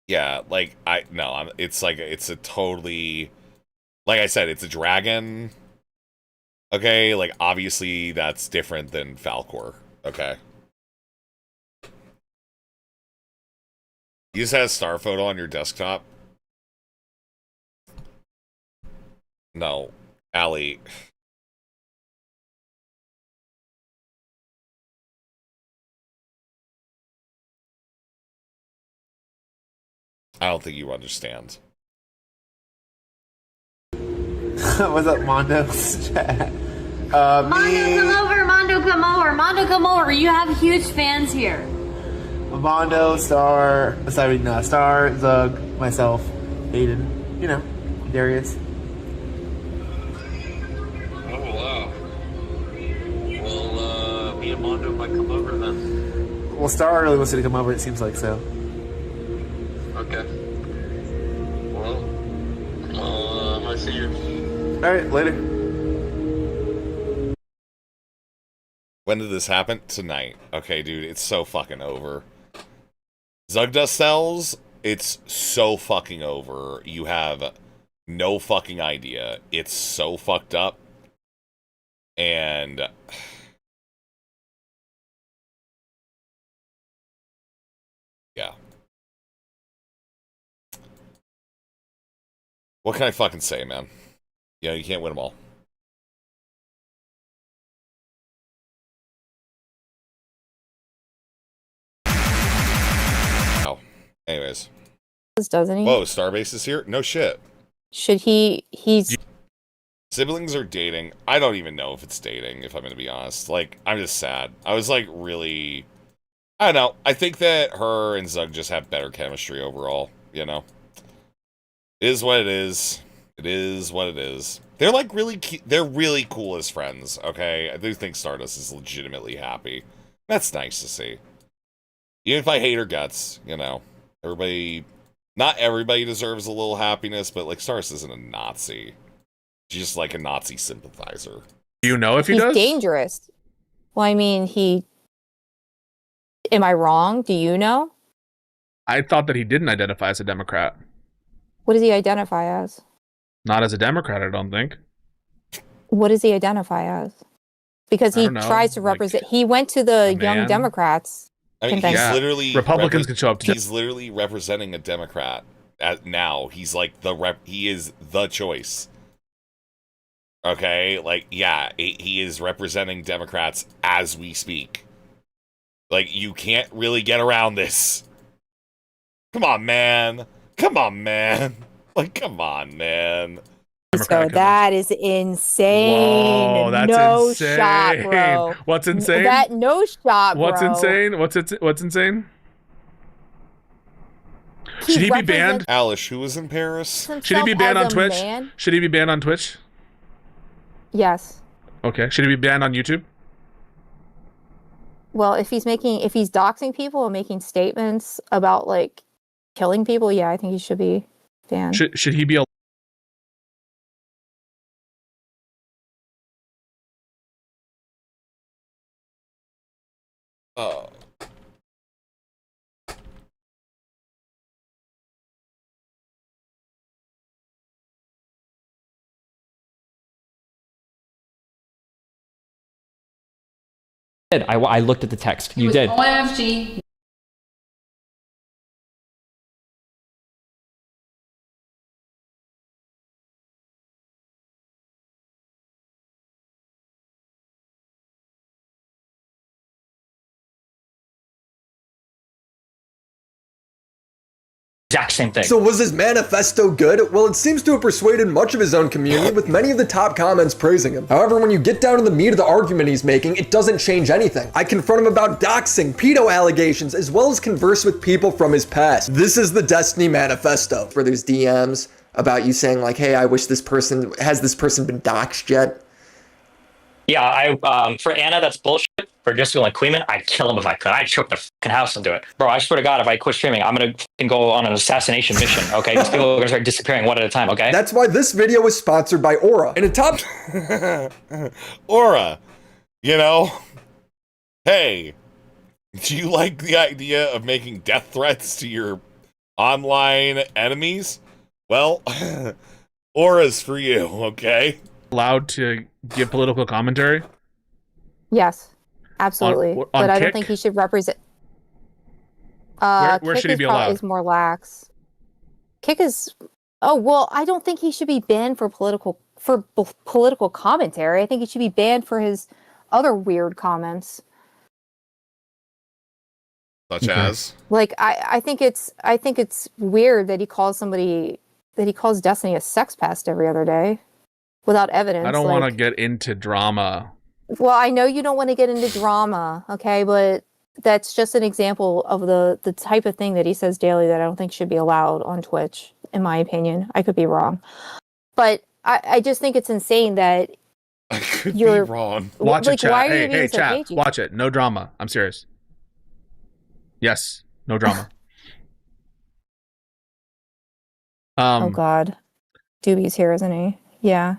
Yeah, like, it's like, it's a totally... Like I said, it's a dragon... Okay, like, obviously that's different than Falcor, okay? You just had a star photo on your desktop? No. Allie. I don't think you understand. What's up, Mondo's chat? Mondo, come over, Mondo, come over. Mondo, come over. You have huge fans here. Mondo, Star, Star, Zug, myself, Aiden, you know, Darius. Oh, wow. Well, me and Mondo might come over then. Well, Star really wants you to come over, it seems like so. Okay. Well, I see you. Alright, later. When did this happen? Tonight. Okay, dude, it's so fucking over. Zugdust cells, it's so fucking over. You have no fucking idea. It's so fucked up. And... yeah. What can I fucking say, man? You know, you can't win them all. Oh. Anyways. Doesn't he? Whoa, Starbase is here? No shit. Should he's... Siblings are dating. I don't even know if it's dating, if I'm going to be honest. Like, I'm just sad. I was, like, really... I don't know. I think that her and Zug just have better chemistry overall, you know? It is what it is. It is what it is. They're, like, they're really cool as friends, okay? I do think Stardust is legitimately happy. That's nice to see. Even if I hate her guts, you know? Not everybody deserves a little happiness, but, like, Stardust isn't a Nazi. She's just, like, a Nazi sympathizer. Do you know if he he's does? Dangerous. Well, I mean, am I wrong? Do you know? I thought that he didn't identify as a Democrat. What does he identify as? Not as a Democrat, I don't think. What does he identify as? Because he tries to represent... He went to the Young Democrats. I mean, he's literally... Republicans can show up to... He's literally representing a Democrat now. He's like he is the choice. Okay? Like, yeah, he is representing Democrats as we speak. Like, you can't really get around this. Come on, man. Come on, man. Like, come on, man. So that is insane. Whoa, that's no insane. shot, bro. What's insane? No shot, bro. What's insane? What's insane? Should he be banned? Alice, who was in Paris? Should he be banned on Twitch? Should he be banned on Twitch? Yes. Okay. Should he be banned on YouTube? Well, if he's doxing people and making statements about like killing people, yeah, I think he should be banned. Should he be I looked at the text. You did. OMG. exact same thing. So was his manifesto good? Well, it seems to have persuaded much of his own community, with many of the top comments praising him. However, when you get down to the meat of the argument he's making, it doesn't change anything. I confront him about doxing, pedo allegations, as well as converse with people from his past. This is the Destiny Manifesto, where there's DMs about you saying like, hey, I wish this person, has this person been doxed yet? Yeah, for Anna, that's bullshit. For Jessica and Queeman, I'd kill him if I could. I'd choke their fucking house and do it. Bro, I swear to God, if I quit streaming, I'm gonna fucking go on an assassination mission, okay? These people are gonna start disappearing one at a time, okay? That's why this video was sponsored by Aura. In a top... Aura, you know? Hey, do you like the idea of making death threats to your online enemies? Well, Aura's for you, okay? Allowed to give political commentary? Yes, absolutely. On but I don't Kick? think he should represent. Where Kick should he is be probably- allowed? Is more lax. Kick is. Oh well, I don't think he should be banned for political commentary. I think he should be banned for his other weird comments. Such as? Like I think it's weird that he calls Destiny a sex pest every other day without evidence. I don't like, want to get into drama. Well, I know you don't want to get into drama, okay, but that's just an example of the type of thing that he says daily that I don't think should be allowed on Twitch, in my opinion. I could be wrong. But I just think it's insane that you're wrong. Watch like, it, chat. why are you Hey, being so chat. cagey? Watch it. No drama. I'm serious. Yes. No drama. Oh God. Doobie's here, isn't he? Yeah.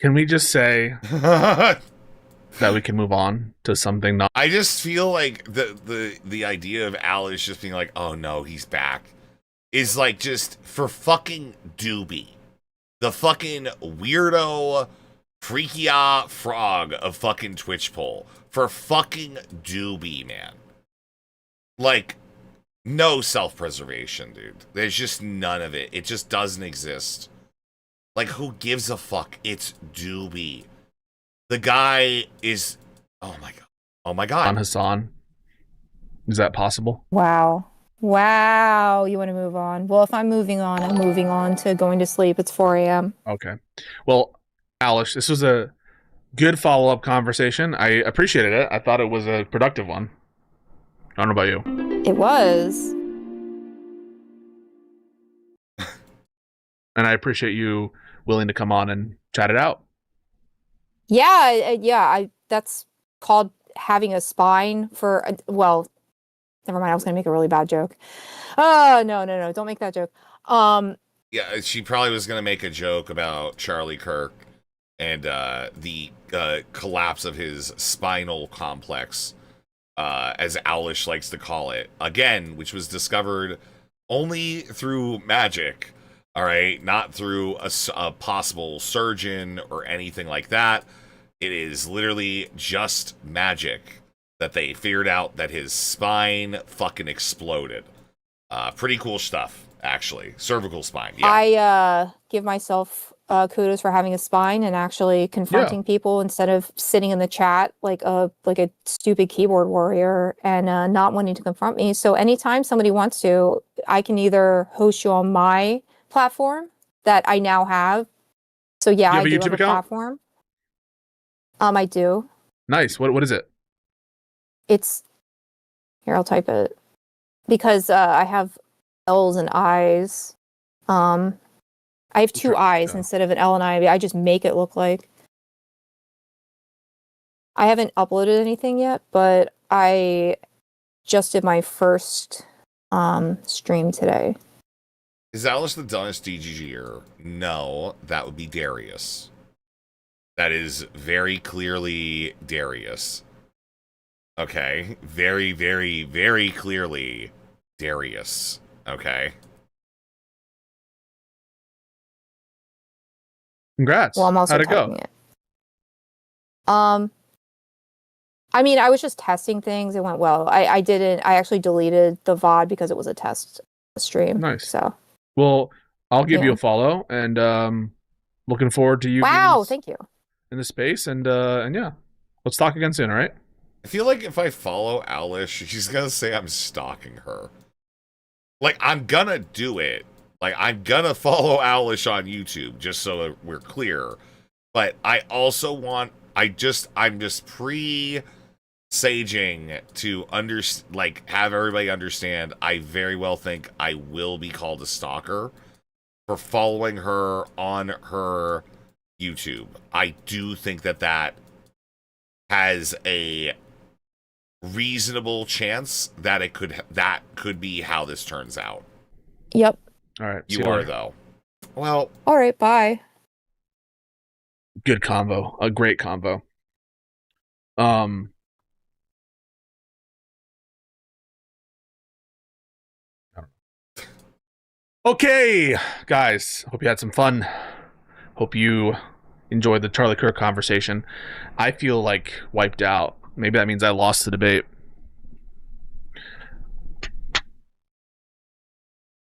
Can we just say that we can move on to something not? I just feel like the idea of Alice just being like, oh no, he's back, is like just for fucking Doobie. The fucking weirdo freaky frog of fucking Twitch poll. For fucking Doobie, man. Like, no self-preservation, dude. There's just none of it. It just doesn't exist. Like, who gives a fuck? It's Doobie. The guy is... Oh my god. Oh my god. On Hassan. Is that possible? Wow. Wow. You want to move on? Well, if I'm moving on to going to sleep. It's 4 a.m. Okay. Well, Alice, this was a good follow-up conversation. I appreciated it. I thought it was a productive one. I don't know about you. It was. And I appreciate you willing to come on and chat it out. Yeah. That's called having a spine for, well, never mind. I was going to make a really bad joke. Oh, no. Don't make that joke. Yeah, she probably was going to make a joke about Charlie Kirk and the collapse of his spinal complex, as Owlish likes to call it. Again, which was discovered only through magic, all right? Not through a possible surgeon or anything like that. It is literally just magic that they figured out that his spine fucking exploded. Pretty cool stuff, actually. Cervical spine, yeah. I give myself kudos for having a spine and actually confronting people instead of sitting in the chat like a stupid keyboard warrior and not wanting to confront me. So anytime somebody wants to, I can either host you on my platform that I now have. So yeah, I do have a platform. I do. Nice. What is it? It's here. I'll type it because I have L's and I's. I have two I's instead of an L and I. I just make it look like. I haven't uploaded anything yet, but I just did my first stream today. Is Alice the dumbest DGGer? No, that would be Darius. That is very clearly Darius. Okay? Very, very, very clearly Darius. Okay? Congrats. Well, I'm also How'd it go? typing it. I mean, I was just testing things. It went well. I actually deleted the VOD because it was a test stream. Nice. So. Well, I'll give you a follow, and looking forward to you. Wow, thank you. In the space, and yeah, let's talk again soon. All right. I feel like if I follow Alice, she's gonna say I'm stalking her. like, I'm gonna do it. Like, I'm gonna follow Alish on YouTube, just so that we're clear. But I also want, I'm just saging to have everybody understand. I very well think I will be called a stalker for following her on her YouTube. I do think that has a reasonable chance that that could be how this turns out. Yep. All right. You are though. Well. All right. Bye. Good combo. A great combo. Okay, guys. Hope you had some fun. Hope you enjoyed the Charlie Kirk conversation. I feel like wiped out. Maybe that means I lost the debate.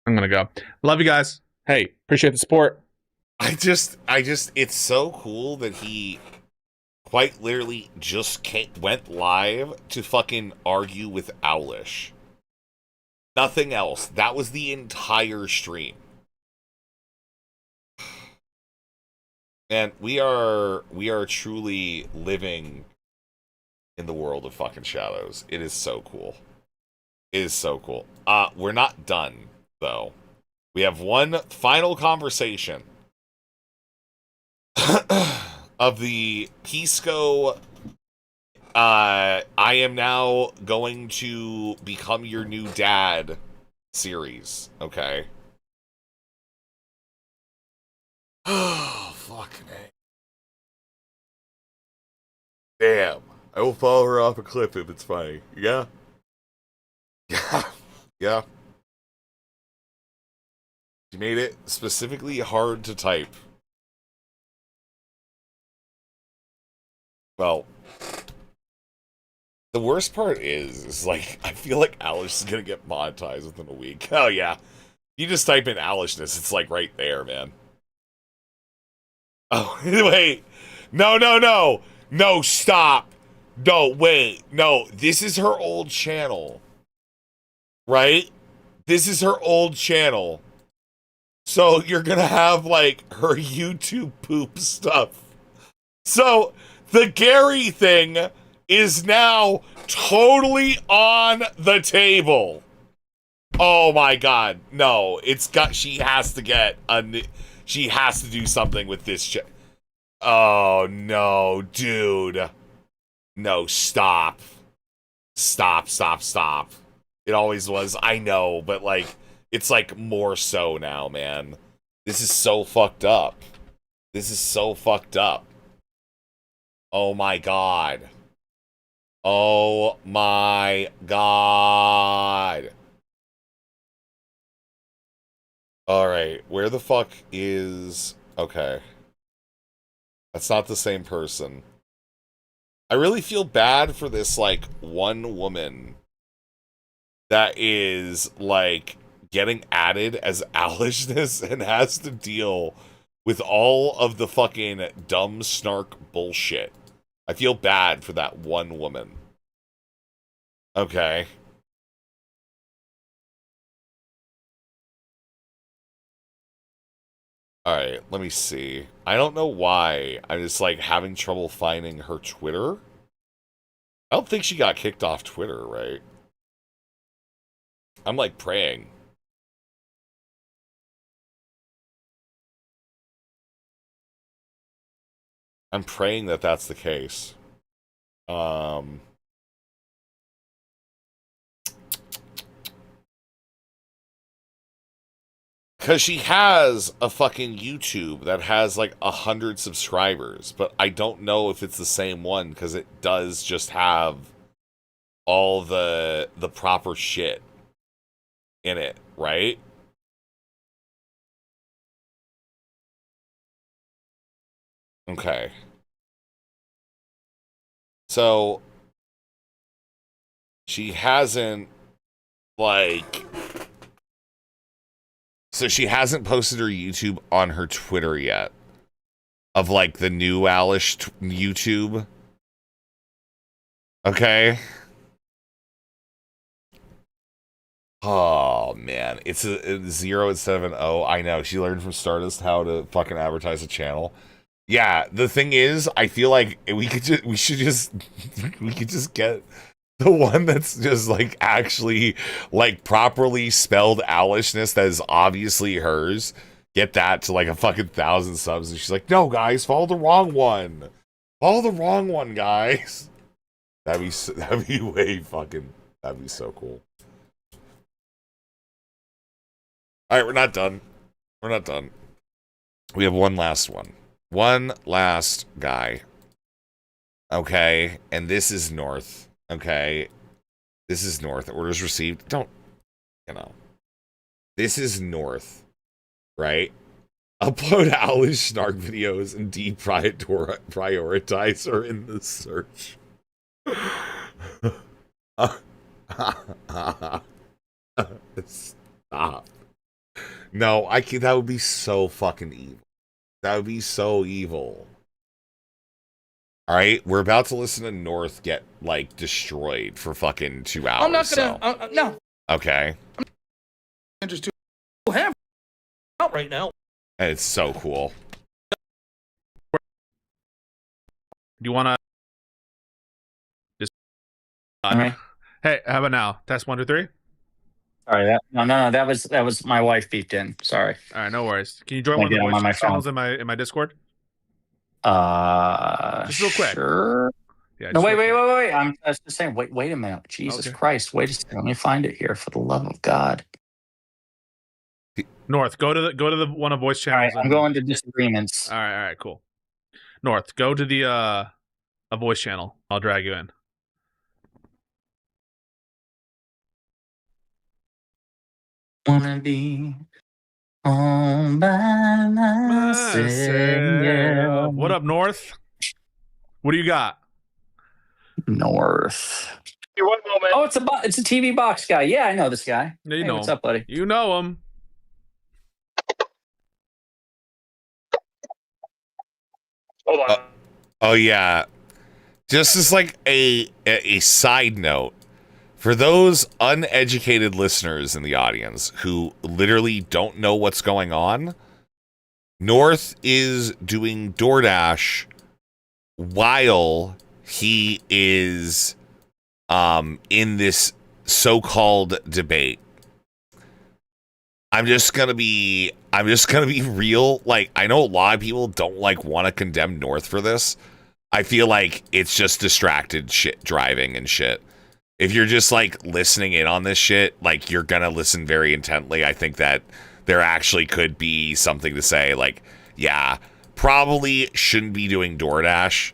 I'm gonna go. Love you guys. Hey, appreciate the support. I just, it's so cool that he quite literally just went live to fucking argue with Owlish. Nothing else. That was the entire stream. And we are truly living in the world of fucking shadows. It is so cool. It is so cool. We're not done, though. We have one final conversation of the Pisco I am now going to become your new dad series, okay? Oh, fucking A. Damn. I will follow her off a cliff if it's funny. Yeah? Yeah. Yeah. She made it specifically hard to type. Well, the worst part is like, I feel like Alish is gonna get monetized within a week. Oh yeah. You just type in Alishness, it's like right there, man. Oh, wait. No, no, no. No, stop. No, wait. No, this is her old channel. Right? This is her old channel. So you're gonna have like her YouTube poop stuff. So the Gary thing is now totally on the table. Oh my god. No, she has to get she has to do something with this Oh no, dude. No, stop. Stop, stop, stop. It always was, I know, but like, it's like more so now, man. This is so fucked up. This is so fucked up. Oh my god. Oh my god. Alright, where the fuck is... Okay. That's not the same person. I really feel bad for this, like, one woman that is, like, getting added as Alishness and has to deal with all of the fucking dumb snark bullshit. I feel bad for that one woman. Okay. Alright, let me see. I don't know why I'm just, like, having trouble finding her Twitter. I don't think she got kicked off Twitter, right? I'm, like, praying. I'm praying that that's the case. Because she has a fucking YouTube that has like 100 subscribers, but I don't know if it's the same one because it does just have all the proper shit in it, right? Okay. So she hasn't like... So she hasn't posted her YouTube on her Twitter yet. Of like the new Alish YouTube. Okay. Oh man, it's a 0 instead of an O. I know. She learned from Stardust how to fucking advertise a channel. Yeah, the thing is, I feel like we could just get the one that's just like actually like properly spelled Owlishness that is obviously hers. Get that to like a fucking 1,000 subs, and she's like, "No, guys, follow the wrong one. Follow the wrong one, guys." That'd be way fucking. That'd be so cool. All right, we're not done. We're not done. We have one last one. One last guy. Okay, and this is North. Okay, this is North. Orders received. Don't, you know. This is North, right? Upload Owlish Snark videos and deprioritize her in the search. Stop. No, I can. That would be so fucking evil. That would be so evil. All right, we're about to listen to North get like destroyed for fucking 2 hours. I'm not gonna. No. Okay. I'm just too have out right now. And it's so cool. Do you want to just? Okay. Hey, how about now? Test 1, 2, 3. Sorry, no. That was my wife beeped in. Sorry. All right, no worries. Can you join Can I one of get the him on my voice channels phone? in my Discord? Just real quick. Sure. Yeah. No, just wait. real quick. I'm just saying. Wait a minute. Jesus Okay. Christ. Wait a second. Let me find it here. For the love of God. North, go to the one of voice channels. All right, I'm going to disagreements. All right, cool. North, go to the a voice channel. I'll drag you in. Wanna be home by myself. What up, North? What do you got? North. One moment. Oh, it's a TV box guy. Yeah, I know this guy. Yeah, you Hey, know what's him. up, buddy? You know him. Hold on. Oh yeah. Just as like a side note, for those uneducated listeners in the audience who literally don't know what's going on, North is doing DoorDash while he is in this so-called debate. I'm just gonna be real. Like, I know a lot of people don't like want to condemn North for this. I feel like it's just distracted shit driving and shit. If you're just like listening in on this shit, like you're gonna listen very intently. I think that there actually could be something to say, like, yeah, probably shouldn't be doing DoorDash.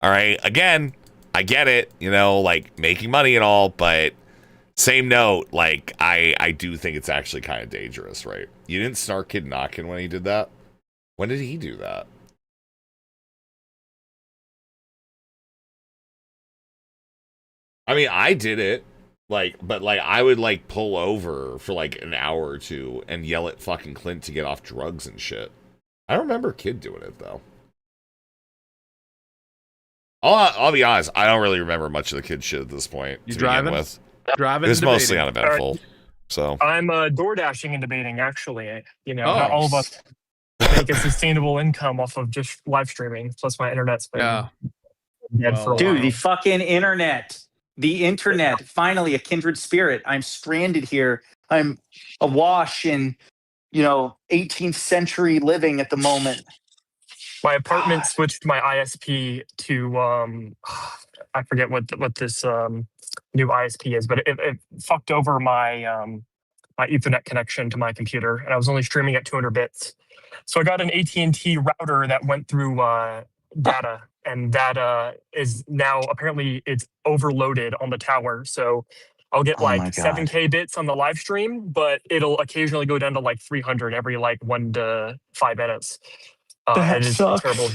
All right, again, I get it, you know, like making money and all, but same note, like I do think it's actually kind of dangerous, right? You didn't snark Kid Knockin' when he did that? When did he do that? I mean, I did it, like, but like I would like pull over for like an hour or two and yell at fucking Clint to get off drugs and shit. I don't remember Kid doing it though. I'll be honest, I don't really remember much of the Kid shit at this point. You to begin driving? with. Driving. It was and mostly debating. uneventful. So I'm door dashing and debating. Actually, you know, Oh. not all of us make a sustainable income off of just live streaming. Plus, my internet's been dead for a Dude, while. the fucking internet. The internet. Finally, a kindred spirit. I'm stranded here. I'm awash in, 18th century living at the moment. My apartment switched my ISP to I forget what this new ISP is, but it fucked over my my Ethernet connection to my computer, and I was only streaming at 200 bits. So I got an AT&T router that went through data, and that is now apparently it's overloaded on the tower. So I'll get Oh my like God. 7K bits on the live stream, but it'll occasionally go down to like 300 every like 1 to 5 minutes. That It is sucks. terrible.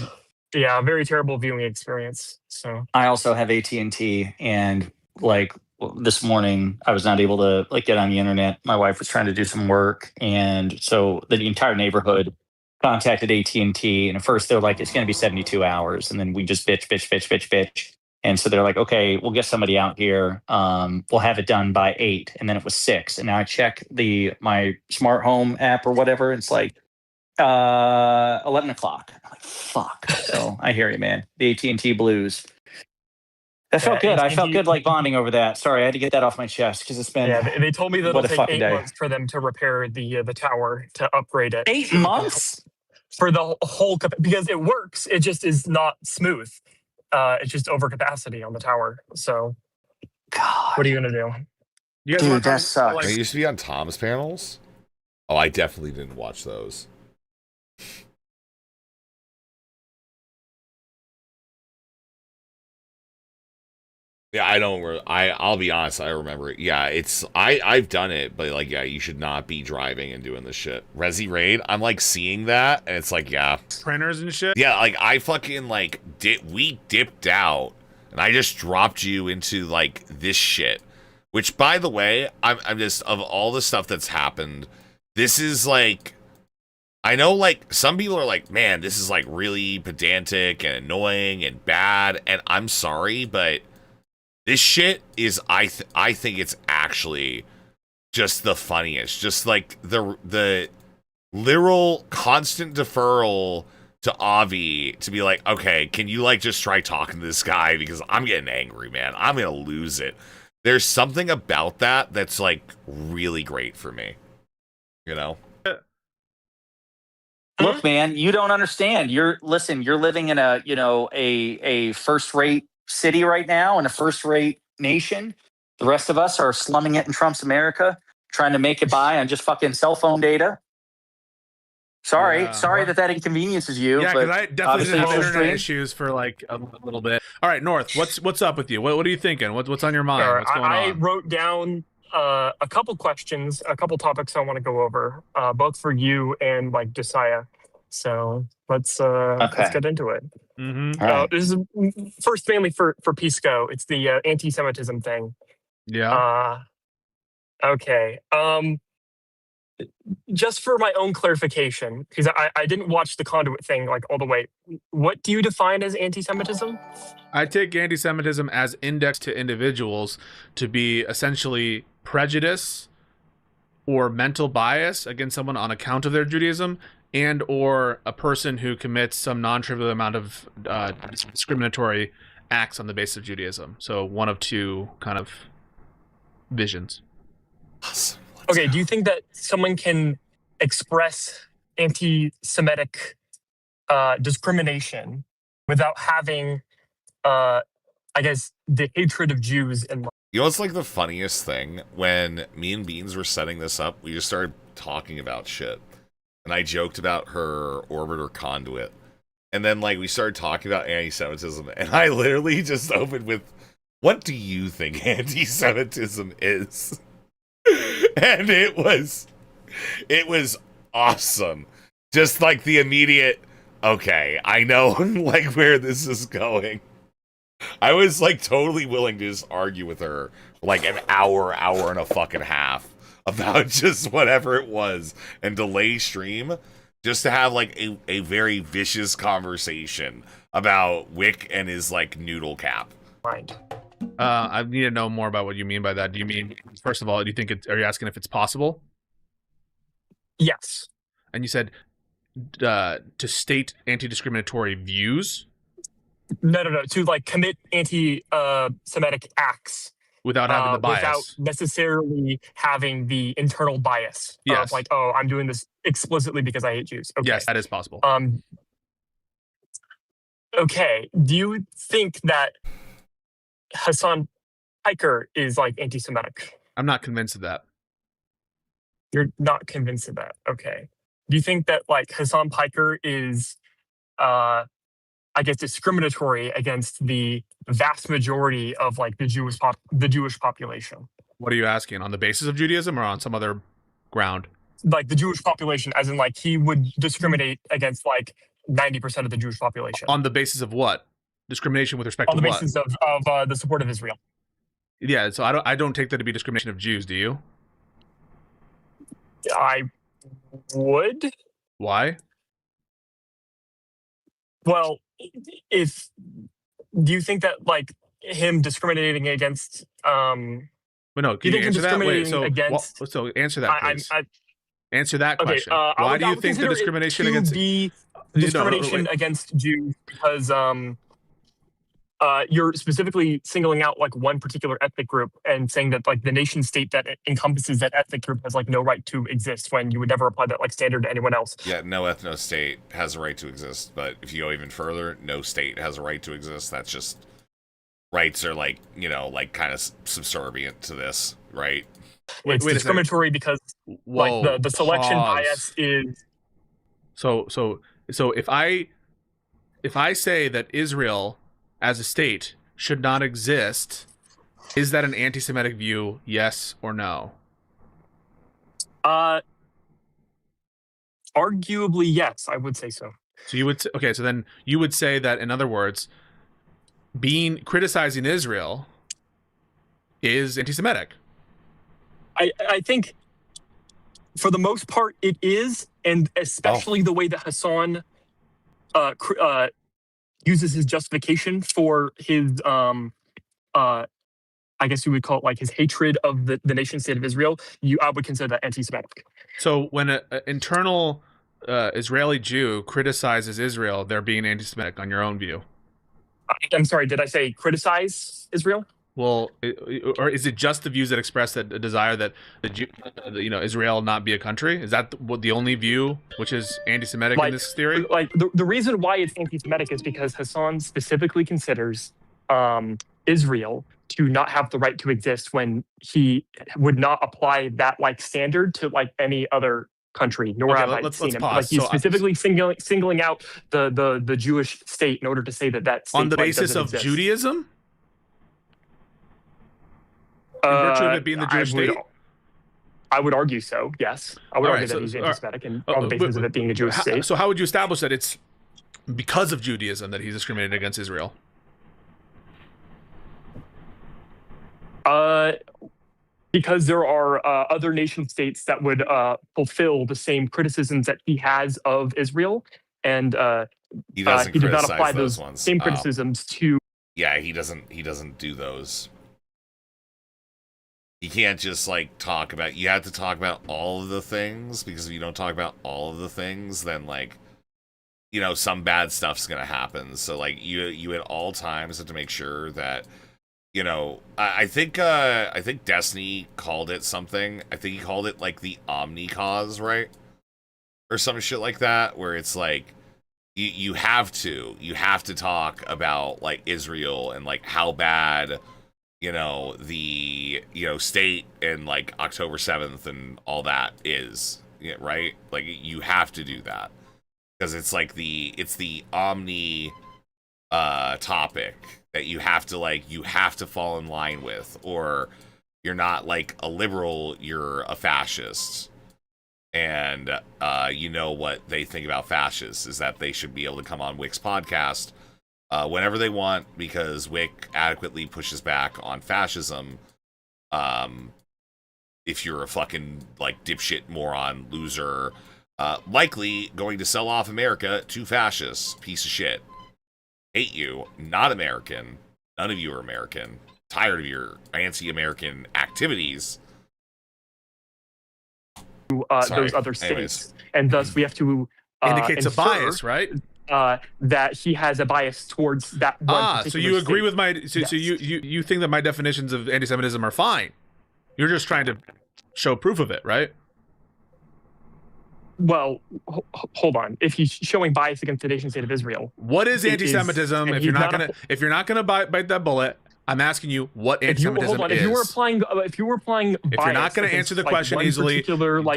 Yeah, very terrible viewing experience. So I also have AT&T, and like this morning I was not able to like get on the internet. My wife was trying to do some work, and so the entire neighborhood contacted AT&T, and at first they were like, it's going to be 72 hours, and then we just bitch. And so they're like, okay, we'll get somebody out here. We'll have it done by 8. And then it was 6. And now I check my smart home app or whatever. It's like 11 o'clock. I'm like, fuck. So I hear you, man. The AT&T blues. That felt good. I felt good like bonding over that. Sorry, I had to get that off my chest because it's been. Yeah, they told me that it'll what a take fucking 8 day. months for them to repair the tower to upgrade it. 8 months for the whole because it works. It just is not smooth. It's just over capacity on the tower. So, God, what are you gonna do? You Dude, that sucks. They used to be on Tom's panels. Oh, I definitely didn't watch those. Yeah, I don't. I'll be honest. I remember it. Yeah, I've done it, but like, yeah, you should not be driving and doing this shit. Resi Raid. I'm like seeing that, and it's like, yeah, printers and shit. Yeah, like I fucking like we dipped out, and I just dropped you into like this shit. Which, by the way, I'm just of all the stuff that's happened, this is like. I know, like, some people are like, man, this is like really pedantic and annoying and bad, and I'm sorry, but. This shit is, I think it's actually just the funniest. Just like the literal constant deferral to Avi to be like, okay, can you like just try talking to this guy because I'm getting angry, man. I'm gonna lose it. There's something about that that's like really great for me. You know? Look, man, you don't understand. You're living in a first-rate city right now in a first-rate nation. The rest of us are slumming it in Trump's America, trying to make it by on just fucking cell phone data. Sorry that inconveniences you. Yeah, but because I definitely didn't have internet issues for like a little bit. All right, North, what's up with you? What are you thinking? What's on your mind? What's going on? I wrote down a couple questions, a couple topics I want to go over, both for you and like Josiah. So let's get into it. Mm-hmm. Right. This is first mainly for Pisco. It's the anti-Semitism thing. Yeah. Okay. Just for my own clarification, because I didn't watch the conduit thing like all the way. What do you define as anti-Semitism? I take anti-Semitism as indexed to individuals to be essentially prejudice or mental bias against someone on account of their Judaism, and or a person who commits some non-trivial amount of discriminatory acts on the basis of Judaism. So one of two kind of visions. Okay, do you think that someone can express anti-Semitic discrimination without having, I guess, the hatred of Jews in mind? You know what's like the funniest thing? When me and Beans were setting this up, we just started talking about shit. And I joked about her orbiter conduit. And then like we started talking about anti-Semitism, and I literally just opened with, what do you think anti-Semitism is? And it was awesome. Just like the immediate, okay, I know like where this is going. I was like totally willing to just argue with her for like an hour and a fucking half about just whatever it was and delay stream just to have like a very vicious conversation about Wick and his like noodle cap. I need to know more about what you mean by that. Do you mean, first of all, do you think are you asking if it's possible? Yes. And you said to state anti-discriminatory views? No. To like commit anti-Semitic acts without having the bias, without necessarily having the internal bias of like, oh, I'm doing this explicitly because I hate Jews. Okay. Yes, that is possible. Okay. Do you think that Hassan Piker is like anti-Semitic? I'm not convinced of that. You're not convinced of that. Okay. Do you think that like Hassan Piker is, I guess, discriminatory against the vast majority of like the Jewish population? What are you asking? On the basis of Judaism or on some other ground? Like the Jewish population, as in like he would discriminate against like 90% of the Jewish population. On the basis of what? Discrimination with respect to what? On the basis of the support of Israel. Yeah, so I don't take that to be discrimination of Jews, do you? I would. Why? Well, do you think that like him discriminating against. But no, can you answer that? Wait, so so answer that, please. Answer that question. Why do you think the discrimination against discrimination against Jews because you're specifically singling out like one particular ethnic group and saying that like the nation state that encompasses that ethnic group has like no right to exist when you would never apply that like standard to anyone else. Yeah, no ethno state has a right to exist, but if you go even further, no state has a right to exist. That's just rights are like, you know, like kind of subservient to this, right? It's discriminatory because like the selection bias is. So if I say that Israel as a state should not exist, is that an anti-Semitic view? Yes or no? Arguably, yes, I would say so. So you would okay. So then you would say that, in other words, criticizing Israel is anti-Semitic. I think for the most part it is, and especially the way that Hassan uses his justification for his I guess you would call it like his hatred of the nation state of Israel. I would consider that anti-Semitic. So when an internal Israeli Jew criticizes Israel, they're being anti-Semitic on your own view. I'm sorry, did I say criticize Israel? Well, or is it just the views that express a desire that Israel not be a country? Is that the only view which is anti-Semitic in this theory? Like the reason why it's anti-Semitic is because Hassan specifically considers Israel to not have the right to exist when he would not apply that like standard to like any other country, nor have I seen him. Pause. Like he's specifically singling out the Jewish state in order to say that state on the basis of exist. Judaism. In virtue of it being the Jewish state? I would argue so, yes. I would argue that he's anti-Semitic and on the basis of it being a Jewish state. So how would you establish that it's because of Judaism that he's discriminated against Israel? Because there are other nation states that would fulfill the same criticisms that he has of Israel, and he did not apply those ones. Same criticisms to. Yeah, he doesn't do those. You can't just like talk about. You have to talk about all of the things, because if you don't talk about all of the things, then like, you know, some bad stuff's gonna happen. So like you at all times have to make sure that, you know, I think Destiny called it something. I think he called it like the Omni cause, right? Or some shit like that, where it's like you have to talk about like Israel and like how bad, you know, the, you know, state and like October 7th and all that is, right? Like you have to do that because it's like it's the omni topic that you have to fall in line with, or you're not like a liberal, you're a fascist. And you know what they think about fascists is that they should be able to come on Wick's podcast whenever they want, because Wick adequately pushes back on fascism. If you're a fucking like dipshit moron loser, likely going to sell off America to fascists, piece of shit, hate you, not American, none of you are American, tired of your anti-American activities. Those other states. Anyways. And thus we have to indicates a bias, right? That he has a bias towards that one. So you agree state. with my? So, Yes. so you think that my definitions of anti-Semitism are fine? You're just trying to show proof of it, right? Well, hold on. If he's showing bias against the nation state of Israel, what is anti-Semitism? If you're not gonna bite that bullet, I'm asking you what anti-Semitism is. If you were applying, if you're not going to answer the question easily,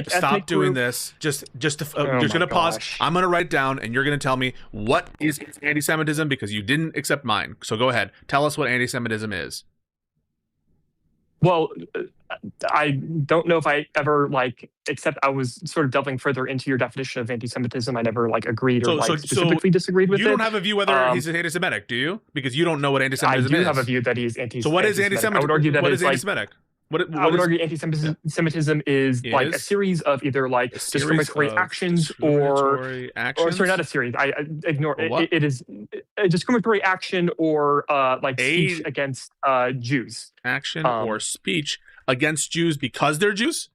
stop doing this. Just going to pause. I'm going to write it down, and you're going to tell me what is anti-Semitism, because you didn't accept mine. So go ahead, tell us what anti-Semitism is. Well, I don't know if I ever except I was sort of delving further into your definition of anti-Semitism. I never agreed or specifically disagreed with it. You don't have a view whether he's anti-Semitic, do you? Because you don't know what anti-Semitism is. I do have a view that he's anti-Semitic. So what is anti-Semitic? I would argue that what is anti-Semitic? I would argue anti-Semitism is like a series of either like discriminatory actions or sorry, not a series. I ignore it. It is a discriminatory action or like speech against Jews. Action or speech against Jews because they're Jews?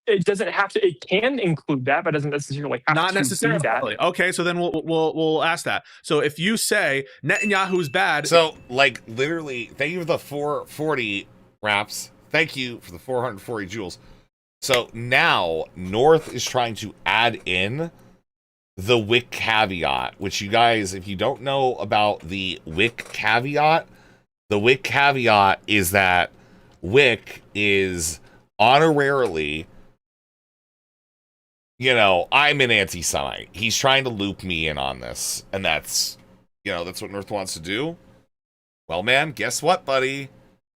It doesn't have to. It can include that, but doesn't necessarily have Not to necessarily. be that. Okay, so then we'll ask that. So if you say Netanyahu's bad, so like literally, thank you for the 440 wraps. Thank you for the 440 joules. So now North is trying to add in the Wick caveat, which you guys, if you don't know about the Wick caveat, the Wick caveat is that Wick is honorarily, you know, I'm an anti-Semite. He's trying to loop me in on this, and that's, you know, that's what North wants to do. Well, man, guess what, buddy?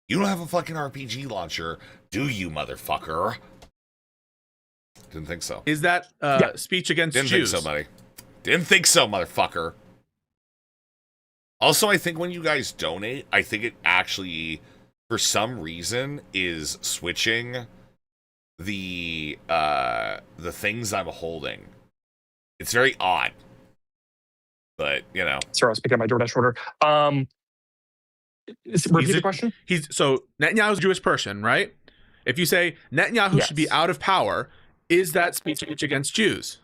You don't have a fucking RPG launcher, do you, motherfucker? Didn't think so. Is that speech against Didn't Jews? Think so, buddy. Didn't think so, motherfucker. Also, I think when you guys donate, I think it actually, for some reason, is switching the things I'm holding. It's very odd, but you know. Sorry, I was picking up my DoorDash order. Repeat the question. So Netanyahu's a Jewish person, right? If you say Netanyahu should be out of power, is that speech against Jews?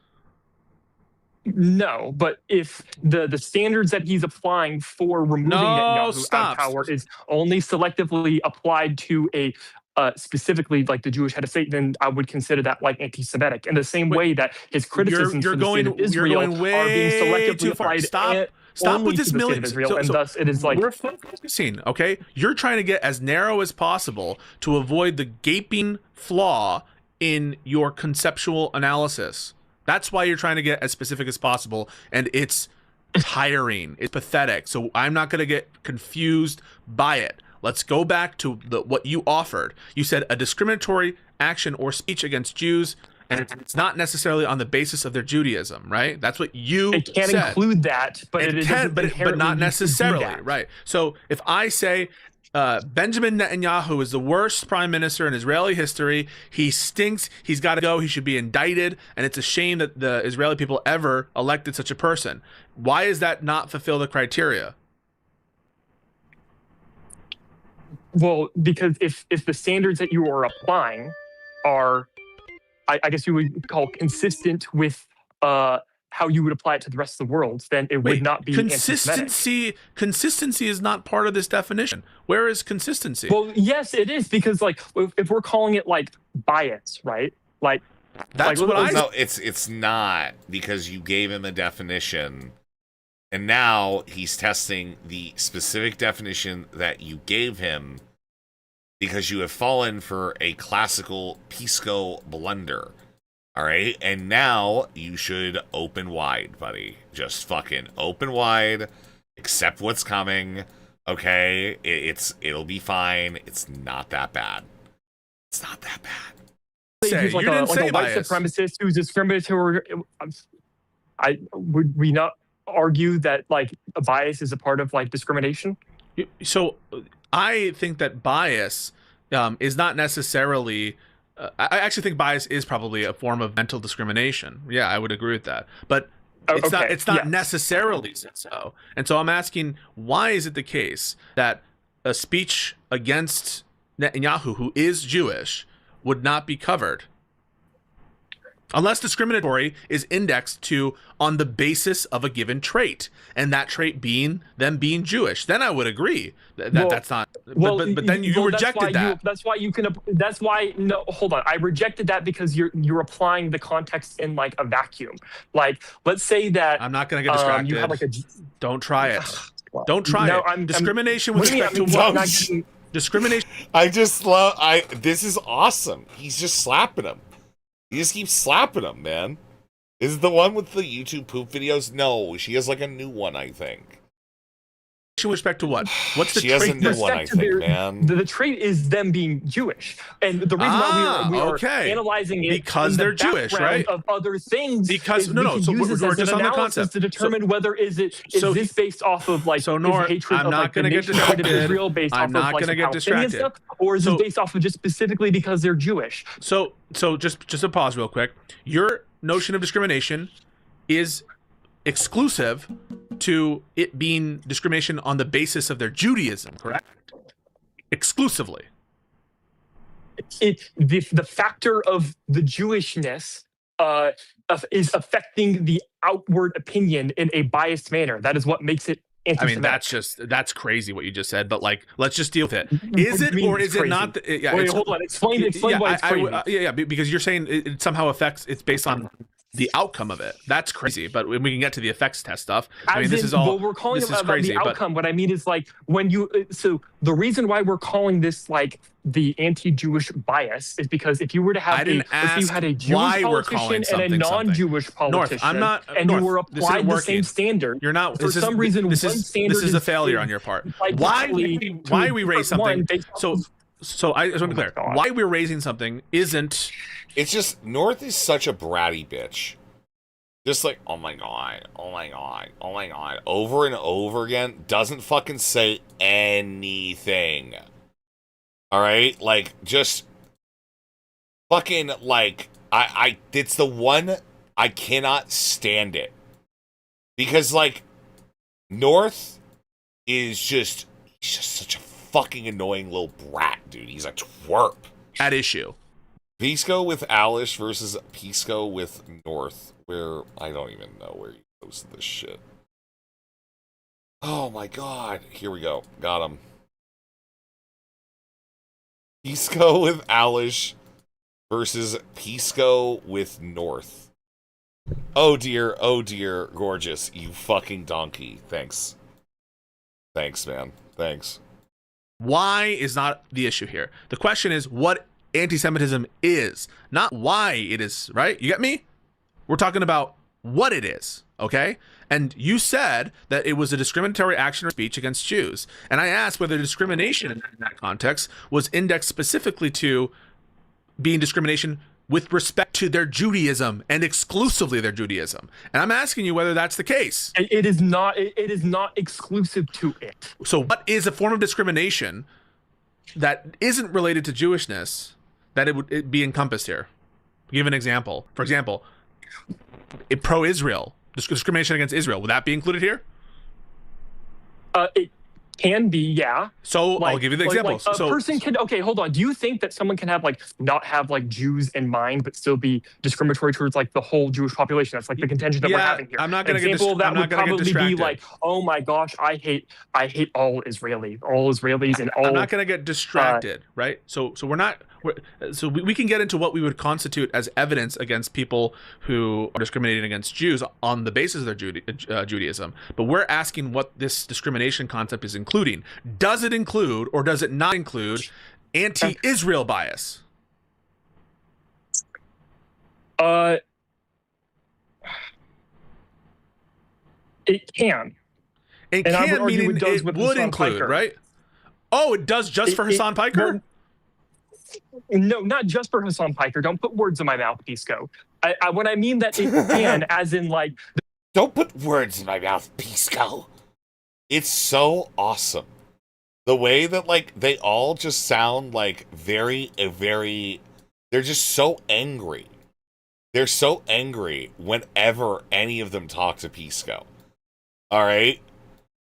No, but if the standards that he's applying for removing Netanyahu out of power is only selectively applied to a specifically like the Jewish head of state, then I would consider that like anti-Semitic. In the same way that his criticisms for the state of Israel are being selectively applied. Stop with this million. And thus it is like we're focusing. Okay, you're trying to get as narrow as possible to avoid the gaping flaw in your conceptual analysis. That's why you're trying to get as specific as possible, and it's tiring. It's pathetic. So I'm not going to get confused by it. Let's go back to what you offered. You said a discriminatory action or speech against Jews, and it's not necessarily on the basis of their Judaism, right? That's what you said. It can include that, but it can, but not necessarily, right? So if I say Benjamin Netanyahu is the worst prime minister in Israeli history, he stinks, he's got to go, he should be indicted, and it's a shame that the Israeli people ever elected such a person. Why does that not fulfill the criteria? Well, because if the standards that you are applying are, I guess you would call consistent with how you would apply it to the rest of the world, then it would not be consistency. Consistency is not part of this definition. Where is consistency? Well, yes, it is, because like if we're calling it like bias, right? Like that's like, what no, it's not, because you gave him a definition. And now he's testing the specific definition that you gave him because you have fallen for a classical Pisco blunder. All right? And now you should open wide, buddy. Just fucking open wide. Accept what's coming. Okay? It'll be fine. It's not that bad. It's not that bad. He's like a white supremacist who's discriminatory. Would we not argue that like a bias is a part of like discrimination? So I think that bias is not necessarily I actually think bias is probably a form of mental discrimination. Yeah, I would agree with that, but it's not necessarily so. And so I'm asking, why is it the case that a speech against Netanyahu, who is Jewish, would not be covered unless discriminatory is indexed to on the basis of a given trait, and that trait being them being Jewish? Then I would agree that's not. But then you rejected that. That's why you can. That's why no. Hold on. I rejected that because you're applying the context in like a vacuum. Like let's say that I'm not going to get distracted. You have like Don't try it. Don't try it. Discrimination with respect to what? Discrimination. I just love. This is awesome. He's just slapping him. He just keeps slapping him, man. Is it the one with the YouTube poop videos? No, she has like a new one, I think. with respect to what? What's the She trait? has a new one, I think, man. The trait is them being Jewish, and the reason why we are analyzing it because in the they're Jewish, background right? of other things. Because is no, we no. can So use this we're as just an on the analysis concept to determine whether is this based off of like so his Nor, hatred I'm of not like the going to get nation state of distracted. Israel based I'm off not of like going to some get Palestinian distracted. stuff, or is it based off of just specifically because they're Jewish? So just a pause real quick. Your notion of discrimination is exclusive to it being discrimination on the basis of their Judaism, correct? Exclusively. The factor of the Jewishness is affecting the outward opinion in a biased manner. That is what makes it anti-Semitic. I mean, that's crazy what you just said, but like, let's just deal with it. Is it or is it not? Yeah, wait, hold on. Explain why it's crazy. Because you're saying it somehow affects. It's based on the outcome of it. That's crazy. But we can get to the effects test stuff. I mean, this is all. We're calling this it is about crazy. the outcome. What I mean is like when you. So the reason why we're calling this like the anti-Jewish bias is because if you were to have if you had a Jewish politician and a non-Jewish politician, North, I'm not, and North, you were applied the same standard, you're not. For some reason, this is a failure on your part. Why we raise something? So I just want to be clear. Why we're raising something isn't. It's just North is such a bratty bitch. Just like, oh my god, over and over again, doesn't fucking say anything. Alright? Like, just fucking like it's the one I cannot stand it. Because like North is just he's just such a fucking annoying little brat, dude. He's a twerp. At issue. Pisco with Alice versus Pisco with North, where I don't even know where you posted this shit. Oh my god. Here we go. Got him. Pisco with Alice versus Pisco with North. Oh dear, gorgeous. You fucking donkey. Thanks. Thanks, man. Thanks. Why is not the issue here. The question is what anti-Semitism is, not why it is, right? You get me? We're talking about what it is, okay? And you said that it was a discriminatory action or speech against Jews. And I asked whether discrimination in that context was indexed specifically to being discrimination with respect to their Judaism and exclusively their Judaism. And I'm asking you whether that's the case. It is not exclusive to it. So what is a form of discrimination that isn't related to Jewishness that it would be encompassed here? Give an example. For example, pro-Israel, discrimination against Israel, would that be included here? It can be, yeah. So I'll give you the example. Like a person can. Okay, hold on. Do you think that someone can have like not have like Jews in mind, but still be discriminatory towards like the whole Jewish population? That's like the contention that we're having here. I'm not going to get example of that would probably be like, oh my gosh, I hate all Israelis, and all. I'm not going to get distracted, right? So we're not. So we can get into what we would constitute as evidence against people who are discriminating against Jews on the basis of their Judaism. But we're asking what this discrimination concept is including. Does it include or does it not include anti-Israel bias? It can. It can, meaning it would include, right? Oh, it does just for Hassan Piker? No, not just for Hassan Piker. Don't put words in my mouth, Pisco. When I mean that it can, as in like... Don't put words in my mouth, Pisco. It's so awesome. The way that, like, they all just sound, like, very... They're just so angry. They're so angry whenever any of them talk to Pisco. Alright?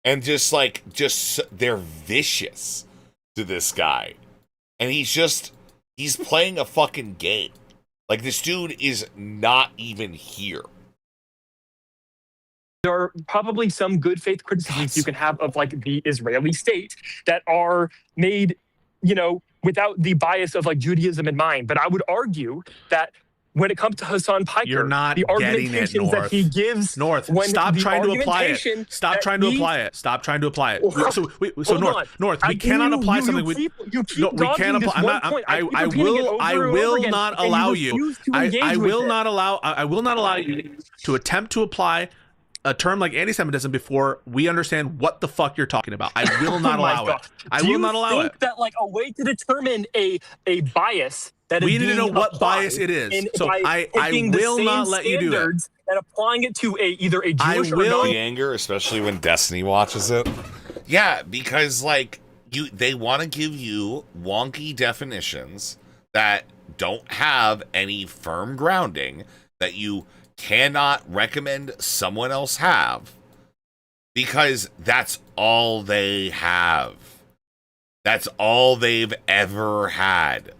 And just, like, they're vicious to this guy. And he's playing a fucking game. Like, this dude is not even here. There are probably some good faith criticisms you can have of like the Israeli state that are made, without the bias of like Judaism in mind. But I would argue that when it comes to Hassan Piker, you're not the getting it, argumentations that he gives, North. Stop trying to apply it. Stop trying to apply it. Stop trying to apply it. So North. We cannot apply something. We can't apply. I will not allow you. I will not allow you to attempt to apply a term like anti-Semitism before we understand what the fuck you're talking about. I will not Oh my allow God. it. I will not allow Do you it. think that like a way to determine a bias that We is need to know being what applied bias it is. and So by I taking the will same not let you do it. standards and applying it to either a Jewish or The anger, especially when Destiny watches it. Yeah, because like they want to give you wonky definitions that don't have any firm grounding, that you cannot recommend someone else have, because that's all they have. That's all they've ever had.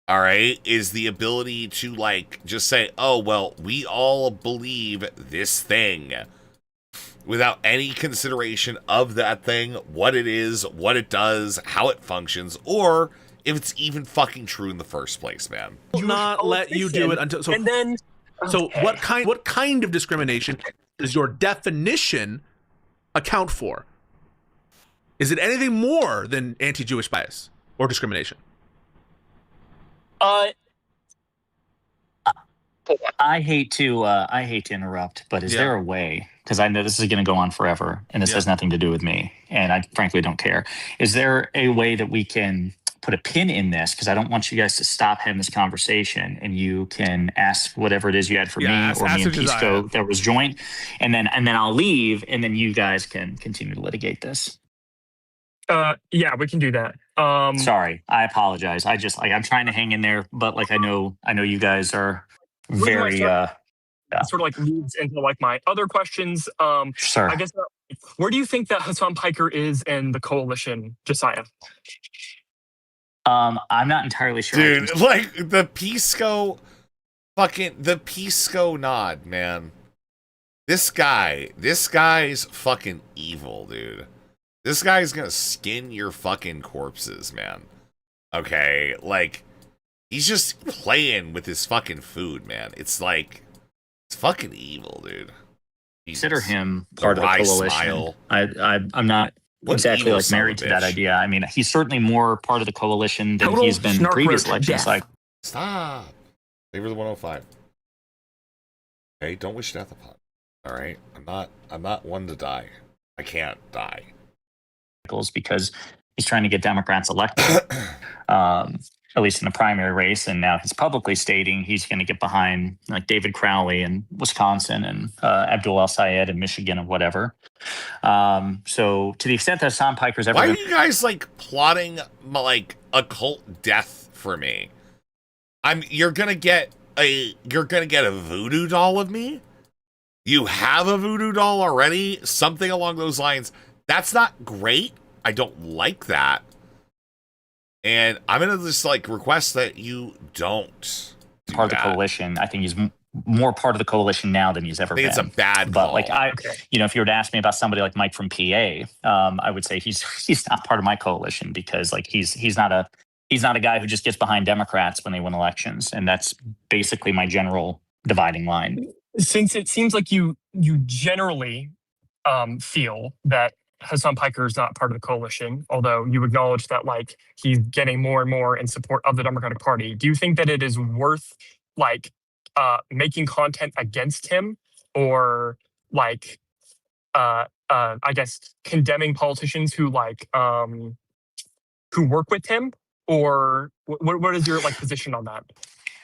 All right, is the ability to like just say, oh, well, we all believe this thing, without any consideration of that thing, what it is, what it does, how it functions, or if it's even fucking true in the first place, man. Will not let you do it until so. And then, so what kind of discrimination does your definition account for? Is it anything more than anti-Jewish bias or discrimination? I hate to interrupt, but is there a way? Because I know this is going to go on forever, and this has nothing to do with me, and I frankly don't care. Is there a way that we can put a pin in this? Because I don't want you guys to stop having this conversation, and you can ask whatever it is you had for me or me and Pisco that was joint, and then I'll leave, and then you guys can continue to litigate this. Yeah, we can do that. Sorry, I apologize. I just I'm trying to hang in there, but like I know you guys are very sort of like leads into like my other questions. Sure. I guess where do you think that Hassan Piker is in the coalition, Josiah? I'm not entirely sure. Dude, like the Pisco nod, man. This guy's fucking evil, dude. This guy's gonna skin your fucking corpses, man. Okay, like, he's just playing with his fucking food, man. It's like, it's fucking evil, dude. Consider him part of the coalition. Smile. I'm not exactly like married to that idea. I mean, he's certainly more part of the coalition than he's been previous elections. Like, stop. Favor the 105. Okay, don't wish death upon. All right, I'm not one to die. I can't die. Because he's trying to get Democrats elected, at least in the primary race, and now he's publicly stating he's going to get behind like David Crowley in Wisconsin and Abdul El-Sayed in Michigan and whatever. So to the extent that Hassan Piker's ever... Why are you guys like plotting like occult death for me? You're gonna get a voodoo doll of me? You have a voodoo doll already? Something along those lines. That's not great. I don't like that. And I'm going to just like request that you don't do part of the coalition. I think he's more part of the coalition now than he's ever been. It's a bad But call. like if you were to ask me about somebody like Mike from PA, I would say he's not part of my coalition because like he's not a guy who just gets behind Democrats when they win elections, and that's basically my general dividing line. Since it seems like you generally feel that Hassan Piker is not part of the coalition, although you acknowledge that like he's getting more and more in support of the Democratic Party. Do you think that it is worth like making content against him, or like I guess condemning politicians who like who work with him, or what is your like position on that?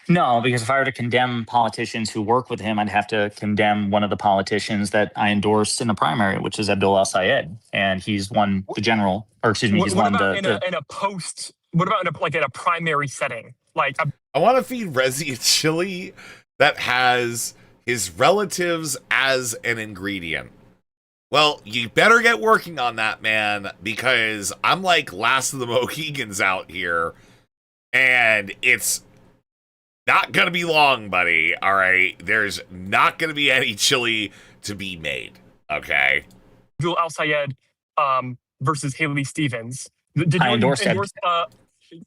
No, because if I were to condemn politicians who work with him, I'd have to condemn one of the politicians that I endorsed in the primary, which is Abdul El-Sayed, and he's won the general, or excuse me, he's won in a post. What about in a primary setting? Like, I want to feed Rezi a chili that has his relatives as an ingredient. Well, you better get working on that, man, because I'm like last of the Mohegans out here, and it's not gonna be long, buddy. All right, there's not gonna be any chili to be made. Okay. Abdul El-Sayed versus Haley Stevens. Did you endorse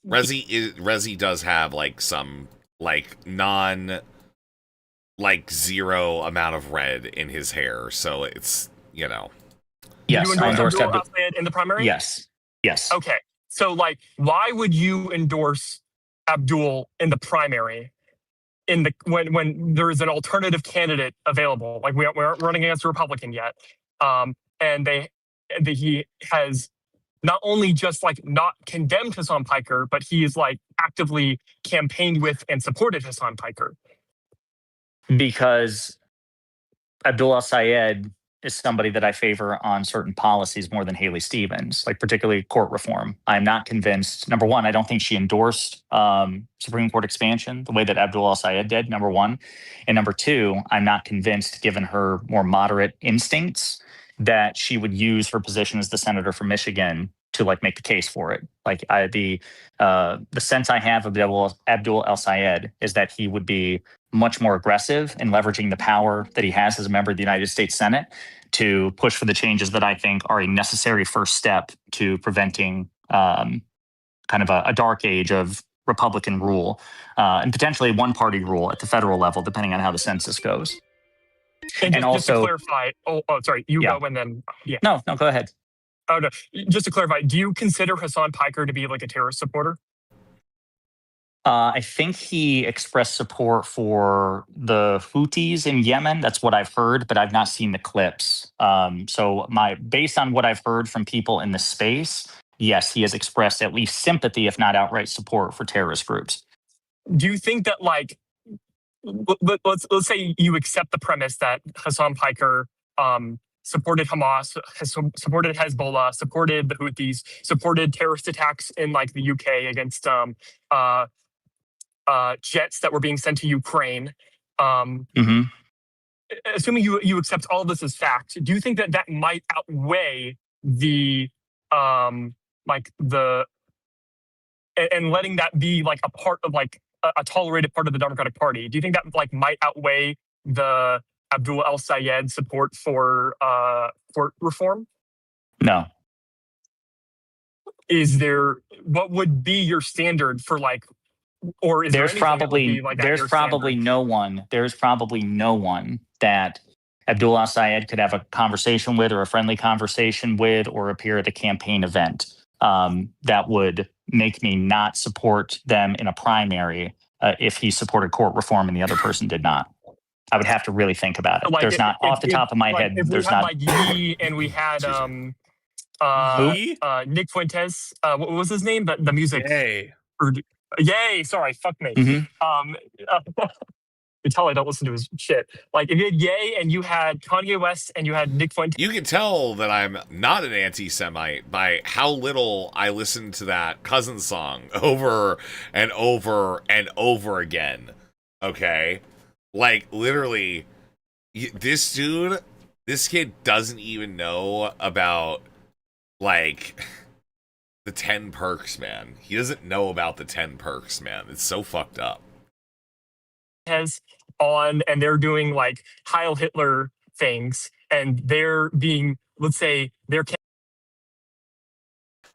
Rezi does have like some like zero amount of red in his hair, so it's Yes, did you endorse Abdul El-Sayed in the primary? Yes. Okay, so like, why would you endorse Abdul in the primary in the when there is an alternative candidate available, like we aren't running against a Republican yet, and he has not only just like not condemned Hassan Piker, but he is like actively campaigned with and supported Hassan Piker. Because Abdul Al-Sayed is somebody that I favor on certain policies more than Haley Stevens, like particularly court reform. I'm not convinced. Number one, I don't think she endorsed Supreme Court expansion the way that Abdul Al-Sayed did, number one. And number two, I'm not convinced, given her more moderate instincts, that she would use her position as the senator from Michigan to like make the case for it. Like the sense I have of Abdul Al-Sayed is that he would be much more aggressive in leveraging the power that he has as a member of the United States Senate to push for the changes that I think are a necessary first step to preventing kind of a dark age of Republican rule and potentially one-party rule at the federal level, depending on how the census goes. And just to clarify, sorry, you go and then No, go ahead. Oh no, just to clarify, do you consider Hassan Piker to be like a terrorist supporter? I think he expressed support for the Houthis in Yemen. That's what I've heard, but I've not seen the clips. So based on what I've heard from people in the space, yes, he has expressed at least sympathy, if not outright support, for terrorist groups. Do you think that, like, let's say you accept the premise that Hassan Piker supported Hamas, supported Hezbollah, supported the Houthis, supported terrorist attacks in like the UK against jets that were being sent to Ukraine. Assuming you accept all of this as fact, do you think that might outweigh the and letting that be like a part of like a tolerated part of the Democratic Party? Do you think that like might outweigh the Abdul Al-Sayed support for reform? No. Is there, what would be your standard for like, or is there's there probably like there's probably no one that Abdul Al-Sayed could have a conversation with or a friendly conversation with or appear at a campaign event that would make me not support them in a primary if he supported court reform and the other person did not. I would have to really think about it. Like there's not off the top of my head. If There's we had not. like Yee and we had Nick Fuentes. What was his name? The music. Yay. Sorry, fuck me. You tell I don't listen to his shit. Like if you had Ye and you had Kanye West and you had Nick Fuentes. You can tell that I'm not an anti-Semite by how little I listen to that Cousin song over and over and over again. Okay? Like literally, this kid doesn't even know about like the 10 perks, man. He doesn't know about the 10 perks, man. It's so fucked up. Has on and they're doing like Heil Hitler things and they're being, let's say,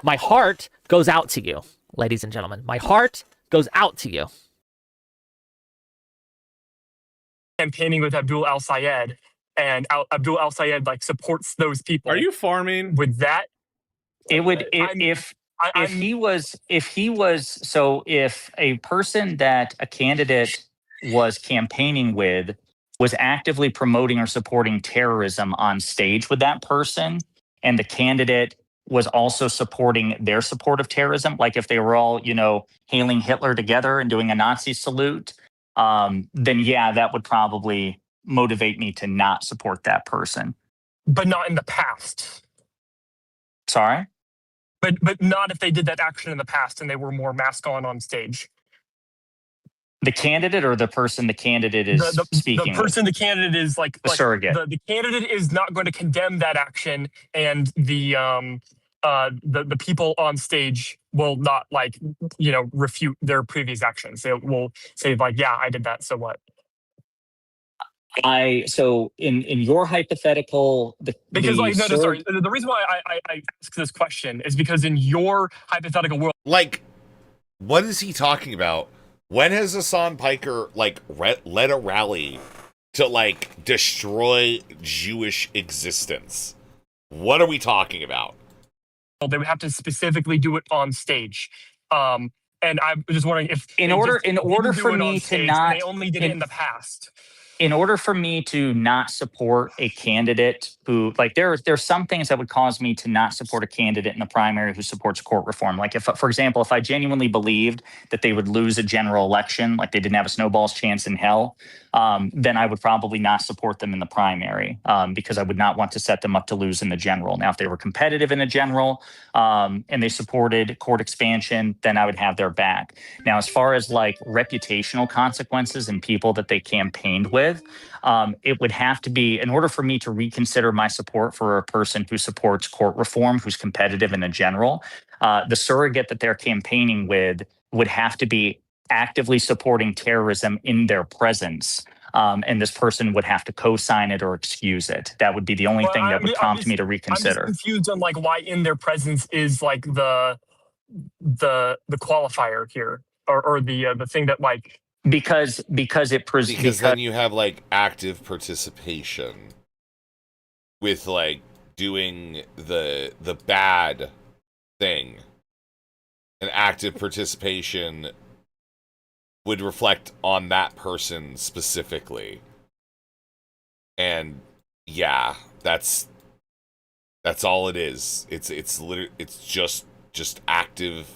my heart goes out to you, ladies and gentlemen. My heart goes out to you. Campaigning with Abdul Al-Sayed and Abdul Al-Sayed like supports those people. Are you farming with that? It would if he was if a person that a candidate was campaigning with was actively promoting or supporting terrorism on stage with that person, and the candidate was also supporting their support of terrorism, like if they were all, hailing Hitler together and doing a Nazi salute, then yeah, that would probably motivate me to not support that person. But not in the past. Sorry? But not if they did that action in the past and they were more mask on stage. The candidate or the person the candidate is speaking The person with? the candidate is like The surrogate. The candidate is not going to condemn that action, and the people on stage will not refute their previous actions. They will say like, yeah, I did that, so what? So in your hypothetical, the reason why I ask this question is because in your hypothetical world, like, what is he talking about? When has Hassan Piker led a rally to destroy Jewish existence? What are we talking about? They would have to specifically do it on stage, and And I'm just wondering if in they order didn't for do it on me to stage, not and they only did it in the past. In order for me to not support a candidate who, like, there's some things that would cause me to not support a candidate in the primary who supports court reform. Like, if, for example, if I genuinely believed that they would lose a general election, like they didn't have a snowball's chance in hell, then I would probably not support them in the primary, because I would not want to set them up to lose in the general. Now, if they were competitive in the general, and they supported court expansion, then I would have their back. Now, as far as like reputational consequences and people that they campaigned with, it would have to be, in order for me to reconsider my support for a person who supports court reform, who's competitive in the general, the surrogate that they're campaigning with would have to be actively supporting terrorism in their presence. And this person would have to co-sign it or excuse it. That would be the only thing that would prompt me to reconsider. I'm just confused on like why in their presence is like the qualifier here, or the thing that like because then you have like active participation with like doing the bad thing. An active participation would reflect on that person specifically. And yeah, that's all it is. It's literally, it's just active.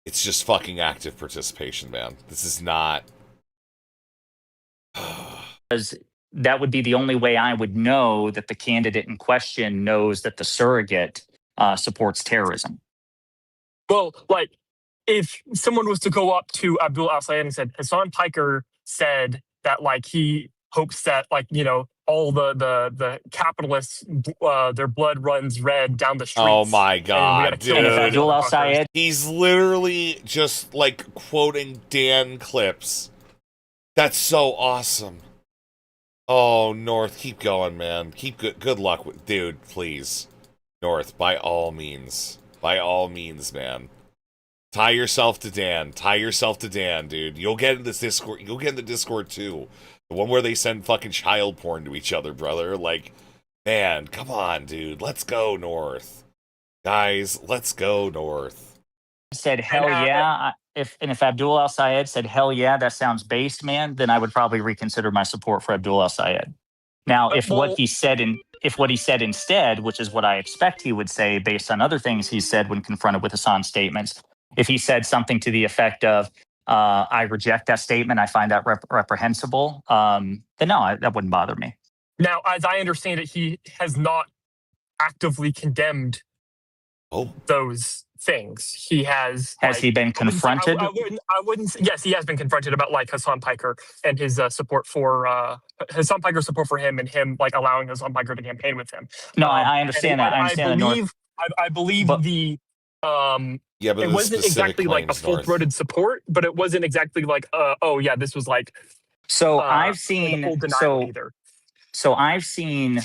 It's just fucking active participation, man. This is not. Because that would be the only way I would know that the candidate in question knows that the surrogate supports terrorism. Well, like, if someone was to go up to Abdul al-Sayed and said, Hassan Piker said that, like, he hopes that, like, you know, all the capitalists, their blood runs red down the streets. Oh my god, dude. Abdul al-Sayed, he's literally just like quoting Dan clips. That's so awesome. Oh, North, keep going, man. Keep good luck with, dude, please. North, by all means, man. Tie yourself to Dan. Tie yourself to Dan, dude. You'll get in this Discord. You'll get in the Discord too. The one where they send fucking child porn to each other, brother. Like, man, come on, dude. Let's go, North. Guys, let's go, North. Said, hell yeah. If Abdul al-Sayed said, hell yeah, that sounds based, man, then I would probably reconsider my support for Abdul al-Sayed. Now, if what he said instead, which is what I expect he would say based on other things he said when confronted with Hassan's statements, if he said something to the effect of, I reject that statement, I find that reprehensible, then no, that wouldn't bother me. Now, as I understand it, he has not actively condemned those things. He has. Has he been confronted? I wouldn't. Yes, he has been confronted about like Hassan Piker and his support for Hassan Piker's support for him, and him like allowing Hassan Piker to campaign with him. No, I understand that. I understand that. I believe the. Yeah, but it wasn't exactly like a full-throated support, but it wasn't exactly like, oh yeah, this was like. So I've seen So I've seen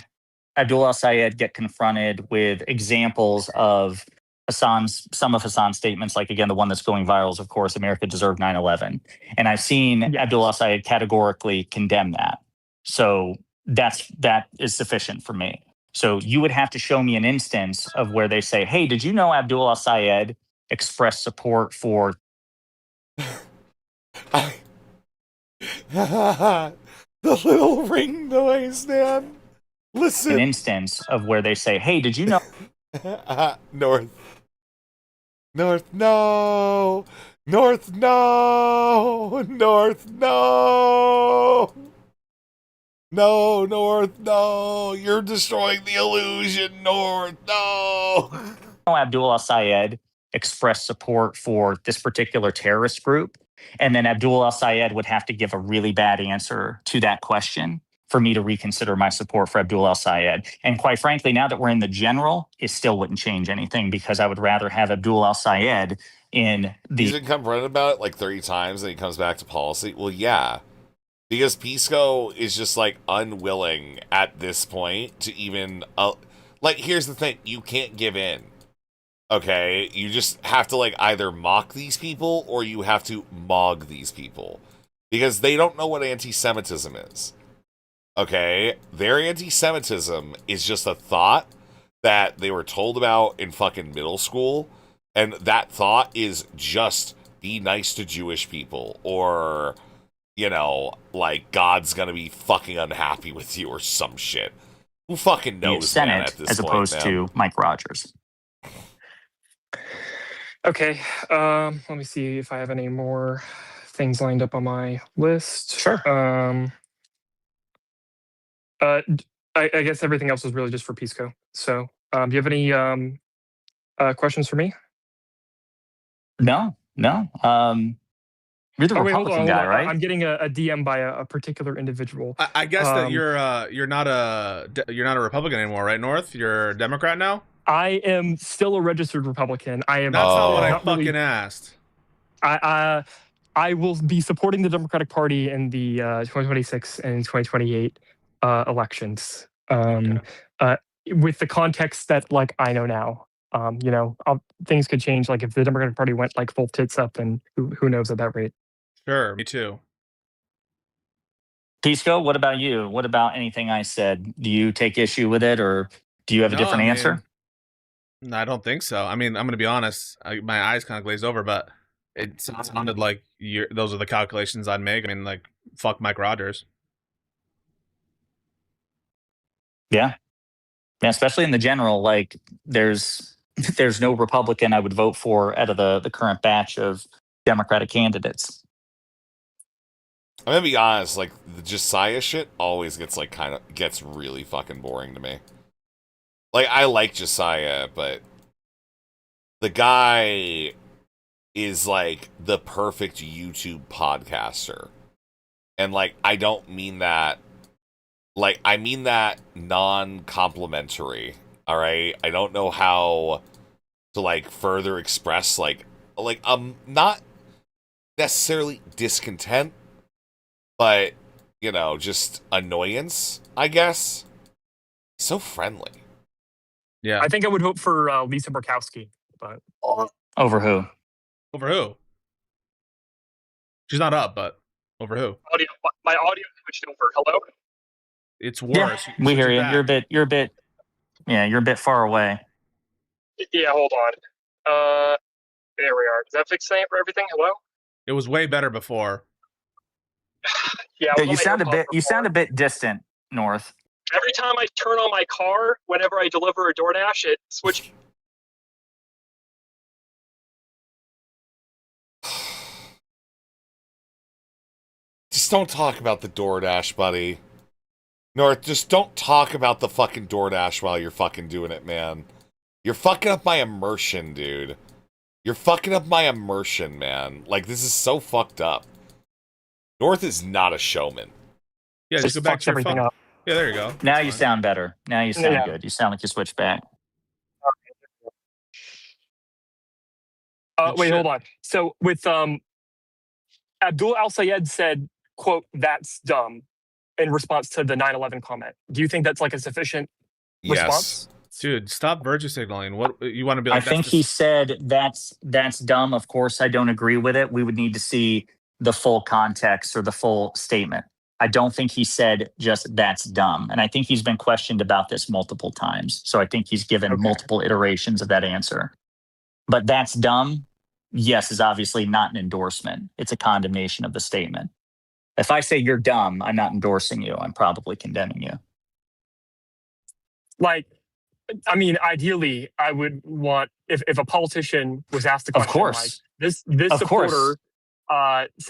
Abdul al-Sayed get confronted with examples of some of Hassan's statements, like again the one that's going viral is of course America deserved 9/11, and I've seen Abdul al-Sayed categorically condemn that. So that is sufficient for me. So you would have to show me an instance of where they say, hey, did you know Abdul al-Sayed expressed support for the little ring noise, man. Listen. An instance of where they say, hey, did you know North, no. North, no. No, North, no. You're destroying the illusion, North, no. Abdul al-Sayed expressed support for this particular terrorist group, and then Abdul al-Sayed would have to give a really bad answer to that question for me to reconsider my support for Abdul al-Sayed. And quite frankly, now that we're in the general, it still wouldn't change anything, because I would rather have Abdul al-Sayed in the... He's been confronted about it like 30 times and he comes back to policy. Well, yeah. Because Pisco is just like unwilling at this point to even... like, here's the thing. You can't give in. Okay? You just have to like either mock these people or you have to mog these people. Because they don't know what anti-Semitism is. Okay? Their anti-Semitism is just a thought that they were told about in fucking middle school And that thought is just be nice to Jewish people, or, you know, like God's gonna be fucking unhappy with you or some shit. Who fucking knows, Senate, man, at this as point, opposed man. to Mike Rogers. Okay, let me see if I have any more things lined up on my list. Sure. I guess everything else was really just for Pisco. So, do you have any questions for me? No. You're the Republican guy, right? I'm getting a DM by a particular individual. I guess that you're not a Republican anymore, right, North? You're a Democrat now. I am still a registered Republican. I am. That's not what I not fucking really, asked. I will be supporting the Democratic Party in the 2026 and 2028 elections. With the context that, like, I know now. You know, things could change. Like, if the Democratic Party went like full tits up, then who knows at that rate. Sure, me too. Pisco, what about you? What about anything I said? Do you take issue with it, or do you have a different answer? No, I don't think so. I mean, I'm going to be honest. My eyes kind of glazed over, but it sounded like those are the calculations I'd make. I mean, like, fuck Mike Rogers. Yeah, especially in the general. Like, there's no Republican I would vote for out of the current batch of Democratic candidates. I'm gonna be honest, like, the Josiah shit always gets really fucking boring to me. Like, I like Josiah, but the guy is like the perfect YouTube podcaster. And, like, I don't mean that, like, I mean that non-complimentary, all right? I don't know how to, like, further express, like, not necessarily discontent, but, you know, just annoyance, I guess. So friendly. Yeah. I think I would vote for Lisa Murkowski, but over who? Over who? She's not up, but over who? My audio switched over. Hello? It's worse. Yeah, we hear you. You're a bit far away. Yeah, hold on. There we are. Does that fix everything? Hello? It was way better before. Yeah, you sound a bit distant, North. Every time I turn on my car, whenever I deliver a DoorDash, it switches. Just don't talk about the DoorDash, buddy. North, just don't talk about the fucking DoorDash while you're fucking doing it, man. You're fucking up my immersion, dude. You're fucking up my immersion, man. Like, this is so fucked up. North is not a showman. Yeah, just go back to everything up. Yeah, there you go. Now you sound better. Now you sound good. You sound like you switched back. Wait, hold on. So with Abdul Al-Sayed said, quote, "That's dumb," in response to the 9/11 comment. Do you think that's like a sufficient response? Dude, stop virtue signaling. What you want to be like? I think he said that's dumb. Of course, I don't agree with it. We would need to see the full context or the full statement. I don't think he said just that's dumb. And I think he's been questioned about this multiple times. So I think he's given multiple iterations of that answer. But that's dumb, yes, is obviously not an endorsement. It's a condemnation of the statement. If I say you're dumb, I'm not endorsing you. I'm probably condemning you. Like, I mean, ideally, I would want, if a politician was asked a question, of course, like, this supporter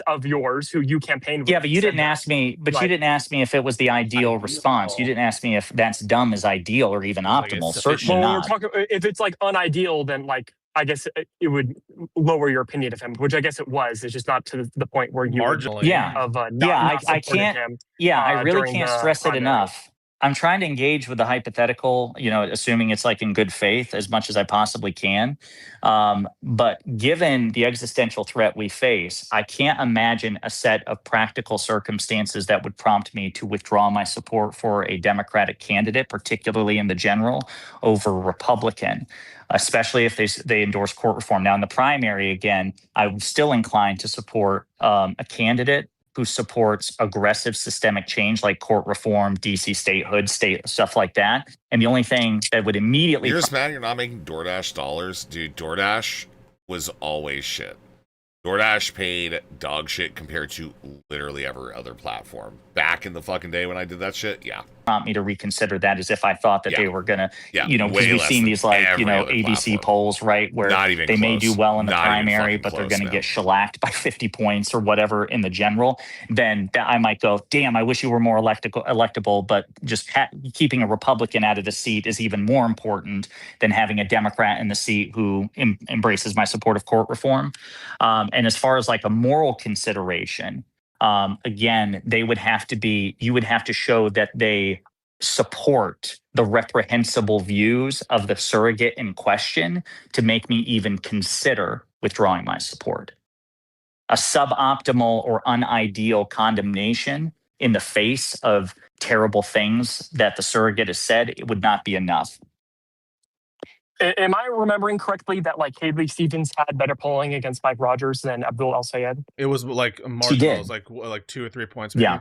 of yours who you campaigned with. Yeah, but you didn't ask me. But you didn't ask me if it was the ideal response. You didn't ask me if that's dumb is ideal or even optimal. Certainly not. We're talking, if it's like unideal, then like I guess it would lower your opinion of him, which I guess it was. It's just not to the point where you marginally. I can't. Him, I really can't stress it enough. I'm trying to engage with the hypothetical, assuming it's like in good faith as much as I possibly can. But given the existential threat we face, I can't imagine a set of practical circumstances that would prompt me to withdraw my support for a Democratic candidate, particularly in the general, over a Republican, especially if they endorse court reform. Now, in the primary, again, I'm still inclined to support a candidate who supports aggressive systemic change like court reform, DC statehood, stuff like that. And the only thing that would immediately... You're just mad you're not making DoorDash dollars? Dude, DoorDash was always shit. DoorDash paid dog shit compared to literally every other platform. Back in the fucking day when I did that shit, yeah. Prompt me to reconsider that as if I thought that they were gonna, you know, because way we've less seen than these like, every other ABC platform. polls, right, where Not even they may close. do well in the Not even primary, fucking but they're close, gonna man. get shellacked by 50 points or whatever in the general. Then I might go, damn, I wish you were more electable, but just keeping a Republican out of the seat is even more important than having a Democrat in the seat who embraces my support of court reform. And as far as like a moral consideration, again, you would have to show that they support the reprehensible views of the surrogate in question to make me even consider withdrawing my support. A suboptimal or unideal condemnation in the face of terrible things that the surrogate has said, it would not be enough. Am I remembering correctly that like Haley Stevens had better polling against Mike Rogers than Abdul El Sayed? It was like marginal. It was like 2 or 3 points, maybe. Yeah.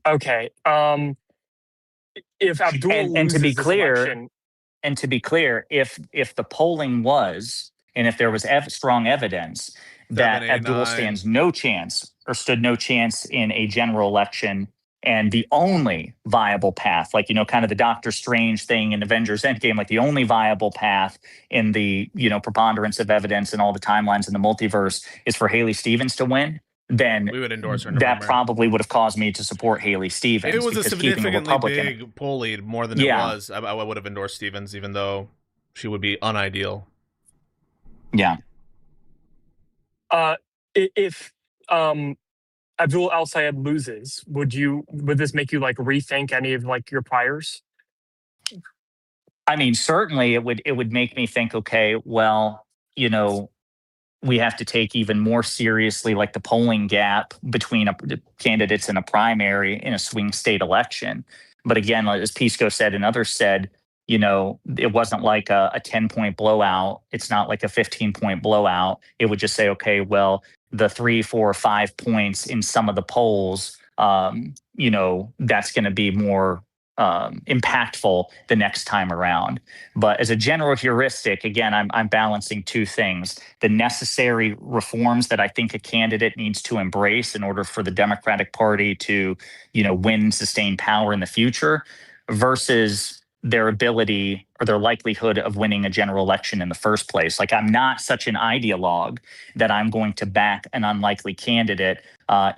Okay. If Abdul and to be loses this clear, election, if the polling was, and if there was strong evidence that 7, 8, Abdul 9. stands no chance or stood no chance in a general election, and the only viable path, like, kind of the Doctor Strange thing in Avengers Endgame, like the only viable path in the, preponderance of evidence and all the timelines in the multiverse is for Haley Stevens to win, then we would endorse her in that November. probably would have caused me to support Haley Stevens. If it was a because keeping significantly big poll lead, more than it was, I would have endorsed Stevens, even though she would be unideal. Yeah. If Abdul El Sayed loses, would this make you like rethink any of like your priors? I mean, certainly it would make me think, okay, well, we have to take even more seriously like the polling gap between candidates in a primary in a swing state election. But again, as Pisco said and others said, it wasn't like a 10-point blowout. It's not like a 15-point blowout. It would just say, okay, well, the 3, 4, 5 points in some of the polls, that's going to be more impactful the next time around. But as a general heuristic, again, I'm balancing two things: the necessary reforms that I think a candidate needs to embrace in order for the Democratic Party to, win sustained power in the future, versus their ability or their likelihood of winning a general election in the first place. Like, I'm not such an ideologue that I'm going to back an unlikely candidate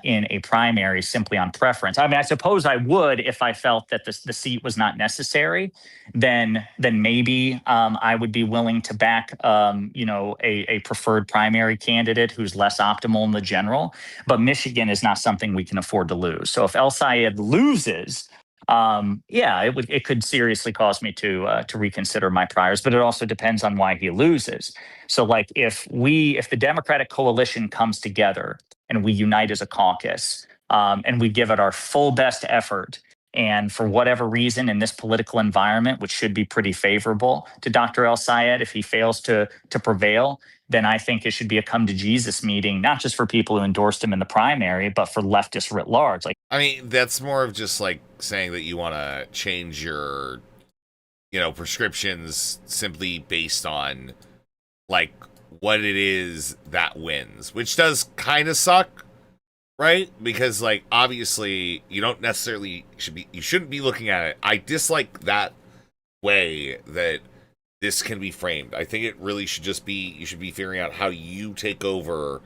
in a primary simply on preference. I mean, I suppose I would if I felt that the seat was not necessary. Then maybe I would be willing to back, a preferred primary candidate who's less optimal in the general. But Michigan is not something we can afford to lose. So if El Sayed loses, it could seriously cause me to reconsider my priors, but it also depends on why he loses. So like if the Democratic coalition comes together and we unite as a caucus, and we give it our full best effort, and for whatever reason in this political environment, which should be pretty favorable to Dr. El Sayed, if he fails to prevail, then I think it should be a come to Jesus meeting, not just for people who endorsed him in the primary, but for leftists writ large. Like, I mean, that's more of just like saying that you want to change your, prescriptions simply based on like what it is that wins, which does kind of suck, right? Because like obviously you don't necessarily you shouldn't be looking at it. I dislike that way that this can be framed. I think it really should just be, you should be figuring out how you take over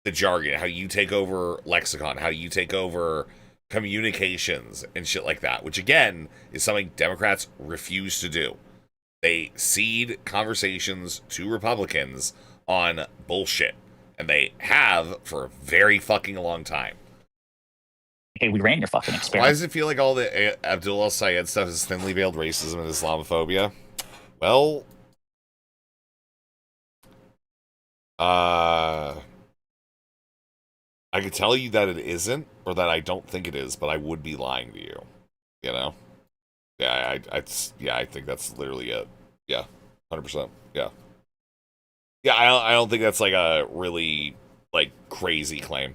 the jargon, how you take over lexicon, how you take over communications and shit like that, which again is something Democrats refuse to do. They cede conversations to Republicans on bullshit, and they have for a very fucking long time. Hey, we ran your fucking experiment. Why does it feel like all the Abdul El Sayed stuff is thinly veiled racism and Islamophobia? Well, I could tell you that it isn't, or that I don't think it is, but I would be lying to you. Yeah, I think that's literally it. Yeah, 100%. Yeah, I don't think that's like a really like crazy claim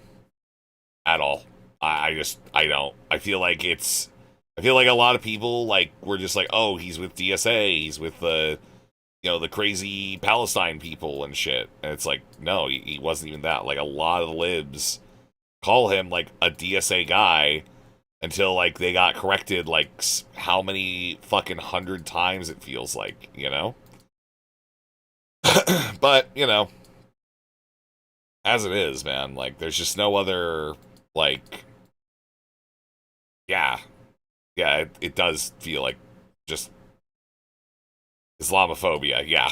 at all. I don't. I feel like a lot of people like were just like, oh, he's with DSA, he's with the the crazy Palestine people and shit. And it's like, no, he wasn't even that. Like, a lot of the libs call him like a DSA guy until like they got corrected like how many fucking 100 times it feels like, But, as it is, man, like there's just no other like it does feel like just Islamophobia, yeah.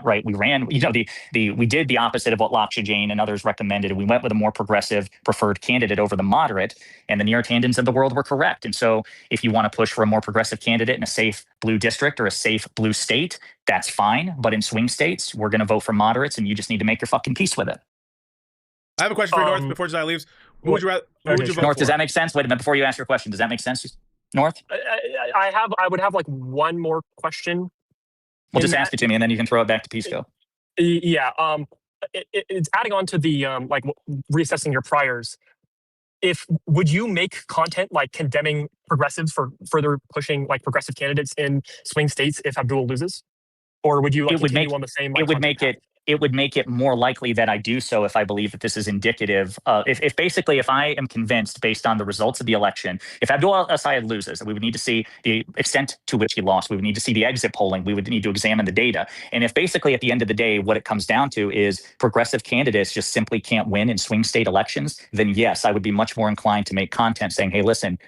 Right, we ran, we did the opposite of what Laksha Jain and others recommended. We went with a more progressive preferred candidate over the moderate, and the Near Tandons of the world were correct. And so, if you want to push for a more progressive candidate in a safe blue district or a safe blue state, that's fine. But in swing states, we're going to vote for moderates, and you just need to make your fucking peace with it. I have a question for you, North, before Josiah leaves. Who would you vote North, for? does that make sense? Wait a minute, before you ask your question, does that make sense, North? I would have like one more question. Well, just ask it to me, and then you can throw it back to Pisco. Yeah. It's adding on to the like reassessing your priors. Would you make content like condemning progressives for further pushing like progressive candidates in swing states if Abdul loses, or would you like continue on the same? Like, it would make it more likely that I do so if I believe that this is indicative. If basically, if I am convinced based on the results of the election, if Abdul al-Sayed loses, we would need to see the extent to which he lost. We would need to see the exit polling. We would need to examine the data. And if basically at the end of the day, what it comes down to is progressive candidates just simply can't win in swing state elections, then yes, I would be much more inclined to make content saying, hey, listen,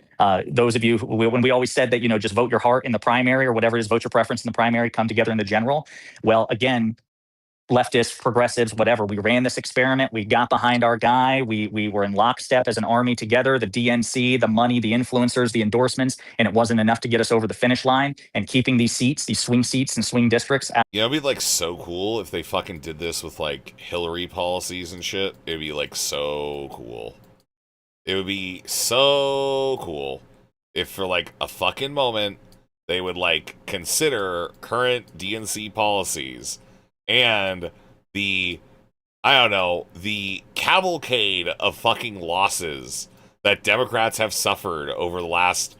those of you, when we always said that, just vote your heart in the primary or whatever it is, vote your preference in the primary, come together in the general. Well, again, leftists, progressives, whatever. We ran this experiment. We got behind our guy. We were in lockstep as an army together, the DNC, the money, the influencers, the endorsements, and it wasn't enough to get us over the finish line. And keeping these seats, these swing seats and swing districts. It'd be like so cool if they fucking did this with like Hillary policies and shit. It'd be like so cool. It would be so cool if for like a fucking moment they would like consider current DNC policies and the cavalcade of fucking losses that Democrats have suffered over the last,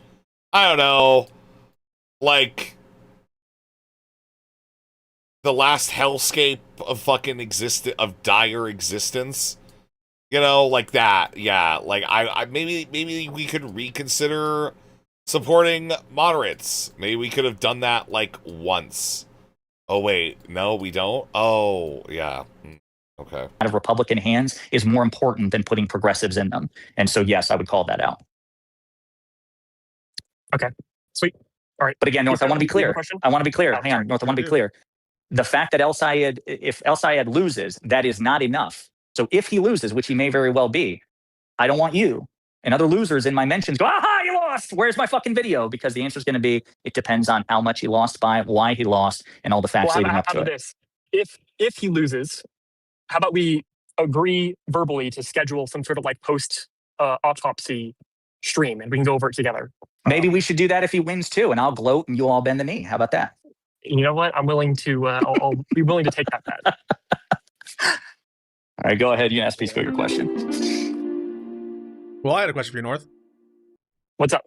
like the last hellscape of fucking of dire existence. Like that. Yeah, like I maybe we could reconsider supporting moderates. Maybe we could have done that like once. Oh, wait. No, we don't? Oh, yeah. Okay. Out of Republican hands is more important than putting progressives in them. And so, yes, I would call that out. Okay. Sweet. All right. But again, North, I want to be clear. Hang on, North, I want to be clear. The fact that if el-Sayed loses, that is not enough. So if he loses, which he may very well be, I don't want you and other losers in my mentions go, aha, you lost. Where's my fucking video? Because the answer is going to be, it depends on how much he lost by, why he lost, and all the facts leading up to it. How about this? If he loses, how about we agree verbally to schedule some sort of like post autopsy stream, and we can go over it together. Maybe we should do that if he wins too, and I'll gloat and you'll all bend the knee. How about that? You know what? I'm willing to. I'll be willing to take that bet. All right, go ahead. You ask Pisco your question. Well, I had a question for you, North. What's up?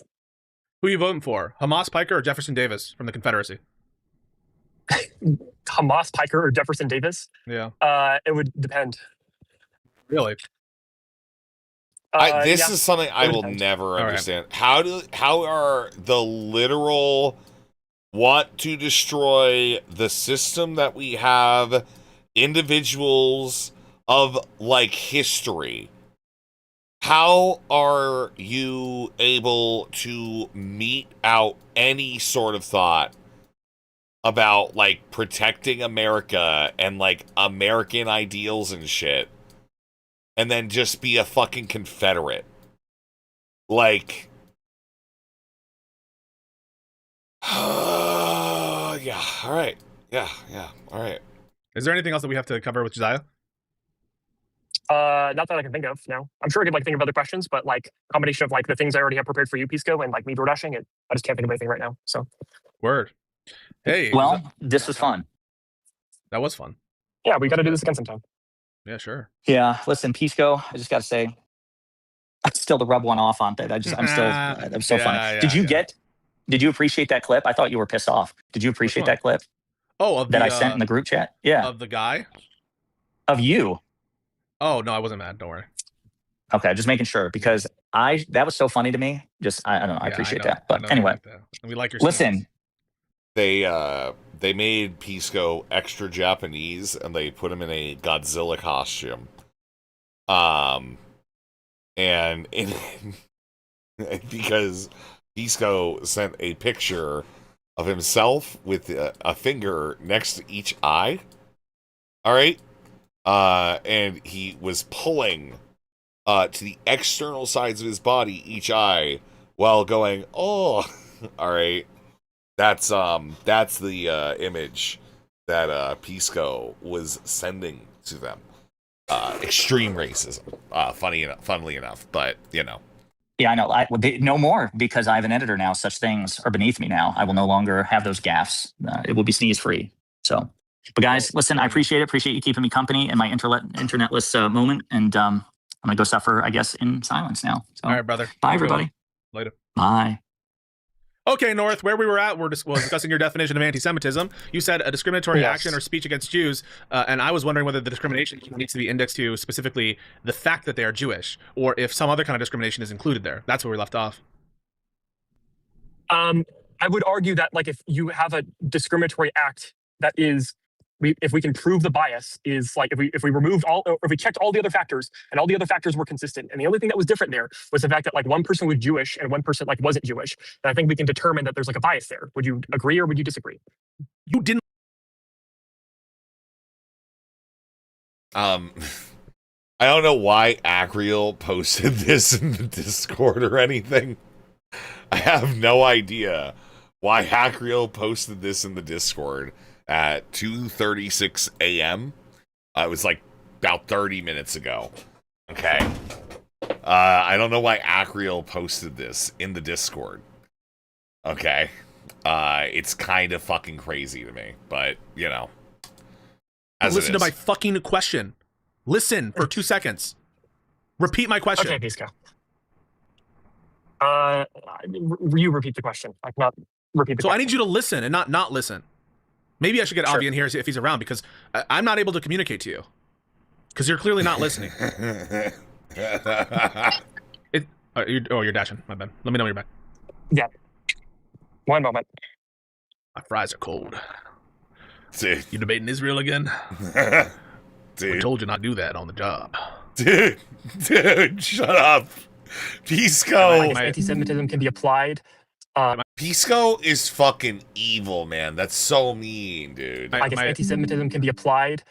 Who are you voting for? Hamas Piker or Jefferson Davis from the Confederacy? Hamas Piker or Jefferson Davis? Yeah. It would depend. Really? This is something I will never understand. Right. How are the literal want to destroy the system that we have, individuals of like history? How are you able to mete out any sort of thought about like protecting America and like American ideals and shit, and then just be a fucking Confederate? Like, yeah, all right. Yeah, all right. Is there anything else that we have to cover with Josiah? Not that I can think of. No, I'm sure I could like think of other questions, but like combination of like the things I already have prepared for you, Pisco, and like me door dashing it, I just can't think of anything right now. So, word. Hey, well, this was fun. That was fun. Yeah, we got to do this again sometime. Yeah, sure. Yeah, listen, Pisco, I just got to say, I'm still to rub one off on that. I'm so funny. Did you appreciate that clip? I thought you were pissed off. Did you appreciate that clip? Oh, of that the, I sent in the group chat. Yeah, of the guy. of you. Oh no, I wasn't mad. Don't worry. Okay, just making sure because that was so funny to me. Just I don't know. I appreciate that. But anyway, we like your listen. They made Pisco extra Japanese and they put him in a Godzilla costume. And because Pisco sent a picture of himself with a finger next to each eye. All right. And he was pulling to the external sides of his body, each eye, while going, oh, all right. That's the image that Pisco was sending to them. Extreme racism. Funnily enough, but you know. Yeah, I know. No more because I have an editor now. Such things are beneath me now. I will no longer have those gaffes. It will be sneeze free. So, but guys, listen, I appreciate it. Appreciate you keeping me company in my internetless moment. And I'm gonna go suffer, I guess, in silence now. So, all right, brother. Bye, everybody. Later. Bye. Okay, North, where we were at, was discussing your definition of anti-Semitism. You said a discriminatory action or speech against Jews, and I was wondering whether the discrimination needs to be indexed to specifically the fact that they are Jewish, or if some other kind of discrimination is included there. That's where we left off. I would argue that, like, if you have a discriminatory act that is, if we can prove the bias is, like, if we removed all, or if we checked all the other factors and all the other factors were consistent, and the only thing that was different there was the fact that, like, one person was Jewish and one person, like, wasn't Jewish, then I think we can determine that there's, like, a bias there. Would you agree or would you disagree? You didn't. I don't know why Acreal posted this in the Discord or anything. I have no idea why Acreal posted this in the Discord at 2:36 a.m. It was like about 30 minutes ago. Okay. I don't know why Acreal posted this in the Discord. Okay. It's kind of fucking crazy to me, but you know. Listen to my fucking question. Listen for 2 seconds. Repeat my question. Okay, Pisco. You repeat the question. Like, not repeat the question. I need you to listen and not listen. Maybe I should get Avi in here if he's around, because I'm not able to communicate to you. Because you're clearly not listening. You're dashing. My bad. Let me know when you're back. Yeah. One moment. My fries are cold. Dude. You debating Israel again? Dude. We told you not to do that on the job. Dude, shut up. Pisco. I guess anti-Semitism can be applied. Pisco is fucking evil, man. That's so mean, dude. I guess anti-Semitism can be applied.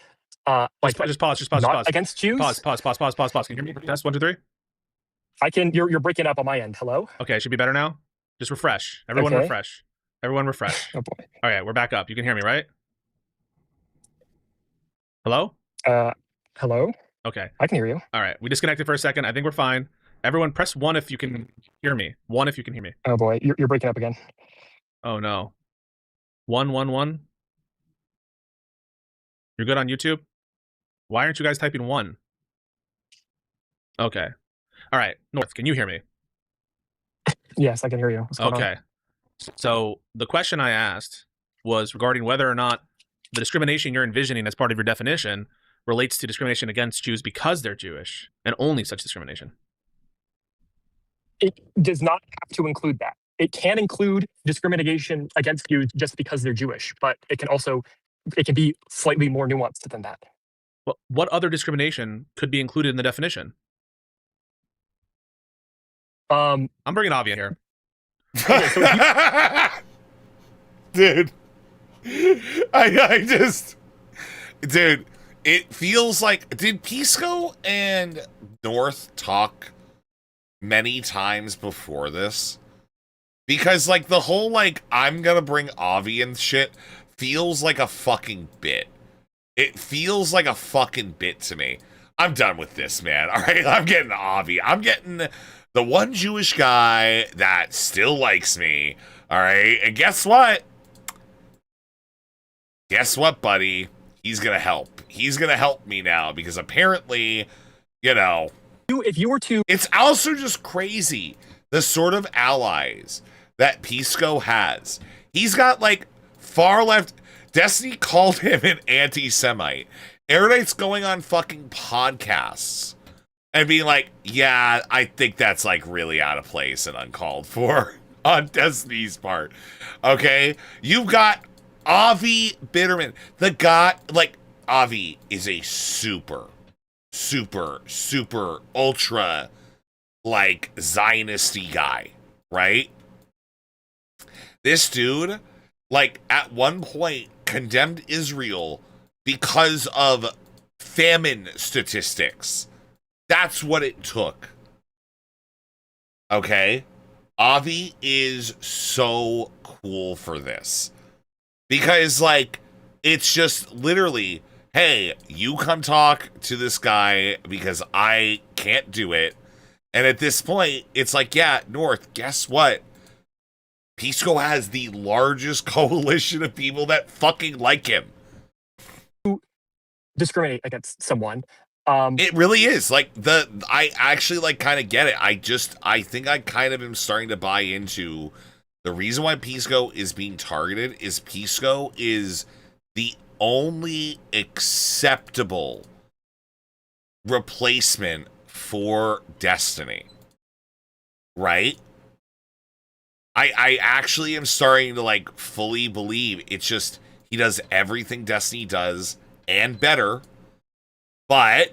Just pause. Not against Jews. Pause. Can you hear me? Test 1, 2, 3. I can. You're breaking up on my end. Hello. Okay, it should be better now. Just refresh. Everyone refresh. Everyone refresh. Oh boy. All right, we're back up. You can hear me, right? Hello? Hello? Okay. I can hear you. All right. We disconnected for a second. I think we're fine. Everyone press 1 if you can hear me. 1 if you can hear me. Oh boy, you're breaking up again. Oh no. 1, 1, 1. You're good on YouTube? Why aren't you guys typing 1? Okay. All right. North, can you hear me? Yes, I can hear you. What's going okay. On? So the question I asked was regarding whether or not the discrimination you're envisioning as part of your definition relates to discrimination against Jews because they're Jewish, and only such discrimination. It does not have to include that. It can include discrimination against Jews just because they're Jewish, but it can be slightly more nuanced than that. Well, what other discrimination could be included in the definition? I'm bringing Avi in here. Okay, so dude, I just, dude, it feels like, did Pisco and North talk many times before this? Because, like, the whole, like, I'm gonna bring Avi and shit feels like a fucking bit. It feels like a fucking bit to me. I'm done with this, man. All right, I'm getting Avi. I'm getting the one Jewish guy that still likes me. All right, and guess what? Guess what, buddy? He's gonna help. He's gonna help me now because apparently, you know, if you were to, it's also just crazy the sort of allies that Pisco has. He's got like far left. Destiny called him an anti-Semite. Erudite's going on fucking podcasts and being like, yeah, I think that's like really out of place and uncalled for on Destiny's part. Okay? You've got Avi Bitterman. The guy, like, Avi is a super ultra, like, Zionisty guy, right? This dude, like, at one point condemned Israel because of famine statistics. That's what it took. Okay? Avi is so cool for this. Because, like, it's just literally, hey, you come talk to this guy because I can't do it. And at this point, it's like, yeah, North, guess what? Pisco has the largest coalition of people that fucking like him. Discriminate against someone. It really is. Like, I actually, like, kind of get it. I think I kind of am starting to buy into the reason why Pisco is being targeted is Pisco is the only acceptable replacement for Destiny. Right? I actually am starting to, like, fully believe it's just he does everything Destiny does and better, but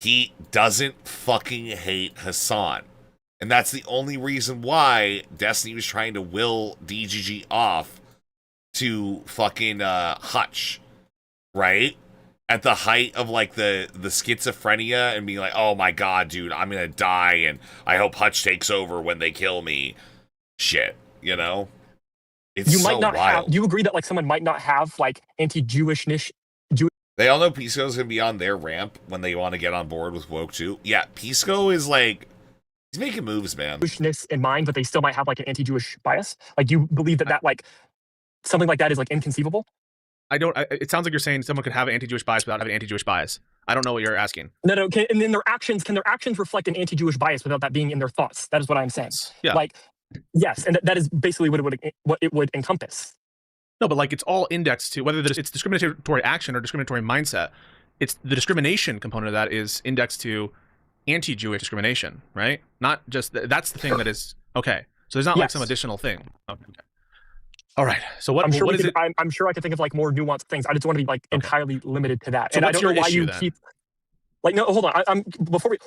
he doesn't fucking hate Hassan. And that's the only reason why Destiny was trying to will DGG off to fucking Hutch, right? At the height of, like, the schizophrenia and being like, oh my god, dude, I'm gonna die and I hope Hutch takes over when they kill me. Shit, you know? It's you so might not wild. have, do you agree that, like, someone might not have, like, anti-Jewishness? They all know Pisco's gonna be on their ramp when they want to get on board with Woke 2. Yeah, Pisco is like, he's making moves, man. Jewishness in mind, but they still might have, like, an anti-Jewish bias? Like, do you believe that, like, something like that is, like, inconceivable? It sounds like you're saying someone could have an anti-Jewish bias without having an anti-Jewish bias. I don't know what you're asking. No. And then can their actions reflect an anti-Jewish bias without that being in their thoughts? That is what I'm saying. Yeah. Like, yes, and that is basically what it would encompass. No, but, like, it's all indexed to whether it's discriminatory action or discriminatory mindset. It's the discrimination component of that is indexed to anti-Jewish discrimination, right? Not just that's the thing that is okay. So there's not like some additional thing. Okay. All right. So what? I'm sure what is it? I'm sure I could think of, like, more nuanced things. I just want to be, like, entirely limited to that. So and I what's don't know your why issue, you then? keep. Like, no, hold on.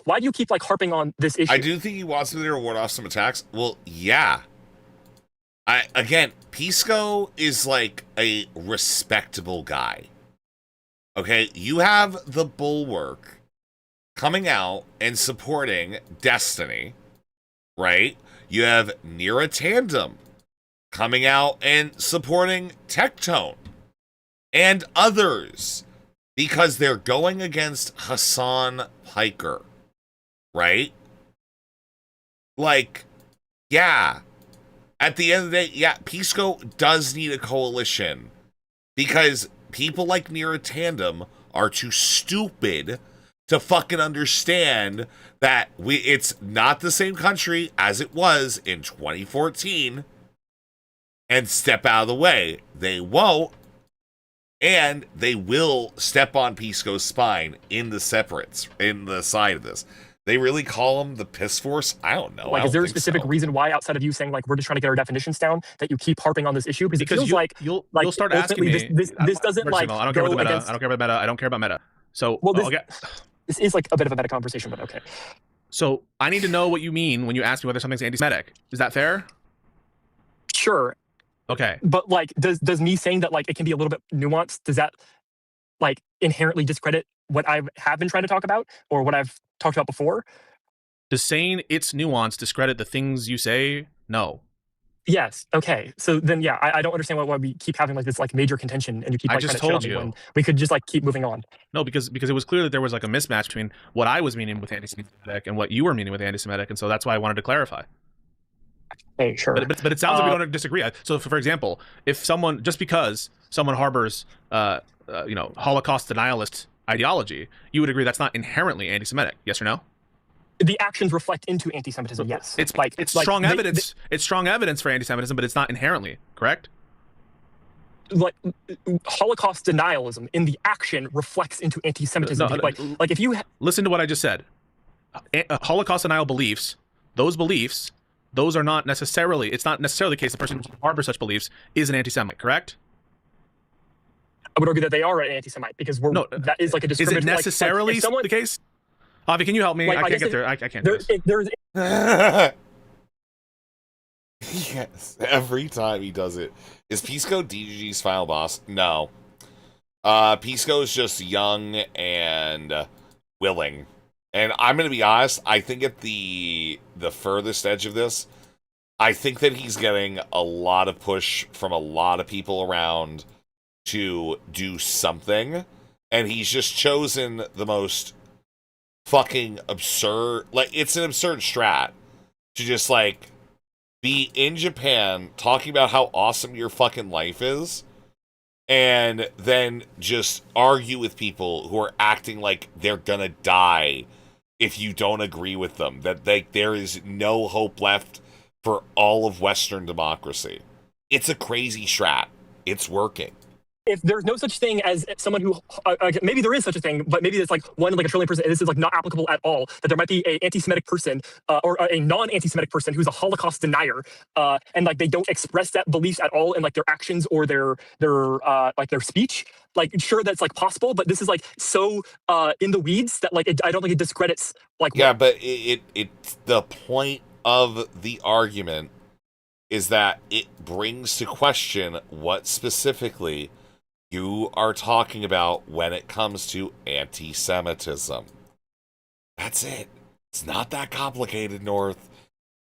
Why do you keep, like, harping on this issue? I do think he wants me to ward off some attacks. Well, yeah. Again, Pisco is like a respectable guy. Okay, you have the Bulwark coming out and supporting Destiny, right? You have Nira Tandem coming out and supporting Tectone and others because they're going against Hassan Piker, right? Like, yeah. At the end of the day, yeah, Pisco does need a coalition because people like Nira Tandem are too stupid to fucking understand that it's not the same country as it was in 2014 and step out of the way. They won't, and they will step on Pisco's spine in the side of this. They really call them the Piss Force? I don't know. Like, is there a specific reason why, outside of you saying, like, we're just trying to get our definitions down, that you keep harping on this issue? Because it feels you'll like start asking me. This doesn't, like, I don't care about the meta. against... I don't care about meta. I don't care about meta. So, this is, like, a bit of a meta conversation, but okay. So I need to know what you mean when you ask me whether something's anti-Semitic. Is that fair? Sure. Okay. But, like, does me saying that, like, it can be a little bit nuanced, does that, like, inherently discredit what I have been trying to talk about or what I've talked about before? Does saying it's nuanced discredit the things you say? No. Yes. Okay. So then, yeah, I don't understand why we keep having, like, this, like, major contention, and you keep, like, I just trying to told shit on me you. when we could just, like, keep moving on. No, because it was clear that there was, like, a mismatch between what I was meaning with anti-Semitic and what you were meaning with anti-Semitic, and so that's why I wanted to clarify. Hey, sure. But it sounds like we don't disagree. So, for example, if someone, just because someone harbors, Holocaust denialist ideology, you would agree that's not inherently anti-Semitic, yes or no? The actions reflect into anti-Semitism. Yes, it's strong evidence. It's strong evidence for anti-Semitism, but it's not inherently correct. like Holocaust denialism in the action reflects into anti-Semitism. Like if you listen to what I just said, Holocaust denial beliefs, those are not necessarily. It's not necessarily the case the person who harbors such beliefs is an anti-Semite, correct? I would argue that they are an anti-Semite because that is like a discriminatory. Is it necessarily the case? Avi, can you help me? I can't get there. I can't do this. Yes, every time he does it. Is Pisco DGG's final boss? No. Pisco is just young and willing. And I'm going to be honest, I think at the furthest edge of this, I think that he's getting a lot of push from a lot of people around to do something. And he's just chosen the most fucking absurd, like, it's an absurd strat to just, like, be in Japan talking about how awesome your fucking life is and then just argue with people who are acting like they're gonna die if you don't agree with them, that there is no hope left for all of Western democracy. It's a crazy strat. It's working. If there's no such thing as someone who, maybe there is such a thing, but maybe it's like one in like a trillion percent, and this is like not applicable at all, that there might be a anti-Semitic person or a non-anti-Semitic person who's a Holocaust denier, and like they don't express that beliefs at all in like their actions or their speech. Like, sure, that's like possible, but this is like so in the weeds that like I don't think it discredits like. Yeah, but it's the point of the argument is that it brings to question what specifically you are talking about when it comes to anti-Semitism. That's it. It's not that complicated, North.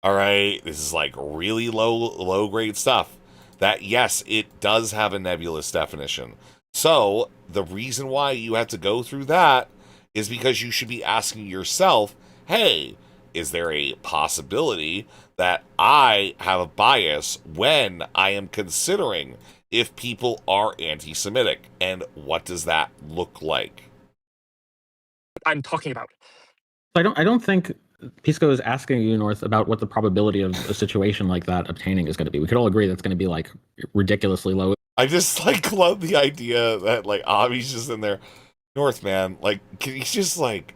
All right, this is like really low grade stuff. That, yes, it does have a nebulous definition. So the reason why you have to go through that is because you should be asking yourself, hey, is there a possibility that I have a bias when I am considering if people are anti-Semitic, and what does that look like? I'm talking about. I don't think Pisco is asking you, North, about what the probability of a situation like that obtaining is going to be. We could all agree that's going to be like ridiculously low. I just like love the idea that like Avi's just in there, North, man. Like, can he just like,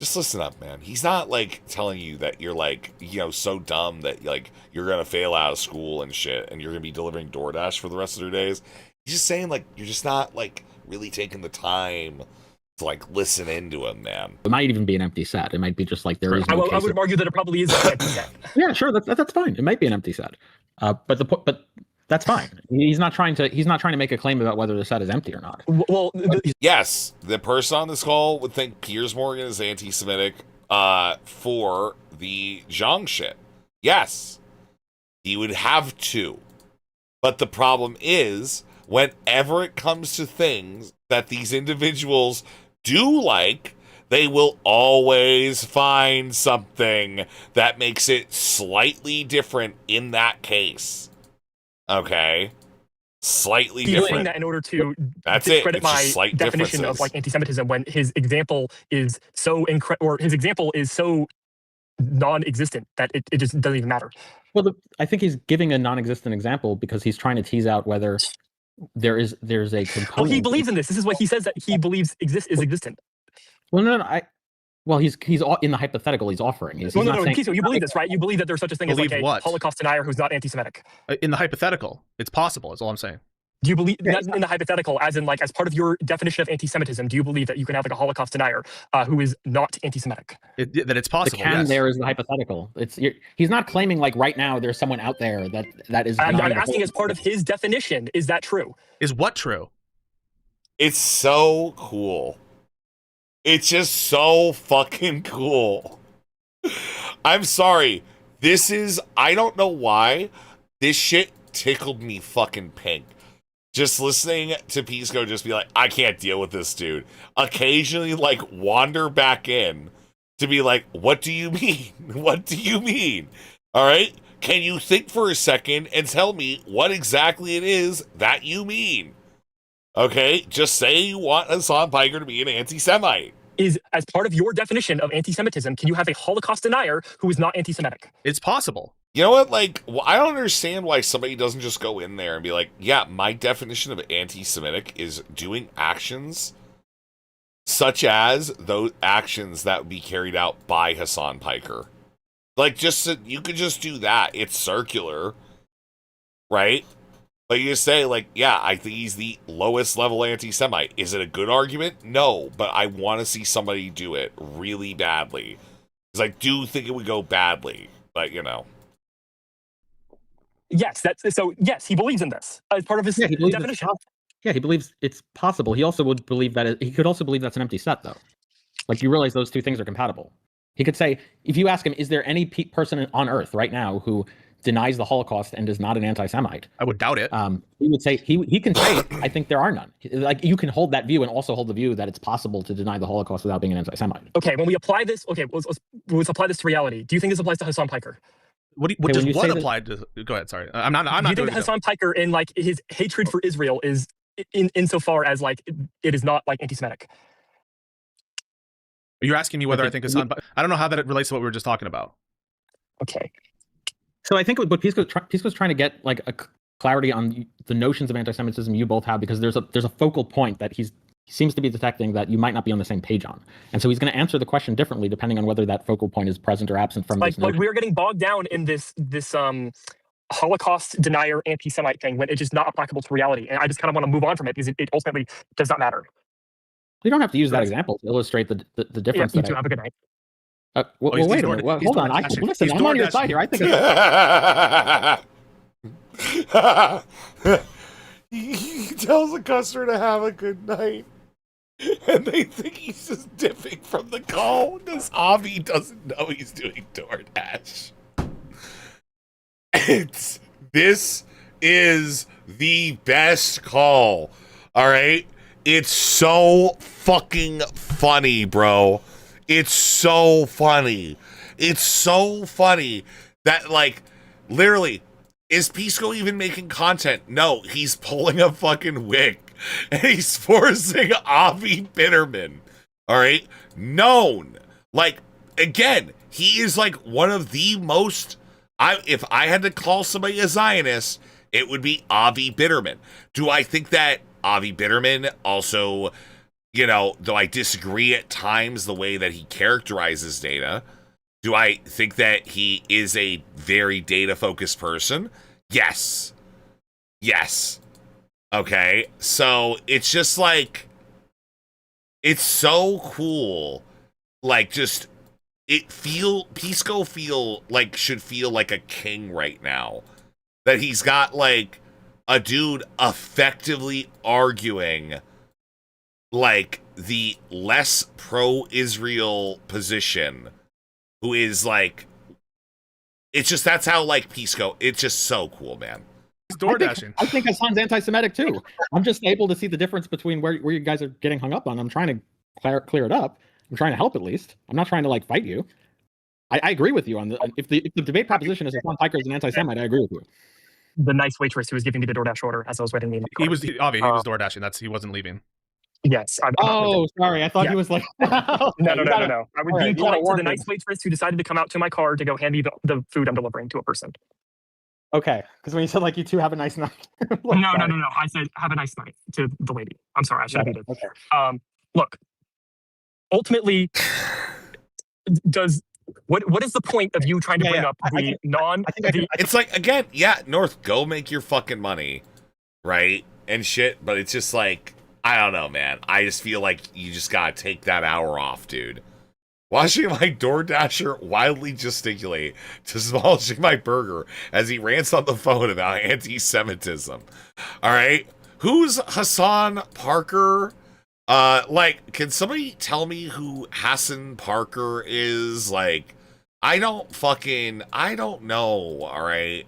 just listen up, man. He's not like telling you that you're like, you know, so dumb that like you're gonna fail out of school and shit, and you're gonna be delivering DoorDash for the rest of your days. He's just saying like you're just not like really taking the time to like listen into him, man. It might even be an empty set. It might be just like there is. No I would argue that it probably is an empty set. Yeah, sure, that's fine. It might be an empty set, but that's fine. He's not trying to make a claim about whether the set is empty or not. Well, yes, the person on this call would think Piers Morgan is anti-Semitic for the Zhang shit. Yes, he would have to. But the problem is, whenever it comes to things that these individuals do like, they will always find something that makes it slightly different in that case. Okay, slightly different. Doing that in order to That's discredit it. It's my definition of like anti-Semitism when his example is so his example is so non-existent that it just doesn't even matter. Well, I think he's giving a non-existent example because he's trying to tease out whether there's a component. Oh, he believes in this. This is what he says that he believes is existent. Well, no. Well, he's in the hypothetical he's offering. He's no, saying, Pisco, you believe this, right? You believe that there's such a thing as like a Holocaust denier who's not anti-Semitic. In the hypothetical, it's possible. Is all I'm saying. Do you believe that in the hypothetical, as in like as part of your definition of anti-Semitism? Do you believe that you can have like a Holocaust denier who is not anti-Semitic? That it's possible. The can there is the hypothetical. He's not claiming like right now there's someone out there that is. I'm asking as part of his definition. Is that true? Is what true? It's so cool. It's just so fucking cool. I'm sorry. I don't know why. This shit tickled me fucking pink. Just listening to Pisco just be like, I can't deal with this dude. Occasionally, like, wander back in to be like, what do you mean? What do you mean? All right? Can you think for a second and tell me what exactly it is that you mean? Okay, just say you want Hassan Piker to be an anti-Semite. Is as part of your definition of anti-Semitism, can you have a Holocaust denier who is not anti-Semitic? It's possible. You know what? Like, I don't understand why somebody doesn't just go in there and be like, yeah, my definition of anti-Semitic is doing actions such as those actions that would be carried out by Hassan Piker. Like, just you could just do that. It's circular, right? But you just say, like, yeah, I think he's the lowest level anti-Semite. Is it a good argument? No, but I want to see somebody do it really badly. Because I do think it would go badly, but, you know. Yes, yes, he believes in this as part of his definition. Yeah, he believes it's possible. He also would believe that he could also believe that's an empty set, though. Like, you realize those two things are compatible. He could say, if you ask him, is there any person on Earth right now who denies the Holocaust and is not an anti-Semite? I would doubt it. He would say he can say, I think there are none. Like, you can hold that view and also hold the view that it's possible to deny the Holocaust without being an anti-Semite. Okay, when we apply this, let's apply this to reality. Do you think this applies to Hassan Piker? What does what apply to? Go ahead. Sorry, I'm not. Do you think that Hassan Piker in like his hatred for Israel is insofar as like it is not like anti-Semitic? You're asking me whether I think Hassan. I don't know how that relates to what we were just talking about. Okay. So I think what Pisco's trying to get like a clarity on the notions of anti-Semitism you both have, because there's a focal point that he seems to be detecting that you might not be on the same page on, and so he's going to answer the question differently depending on whether that focal point is present or absent from like this notion. we're getting bogged down in this Holocaust denier anti-Semite thing when it's just not applicable to reality, and I just kind of want to move on from it because it ultimately does not matter. We don't have to use that example to illustrate the difference. Yeah, you two have a good night. Well, wait a minute. Hold on. Listen, I'm on your side here. I think he tells the customer to have a good night, and they think he's just dipping from the call because Avi doesn't know he's doing DoorDash. This is the best call. All right? It's so fucking funny, bro. It's so funny. It's so funny that, like, literally, is Pisco even making content? No, he's pulling a fucking wig and he's forcing Avi Bitterman. All right? Known. Like, again, he is like one of the most. If I had to call somebody a Zionist, it would be Avi Bitterman. Do I think that Avi Bitterman also, you know, though I disagree at times the way that he characterizes data, do I think that he is a very data-focused person? Yes. Yes. Okay. So it's just like, it's so cool. Like, just, Pisco should feel like a king right now. That he's got, like, a dude effectively arguing, like, the less pro-Israel position, who is, like, it's just, that's how, like, Pisco, it's just so cool, man. He's door dashing. I think Hassan's anti-Semitic, too. I'm just able to see the difference between where you guys are getting hung up on. I'm trying to clear it up. I'm trying to help, at least. I'm not trying to, like, fight you. I agree with you on if the debate proposition is Hassan Piker is an anti-Semite, I agree with you. The nice waitress who was giving me the DoorDash order as I was waiting. He was door dashing. He wasn't leaving. Yes. Sorry. I thought he was like. No. I was being polite to the nice waitress who decided to come out to my car to go hand me the food I'm delivering to a person. Okay, because when you said like you two have a nice night. No. I said have a nice night to the lady. I'm sorry, I should have needed. Okay. Look. Ultimately, what is the point of you trying to bring up the it's like, again, North, go make your fucking money, right? And shit, but it's just like, I don't know, man. I just feel like you just gotta take that hour off, dude. Watching my DoorDasher wildly gesticulate, demolishing my burger as he rants on the phone about anti-Semitism. All right? Who's Hassan Parker? Like, can somebody tell me who Hassan Parker is? Like, I don't know, all right?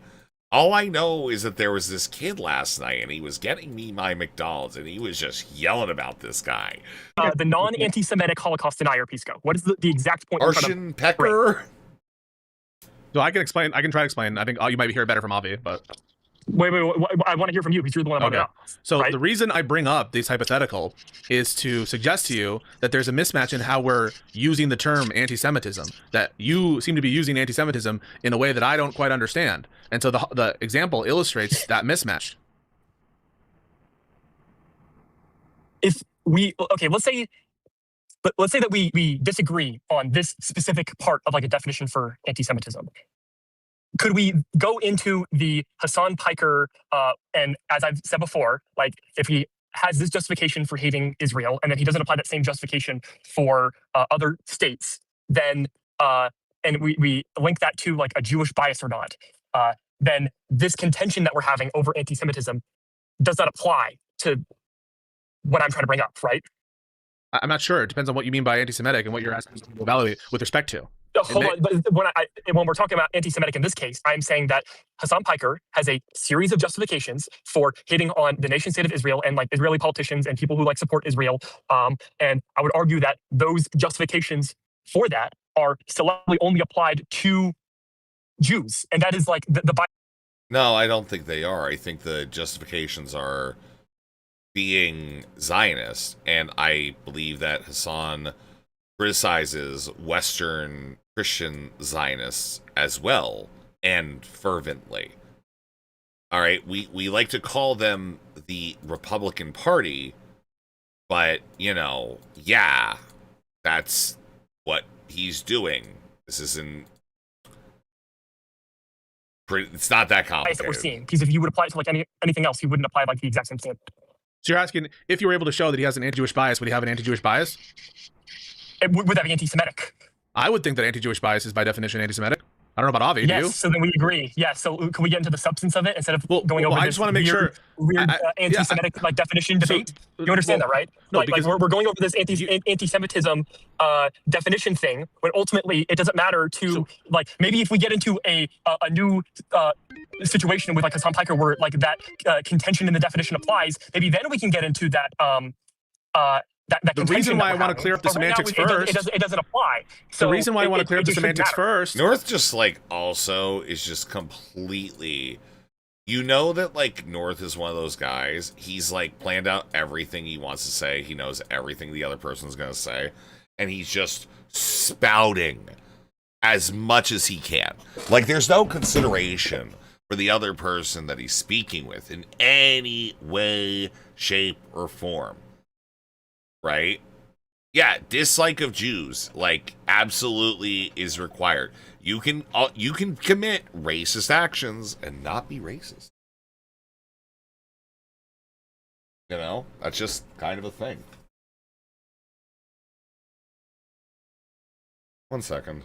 All I know is that there was this kid last night, and he was getting me my McDonald's, and he was just yelling about this guy. The non-anti-Semitic Holocaust denier, Pisco. What is the exact point? Arshan Pecker? So I can explain. I can try to explain. I think you might hear it better from Avi, but Wait, I want to hear from you because you're the one that brought it up. So right? the reason I bring up these hypothetical is to suggest to you that there's a mismatch in how we're using the term anti-Semitism, that you seem to be using anti-Semitism in a way that I don't quite understand. And so the example illustrates that mismatch. If we, okay, let's say that we disagree on this specific part of like a definition for anti-Semitism. Could we go into the Hassan Piker, and as I've said before, like if he has this justification for hating Israel, and then he doesn't apply that same justification for other states, then and we link that to like a Jewish bias or not, then this contention that we're having over anti-Semitism does not apply to what I'm trying to bring up, right? I'm not sure. It depends on what you mean by anti-Semitic and what you're asking to evaluate with respect to. Hold on, but when we're talking about anti-Semitic in this case, I'm saying that Hassan Piker has a series of justifications for hitting on the nation state of Israel and like Israeli politicians and people who like support Israel. And I would argue that those justifications for that are selectively only applied to Jews, and that is like the No, I don't think they are. I think the justifications are being Zionist, and I believe that Hassan criticizes Western Christian Zionists as well, and fervently. All right, we like to call them the Republican Party, but, you know, yeah, that's what he's doing. This isn't... It's not that complicated. that we're seeing, because if you would apply it to like anything else, you wouldn't apply like the exact same thing. So you're asking if you were able to show that he has an anti-Jewish bias, would he have an anti-Jewish bias? Would that be anti-Semitic? I would think that anti-Jewish bias is by definition anti-Semitic. I don't know about Avi. Yes, do you? so then we agree. Yeah, so can we get into the substance of it instead of going over I this just want to make weird anti-Semitic like definition debate? You understand that, right? No, like we're going over this anti-Semitism definition thing, when ultimately it doesn't matter to like maybe if we get into a new situation with like Hassan Piker where like that contention in the definition applies, maybe then we can get into that the reason why I want to clear up the semantics first. It doesn't apply. So the reason why I want to clear up the semantics first. North just like also is just completely. You know that like North is one of those guys. He's like planned out everything he wants to say. He knows everything the other person's gonna say, and he's just spouting as much as he can. Like there's no consideration for the other person that he's speaking with in any way, shape, or form. Right? Yeah, dislike of Jews, like, absolutely is required. You can commit racist actions and not be racist. You know, that's just kind of a thing. One second.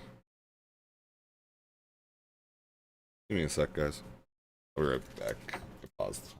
Give me a sec, guys. I'll be right back. Pause.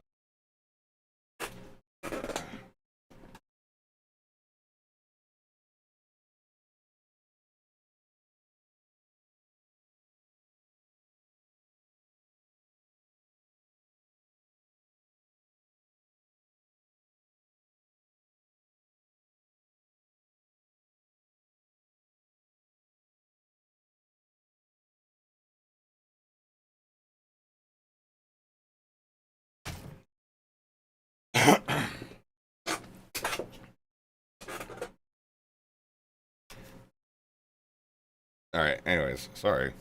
All right. Anyways, sorry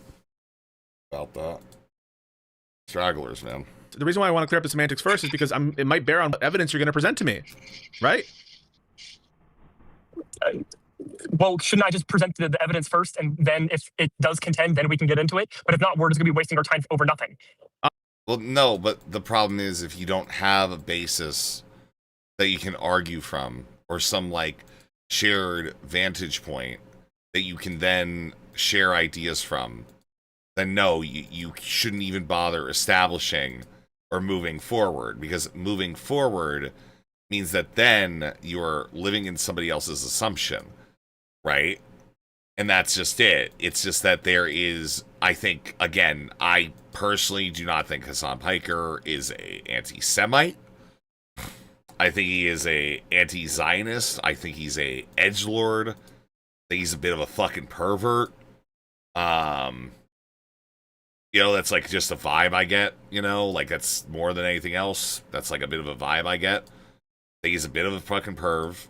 about that. Stragglers, man. The reason why I want to clear up the semantics first is because it might bear on what evidence you're going to present to me, right? Well, shouldn't I just present the evidence first, and then if it does contend, then we can get into it? But if not, we're just going to be wasting our time over nothing. Well, no, but the problem is if you don't have a basis that you can argue from, or some like shared vantage point that you can then share ideas from, then no, you shouldn't even bother establishing or moving forward, because moving forward means that then you're living in somebody else's assumption, right? And that's just it. It's just that there is, I think, again, I personally do not think Hassan Piker is a anti-Semite. I think he is a anti-Zionist. I think he's a edgelord. I think he's a bit of a fucking pervert. You know, that's like just a vibe I get, you know, like that's more than anything else. That's like a bit of a vibe I get. I think he's a bit of a fucking perv.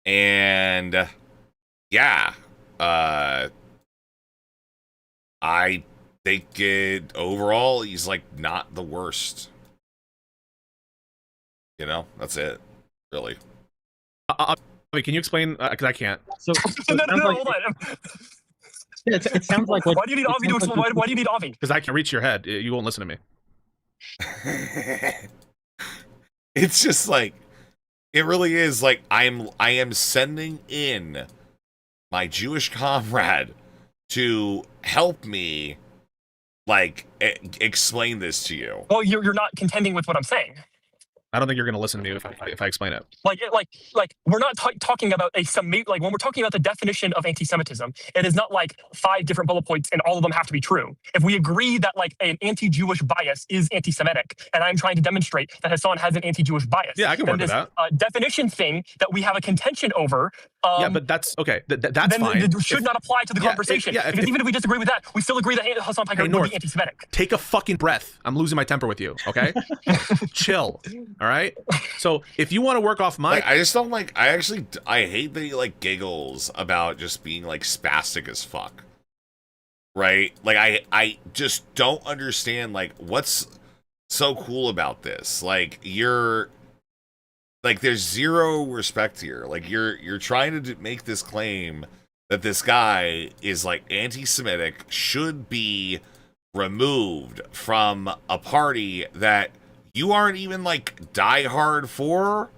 And yeah, I think overall he's like not the worst. You know, that's it, really. Wait, can you explain? Because I can't. So no, hold on. It sounds like what. Why do you need Avi to explain? Why do you need Avi? Because I can reach your head. You won't listen to me. It's just like, it really is like I am sending in my Jewish comrade to help me, like, explain this to you. Well, you're not contending with what I'm saying. I don't think you're going to listen to me if I explain it. Like we're not talking about like when we're talking about the definition of anti-Semitism, it is not like 5 different bullet points and all of them have to be true. If we agree that like an anti-Jewish bias is anti-Semitic, and I'm trying to demonstrate that Hassan has an anti-Jewish bias, yeah, I can work with that. Definition thing that we have a contention over. Yeah, but that's okay. That's then fine. It should not apply to the conversation. Because even if we disagree with that, we still agree that Hassan Piker would be anti-Semitic. Take a fucking breath. I'm losing my temper with you. Okay, chill. All right. So if you want to work off my, like, I just don't like. I hate that he like giggles about just being like spastic as fuck. Right? Like I just don't understand like what's so cool about this. Like you're. Like there's zero respect here. Like you're trying to make this claim that this guy is like anti-Semitic, should be removed from a party that you aren't even like diehard for,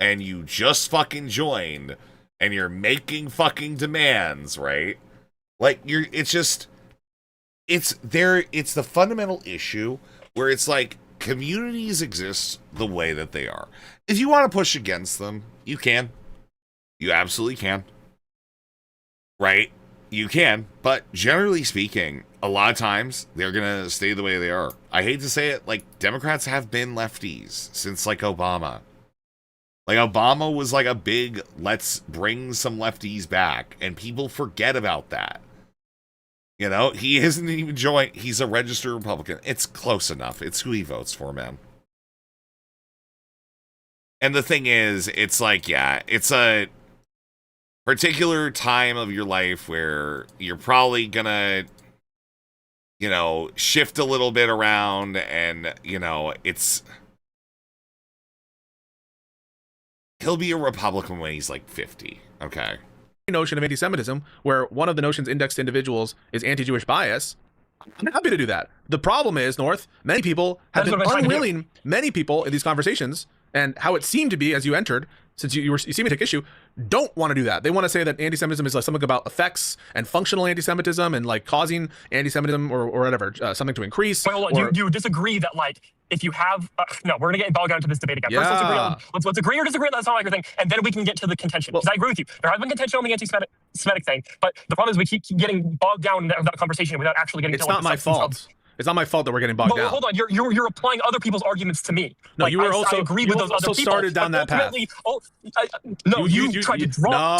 and you just fucking joined, and you're making fucking demands, right? Like it's the fundamental issue where it's like communities exist the way that they are. If you want to push against them, you can. You absolutely can. Right? You can. But generally speaking, a lot of times they're going to stay the way they are. I hate to say it, like, Democrats have been lefties since, like, Obama. Like, Obama was like a big, let's bring some lefties back. And people forget about that. You know, he isn't even joined. He's a registered Republican. It's close enough. It's who he votes for, man. And the thing is, it's like, yeah, it's a particular time of your life where you're probably gonna, you know, shift a little bit around, and, you know, he'll be a Republican when he's like 50, okay? Notion of anti-Semitism, where one of the notions indexed to individuals is anti-Jewish bias. I'm happy to do that. The problem is, North, many people have been unwilling, many people in these conversations, and how it seemed to be as you entered, since you seem to take issue, don't want to do that. They want to say that anti-Semitism is like something about effects and functional anti-Semitism and like causing anti-Semitism or whatever, something to increase. Well, you disagree that like if you have no, we're gonna get bogged down into this debate again. Yeah. First, let's agree or disagree on that Hassan Piker thing, and then we can get to the contention. Because I agree with you. There has been contention on the anti-Semitic thing, but the problem is we keep getting bogged down in that conversation without actually getting. It's to, like, not my fault. It's not my fault that we're getting bogged down. Hold on, you're applying other people's arguments to me. No, like, you were I agreed with those other people. Started down that path. You tried to draw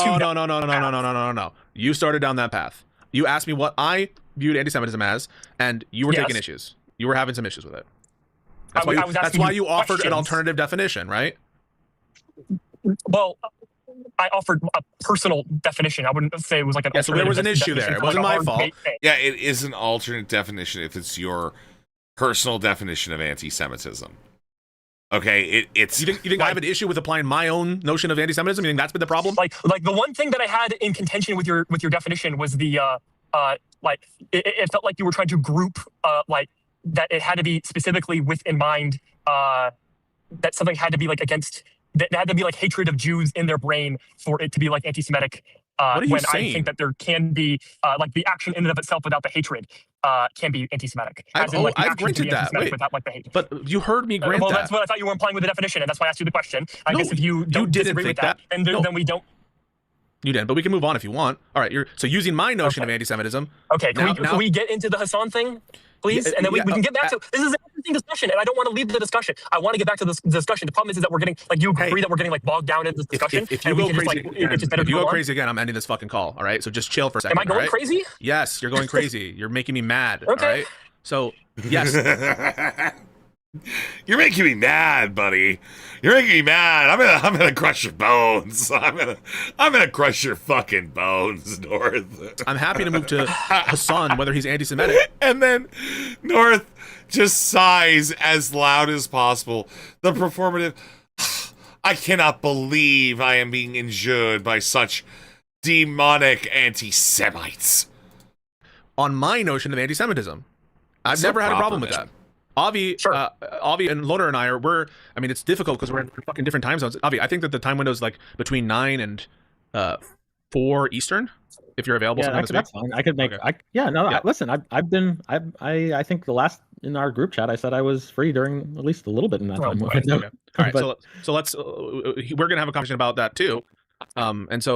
No. You started down that path. You asked me what I viewed anti-Semitism as, and you were taking issues. You were having some issues with it. That's why you offered an alternative definition, right? Well, I offered a personal definition. I wouldn't say it was like an. Yeah, so there was an issue there. It wasn't my fault. Yeah, it is an alternate definition if it's your personal definition of anti-Semitism. Okay, it's. You think I have an issue with applying my own notion of anti-Semitism? You think that's been the problem? Like the one thing that I had in contention with your definition was the like it felt like you were trying to group like that it had to be specifically with in mind that something had to be like against. That had to be like hatred of Jews in their brain for it to be like anti-Semitic. When saying? I think that there can be like the action in and of itself without the hatred can be anti-Semitic. I've granted that. Wait, without, like, the hatred. But you heard me grant well, that. That's what I thought you were implying with the definition, and that's why I asked you the question. I guess if you don't disagree with that, and then we don't. You didn't, but we can move on if you want. All right, so using my notion of anti-Semitism. Okay, can we get into the Hassan thing, please, and then we can get back to this. Is an interesting discussion, and I don't want to leave the discussion. I want to get back to this discussion. The problem is that we're getting like you agree that we're getting like bogged down in this discussion. If you go crazy again, I'm ending this fucking call. All right, so just chill for a second. Am I going crazy? Yes, you're going crazy. You're making me mad. Okay. All right. So yes. You're making me mad, buddy. You're making me mad. I'm gonna crush your bones. I'm gonna crush your fucking bones, North. I'm happy to move to Hassan, whether he's anti-Semitic. And then North just sighs as loud as possible. The performative. I cannot believe I am being injured by such demonic anti-Semites. On my notion of anti-Semitism, I've never had a problem with that. Avi, Avi and Loner and I I mean, it's difficult because we're in fucking different time zones. Avi, I think that the time window is like between 9 and 4 Eastern. If you're available, that's fine. I could make. Okay. Listen, I think the last in our group chat, I said I was free during at least a little bit in that time window. Okay. All right, so let's we're gonna have a conversation about that too, and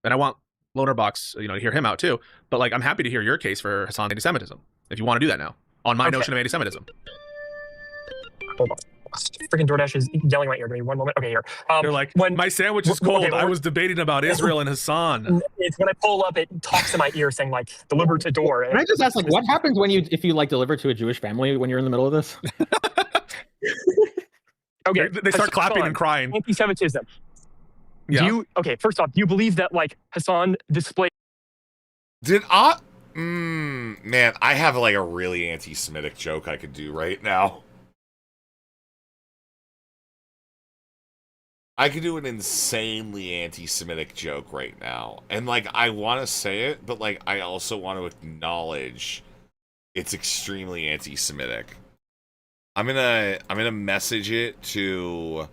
I want Lonerbox, to hear him out too. But like, I'm happy to hear your case for Hassan anti-Semitism if you want to do that now on my notion of anti-Semitism. Hold on. Freaking DoorDash is yelling right here. Give me one moment. Okay, here. You're like, when my sandwich is cold. I was debating about Israel and Hassan. It's when I pull up, it talks to my ear saying like, "Deliver to door." Can I just ask, like, what happens if you like deliver to a Jewish family when you're in the middle of this? Okay, they start clapping and crying. Anti-Semitism. Yeah. First off, do you believe that like Hassan displayed? Man, I have like a really anti-Semitic joke I could do right now. I could do an insanely anti-Semitic joke right now. And like, I want to say it, but like, I also want to acknowledge it's extremely anti-Semitic. I'm gonna message it to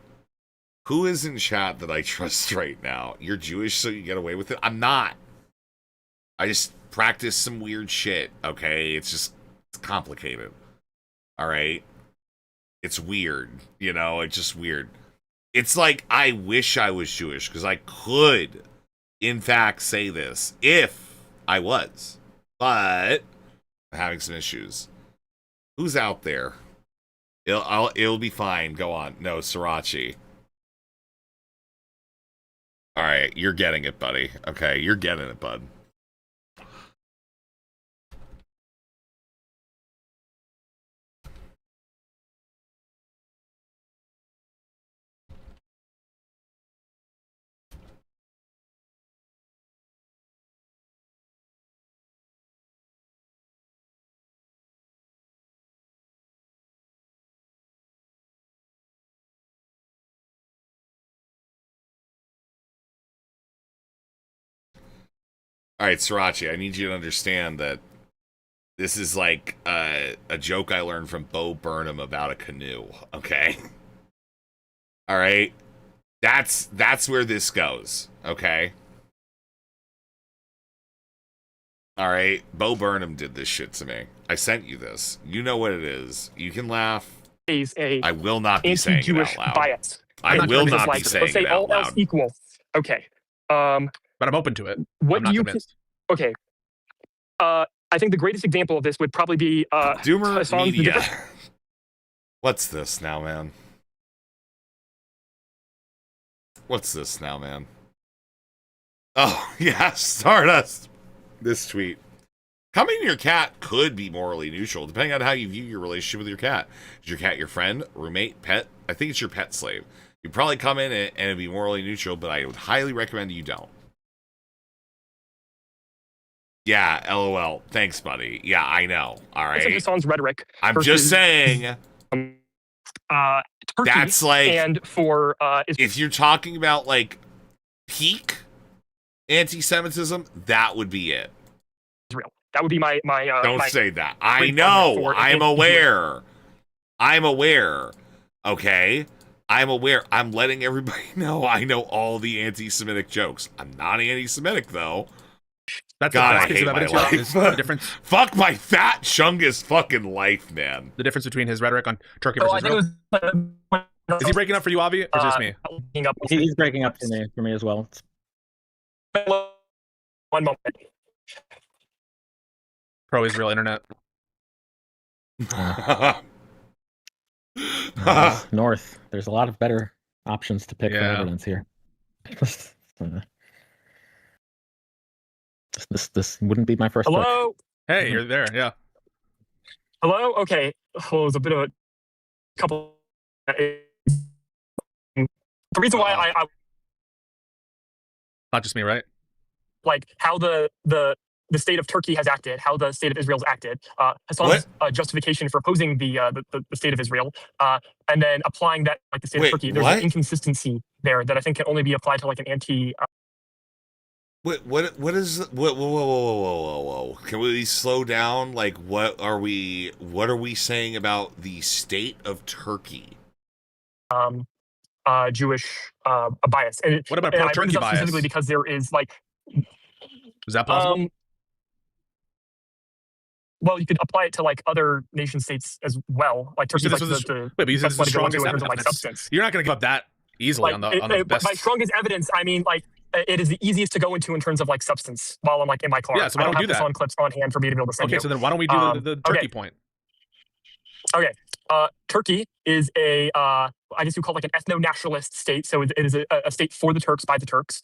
who is in chat that I trust right now. You're Jewish, so you get away with it. I'm not. I just practice some weird shit. Okay, it's complicated. All right, it's weird. It's just weird. It's like, I wish I was Jewish because I could, in fact, say this if I was. But I'm having some issues. Who's out there? It'll be fine. Go on. No, Srirachi. All right, you're getting it, buddy. Okay, you're getting it, bud. All right, Srirachi, I need you to understand that this is like a joke I learned from Bo Burnham about a canoe, okay? All right? That's where this goes, okay? All right? Bo Burnham did this shit to me. I sent you this. You know what it is. You can laugh. I will not be saying it out loud. Bias. I will not be saying it out loud. Else equal. Okay. But I'm open to it. What I'm not do you? convinced. Okay. I think the greatest example of this would probably be Doomer Media. What's this now, man? What's this now, man? Oh, yeah, Stardust. This tweet. Coming to your cat could be morally neutral, depending on how you view your relationship with your cat. Is your cat your friend, roommate, pet? I think it's your pet slave. You'd probably come in and it'd be morally neutral, but I would highly recommend you don't. Yeah, LOL. Thanks, buddy. Yeah, I know. All right. It's Hassan's rhetoric. I'm just saying. Turkey that's like, and for if you're talking about like peak anti-Semitism, that would be it. Israel. That would be my. Don't my say that. I know. I'm aware. I'm aware. Okay. I'm aware. I'm letting everybody know I know all the anti-Semitic jokes. I'm not anti-Semitic though. That's God, the I hate my life. The difference. Fuck my fat chungus fucking life, man. The difference between his rhetoric on Turkey versus Israel. Is he breaking up for you, Avi, or just me? He's breaking up for me as well. One moment. Pro-Israel internet. North. There's a lot of better options to pick for evidence here. This wouldn't be my first. Hello. Hey, you're there. Yeah. Hello. Okay. Well, it was a bit of a couple. The reason why I not just me, right? Like how the state of Turkey has acted, how the state of Israel's acted, Hassan's justification for opposing the state of Israel, and then applying that like the state of Turkey. There's an inconsistency there that I think can only be applied to like an anti. What is whoa. Can we slow down? Like what are we saying about the state of Turkey? Jewish bias. And what about pro-Turkey bias? Specifically because there is like. Is that possible? Well, you could apply it to like other nation states as well. Like Turkey, like but you said this is the strongest evidence. Like substance. You're not going to give up that easily on the best. By strongest evidence, I mean like it is the easiest to go into in terms of like substance while I'm like in my car. Yeah, so why don't we do that? On clips on hand for me to be able to send you. Okay, so then why don't we do the Turkey point? Okay. Turkey is I guess you call it like an ethno-nationalist state. So it is a state for the Turks by the Turks.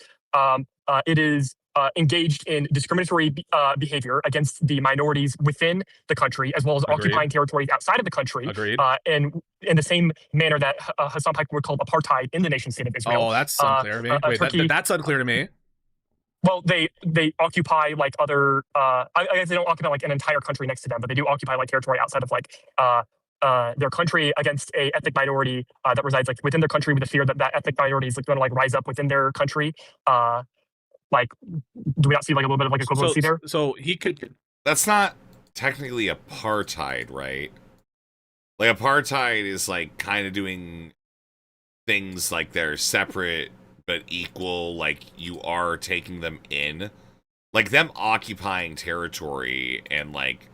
It is engaged in discriminatory behavior against the minorities within the country, as well as occupying territories outside of the country. Agreed. And in the same manner that Hassan Piker would call apartheid in the nation-state of Israel. Oh, that's unclear to me. Wait, Turkey, that's unclear to me. Well, they occupy like other. I guess they don't occupy like an entire country next to them, but they do occupy like territory outside of like their country against a ethnic minority that resides like within their country, with the fear that that ethnic minority is like, going to like rise up within their country. Like, do we not see like a little bit of like equivalency there? So he could. That's not technically apartheid, right? Like apartheid is like kind of doing things like they're separate but equal. Like you are taking them in, like them occupying territory and like,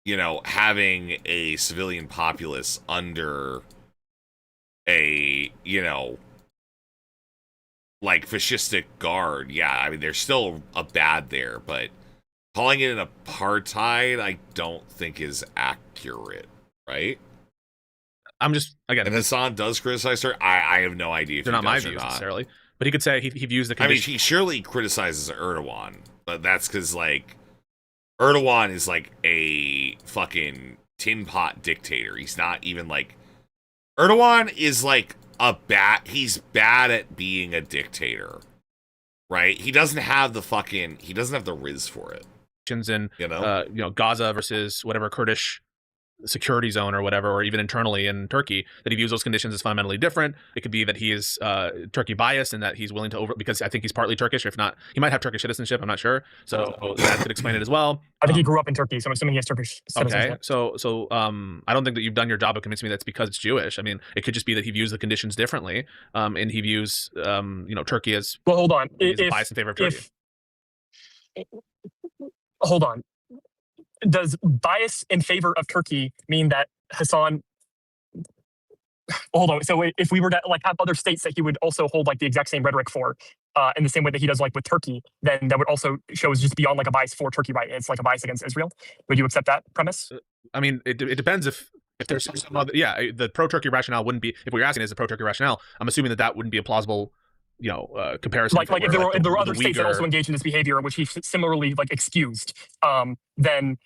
you know, having a civilian populace under a, you know, like fascistic guard. Yeah, I mean, there's still a bad there, but calling it an apartheid, I don't think is accurate, right? I'm just, again, and Hassan does criticize her. I have no idea if they're he not my does or views not. necessarily, but he could say he views the. I mean, he surely criticizes Erdogan, but that's because like Erdogan is like a fucking tin pot dictator. He's not even like Erdogan is like he's bad at being a dictator, right? He doesn't have the riz for it. In Gaza versus whatever Kurdish security zone or whatever, or even internally in Turkey, that he views those conditions as fundamentally different. It could be that he is Turkey biased and that he's willing to because I think he's partly Turkish. If not, he might have Turkish citizenship. I'm not sure. So that could explain it as well. I think he grew up in Turkey, so I'm assuming he has Turkish citizenship. Okay, so I don't think that you've done your job of convincing me that's because it's Jewish. I mean, it could just be that he views the conditions differently, and he views Turkey as well. Hold on, biased in favor of Turkey. Hold on. Does bias in favor of Turkey mean that Hassan? Hold on. So if we were to like have other states that he would also hold like the exact same rhetoric for, in the same way that he does like with Turkey, then that would also show just beyond like a bias for Turkey, right? It's like a bias against Israel. Would you accept that premise? I mean, it depends if there's some other. Yeah, the pro-Turkey rationale wouldn't be. If what you're asking is the pro-Turkey rationale, I'm assuming that wouldn't be a plausible. Comparison. Like if there were other states that also engaged in this behavior, in which he similarly like excused, then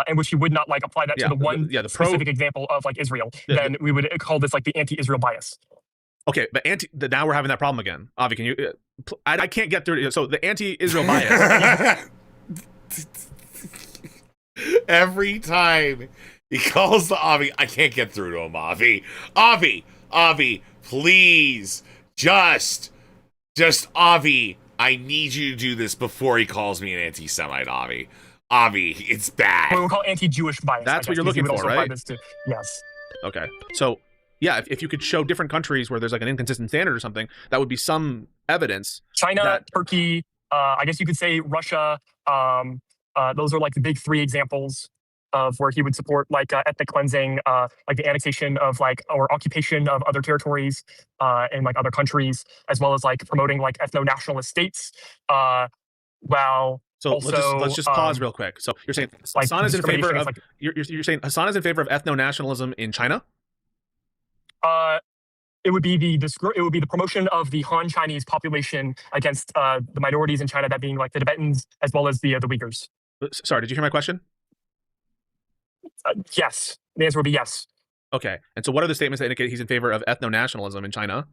in which he would not like apply that to the specific example of like Israel, then we would call this like the anti-Israel bias. Okay, but now we're having that problem again. Avi, can you? I can't get through. So the anti-Israel bias. Every time he calls the Avi, I can't get through to him. Avi, please, just Avi, I need you to do this before he calls me an anti-Semite, Avi. Avi, it's bad. We'll call anti-Jewish bias. That's what you're looking for, right? Yes. Okay. So, yeah, if you could show different countries where there's like an inconsistent standard or something, that would be some evidence. China, Turkey, I guess you could say Russia. Those are like the big three examples of where he would support like ethnic cleansing, like the annexation of like or occupation of other territories in like other countries, as well as like promoting like ethno-nationalist states, while So let's just pause real quick. So you're saying Hassan is in favor of you're saying Hassan is in favor of ethno-nationalism in China? It would be the promotion of the Han Chinese population against the minorities in China, that being like the Tibetans as well as the Uyghurs. Sorry, did you hear my question? Yes, the answer would be yes. Okay, and so what are the statements that indicate he's in favor of ethno-nationalism in China?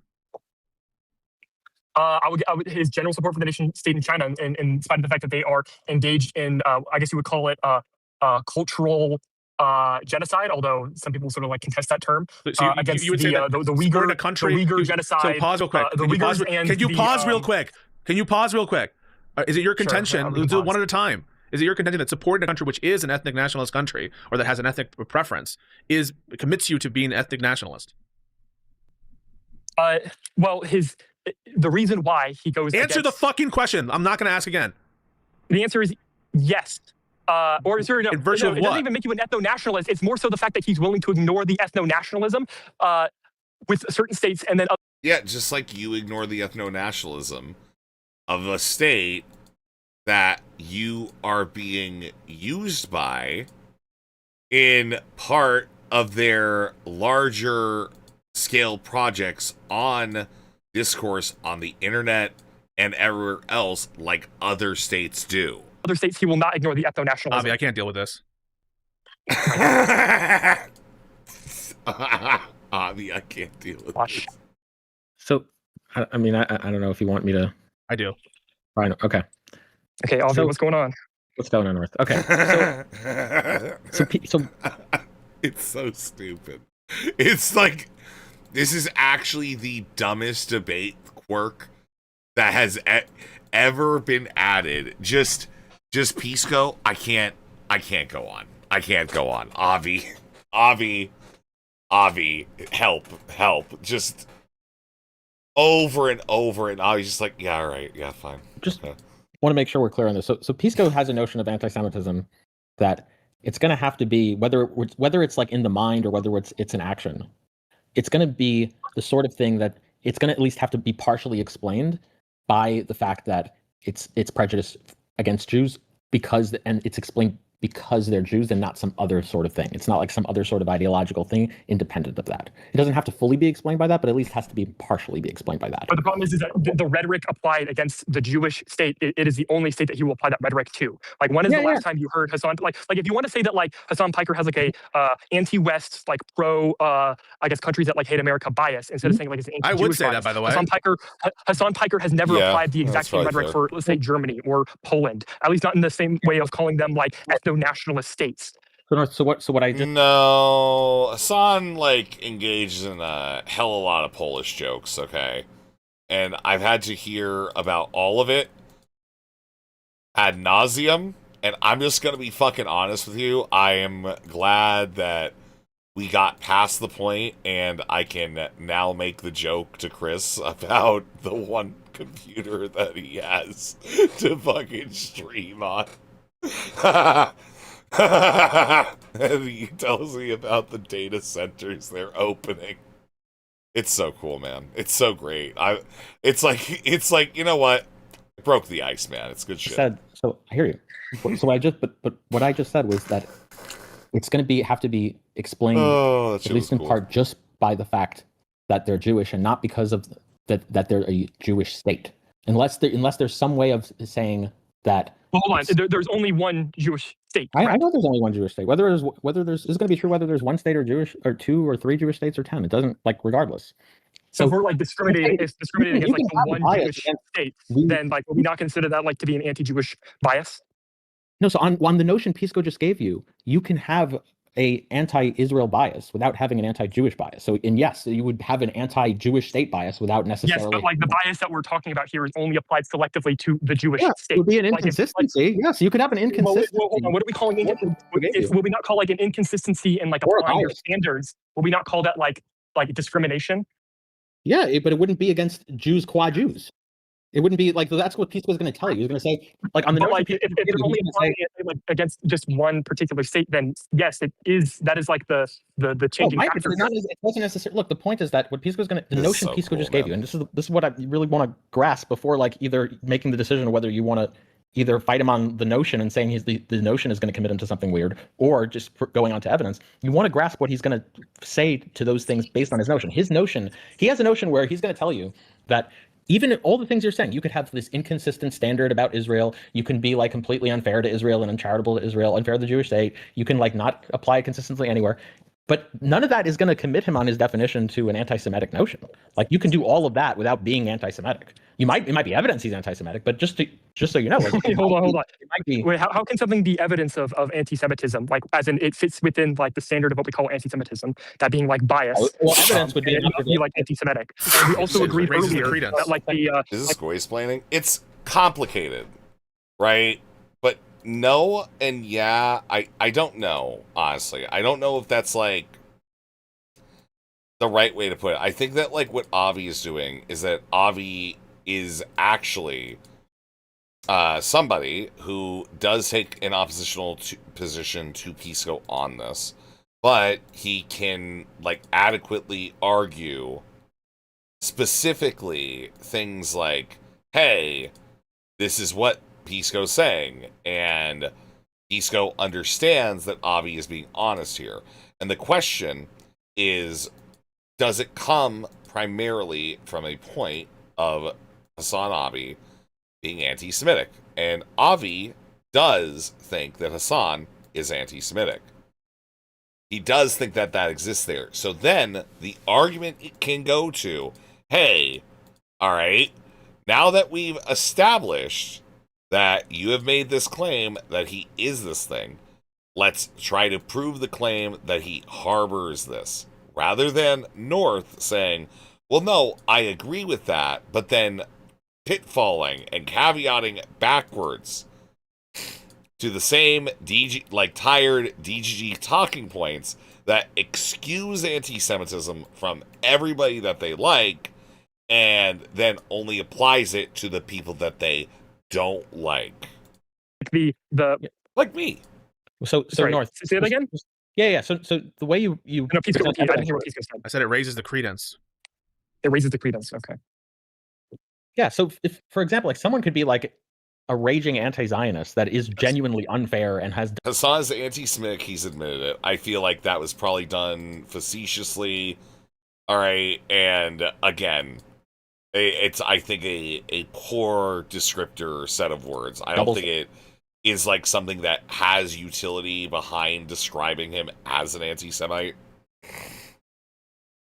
I would his general support for the nation state in China, in spite of the fact that they are engaged in, I guess you would call it cultural genocide, although some people sort of like contest that term. Against you would say that the Uyghur genocide. So pause real quick. Can you pause real quick? Can you pause real quick? Is it your contention? Sure, let's do it one at a time. Is it your contention that supporting a country which is an ethnic nationalist country, or that has an ethnic preference, commits you to being an ethnic nationalist? Well, the reason why he goes answer the fucking question. I'm not going to ask again. The answer is yes. Or is there no? In virtue of it what? doesn't even make you an ethno-nationalist. It's more so the fact that he's willing to ignore the ethno-nationalism with certain states, and then yeah, just like you ignore the ethno-nationalism of a state that you are being used by in part of their larger scale projects on discourse on the internet and everywhere else, like other states do. Other states, he will not ignore the ethno-nationalism. Avi, I can't deal with this. Avi, I can't deal with this. So, I mean, I don't know if you want me to. I do. Fine. Okay. Okay, Avi, what's going on? What's going on, North? Okay. So it's so stupid. It's like, this is actually the dumbest debate quirk that has ever been added. Just Pisco. I can't go on. I can't go on. Avi, help. Just over and over, and Avi's just like, yeah, all right, yeah, fine. Just want to make sure we're clear on this. So Pisco has a notion of anti-Semitism that it's going to have to be, whether it's like in the mind or whether it's an action, it's going to be the sort of thing that it's going to at least have to be partially explained by the fact that it's prejudice against Jews and it's explained because they're Jews and not some other sort of thing. It's not like some other sort of ideological thing independent of that. It doesn't have to fully be explained by that, but at least has to be partially be explained by that. But the problem is that the rhetoric applied against the Jewish state, it is the only state that he will apply that rhetoric to. Like, when is the last time you heard Hassan, like if you want to say that like Hassan Piker has like a anti-West, like pro, I guess, countries that like hate America bias, instead of saying like it's an anti-Jewish I would say bias. that, by the way. Hassan Piker has never applied the exact same rhetoric for, let's say, Germany or Poland, at least not in the same way of calling them like ethno-nationalist states. So what I just... No, Hassan like engages in a hell of a lot of Polish jokes, okay? And I've had to hear about all of it ad nauseum, and I'm just gonna be fucking honest with you. I am glad that we got past the point, and I can now make the joke to Chris about the one computer that he has to fucking stream on. And he tells me about the data centers they're opening. It's so cool, man. It's so great. It's like you know what? It broke the ice, man. It's good shit. So I hear you. But what I just said was that it's going to have to be explained, at least in part, just by the fact that they're Jewish and not because of that they're a Jewish state. Unless there's some way of saying that. Well, hold on. There's only one Jewish state. I know there's only one Jewish state. Whether there's is going to be true whether there's one state or Jewish or 2 or 3 Jewish states or 10. It doesn't, like, regardless. So if we're like discriminating against like the one Jewish state, then like will we not consider that like to be an anti-Jewish bias? No. So on the notion Pisco just gave you, you can have a anti-Israel bias without having an anti-Jewish bias. So, and yes, you would have an anti-Jewish state bias without necessarily. Yes, but like the bias that we're talking about here is only applied selectively to the Jewish state. It would be an inconsistency. Yes, you could have an inconsistency. Well, hold on. What are we calling inconsistency? Will we not call like an inconsistency in like applying your standards? Will we not call that like discrimination? Yeah, but it wouldn't be against Jews qua Jews. It wouldn't be like that's what Pisco was going to tell you. He was going to say, like, on the notion, like if they're only applying it like against just one particular state, then yes, it is. That is like the changing factor. It wasn't necessarily. Look, the point is that what Pisco is going to, the notion Pisco just gave you, and this is what I really want to grasp before like either making the decision of whether you want to either fight him on the notion and saying the notion is going to commit him to something weird, or just going on to evidence. You want to grasp what he's going to say to those things based on his notion. His notion, he has a notion where he's going to tell you that even all the things you're saying, you could have this inconsistent standard about Israel. You can be like completely unfair to Israel and uncharitable to Israel, unfair to the Jewish state. You can like not apply it consistently anywhere. But none of that is going to commit him on his definition to an anti-Semitic notion. Like you can do all of that without being anti-Semitic. It might be evidence he's anti-Semitic, but just so you know, like, hold on. It might be. Wait, how can something be evidence of anti-Semitism? Like, as in, it fits within like the standard of what we call anti-Semitism, that being like bias. Well, evidence would be like anti-Semitic. And we also agreed earlier that like the is this explaining? It's complicated, right? But no and yeah, I don't know, honestly. I don't know if that's like the right way to put it. I think that like what Avi is doing is that Avi is actually somebody who does take an oppositional position to Pisco on this, but he can like adequately argue specifically things like, hey, this is what Pisco's saying, and Pisco understands that Avi is being honest here. And the question is, does it come primarily from a point of Hassan Avi being anti-Semitic? And Avi does think that Hassan is anti-Semitic. He does think that that exists there. So then the argument can go to, hey, all right, now that we've established that you have made this claim that he is this thing, let's try to prove the claim that he harbors this. Rather than North saying, well, no, I agree with that, but then pitfalling and caveating backwards to the same tired DGG talking points that excuse anti-Semitism from everybody that they like, and then only applies it to the people that they don't like. Like me. So Sorry, North. Say that again. Yeah. So the way you no, Pisco, I didn't hear what Pisco said. I said it raises the credence. It raises the credence. Okay. Yeah. So if, for example, like someone could be like a raging anti-Zionist that is genuinely unfair and has Hassan's anti-Semitic. He's admitted it. I feel like that was probably done facetiously. All right, and again, it's I think a poor descriptor set of words. I don't think it is like something that has utility behind describing him as an anti-Semite.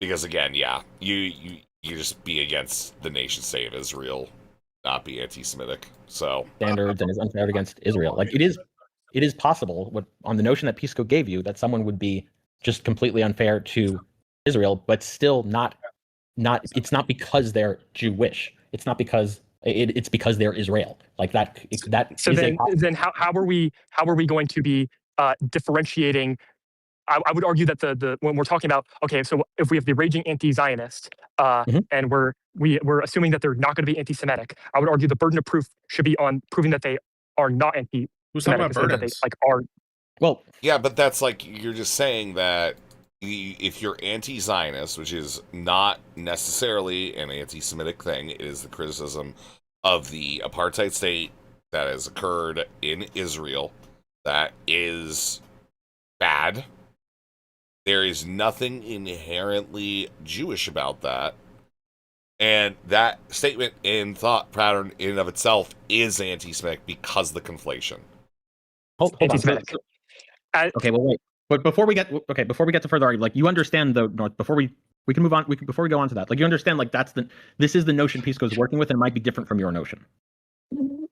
Because again, yeah, you just be against the nation state of Israel, not be anti-Semitic. So standards and is unfair against Israel. Like it is possible on the notion that Pisco gave you that someone would be just completely unfair to Israel, but still not it's not because they're Jewish. It's not because it's because they're Israel. Like that. So then how are we going to be differentiating? I would argue that the when we're talking about, okay, so if we have the raging anti-Zionist and we're assuming that they're not going to be anti-Semitic, I would argue the burden of proof should be on proving that they are not anti-Semitic. Who's talking about burdens? That they, like, are. Well, yeah, but that's like you're just saying that if you're anti-Zionist, which is not necessarily an anti-Semitic thing, it is the criticism of the apartheid state that has occurred in Israel that is bad. There is nothing inherently Jewish about that. And that statement in thought pattern in and of itself is anti-Semitic because of the conflation. Hold on. Okay, well wait. But before we get to further argument, like you understand the North, before we can move on, before we go on to that, like you understand like this is the notion Pisco is working with and it might be different from your notion.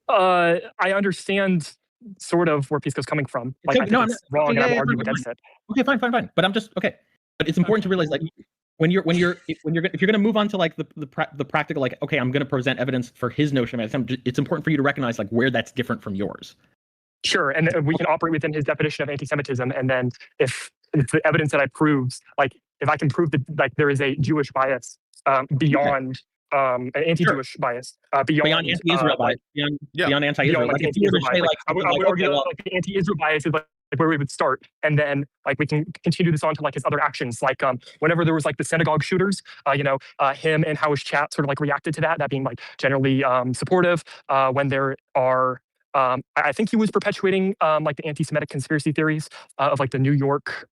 I understand sort of where Pisco's coming from. Like I think it's wrong and I'm arguing against it. Okay, fine. But I'm just okay. But it's important to realize like if you're going to move on to like the practical, like, okay, I'm going to present evidence for his notion of anti-Semitism, it's important for you to recognize like where that's different from yours. Sure, and we can operate within his definition of anti-Semitism, and then if the evidence that I proves, like if I can prove that like there is a Jewish bias beyond an anti-Jewish bias beyond anti-Israel bias, beyond anti-Israel. Like, anti-Israel bias. I would argue that like the anti-Israel bias is like where we would start, and then like we can continue this on to like his other actions, like whenever there was like the synagogue shooters, him and how his chat sort of like reacted to that being like generally supportive. When there are I think he was perpetuating like the anti-Semitic conspiracy theories of like the New York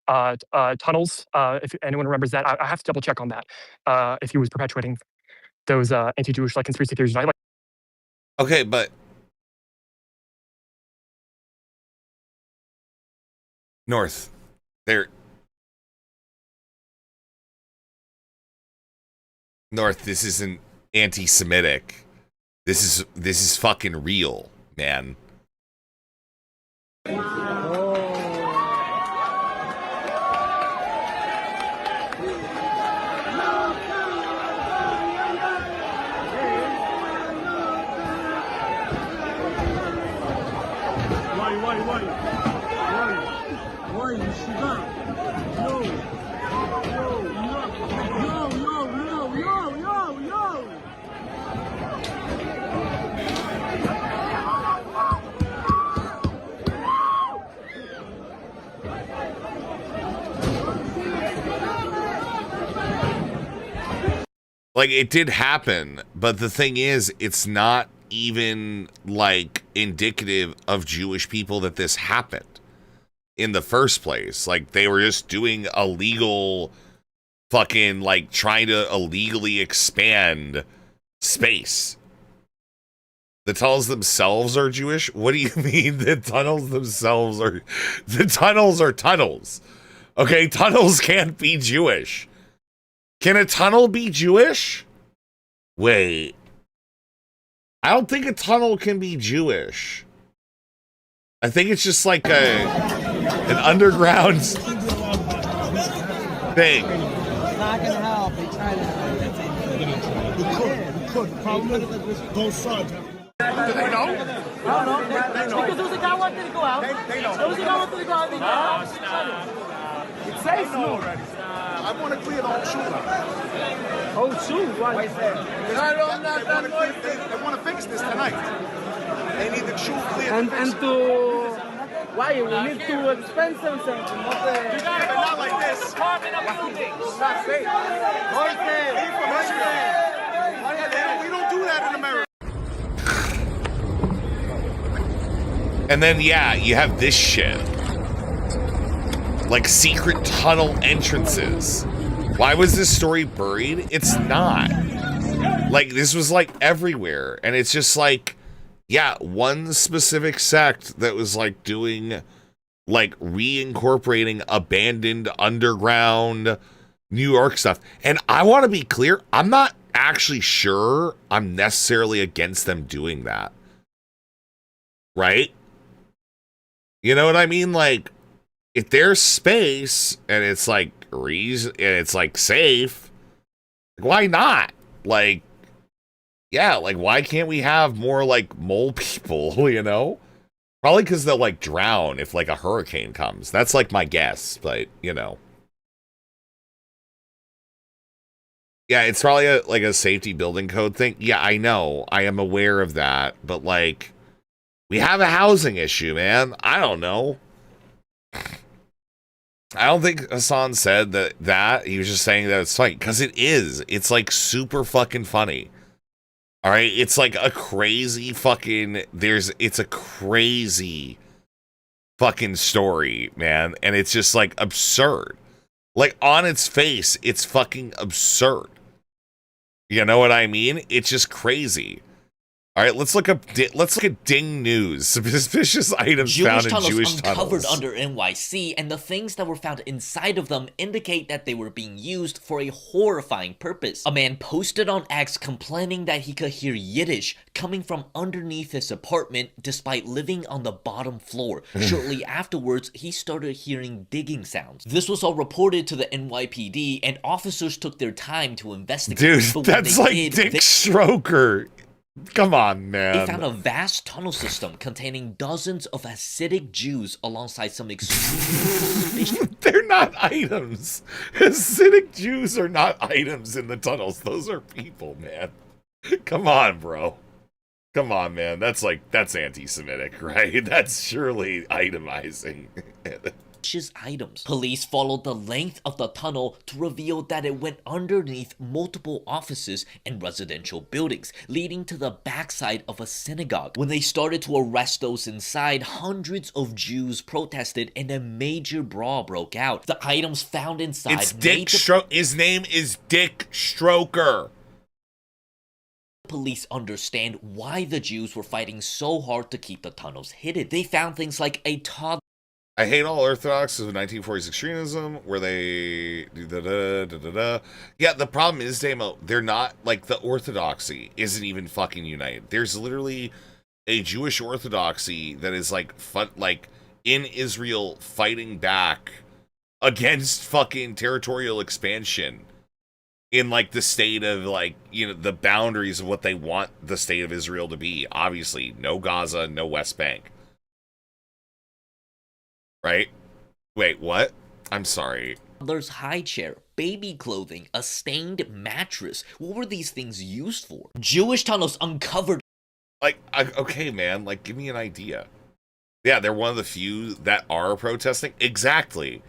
tunnels. If anyone remembers that, I have to double check on that. If he was perpetuating those anti-Jewish like conspiracy theories. Okay, but North, North, this isn't anti-Semitic. This is fucking real, man. Like, it did happen, but the thing is, it's not even, like, indicative of Jewish people that this happened in the first place. Like, they were just doing illegal fucking, like, trying to illegally expand space. The tunnels themselves are Jewish? What do you mean the tunnels themselves are... The tunnels are tunnels. Okay, tunnels can't be Jewish. Can a tunnel be Jewish? Wait. I don't think a tunnel can be Jewish. I think it's just like an underground thing. Not gonna help. They try to. Both sides. Do they know? I don't know. They know. Because there was a guy wanting to go out. They know. There was a guy wanting to go out. They got It's safe already. I want to clear the whole shoe out. Whole shoe? Why is that? They want to fix this tonight. They need the shoe cleared. And to... Why? We need to expend something. You got it, but not like this. Apartment of buildings. It's not safe. We don't do that in America. And then, yeah, you have this shit. Like secret tunnel entrances. Why was this story buried? It's not. Like, this was like everywhere. And it's just like, yeah, one specific sect that was like doing, like reincorporating abandoned underground New York stuff. And I want to be clear, I'm not actually sure I'm necessarily against them doing that. Right? You know what I mean? Like, if there's space and it's like reason and it's like safe, why not? Like, yeah, like why can't we have more like mole people, you know? Probably because they'll like drown if like a hurricane comes. That's like my guess, but you know. Yeah, it's probably like a safety building code thing. Yeah, I know. I am aware of that, but like we have a housing issue, man. I don't know. I don't think Hassan said that. He was just saying that it's funny. Because it is. It's like super fucking funny. Alright? It's like a crazy fucking... It's a crazy fucking story, man. And it's just like absurd. Like on its face, it's fucking absurd. You know what I mean? It's just crazy. All right, let's look at Ding News. Suspicious items found in Jewish uncovered tunnels. under NYC, and the things that were found inside of them indicate that they were being used for a horrifying purpose. A man posted on X complaining that he could hear Yiddish coming from underneath his apartment despite living on the bottom floor. Shortly afterwards, he started hearing digging sounds. This was all reported to the NYPD, and officers took their time to investigate. Dude, that's like Dick Stroker. Come on, man. They found a vast tunnel system containing dozens of Hasidic Jews alongside some extremely... They're not items. Hasidic Jews are not items in the tunnels. Those are people, man. Come on, bro. Come on, man. That's anti-Semitic, right? That's surely itemizing. items. Police followed the length of the tunnel to reveal that it went underneath multiple offices and residential buildings, leading to the backside of a synagogue. When they started to arrest those inside, hundreds of Jews protested and a major brawl broke out. The items found inside... It's Dick Stroker. His name is Dick Stroker. Police understand why the Jews were fighting so hard to keep the tunnels hidden. They found things like a toddler. I hate all Orthodox of 1940s extremism, where they do da-da-da-da-da. Yeah, the problem is, Damo, they're not, like, the Orthodoxy isn't even fucking united. There's literally a Jewish Orthodoxy that is, like, in Israel fighting back against fucking territorial expansion in, like, the state of, like, you know, the boundaries of what they want the state of Israel to be. Obviously, no Gaza, no West Bank. Right? Wait, what? I'm sorry. Toddler's high chair, baby clothing, a stained mattress. What were these things used for? Jewish tunnels uncovered. Like, okay, man, like, give me an idea. Yeah, they're one of the few that are protesting. Exactly.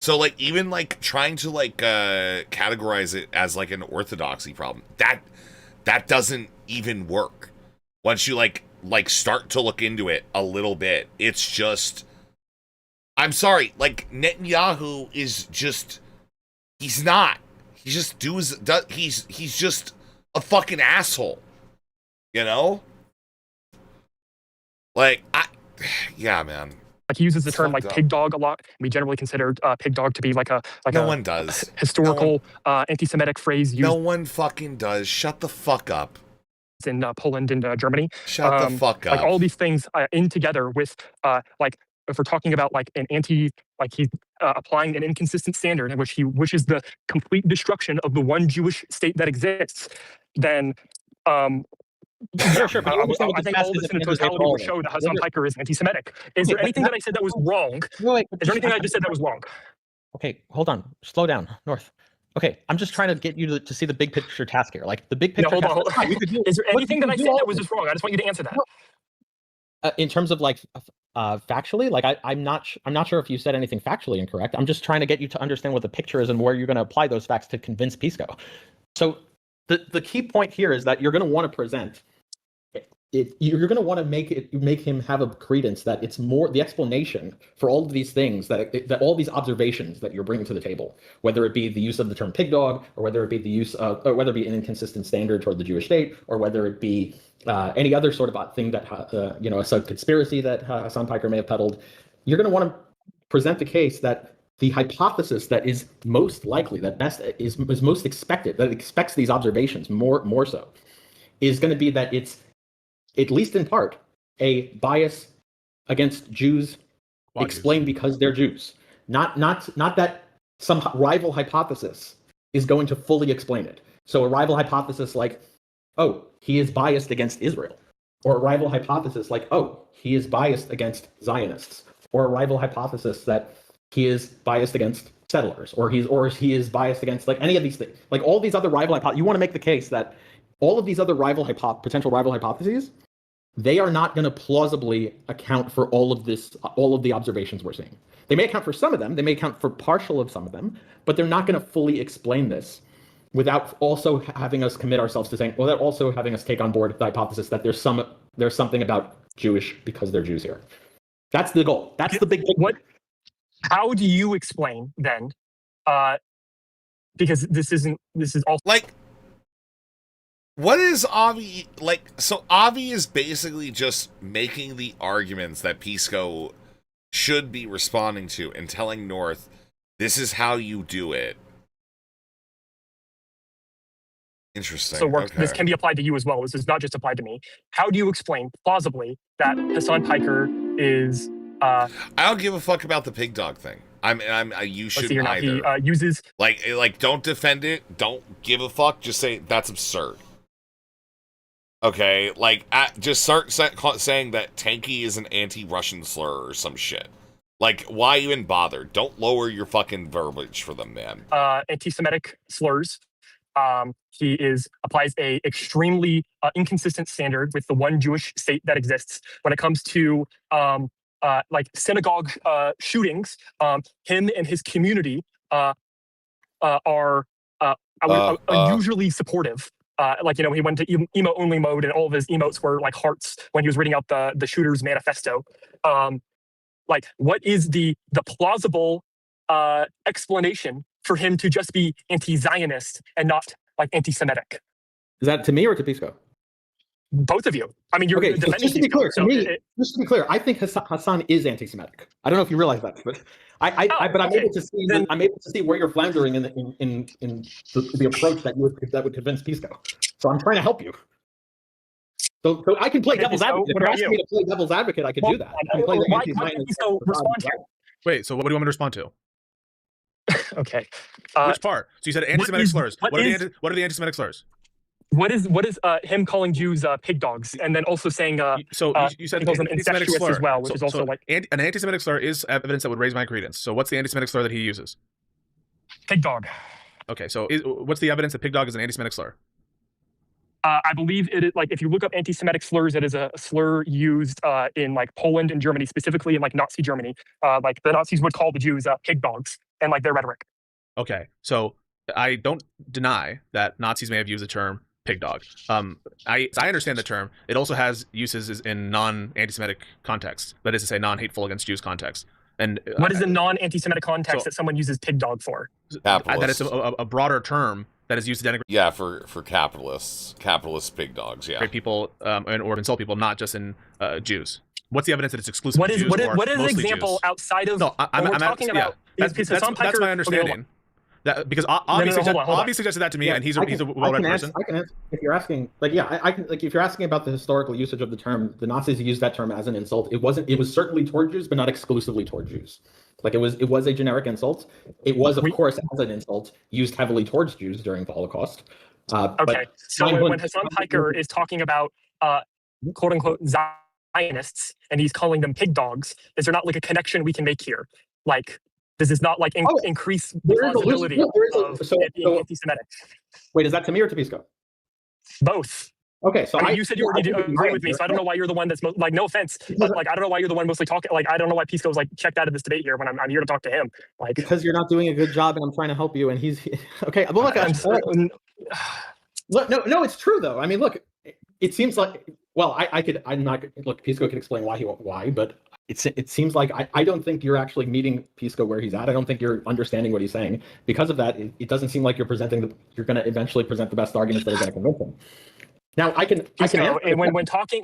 So, like, even, like, trying to, like, categorize it as, like, an orthodoxy problem, that doesn't even work. Once you, like, start to look into it a little bit, it's just... I'm sorry, like, Netanyahu is just... He's not. He just he's just a fucking asshole. You know? Like, yeah, man. Like, he uses the term like pig dog a lot. We generally consider pig dog to be like a no one does historical anti-Semitic phrase used. No one fucking does. Shut the fuck up. In Poland and Germany. Shut the fuck up. Like, all these things in together with like, if we're talking about like an anti, like he's applying an inconsistent standard in which he wishes the complete destruction of the one Jewish state that exists, then Sure. I think all this in totality would show that Hassan Piker is anti-Semitic. Is there anything that I said that was wrong? Is there anything I just said that was wrong? Okay, hold on. Slow down, North. Okay, I'm just trying to get you to see the big picture task here. Like, the big picture. No, hold on. Is there anything that I said that was just wrong? I just want you to answer that. In terms of like factually, like I'm not sure if you said anything factually incorrect. I'm just trying to get you to understand what the picture is and where you're going to apply those facts to convince Pisco. So the key point here is that you're going to want to present it. You're going to want to make him have a credence that it's more the explanation for all of these things that all these observations that you're bringing to the table, whether it be the use of the term pig dog, or whether it be the use of, or whether it be an inconsistent standard toward the Jewish state, or whether it be any other sort of thing that a sub-conspiracy that Hassan Piker may have peddled. You're going to want to present the case that the hypothesis that is most likely, that best is most expected, that expects these observations more so, is going to be that it's, at least in part, a bias against Jews explained because they're Jews. Not that some rival hypothesis is going to fully explain it. So a rival hypothesis like, oh, he is biased against Israel. Or a rival hypothesis like, oh, he is biased against Zionists. Or a rival hypothesis that he is biased against settlers. Or he is biased against, like, any of these things. Like, all these other rival hypotheses. You want to make the case that all of these other potential rival hypotheses, they are not going to plausibly account for all of the observations we're seeing. They may account for some of them. They may account for partial of some of them, but they're not going to fully explain this without also having us commit ourselves to saying, well, they're also having us take on board the hypothesis that there's something about Jewish because they're Jews here. That's the goal. That's the big picture. How do you explain then? Because this is also like, what is Avi like? So Avi is basically just making the arguments that Pisco should be responding to and telling North, this is how you do it. Interesting. So this can be applied to you as well. This is not just applied to me. How do you explain plausibly that Hassan Piker is? I don't give a fuck about the pig dog thing. You shouldn't either. He uses like don't defend it. Don't give a fuck. Just say that's absurd. Okay, like just start saying that tanky is an anti-Russian slur or some shit. Like, why even bother? Don't lower your fucking verbiage for them, man. Anti-Semitic slurs. He applies a extremely inconsistent standard with the one Jewish state that exists when it comes to like synagogue shootings, him and his community are unusually supportive. Like, you know, he went to emo only mode, and all of his emotes were like hearts when he was reading out the shooter's manifesto. Like, what is the plausible explanation for him to just be anti-Zionist and not like anti-Semitic? Is that to me or to Pisco? Both of you. I mean, you're okay. defending Just to be clear, so just to be clear, I think Hassan is anti-Semitic. I don't know if you realize that, but I'm able to see. I'm able to see where you're floundering in the approach that would convince Pisco. So I'm trying to help you. So I can play devil's advocate. If you're asking me to play devil's advocate, I could do that. I can play the anti-Zionist. Wait, so what do you want me to respond to? Okay. Which part? So you said anti-Semitic slurs. What are the anti-Semitic slurs? What is him calling Jews pig dogs, and then also saying you said calls them anti-Semitic incestuous slur as well, which is also like an anti-Semitic slur is evidence that would raise my credence. So what's the anti-Semitic slur that he uses? Pig dog. Okay, so what's the evidence that pig dog is an anti-Semitic slur? I believe it is, like, if you look up anti-Semitic slurs, it is a slur used in like Poland and Germany, specifically in like Nazi Germany. Like the Nazis would call the Jews pig dogs, and like their rhetoric. Okay, so I don't deny that Nazis may have used the term pig dog. I understand the term. It also has uses in non-anti-Semitic context. That is to say, non-hateful against Jews context. And what is the non-anti-Semitic context that someone uses pig dog for? That it's a broader term that is used to denigrate. Yeah, for capitalist pig dogs. Yeah, people or insult people, not just in Jews. What's the evidence that it's exclusive? What is to Jews what is an Jews? example outside of? No, we're talking about. Yeah, that's my understanding. That, because obviously, suggested that to me, and he's a well-read person. I can answer if you're asking. Like, yeah, I can. Like, if you're asking about the historical usage of the term, the Nazis used that term as an insult. It wasn't. It was certainly toward Jews, but not exclusively toward Jews. Like, it was a generic insult. It was, of course, as an insult, used heavily towards Jews during the Holocaust. Okay, so when Hassan Piker is talking about quote unquote Zionists, and he's calling them pig dogs, is there not like a connection we can make here? Like, this is not like increase the plausibility of it being anti-Semitic. Wait, is that to me or to Pisco? Both. Okay, so I mean, you said you already agree with me, so I don't know why you're the one that's like, no offense, but like I don't know why you're the one mostly talking. Like, I don't know why Pisco's like checked out of this debate here when I'm here to talk to him. Like, because you're not doing a good job, and I'm trying to help you, and he's okay. Well, look, no, it's true though. I mean, look, it seems like I'm not look. Pisco can explain why, but it seems like I don't think you're actually meeting Pisco where he's at. I don't think you're understanding what he's saying. Because of that, it doesn't seem like you're you're going to eventually present the best arguments that are going to convince him. Now, I can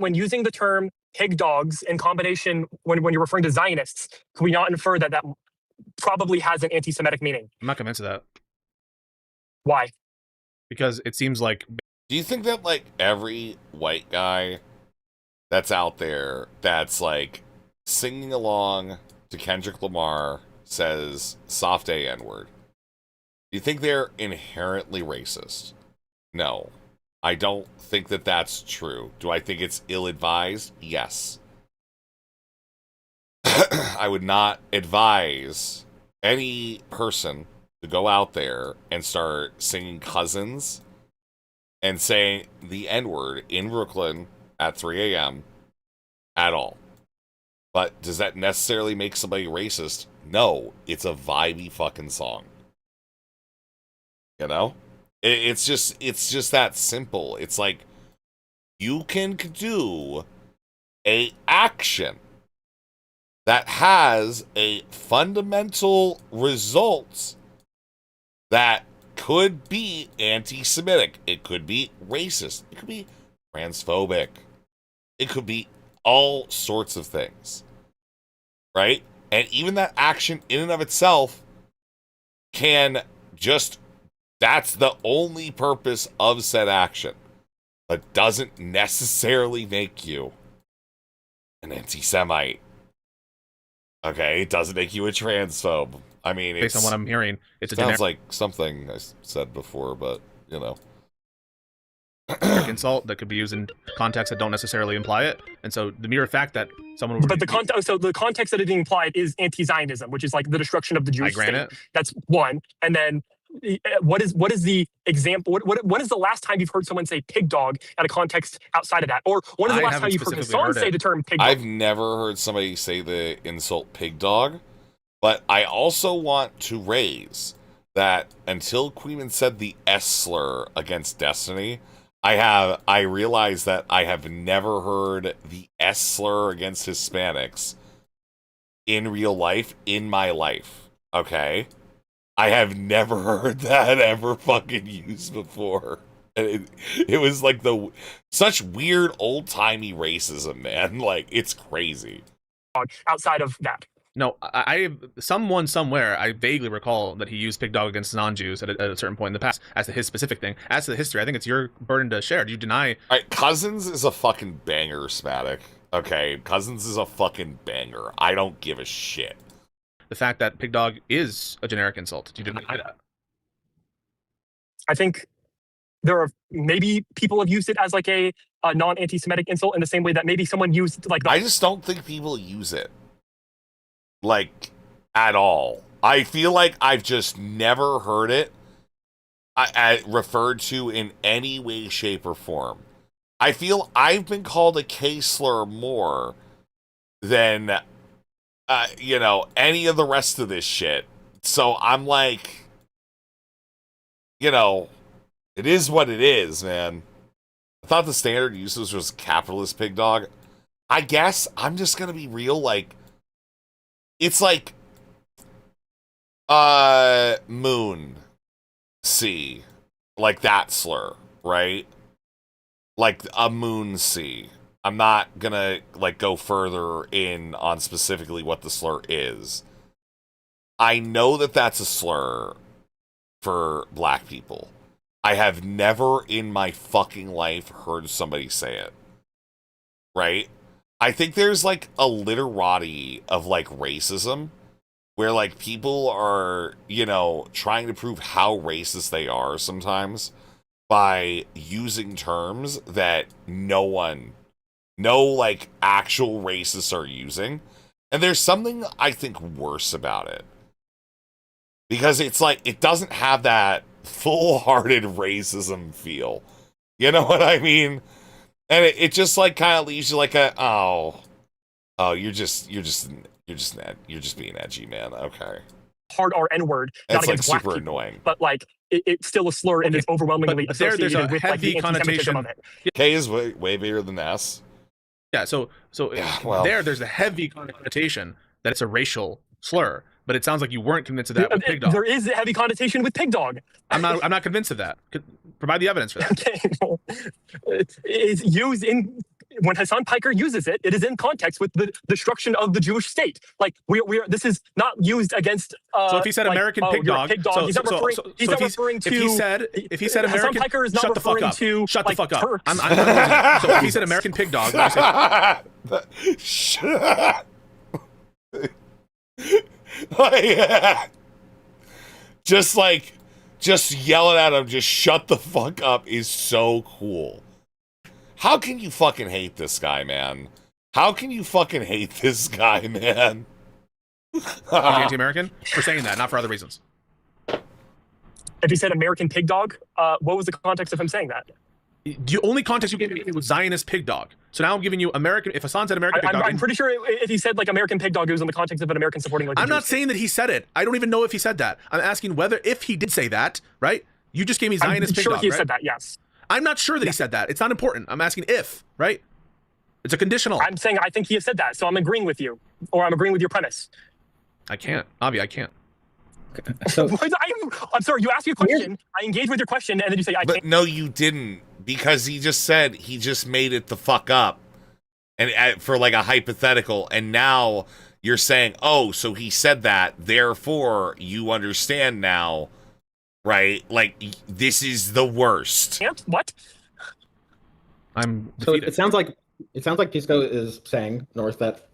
when using the term pig dogs in combination when you're referring to Zionists, can we not infer that probably has an anti-Semitic meaning? I'm not convinced of that. Why? Because it seems like. Do you think that like every white guy that's out there that's like singing along to Kendrick Lamar says soft A N-word, do you think they're inherently racist? No. I don't think that that's true. Do I think it's ill-advised? Yes. I would not advise any person to go out there and start singing Cousins and saying the N-word in Brooklyn at 3 a.m. at all. But does that necessarily make somebody racist? No, it's a vibey fucking song. You know? It's just that simple. It's like you can do a action that has a fundamental result that could be anti-Semitic. It could be racist. It could be transphobic. It could be all sorts of things. Right? And even that action in and of itself can just, that's the only purpose of said action. But doesn't necessarily make you an anti-Semite. Okay? It doesn't make you a transphobe. I mean, based on what I'm hearing, it sounds like something I said before, but, you know. Insult that could be used in contexts that don't necessarily imply it, and so the mere fact that someone would the context that it implied is anti-Zionism, which is like the destruction of the Jewish state. That's one, and then what is the example? What is the last time you've heard someone say pig dog at a context outside of that? Or when is the last time you've heard Hassan say the term pig dog? I've never heard somebody say the insult pig dog, but I also want to raise that until Queeman said the S slur against Destiny, I realized that I have never heard the S slur against Hispanics in real life in my life. Okay? I have never heard that ever fucking used before. And it was like such weird old-timey racism, man. Like, it's crazy. Outside of that. No, someone somewhere, I vaguely recall that he used pig dog against non-Jews at a certain point in the past as to his specific thing. As to the history, I think it's your burden to share. Do you deny? All right, Cousins is a fucking banger, Smatic. Okay, Cousins is a fucking banger. I don't give a shit. The fact that pig dog is a generic insult. Do you deny that? I think there are maybe people have used it as like a non-anti-Semitic insult in the same way that maybe someone used like. I just don't think people use it. Like, at all. I feel like I've just never heard it referred to in any way, shape, or form. I feel I've been called a K-slur more than, any of the rest of this shit. So I'm like, it is what it is, man. I thought the standard usage was capitalist pig dog. I guess I'm just going to be real, like, it's like moon sea, like that slur, right? Like a moon sea. I'm not gonna like go further in on specifically what the slur is. I know that that's a slur for black people. I have never in my fucking life heard somebody say it. Right? I think there's like a literati of like racism where like people are, trying to prove how racist they are sometimes by using terms that no like actual racists are using. And there's something I think worse about it. Because it's like it doesn't have that full-hearted racism feel. You know what I mean? And it just like kind of leaves you like you're just being edgy, man. Okay. Hard R N-word. It's like super annoying. But like it's still a slur and it's overwhelmingly associated there's a with like the anti-Semitism of it. K is way bigger than S. Yeah, so there's a heavy connotation that it's a racial slur, but it sounds like you weren't convinced of that with pig dog. There is a heavy connotation with pig dog. I'm not convinced of that. Provide the evidence for that. Okay, it's used when Hassan Piker uses it. It is in context with the destruction of the Jewish state. Like this is not used against. So if he said American pig dog, he's not referring to. If he said American, Hassan Piker is not shut the fuck referring up. to. Shut the fuck up. Turks. So if he said American pig dog, I say, shut. Just yelling at him, just shut the fuck up is so cool. How can you fucking hate this guy, man? How can you fucking hate this guy, man? Anti-American? For saying that, not for other reasons. If he said American pig dog, what was the context of him saying that? The only context you gave me was Zionist pig dog. So now I'm giving you American. If Hassan said American pig dog, I'm pretty sure if he said like American pig dog, it was in the context of an American supporting. Like, I'm not saying that he said it. I don't even know if he said that. I'm asking if he did say that, right? You just gave me Zionist pig dog. I'm sure he right? said that. Yes. I'm not sure that he said that. It's not important. I'm asking if, right? It's a conditional. I'm saying I think he has said that, so I'm agreeing with you, or I'm agreeing with your premise. I can't, Avi. I can't. So I'm sorry. You asked me a question. I engaged with your question, and then you say I can't. No, you didn't, because he just said he just made it the fuck up, and for like a hypothetical, and now you're saying, oh, so he said that, therefore you understand now, right? Like this is the worst. What? I'm so it sounds like Pisco is saying, North, that.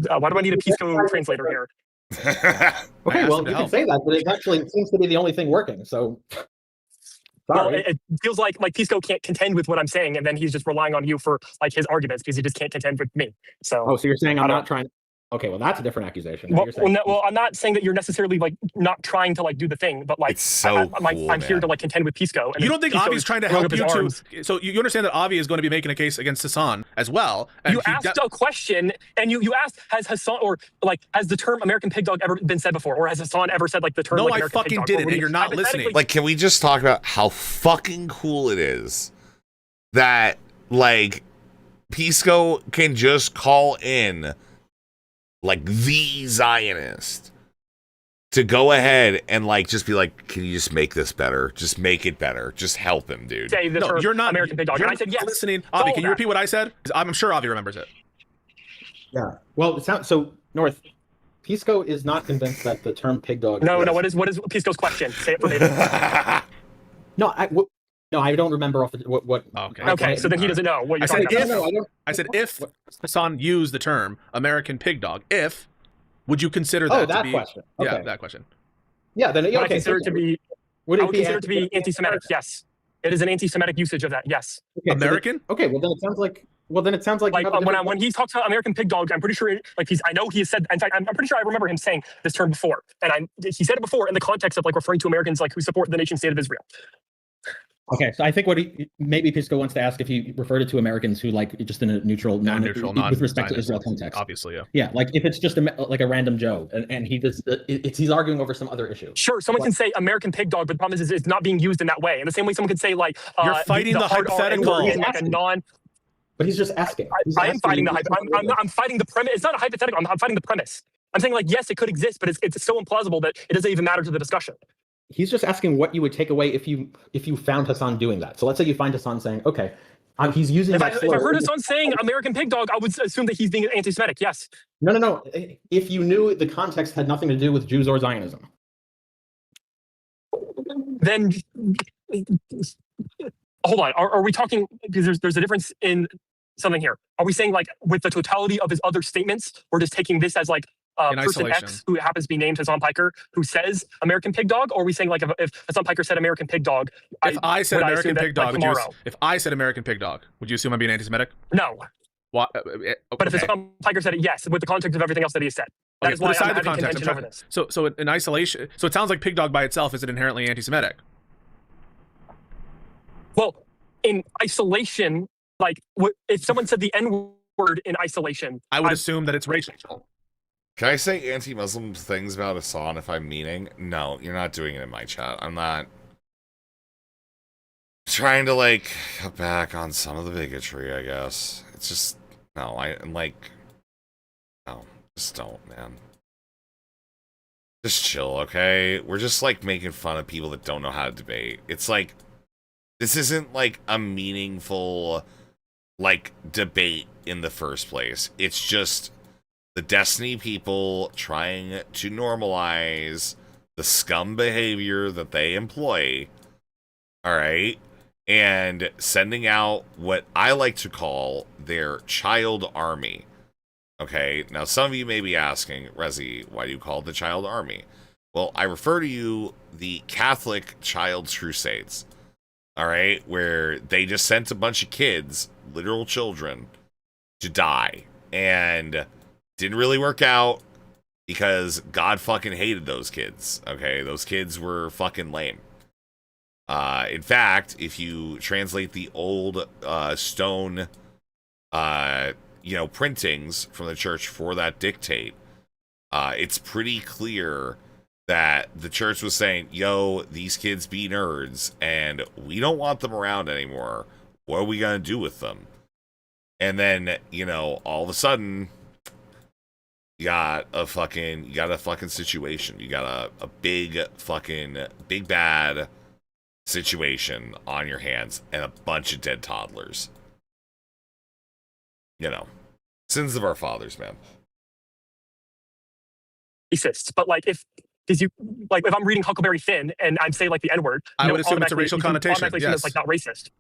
Why do I need a Pisco translator here? Okay, well, you can say that, but it actually seems to be the only thing working. So, well, it feels like Pisco can't contend with what I'm saying, and then he's just relying on you for like his arguments because he just can't contend with me. So, so you're saying I'm not trying. Okay, well, that's a different accusation. Well, I'm not saying that you're necessarily like not trying to like do the thing, but like it's so cool, I'm here to like contend with Pisco. And you don't think Pisco's Avi's trying to help you to? So you understand that Avi is going to be making a case against Hassan as well. And you asked a question, and you asked, has Hassan or like has the term American pig dog ever been said before, or has Hassan ever said like the term? No, like, I American fucking pig dog? didn't, and you're not listening. Like, can we just talk about how fucking cool it is that like Pisco can just call in like the Zionist to go ahead and like just be like, can you just make this better? Just make it better. Just help him, dude. Say the term you're not American pig dog. You're And I said yes. Listening, Avi, can you repeat what I said? I'm sure Avi remembers it. Yeah. Well, it sounds so. North, Pisco is not convinced that the term pig dog. No. What is Pisco's question? Say it for me. No, I don't remember off the what. Okay, so then he doesn't know what you're talking about. I said if Hassan used the term American pig dog, would you consider that to be? Question. Yeah, Okay. that question. Yeah, then I consider it to be. Would I it would be consider it to be anti-Semitic. Yes, it is an anti-Semitic usage of that. Yes. Okay, American? Okay, well then it sounds like. Well, then it sounds like when he talks about American pig dog, I'm pretty sure I know he has said. In fact, I'm pretty sure I remember him saying this term before, and he said it before in the context of like referring to Americans like who support the nation state of Israel. Okay, so I think maybe Pisco wants to ask if he referred it to Americans who like just in a neutral, with respect to Israel context. Obviously, yeah. Yeah, like if it's just like a random Joe, and he's arguing over some other issue. Sure, someone can say American pig dog, but the problem is it's not being used in that way. In the same way, someone could say like you're fighting the hypothetical. In like a non. But he's just asking. I am fighting I'm fighting the premise. It's not a hypothetical. I'm fighting the premise. I'm saying like yes, it could exist, but it's so implausible that it doesn't even matter to the discussion. He's just asking what you would take away if you found Hassan doing that. So let's say you find Hassan saying, okay, he's using if that I heard Hassan saying American pig dog, I would assume that he's being anti-Semitic. Yes. No. If you knew the context had nothing to do with Jews or Zionism, then hold on. Are we talking? Because there's a difference in something here. Are we saying like with the totality of his other statements, we're just taking this as like person isolation. X who happens to be named Hassan Piker who says American pig dog, or are we saying like if Hassan Piker said American pig dog? If I said American pig dog, would you assume I'm being anti-Semitic? No. What? But if Hassan Piker said it, yes, with the context of everything else that he said. That is why I'm having contention over this. So in isolation, so it sounds like pig dog by itself isn't inherently anti-Semitic. Well, in isolation, like if someone said the N-word in isolation, I would assume that it's racial. Can I say anti-Muslim things about Hassan if I'm meaning? No, you're not doing it in my chat. I'm not trying to like cut back on some of the bigotry, I guess. It's just no, just don't, man. Just chill, okay? We're just like making fun of people that don't know how to debate. It's like this isn't like a meaningful like debate in the first place. It's just the Destiny people trying to normalize the scum behavior that they employ. All right. And sending out what I like to call their child army. Okay. Now, some of you may be asking, Rezi, why do you call it the child army? Well, I refer to you the Catholic Child's Crusades. All right. Where they just sent a bunch of kids, literal children, to die. And didn't really work out because God fucking hated those kids. Okay, those kids were fucking lame. In fact, if you translate the old stone, printings from the church for that dictate, it's pretty clear that the church was saying, "Yo, these kids be nerds, and we don't want them around anymore. What are we gonna do with them?" And then, all of a sudden, you got a fucking situation. You got a big bad situation on your hands and a bunch of dead toddlers. Sins of our fathers, man. Racist, but like if I'm reading Huckleberry Finn and I'm saying like the N-word, I would assume it's a racial connotation. Yes. It's like not racist.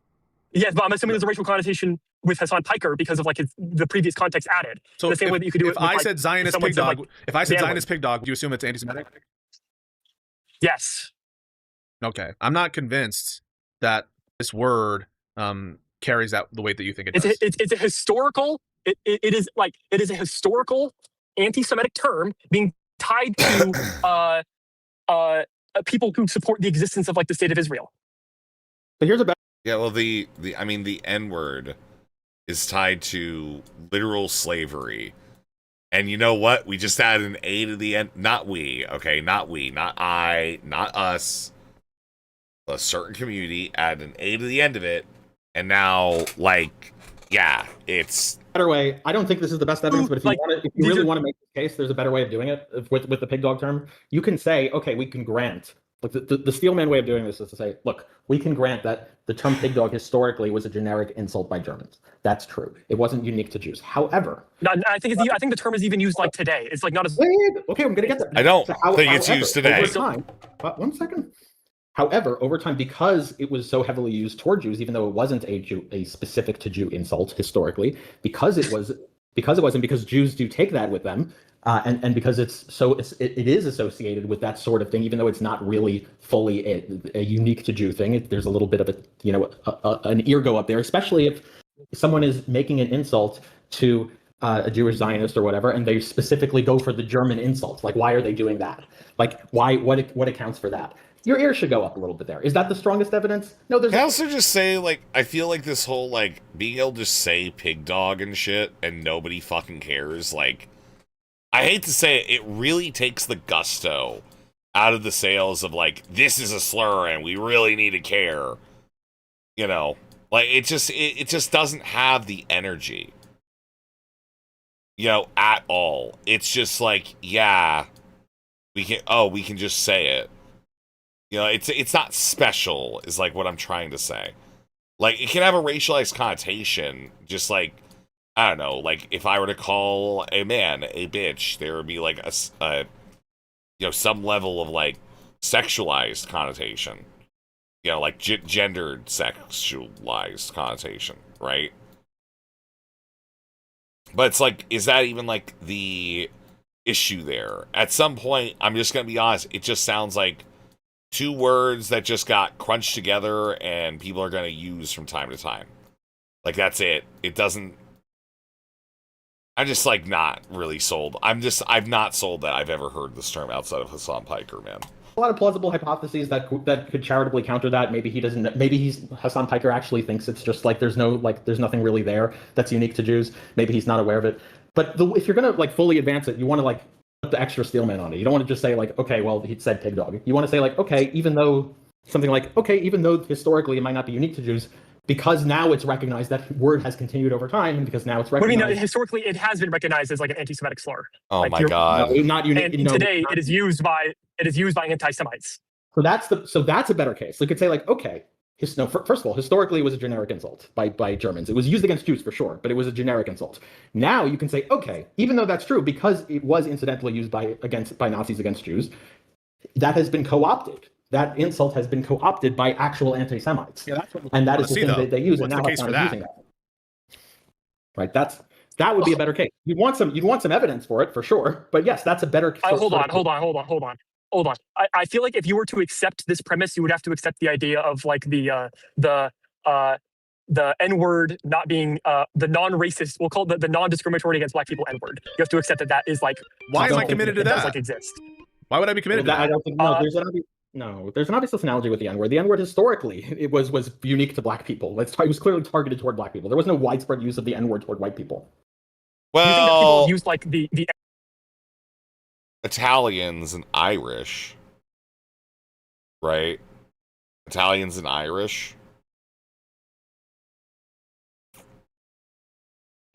Yes, but I'm assuming there's a racial connotation with Hassan Piker because of like the previous context added. So the same way that you could do it. If I said Zionist pig dog, pig dog, do you assume it's anti-Semitic? Yes. Okay, I'm not convinced that this word carries out the weight that you think it does. It's a historical. It is a historical anti-Semitic term being tied to people who support the existence of like the state of Israel. But here's a better. Yeah, well, the N-word is tied to literal slavery. And you know what? We just added an A to the end. Not we, okay? Not we, not I, not us. A certain community added an A to the end of it. And now, like, yeah, it's... Better way. I don't think this is the best evidence, but if you really want to make this case, there's a better way of doing it with the pig dog term. You can say, okay, we can grant. Like the Steelman way of doing this is to say, look, we can grant that the term pig dog historically was a generic insult by Germans. That's true. It wasn't unique to Jews. However, I think the term is even used like today. It's like not as okay. I'm gonna get that. I don't think it's used today. Over time, 1 second. However, over time, because it was so heavily used toward Jews, even though it wasn't a specific to Jew insult historically, because Jews do take that with them, and because it is associated with that sort of thing, even though it's not really fully a unique to Jew thing. There's a little bit of an ear go up there, especially if someone is making an insult to a Jewish Zionist or whatever, and they specifically go for the German insult. Like, why are they doing that? Like, why? What accounts for that? Your ear should go up a little bit there. Is that the strongest evidence? No, there's. Can I also just say, like, I feel like this whole, like, being able to say pig dog and shit and nobody fucking cares, like, I hate to say it, it really takes the gusto out of the sales of, like, this is a slur and we really need to care. You know, like, it just doesn't have the energy. You know, at all. It's just like, yeah, we can just say it. You know, it's not special, is like what I'm trying to say. Like, it can have a racialized connotation, just like, I don't know, like if I were to call a man a bitch, there would be like a some level of like sexualized connotation. You know, like gendered sexualized connotation, right? But it's like, is that even like the issue there? At some point, I'm just gonna be honest, it just sounds like two words that just got crunched together and people are going to use from time to time. Like, that's it. It doesn't... I'm just, like, not really sold. I've not sold that I've ever heard this term outside of Hassan Piker, man. A lot of plausible hypotheses that could charitably counter that. Maybe he doesn't. Maybe Hassan Piker actually thinks it's just like there's nothing really there that's unique to Jews. Maybe he's not aware of it. But if you're gonna like fully advance it, you want to like put the extra Steelman on it. You don't want to just say like, okay, well, he said pig dog. You want to say like, okay, even though historically it might not be unique to Jews, because now it's recognized that word has continued over time, and because now it's recognized. I mean, historically, it has been recognized as like an anti-Semitic slur. Oh like my God! No, not unique. And today, it is used by anti-Semites. So that's a better case. So you could say like, okay, first of all, historically it was a generic insult by Germans. It was used against Jews for sure, but it was a generic insult. Now you can say, okay, even though that's true, because it was incidentally used by Nazis against Jews, that has been co-opted. That insult has been co-opted by actual anti-Semites. Yeah, that's what that is the thing that they use. What's and now the case for that? using that. Right, that would be a better case. You'd want some evidence for it for sure. But yes, that's a better case. Hold on. I feel like if you were to accept this premise, you would have to accept the idea of like the N-word not being the non-racist. We'll call it the non-discriminatory against black people N-word. You have to accept that is like. Why am I committed to that? Does, like, exist. Why would I be committed to that? I don't think. No, there's an obvious analogy with the N-word. The N-word historically it was unique to black people. It was clearly targeted toward black people. There was no widespread use of the N-word toward white people. Well, you think that people use like the Italians and Irish, right? Italians and Irish.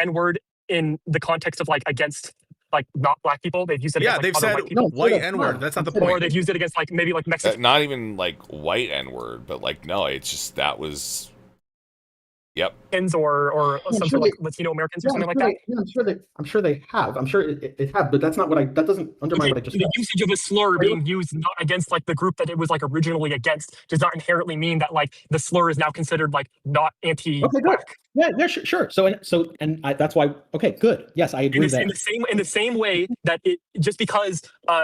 N-word in the context of like against like not black people. They've used it against they've other said white people. white N-word. That's not the point. Or they've used it against like maybe like Mexican. Not even like white N-word, but like no, it's just that was. Yep. Or some sort of like Latino Americans or something like that. Yeah, I'm sure they have. I'm sure it have, but that's not that doesn't undermine what I just said. The usage of a slur being used not against like the group that it was like originally against does not inherently mean that like the slur is now considered like not anti-black. Yeah, sure. That's why. Okay, good. Yes, I agree. In the same way that it just because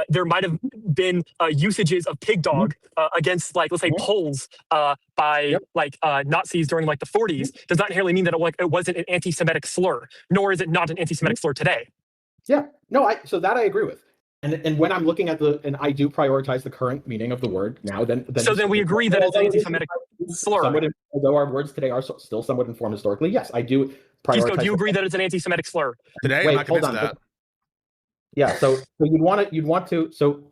there might have been usages of pig dog against like let's say Poles by like Nazis during like the 40s does not inherently mean that it wasn't an anti-Semitic slur, nor is it not an anti-Semitic slur today. Yeah, no, so that I agree with. And when I'm looking at and I do prioritize the current meaning of the word now, then so then we agree that it's an anti-Semitic slur. Although our words today are still somewhat informed historically, yes, I do prioritize. Pisco, do you agree that it's an anti-Semitic slur? Today, I'm not convinced of that. Yeah, so you'd want to. So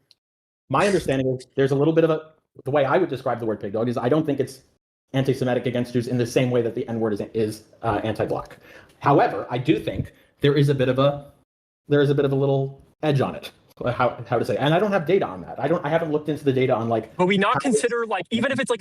my understanding is there's a little bit of the way I would describe the word pig dog is I don't think it's anti-Semitic against Jews in the same way that the N-word is anti-black. However, I do think there is a bit of a little edge on it. How to say, and I don't have data on that. I haven't looked into the data on But we not consider even if it's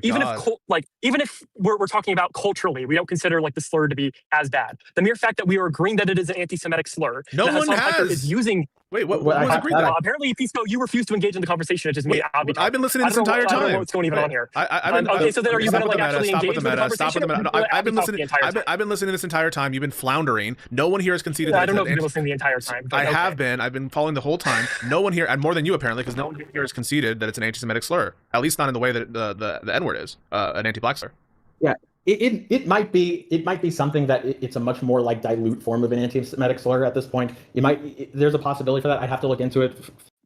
even if we're talking about culturally, we don't consider the slur to be as bad. The mere fact that we are agreeing that it is an anti-Semitic slur. No one has. Is using. Wait, what was agreed? Apparently, Pisco, you refuse to engage in the conversation. It just made obvious. I've been listening this entire time. I don't know what's going on here. Okay, so then are you going to actually engage with the conversation? I've been listening. I've been listening this entire time. You've been floundering. No one here has conceded. I don't know if you've been listening the entire time. I have been. I've been following the whole time. No one here, and more than you apparently, because no one here has conceded that it's an anti-Semitic slur. At least not in the way that the N-word is an anti-black slur. Yeah. It might be something that it's a much more dilute form of an anti-Semitic slur at this point. There's a possibility for that. I'd have to look into it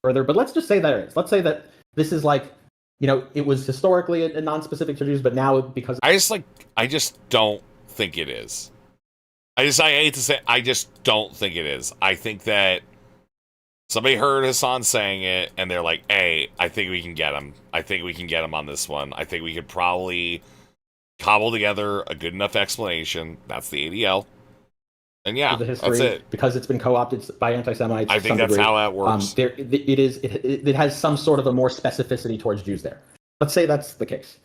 further, but let's just say that it is. Let's say that this is it was historically a non-specific to Jews, but now because I just don't think it is. I hate to say, I just don't think it is. I think that somebody heard Hassan saying it, and they're like, "Hey, I think we can get him. I think we can get him on this one. I think we could probably cobble together a good enough explanation." That's the ADL. And yeah, the history, that's it. Because it's been co-opted by anti-Semites. I think that's how that works. It has some sort of a more specificity towards Jews there. Let's say that's the case.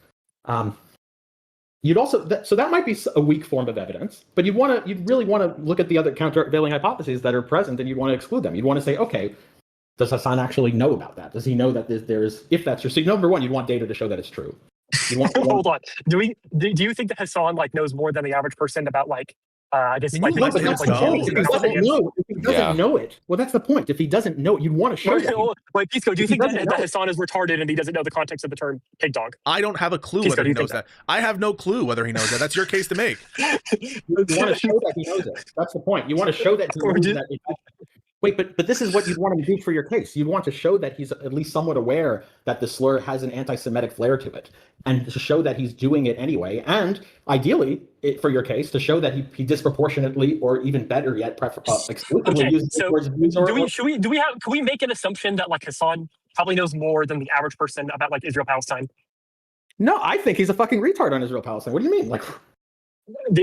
You'd also so that might be a weak form of evidence, but you'd really want to look at the other countervailing hypotheses that are present, and you'd want to exclude them. You'd want to say, okay, does Hassan actually know about that? Does he know that there's if that's true? So number one, you'd want data to show that it's true. Hold on. Do you think that Hassan knows more than the average person about I guess if he doesn't know it, well, that's the point. If he doesn't know it, you'd want to show it. Wait, Pisco, do you think that Hassan is retarded and he doesn't know the context of the term pig dog? I don't have a clue whether he knows that. I have no clue whether he knows that. That's your case to make. You want to show that he knows it. That's the point. You want to show that he knows that. Wait, but this is what you'd want him to do for your case. You'd want to show that he's at least somewhat aware that the slur has an anti-Semitic flair to it, and to show that he's doing it anyway, and ideally, for your case, to show that he disproportionately, or even better yet, exclusively uses the words Jews. Can we make an assumption that Hassan probably knows more than the average person about Israel-Palestine? No, I think he's a fucking retard on Israel-Palestine. What do you mean?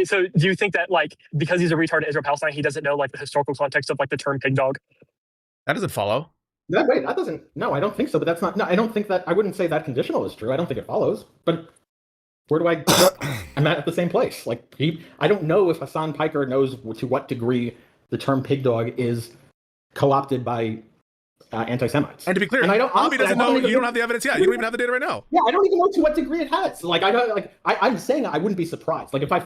So do you think that because he's a retard at Israel-Palestine, he doesn't know the historical context of the term pig dog? That doesn't follow. That doesn't. No, I don't think so. But that's not. No, I don't think that. I wouldn't say that conditional is true. I don't think it follows. But where do I? I'm at the same place. I don't know if Hassan Piker knows to what degree the term pig dog is co-opted by anti-Semites. And to be clear, Bobby doesn't know. You don't have the evidence yet. You don't even have the data right now. Yeah, I don't even know to what degree it has. I'm saying I wouldn't be surprised. If I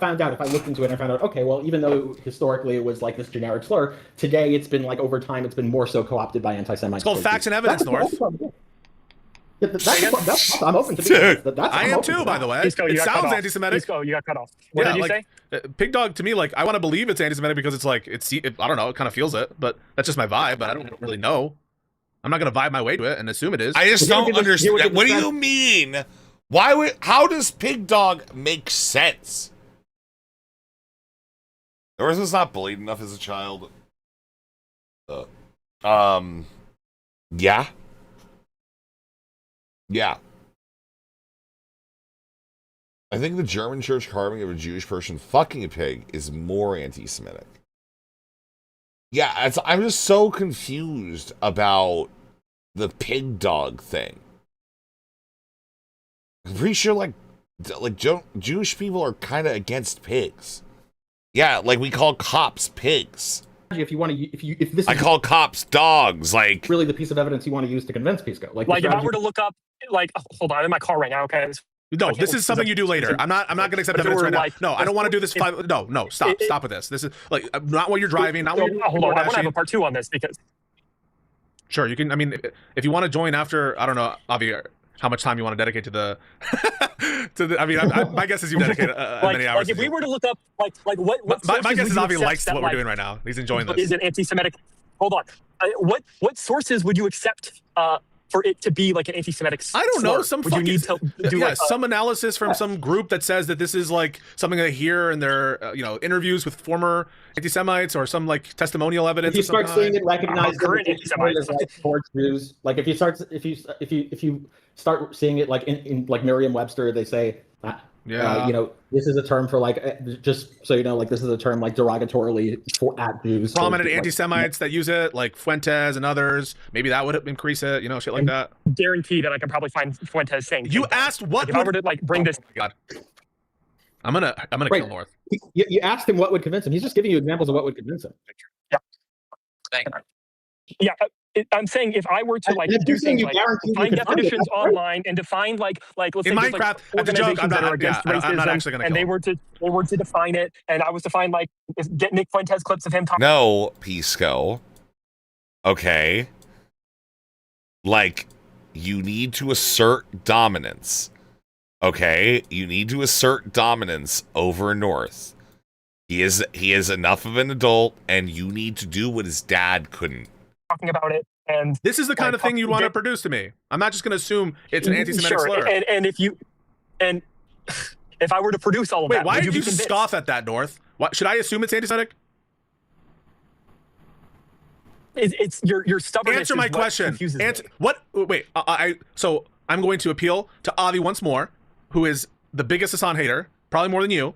looked into it and I found out, okay, well, even though historically it was this generic slur, today it's been over time it's been more so co-opted by anti-Semites. It's called facts and evidence, North. I'm open to be. I am too, by the way. Pisco, it sounds anti-Semitic. Pisco, you got cut off. What did you say? Pig dog to me, I want to believe it's anti-Semitic because it's I don't know, it kind of feels it, but that's just my vibe. But I don't really know. I'm not gonna vibe my way to it and assume it is. I just don't understand. What do you mean? How does pig dog make sense? Or was not bullied enough as a child? Yeah. Yeah. I think the German church carving of a Jewish person fucking a pig is more anti-Semitic. Yeah, I'm just so confused about the pig dog thing. I'm pretty sure, Jewish people are kind of against pigs. Yeah, we call cops pigs. If you want to, if this, I call cops dogs. Really, the piece of evidence you want to use to convince Pisco. If I were to look up, hold on, I'm in my car right now. Okay. No, this is something you do later. I'm not going to accept evidence right now. No, I don't want to do this. No, stop with this. This is not while you're driving. Not while you're. Hold on, I want to have a part 2 on this because. Sure, you can. I mean, if you want to join after, I don't know, Avi, how much time you want to dedicate to the. I mean, my guess is you dedicate many hours. If we were to look up, what my guess is Avi likes what we're doing right now. He's enjoying this. Is an anti-Semitic hold on. What sources would you accept for it to be like an anti-Semitic slur? I don't know. Some would you need to do some analysis from some group that says that this is like something they hear in their interviews with former anti-Semites or some like testimonial evidence. If you start seeing it recognized current as like towards Jews, like if you start seeing it like in like Merriam-Webster, they say. This is a term for like, just so you know, like this is a term like derogatorily at Jews. Prominent anti-Semites that use it, like Fuentes and others. Maybe that would increase it, shit like that. Guarantee that I can probably find Fuentes saying. You asked what? Like, if I were to like bring this. God. I'm gonna kill North. You asked him what would convince him. He's just giving you examples of what would convince him. Yeah. Yeah. I'm saying if I were to like do things like find definitions online and define like let's say Minecraft, like organizations that are against racism, and they were to define it, and I was to find like get Nick Fuentes clips of him talking. No, Pisco. Okay. Like, you need to assert dominance. Okay, you need to assert dominance over North. He is enough of an adult, and you need to do what his dad couldn't. Talking about it, and this is the kind of thing you'd want to produce to me. I'm not just going to assume it's an anti-Semitic slur. And if I were to produce all of that, why did you scoff at that, North? What, should I assume it's anti-Semitic? It's your stubbornness. Answer my question. So I'm going to appeal to Avi once more, who is the biggest Hassan hater, probably more than you.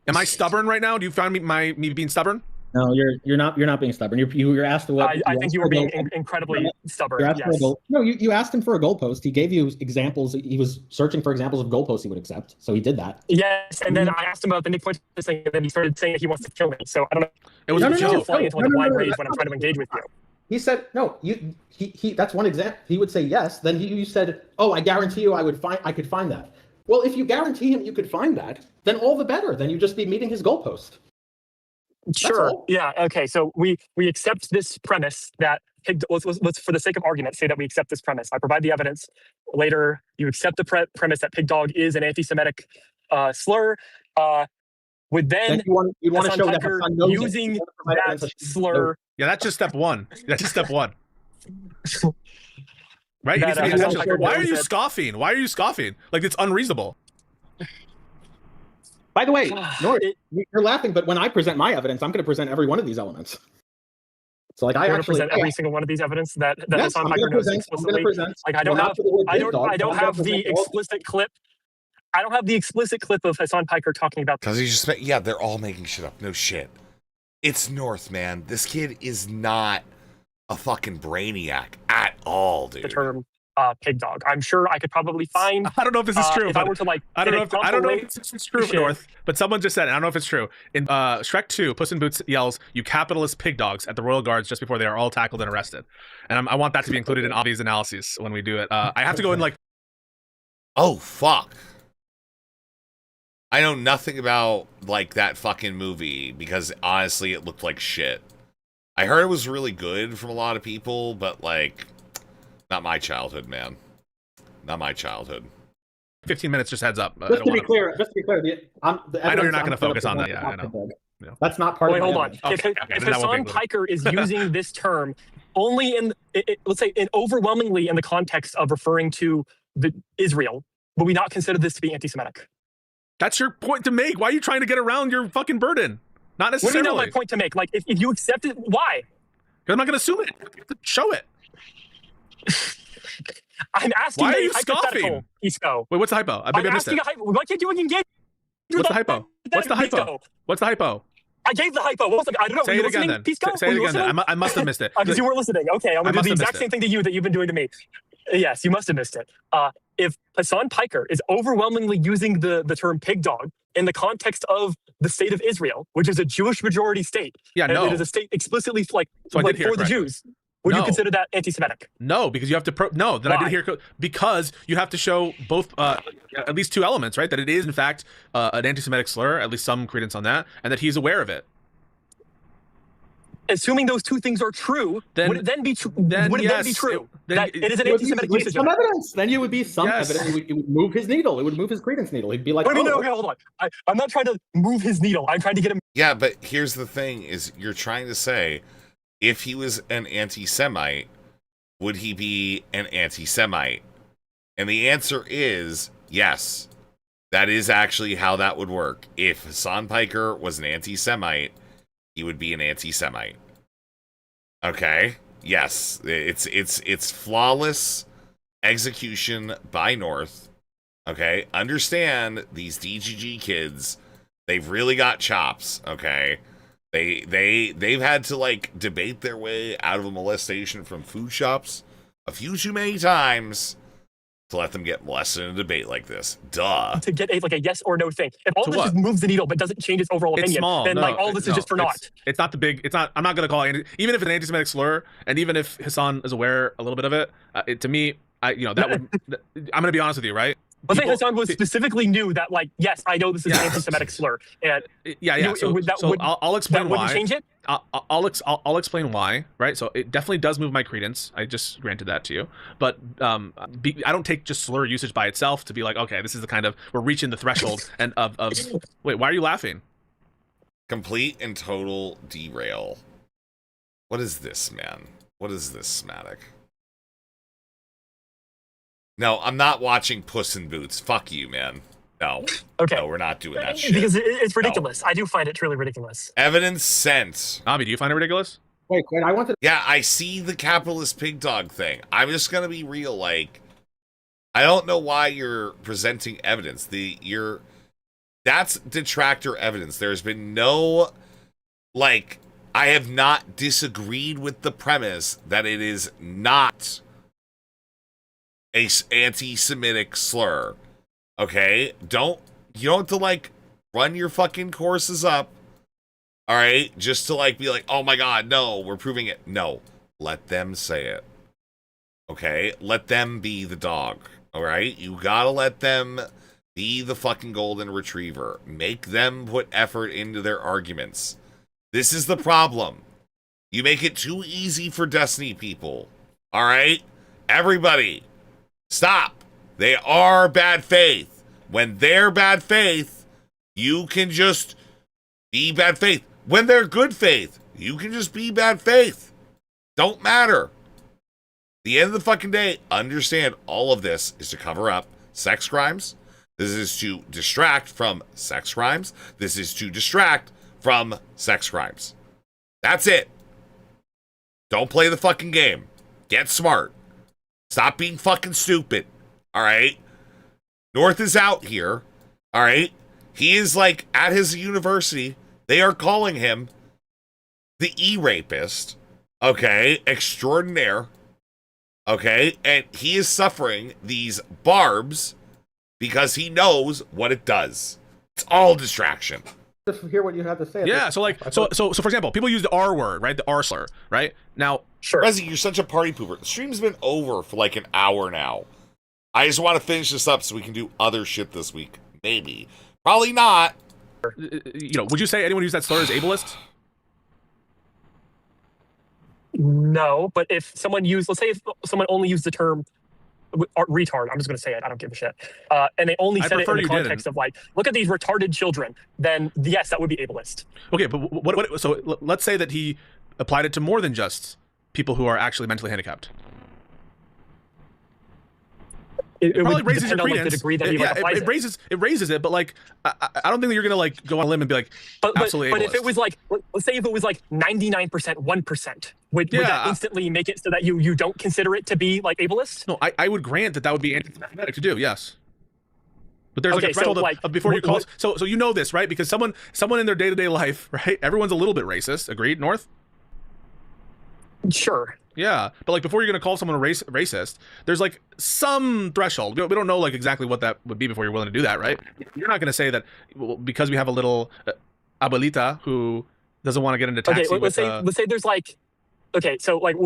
Am I stubborn right now? Do you find me being stubborn? No, you're not being stubborn. You're asked what. I think you were being incredibly stubborn. Yes. You asked him for a goalpost. He gave you examples. He was searching for examples of goalposts he would accept, so he did that. Yes, and then I asked him about the Nick Fuentes thing, and then he started saying that he wants to kill me. So I don't know. It was into like a blind rage when I'm trying to engage with you. He said no. He that's one example. He would say yes. Then you said, "Oh, I guarantee you, I could find that." Well, if you guarantee him you could find that, then all the better. Then you just be meeting his goalpost. Sure. Yeah. Okay. So we accept this premise that let's for the sake of argument say that we accept this premise. I provide the evidence. Later, you accept the premise that pig dog is an anti-Semitic slur. Would then you want to show Tucker that using that slur? Yeah, that's just step one. That's just step one. Right? That, why are you scoffing? Why are you scoffing? Like, it's unreasonable. By the way, North, you're laughing, but when I present my evidence, I'm going to present every one of these elements. So, like, I actually present every single one of these evidence that yes, Hassan Piker knows explicitly. Like, I don't have the explicit clip. I don't have the explicit clip of Hassan Piker talking about. Because he's just they're all making shit up. No shit. It's North, man. This kid is not a fucking brainiac at all, dude. The term pig dog. I'm sure I could probably find. I don't know if this is true. If I were to like, I don't know if it's true for North, but someone just said it. I don't know if it's true. In Shrek 2, Puss in Boots yells, "You capitalist pig dogs!" at the royal guards just before they are all tackled and arrested. And I want that to be included in Avi's analyses when we do it. I have to go in like. Oh fuck. I know nothing about like that fucking movie because honestly it looked like shit. I heard it was really good from a lot of people, but like not my childhood, man. Not my childhood. 15 minutes, just heads up. Just to be clear, I know you're not going to focus on that. Yeah, I know. Yeah. That's not part of hold on. Okay, if Hassan Piker is using this term only in, let's say, overwhelmingly in the context of referring to Israel, would we not consider this to be anti-Semitic? That's your point to make. Why are you trying to get around your fucking burden? Not necessarily. What do you know my point to make? Like, if you accept it, why? Because I'm not going to assume it. Show it. I'm asking. Why are you scoffing? Pisco. Wait, what's the hypo? Maybe I missed it. Why can't you engage? What's the hypo? What's the hypo? What's the hypo? I gave the hypo. What was I don't know. Say it again then. Say it again then. I must have missed it. Because you weren't listening. Okay, I'm going to do the exact same thing to you that you've been doing to me. Yes, you must have missed it. If Hassan Piker is overwhelmingly using the term pig dog in the context of the state of Israel, which is a Jewish majority state, and it is a state explicitly for the Jews, would you consider that anti-Semitic? No, because you have to I did hear because you have to show both at least two elements, right? That it is in fact an anti-Semitic slur, at least some credence on that, and that he's aware of it. Assuming those two things are true, would it then be true? That it is an anti-Semitic usage? Some evidence. Then you would be some evidence. It would move his needle. It would move his credence needle. He'd be like, okay, hold on. I'm not trying to move his needle. I'm trying to get him. Yeah, but here's the thing: is you're trying to say if he was an anti-Semite, would he be an anti-Semite? And the answer is yes. That is actually how that would work. If Hassan Piker was an anti-Semite, he would be an anti-Semite. Okay? Yes. It's flawless execution by North. Okay? Understand these DGG kids, they've really got chops, okay? They've had to like debate their way out of a molestation from food shops a few too many times to let them get molested in a debate like this. Duh. To get a yes or no thing. If all To this what? just moves the needle but doesn't change its overall It's opinion, small. then No, like all this is just for naught. It's not the big. It's not. I'm not gonna call it. Even if it's an anti-Semitic slur, and even if Hassan is aware a little bit of it, to me, that would. I'm gonna be honest with you, right? But say Hassan was specifically knew that, like, yes, I know this is an anti-Semitic slur, and Yeah. So I'll explain that why. wouldn't change it. I'll explain why, right? So it definitely does move my credence. I just granted that to you, but I don't take just slur usage by itself to be like, okay, this is the kind of, we're reaching the threshold and of wait, why are you laughing? Complete and total derail. What is this, man? What is this, Smatic? No, I'm not watching Puss in Boots. Fuck you, man. No. Okay. No, we're not doing that shit. Because it's ridiculous. No. I do find it truly ridiculous. Evidence sent. Ami, do you find it ridiculous? Wait, I want to. Yeah, I see the capitalist pig dog thing. I'm just gonna be real. Like, I don't know why you're presenting evidence. That's detractor evidence. There's been no, like, I have not disagreed with the premise that it is not a anti-Semitic slur. Okay? You don't have to, like, run your fucking courses up, all right, just to, like, be like, oh my god, no, we're proving it. No. Let them say it. Okay? Let them be the dog, all right? You gotta let them be the fucking golden retriever. Make them put effort into their arguments. This is the problem. You make it too easy for Destiny people, all right? Everybody, stop. They are bad faith. When they're bad faith, you can just be bad faith. When they're good faith, you can just be bad faith. Don't matter. The end of the fucking day, understand all of this is to cover up sex crimes. This is to distract from sex crimes. This is to distract from sex crimes. That's it. Don't play the fucking game. Get smart. Stop being fucking stupid. All right? North is out here. All right? He is like at his university. They are calling him the e-rapist. Okay? Extraordinaire. Okay? And he is suffering these barbs because he knows what it does. It's all distraction. Just hear what you have to say. Yeah, so like, so for example, people use the R word, right? The R slur, right? Now, sure. Rezi, you're such a party pooper. The stream's been over for like an hour now. I just want to finish this up so we can do other shit this week. Maybe. Probably not. Would you say anyone who used that slur is ableist? No, but if someone let's say if someone only used the term retard, I'm just going to say it, I don't give a shit, and they only said it in the context of like, look at these retarded children, then yes, that would be ableist. Okay, but what so let's say that he applied it to more than just people who are actually mentally handicapped. It probably would raises your depend on like, the credence. degree that he applies it raises it, but like I don't think that you're gonna like go on a limb and be like absolutely. But if it was like, let's say if it was like 99%, 1%, would that instantly make it so that you don't consider it to be like ableist? No, I would grant that would be anti-Semitic to do, yes. But there's like a threshold of before you call. So you know this, right? Because someone in their day-to-day life, right? Everyone's a little bit racist. Agreed, North? Sure. Yeah, but like before you're gonna call someone a racist, there's like some threshold. We don't know like exactly what that would be before you're willing to do that, right? You're not gonna say that because we have a little abuelita who doesn't want to get into taxi. Okay, let's say there's like, okay, so like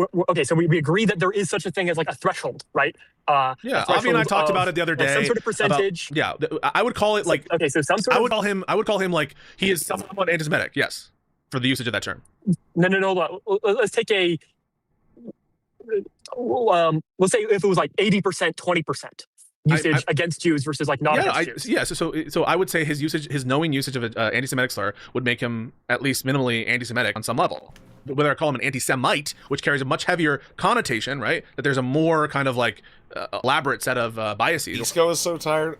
so we agree that there is such a thing as like a threshold, right? Yeah, Avi and I talked about it the other day. Some sort of percentage. I would call it like okay, so some sort of. I would call him like he is somewhat anti-Semitic. Yes, for the usage of that term. No. Let's take a. Let's say if it was like 80%, 20% usage against Jews versus like not against Jews. Yeah, so I would say his knowing usage of an anti-Semitic slur would make him at least minimally anti-Semitic on some level. whether I call him an anti-Semite, which carries a much heavier connotation, right? That there's a more kind of like elaborate set of biases. Pisco is so tired.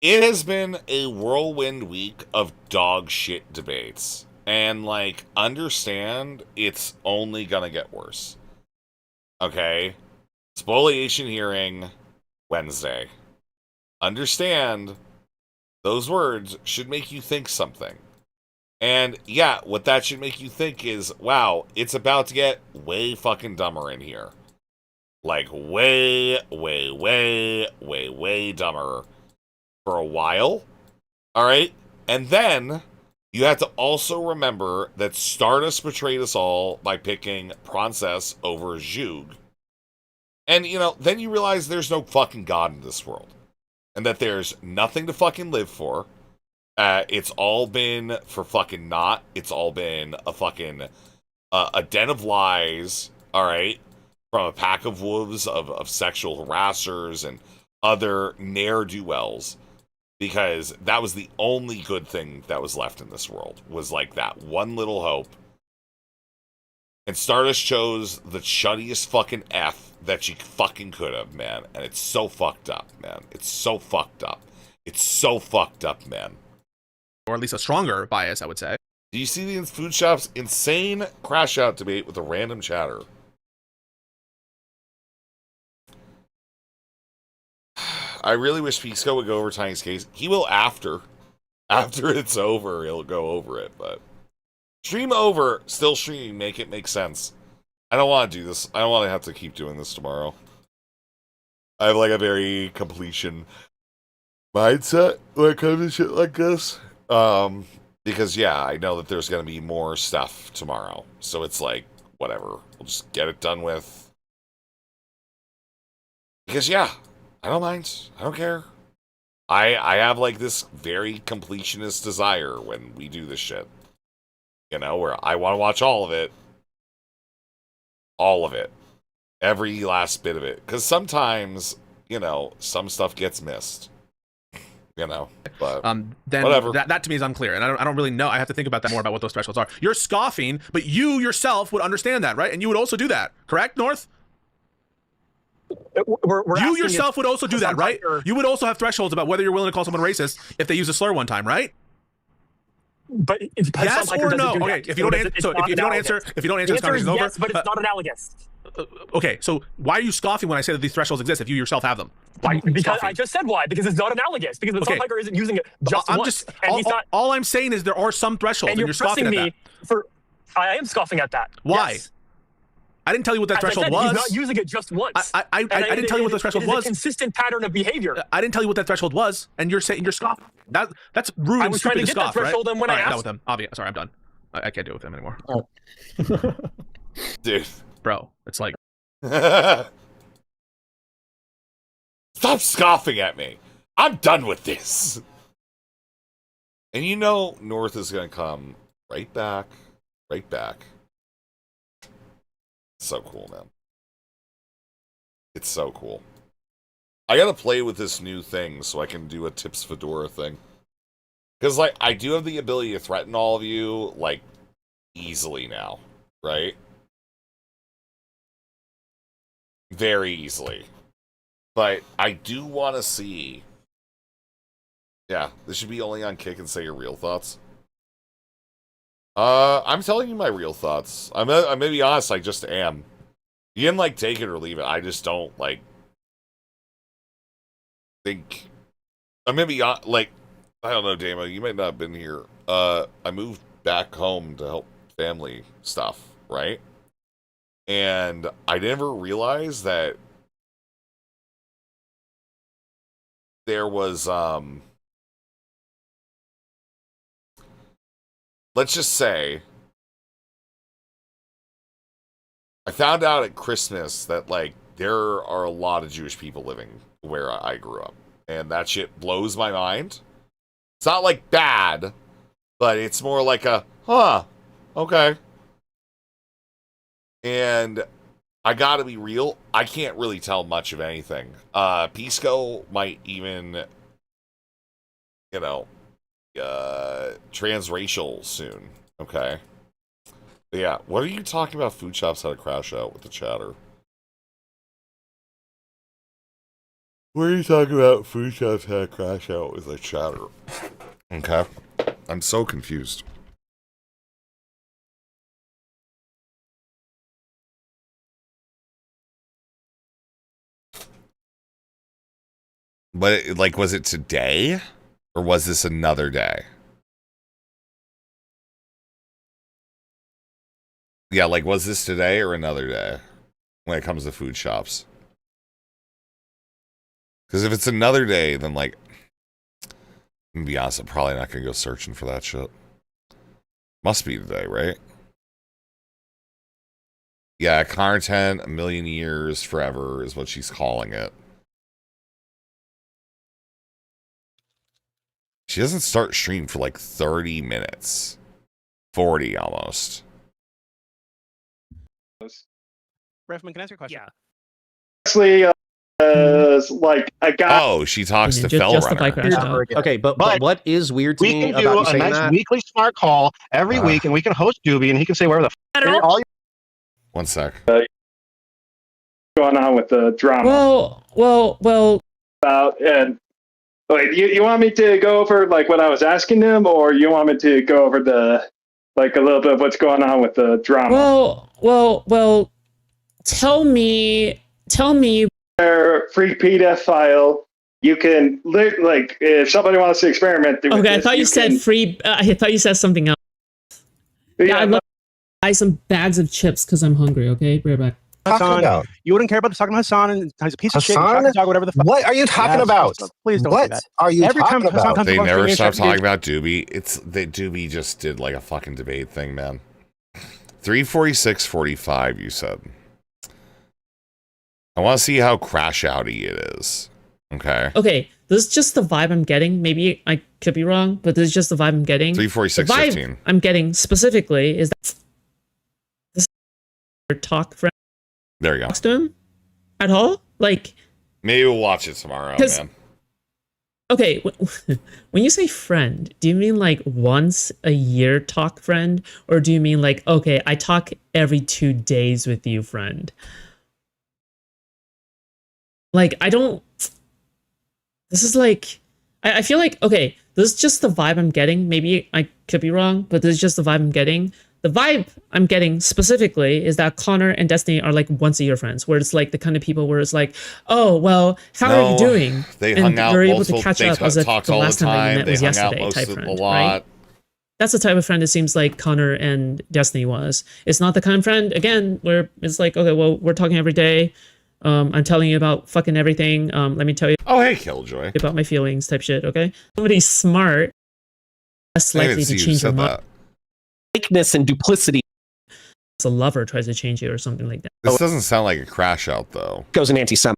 It has been a whirlwind week of dog shit debates. And, like, understand it's only gonna get worse. Okay? Spoliation hearing Wednesday. Understand those words should make you think something. And yeah, what that should make you think is, wow, it's about to get way fucking dumber in here. Like, way, way, way, way, way dumber for a while. Alright? And then you have to also remember that Stardust betrayed us all by picking Princess over Zhug. And, you know, then you realize there's no fucking God in this world. And that there's nothing to fucking live for. It's all been for fucking naught. It's all been a fucking a den of lies, alright? From a pack of wolves of sexual harassers and other ne'er-do-wells. Because that was the only good thing that was left in this world. Was like that one little hope. And Stardust chose the shuttiest fucking F that she fucking could have, man. And it's so fucked up, man. It's so fucked up. It's so fucked up, man. Or at least a stronger bias, I would say. Do you see the food shop's insane crash out debate with a random chatter? I really wish Pisco would go over Tiny's case. He will after. After it's over, he'll go over it, but stream over, still stream, make it make sense. I don't want to do this. I don't want to have to keep doing this tomorrow. I have like a very completion mindset when it comes to shit like this. Because yeah, I know that there's going to be more stuff tomorrow. So it's like, whatever. We'll just get it done with. Because yeah, I don't mind. I don't care. I have like this very completionist desire when we do this shit. You know, where I want to watch all of it. All of it. Every last bit of it. Because sometimes, you know, some stuff gets missed. You know, but then whatever. That to me is unclear, and I don't really know. I have to think about that more about what those thresholds are. You're scoffing, but you yourself would understand that, right? And you would also do that, correct, North? You yourself would also do that, right? You would also have thresholds about whether you're willing to call someone racist if they use a slur one time, right? But it depends. Yes or no? Okay, if you don't answer, so if you don't answer, this conversation is over. Yes, but it's not analogous. Okay, so why are you scoffing when I say that these thresholds exist if you yourself have them? Because I just said why. Because it's not analogous. Because the Sun Hiker isn't using it just once. All I'm saying is there are some thresholds, and you're scoffing at that. I am scoffing at that. Why? Yes. I didn't tell you what that threshold was. He's not using it just once. I didn't tell you what the threshold was. It's a consistent pattern of behavior. I didn't tell you what that threshold was, and you're saying you're scoffing. That's rude and stupid to scoff, right? Threshold, and when I asked, not with him. Obvious. Sorry, I'm done. I can't deal with him anymore. Dude, bro, it's like. Stop scoffing at me. I'm done with this. And you know North is going to come right back. Right back. So cool, man. It's so cool. I got to play with this new thing so I can do a Tips Fedora thing. Because, like, I do have the ability to threaten all of you, like, easily now. Right? Very easily. But I do want to see. Yeah, this should be only on Kick and Say Your Real Thoughts. I'm telling you my real thoughts. I'm gonna be honest, I just am. You can, like, take it or leave it. I just don't, like, think. I'm gonna be, like, I don't know, Damo, you might not have been here. I moved back home to help family stuff, right? And I never realized that there was, let's just say, I found out at Christmas that, like, there are a lot of Jewish people living where I grew up. And that shit blows my mind. It's not, like, bad, but it's more like a, huh, okay. And I gotta be real, I can't really tell much of anything. Pisco might even, you know, transracial soon, okay? Yeah, what are you talking about? Food shops had a crash out with the chatter. What are you talking about? Food shops had a crash out with the chatter. Okay. I'm so confused. But, like, was it today? Or was this another day? Yeah, like, was this today or another day? When it comes to food shops. Because if it's another day, then, like... I'm gonna be honest, I'm probably not gonna go searching for that shit. Must be today, right? Yeah, content, a million years, forever is what she's calling it. She doesn't start stream for like 30 minutes. 40 almost. Refman, can I ask you a question? Yeah. Actually, like a guy. Oh, she talks to Fellrunner. Okay, but what is weird to we me can about do you a saying nice that? weekly smart call every week, and we can host Doobie, and he can say whatever the all One sec. going on with the drama. Well. And wait, you want me to go over like what I was asking them, or you want me to go over the like a little bit of what's going on with the drama? Well. Tell me. Their free PDF file. You can like if somebody wants to experiment. With Okay, this, I thought you said free. I thought you said something else. Yeah, I'd love to buy some bags of chips because I'm hungry. Okay, be right back. Hassan, you wouldn't care about talking to Hassan, and he's a piece of shit. Hassan? Dog, whatever the fuck. What are you talking about? Please don't What do that. are you Every time talking Hassan about? comes They on never screen, stop interrupts talking about Doobie. It's that Doobie just did like a fucking debate thing, man. 346.45, you said. I want to see how crash outy it is. Okay. Okay, this is just the vibe I'm getting. Maybe I could be wrong, but this is just the vibe I'm getting. 346.15. The vibe I'm getting specifically is that this talk friend There you go. talks to him at all. Like maybe we'll watch it tomorrow, 'cause- man. Okay, when you say friend, do you mean like once a year talk friend, or do you mean like okay, I talk every 2 days with you, friend? Like I don't. This is like I feel like okay, this is just the vibe I'm getting. Maybe I could be wrong, but this is just the vibe I'm getting. The vibe I'm getting specifically is that Connor and Destiny are like once a year friends, where it's like the kind of people where it's like, oh well, how are you doing? They and hung out they're able multiple. to catch They up as if talked the all the last time they time. met They was hung out yesterday most type of friend, a lot. right? That's the type of friend it seems like Connor and Destiny was. It's not the kind of friend again where it's like, okay, well, we're talking every day. I'm telling you about fucking everything. Let me tell you. Oh, hey, Killjoy. About my feelings, type shit. Okay, somebody's smart, less likely to change your mind. Fakeness and duplicity. A lover tries to change you or something like that. This doesn't sound like a crash out though. Goes an anti-Semite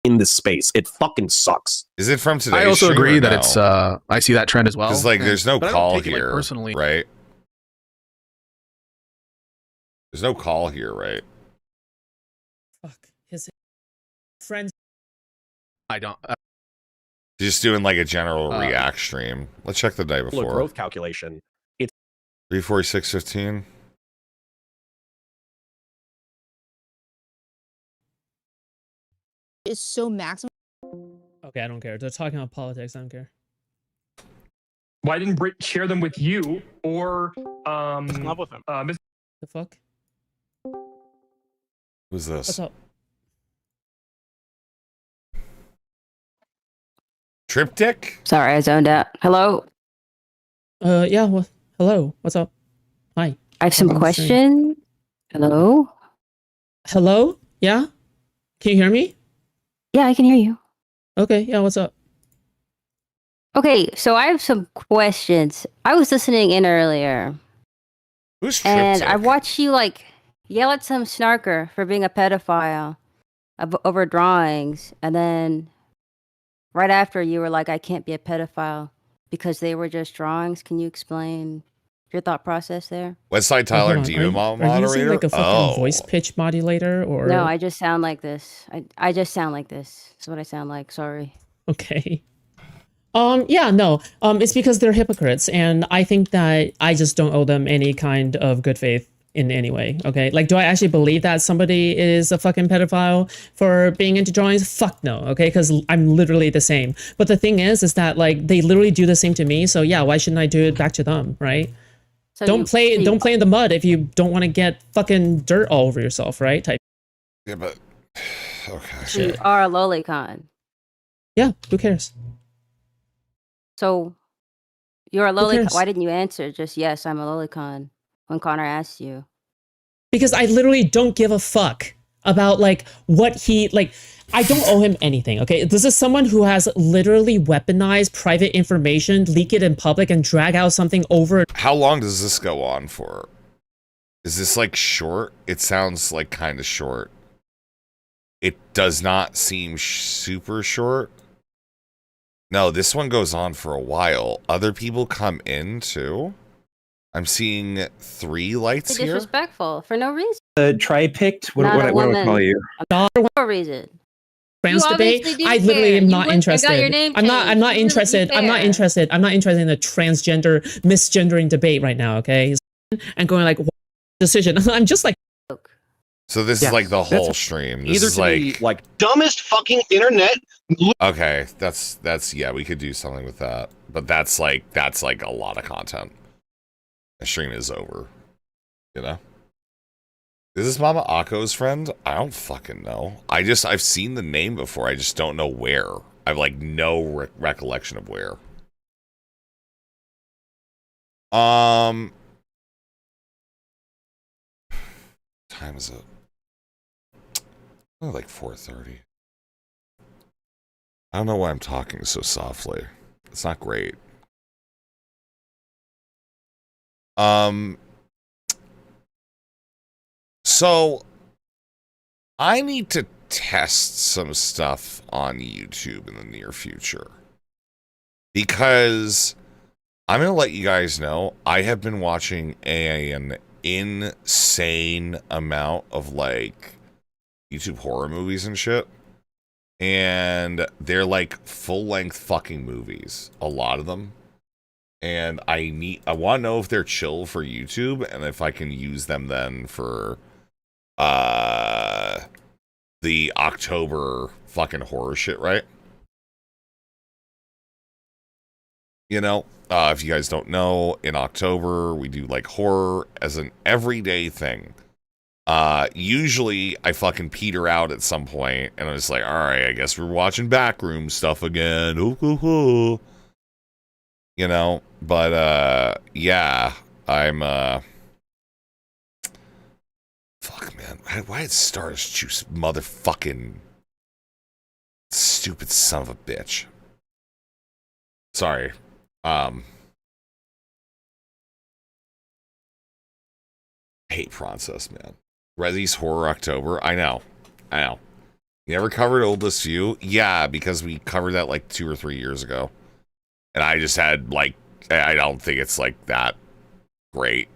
in this space. It fucking sucks. Is it from today? I also agree that it's. I see that trend as well. Because like, there's no But I don't call take it, like, here, personally. right? There's no call here, right? Fuck his friends. I don't. Just doing like a general react stream. Let's check the day before. Growth calculation. It's 346.15. Is so maximum. Okay, I don't care. They're talking about politics. I don't care. Why didn't Brit share them with you or love with him? The fuck? Who's this? What's up? Triptych? Sorry, I zoned out. Hello? Yeah, well, hello. What's up? Hi. I have some question. Hello? Hello? Yeah? Can you hear me? Yeah, I can hear you. Okay, yeah, what's up? Okay, so I have some questions. I was listening in earlier. Who's And I Triptych? watched you like yell at some snarker for being a pedophile over drawings, and then right after you were like, I can't be a pedophile because they were just drawings. Can you explain your thought process there? Westside Tyler, Hold on. do you moderator? Are you using like a fucking voice pitch modulator or No, I just sound like this. I just sound like this. That's what I sound like. Sorry. Okay. Yeah, no. It's because they're hypocrites, and I think that I just don't owe them any kind of good faith in any way. Okay, like, do I actually believe that somebody is a fucking pedophile for being into drawings? Fuck no. Okay, because I'm literally the same. But the thing is that like they literally do the same to me. So yeah, why shouldn't I do it back to them, right? So don't play in the mud if you don't want to get fucking dirt all over yourself, right? Type. Yeah, but okay. So you are a lolicon. Yeah, who cares? So you're a lolicon. cares? Why didn't you answer just yes, I'm a lolicon when Connor asked you? Because I literally don't give a fuck about like what he like. I don't owe him anything, okay? This is someone who has literally weaponized private information, leak it in public, and drag out something over. How long does this go on for? Is this like short? It sounds like kind of short. It does not seem super short. No, this one goes on for a while. Other people come in too. I'm seeing 3 lights It's here. disrespectful for no reason. Tri-picked? What Not a do I call woman. you? For no reason. Trans You debate. obviously do I literally care. am You not went and got interested. your name I'm not changed. You really interested. I'm not care. interested. I'm not interested in the transgender misgendering debate right now, okay? And going like, what decision. I'm just like, So this is like the whole stream. This is like dumbest fucking internet. okay, that's yeah, we could do something with that. But that's like a lot of content. The stream is over. You know? Is this Mama Akko's friend? I don't fucking know. I've seen the name before. I just don't know where. I've like no recollection of where. Time is it? Oh, like 4:30. I don't know why I'm talking so softly. It's not great. So I need to test some stuff on YouTube in the near future. Because I'm going to let you guys know, I have been watching an insane amount of like YouTube horror movies and shit. And they're like full-length fucking movies, a lot of them. And I want to know if they're chill for YouTube and if I can use them then for the October fucking horror shit, right? You know, if you guys don't know, in October we do like horror as an everyday thing. Usually I fucking peter out at some point and I'm just like, all right, I guess we're watching backroom stuff again. Ooh, ooh, ooh. You know, but yeah, I'm fuck, man. Why did Stars choose motherfucking stupid son of a bitch? Sorry. I hate Process, man. Resi's Horror October. I know. You ever covered Oldest View? Yeah, because we covered that like 2 or 3 years ago. And I just had like, I don't think it's like that great.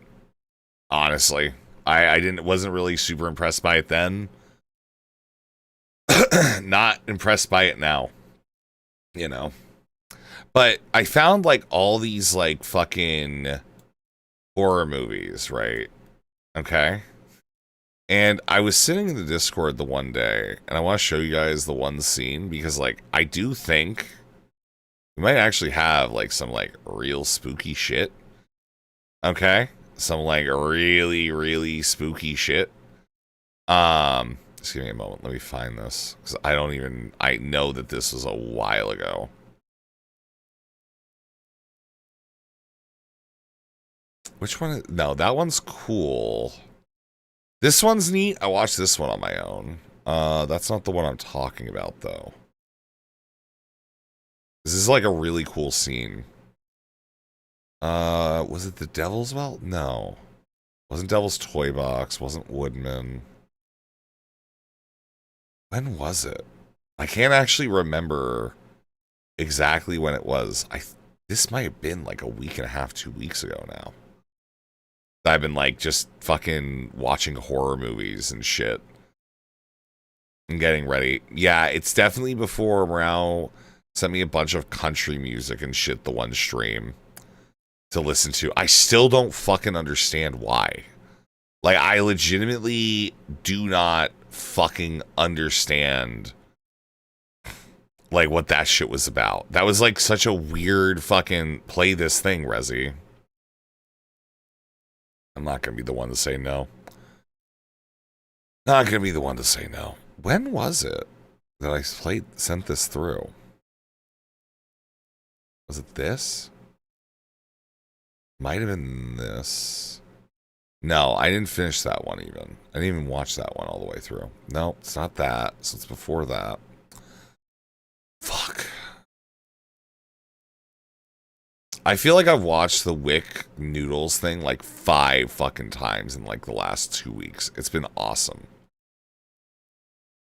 Honestly. I wasn't really super impressed by it then. Not impressed by it now. You know. But I found like all these like fucking horror movies, right? Okay. And I was sitting in the Discord the one day, and I want to show you guys the one scene because like I do think we might actually have like some like real spooky shit. Okay? Some like really, really spooky shit. Just give me a moment. Let me find this. Because I know that this was a while ago. Which one? No, that one's cool. This one's neat. I watched this one on my own. That's not the one I'm talking about, though. This is like a really cool scene. Was it the Devil's Vault? No. Wasn't Devil's Toy Box. Wasn't Woodman. When was it? I can't actually remember exactly when it was. This might have been like a week and a half, 2 weeks ago now. I've been like just fucking watching horror movies and shit. And getting ready. Yeah, it's definitely before around Sent me a bunch of country music and shit the one stream to listen to. I still don't fucking understand why. Like, I legitimately do not fucking understand, like, what that shit was about. That was, like, such a weird fucking play this thing, Resi. I'm not gonna be the one to say no. Not gonna be the one to say no. When was it that I sent this through? Was it this? Might have been this. No, I didn't finish that one even. I didn't even watch that one all the way through. No, it's not that. So it's before that. Fuck. I feel like I've watched the Wick Noodles thing like 5 fucking times in like the last 2 weeks. It's been awesome.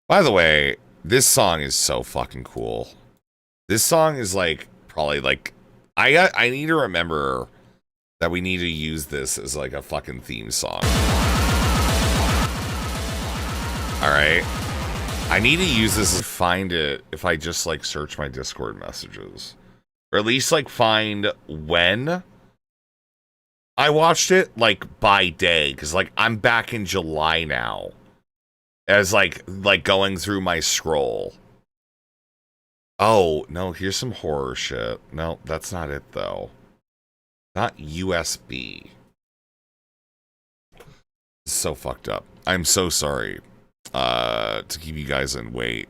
By the way, this song is so fucking cool. This song is like probably like I need to remember that we need to use this as like a fucking theme song. Alright. I need to use this and find it if I just like search my Discord messages. Or at least like find when I watched it, like by day. Because like I'm back in July now. As like going through my scroll. Oh, no, here's some horror shit. No, that's not it though. Not USB. It's so fucked up. I'm so sorry to keep you guys in wait.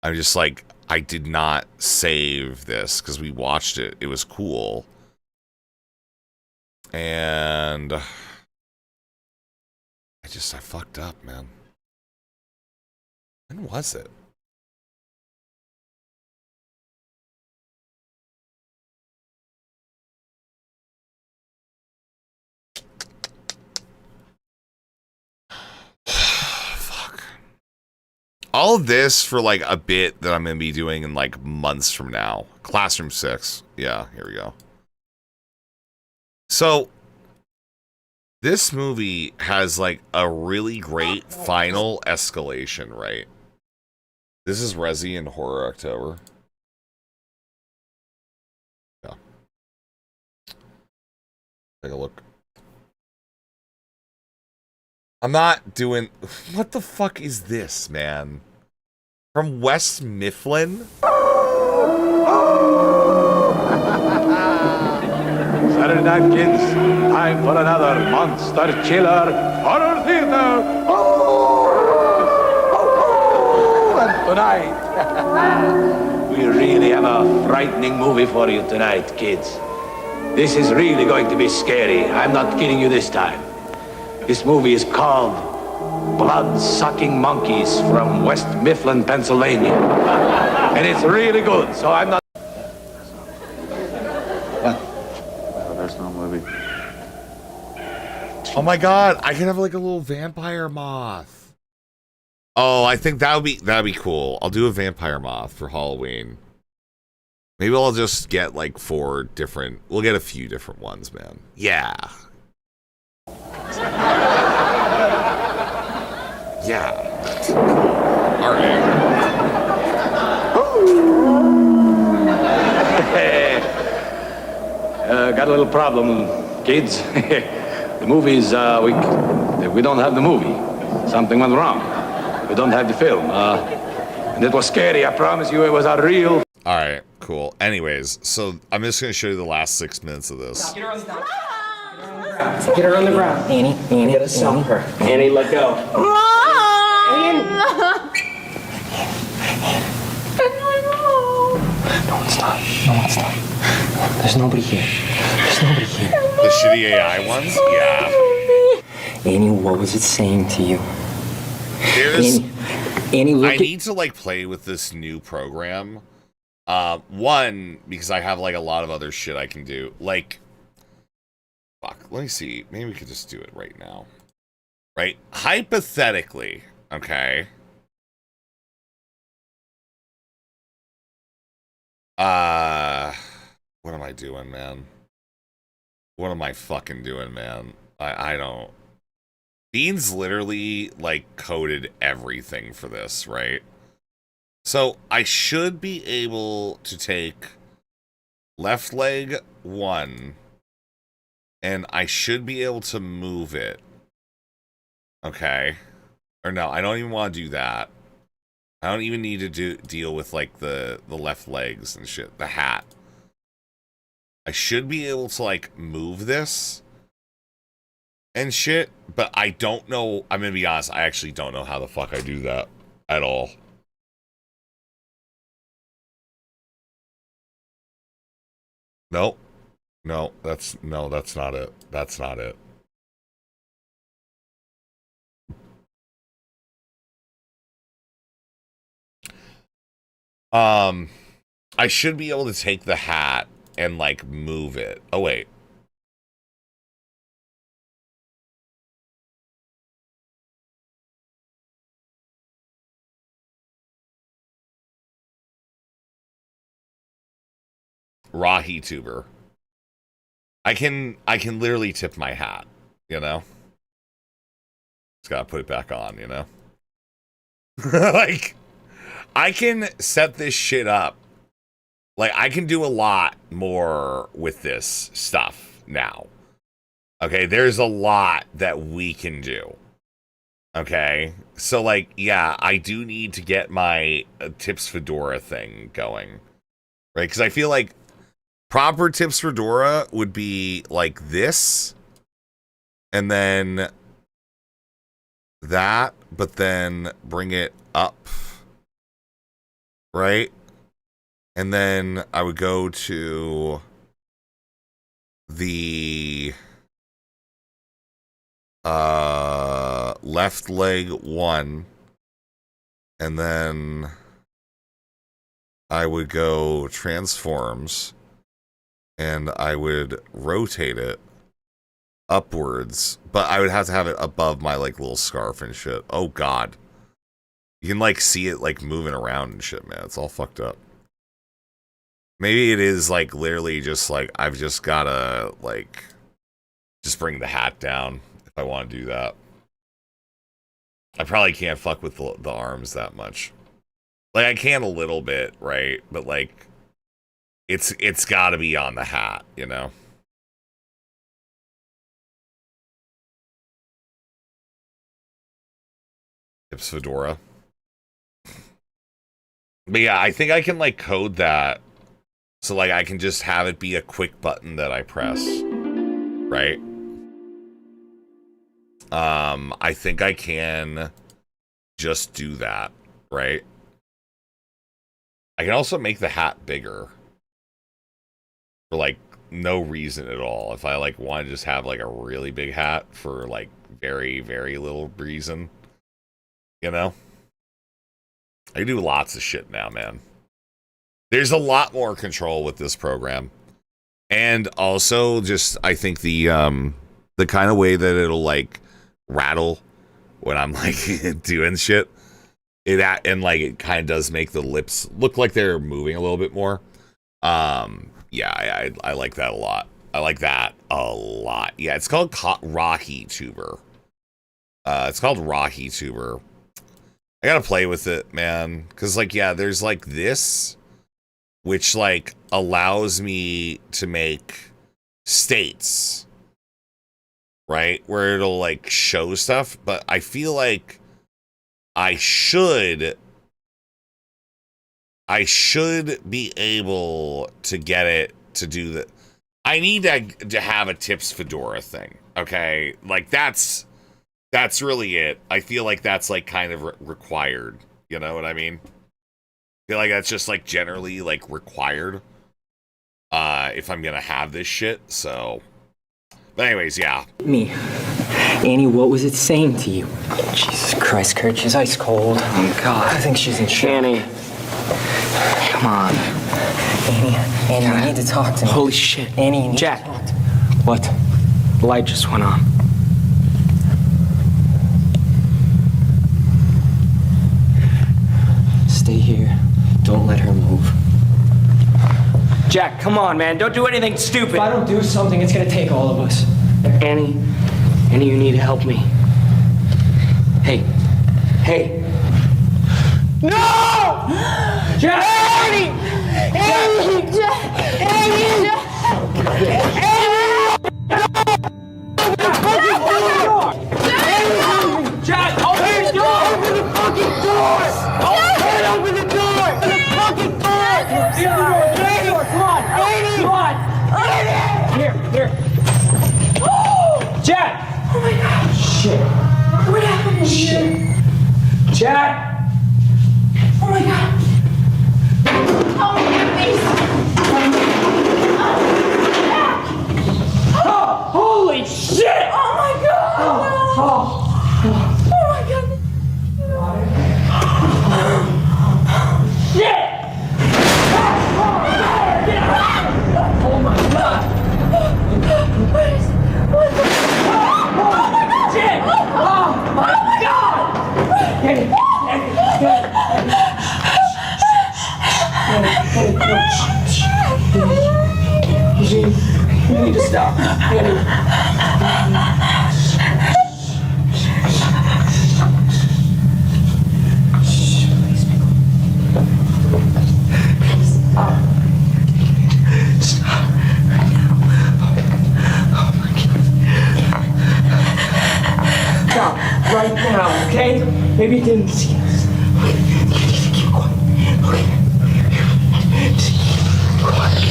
I'm just like, I did not save this because we watched it. It was cool. And I fucked up, man. When was it? Fuck. All of this for like a bit that I'm gonna be doing in like months from now. Classroom 6. Yeah, here we go. So this movie has like a really great final escalation, right? This is Resi in Horror October. Yeah. Take a look. I'm not doing... What the fuck is this, man? From West Mifflin? Saturday night, kids. Time for another monster chiller horror theater. And tonight, we really have a frightening movie for you tonight, kids. This is really going to be scary. I'm not kidding you this time. This movie is called Blood-Sucking Monkeys from West Mifflin, Pennsylvania. And it's really good, so I'm not... There's no movie. Oh my god, I can have like a little vampire moth. Oh, I think that'd be cool. I'll do a vampire moth for Halloween. Maybe I'll just get like 4 different... We'll get a few different ones, man. Yeah. Yeah. All right. Got a little problem, kids. The movies, we don't have the movie. Something went wrong. We don't have the film. And it was scary. I promise you, it was a real... All right, cool. Anyways, so I'm just going to show you the last 6 minutes of this. Get her on the ground. Annie, get us some her. Annie, let go. No, it's not. No, it's not. There's nobody here. There's nobody here. The shitty AI ones? Yeah. Annie, what was it saying to you? There's... Annie, look I need to, like, play with this new program. One, because I have, like, a lot of other shit I can do. Like... Fuck, let me see. Maybe we could just do it right now. Right? Hypothetically, okay? What am I doing, man? What am I fucking doing, man? I don't... Beans literally, like, coded everything for this, right? So I should be able to take left leg 1, and I should be able to move it. Okay. Or no, I don't even want to do that. I don't even need to deal with like the left legs and shit. The hat. I should be able to like move this and shit, but I don't know. I'm gonna be honest, I actually don't know how the fuck I do that at all. Nope. No, that's not it. That's not it. I should be able to take the hat and like move it. Oh wait. Rahi tuber. I can literally tip my hat, you know? Just gotta put it back on, you know? Like, I can set this shit up. Like, I can do a lot more with this stuff now. Okay, there's a lot that we can do. Okay? So, like, yeah, I do need to get my Tips Fedora thing going. Right? Because I feel like proper Tips Fedora would be like this. And then that, but then bring it up. Right? And then I would go to the left leg 1, and then I would go transforms, and I would rotate it upwards, but I would have to have it above my like little scarf and shit. Oh god. You can like see it like moving around and shit, man. It's all fucked up. Maybe it is like literally just like I've just gotta like just bring the hat down if I want to do that. I probably can't fuck with the arms that much. Like I can a little bit, right? But like it's gotta be on the hat, you know? Tips Fedora. But yeah, I think I can like code that. So, like, I can just have it be a quick button that I press, right? I think I can just do that, right? I can also make the hat bigger for, like, no reason at all. If I, like, want to just have, like, a really big hat for, like, very, very little reason, you know? I do lots of shit now, man. There's a lot more control with this program. And also just I think the kind of way that it'll like rattle when I'm like doing shit. And like it kind of does make the lips look like they're moving a little bit more. Yeah, I like that a lot. I like that a lot. Yeah, it's called Rahi tuber. It's called Rahi tuber. I gotta play with it, man. Cause like yeah, there's like this, which like allows me to make states, right? Where it'll like show stuff, but I feel like I should be able to get it to do that. I need to have a Tips Fedora thing, okay? Like that's really it. I feel like that's like kind of required. You know what I mean? I feel like that's just like generally like required if I'm gonna have this shit. So, but anyways, yeah. Me, Annie, what was it saying to you? Jesus Christ, Kurt, she's ice cold. Oh God, I think she's in shock. Annie, come on. Annie, you need to talk to me. Holy shit, Annie, you need Jack. To talk to me. What? The light just went on. Stay here. Don't let her move. Jack, come on, man. Don't do anything stupid. If I don't do something, it's gonna take all of us. Annie, you need to help me. Hey. No! Annie! Annie! Annie! Jack, open the door! Open the fucking door! Open the door! Open the fucking door! Come on! Come on! Here. Jack! Oh my god! Shit! What happened here? Jack! Oh my god! Oh my face! Oh, holy shit! Oh my god! Oh my god! Shit! Oh my god! What the? Oh my god! Shit! Oh my god! Get it! You need to stop. Stop right now. Oh my God. Stop right now, okay? Maybe you didn't see us. Okay, you need to keep quiet. Okay. Just keep quiet.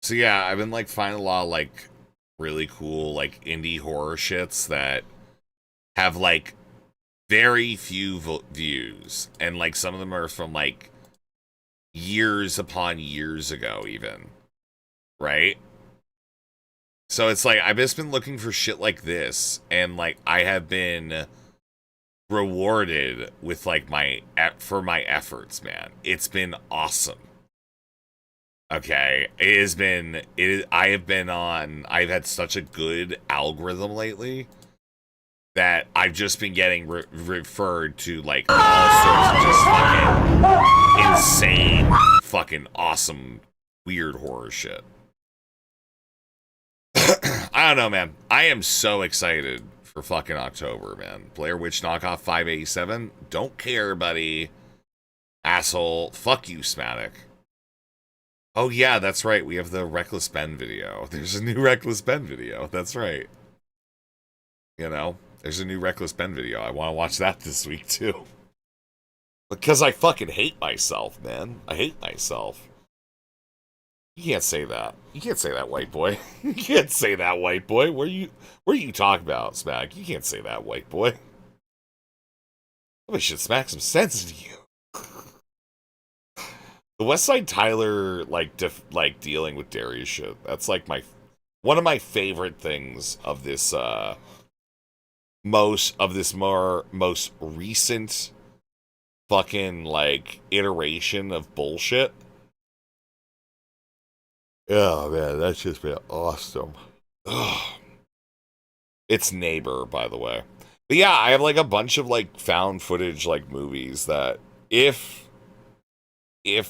So yeah, I've been like finding a lot of like really cool like indie horror shits that have like very few views, and like some of them are from like years upon years ago even, right? So it's like I've just been looking for shit like this, and like I have been rewarded with like my efforts, man. It's been awesome. Okay, I've had such a good algorithm lately that I've just been getting referred to like all sorts of just fucking insane, fucking awesome, weird horror shit. I don't know, man. I am so excited for fucking October, man. Blair Witch Knockoff 587. Don't care, buddy. Asshole. Fuck you, Smatic. Oh, yeah, that's right. We have the Reckless Ben video. There's a new Reckless Ben video. That's right. You know, there's a new Reckless Ben video. I want to watch that this week, too. Because I fucking hate myself, man. I hate myself. You can't say that. You can't say that, white boy. You can't say that, white boy. What are you talking about, Smack? You can't say that, white boy. Somebody should smack some sense into you. The West Side Tyler dealing with Darius shit. That's like one of my favorite things of this most recent fucking like iteration of bullshit. Oh man, that's just been awesome. Ugh. It's Neighbor, by the way. But yeah, I have like a bunch of like found footage like movies that if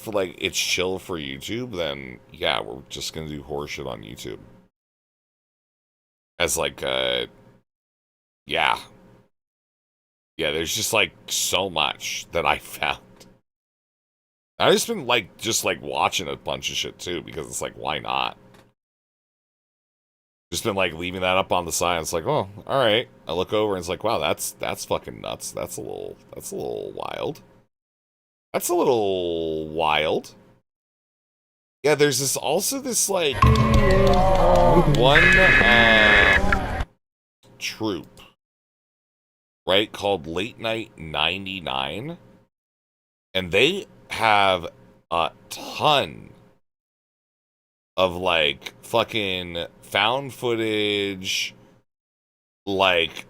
like it's chill for YouTube, then yeah, we're just gonna do horror shit on YouTube. As like yeah. Yeah, there's just like so much that I found. I've just been like watching a bunch of shit too, because it's like, why not? Just been like leaving that up on the side. It's like, oh, all right. I look over and it's like, wow, that's fucking nuts. That's a little wild. That's a little wild. Yeah, there's this like one troop, right, called Late Night 99, and they have a ton of like fucking found footage, like,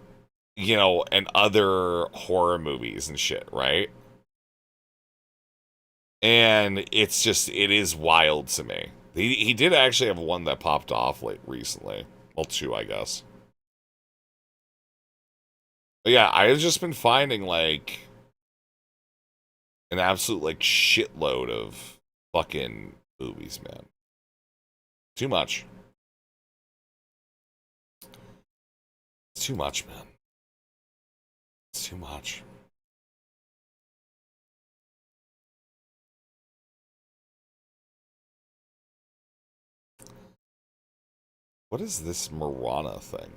you know, and other horror movies and shit, right? And it is wild to me. He did actually have one that popped off like recently. Well, 2, I guess. But yeah, I've just been finding, like, an absolute, like, shitload of fucking movies, man. Too much. It's too much, man. It's too much. What is this Marana thing?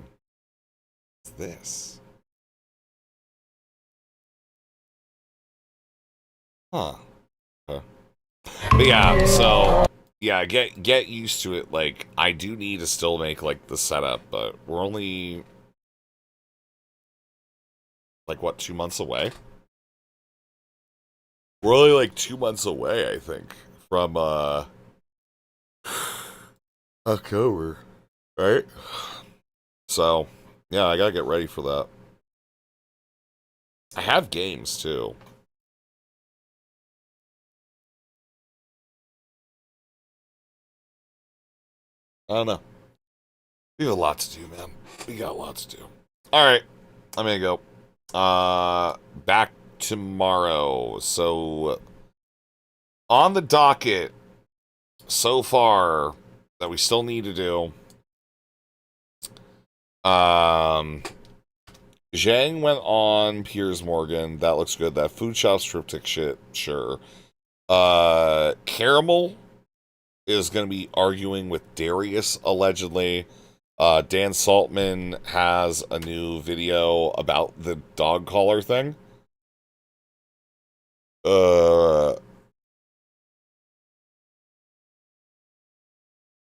What's this? Huh. Okay. But yeah, so yeah, get used to it. Like, I do need to still make like the setup, but we're only like what, 2 months away? We're only like 2 months away, I think, from October, right? So yeah, I gotta get ready for that. I have games too. I don't know. We have a lot to do, man. We got a lot to do. All right, I'm gonna go. Back tomorrow. So on the docket so far that we still need to do. Zhang went on Piers Morgan. That looks good. That food shop triptych shit, sure. Caramel is going to be arguing with Darius, allegedly. Dan Saltman has a new video about the dog collar thing.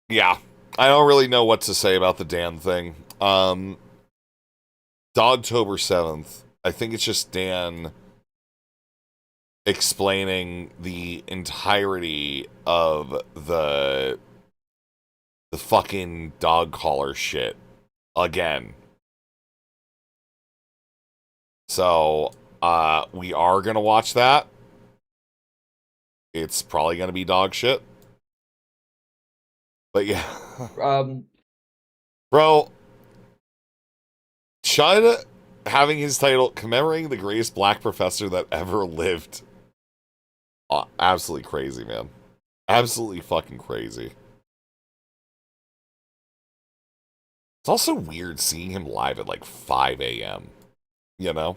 Yeah, I don't really know what to say about the Dan thing. Dogtober 7th. I think it's just Dan explaining the entirety of the fucking dog collar shit again. So, we are gonna watch that. It's probably gonna be dog shit. But yeah. Bro, China having his title commemorating the greatest black professor that ever lived. Absolutely crazy, man. Absolutely fucking crazy. It's also weird seeing him live at like 5 a.m. You know?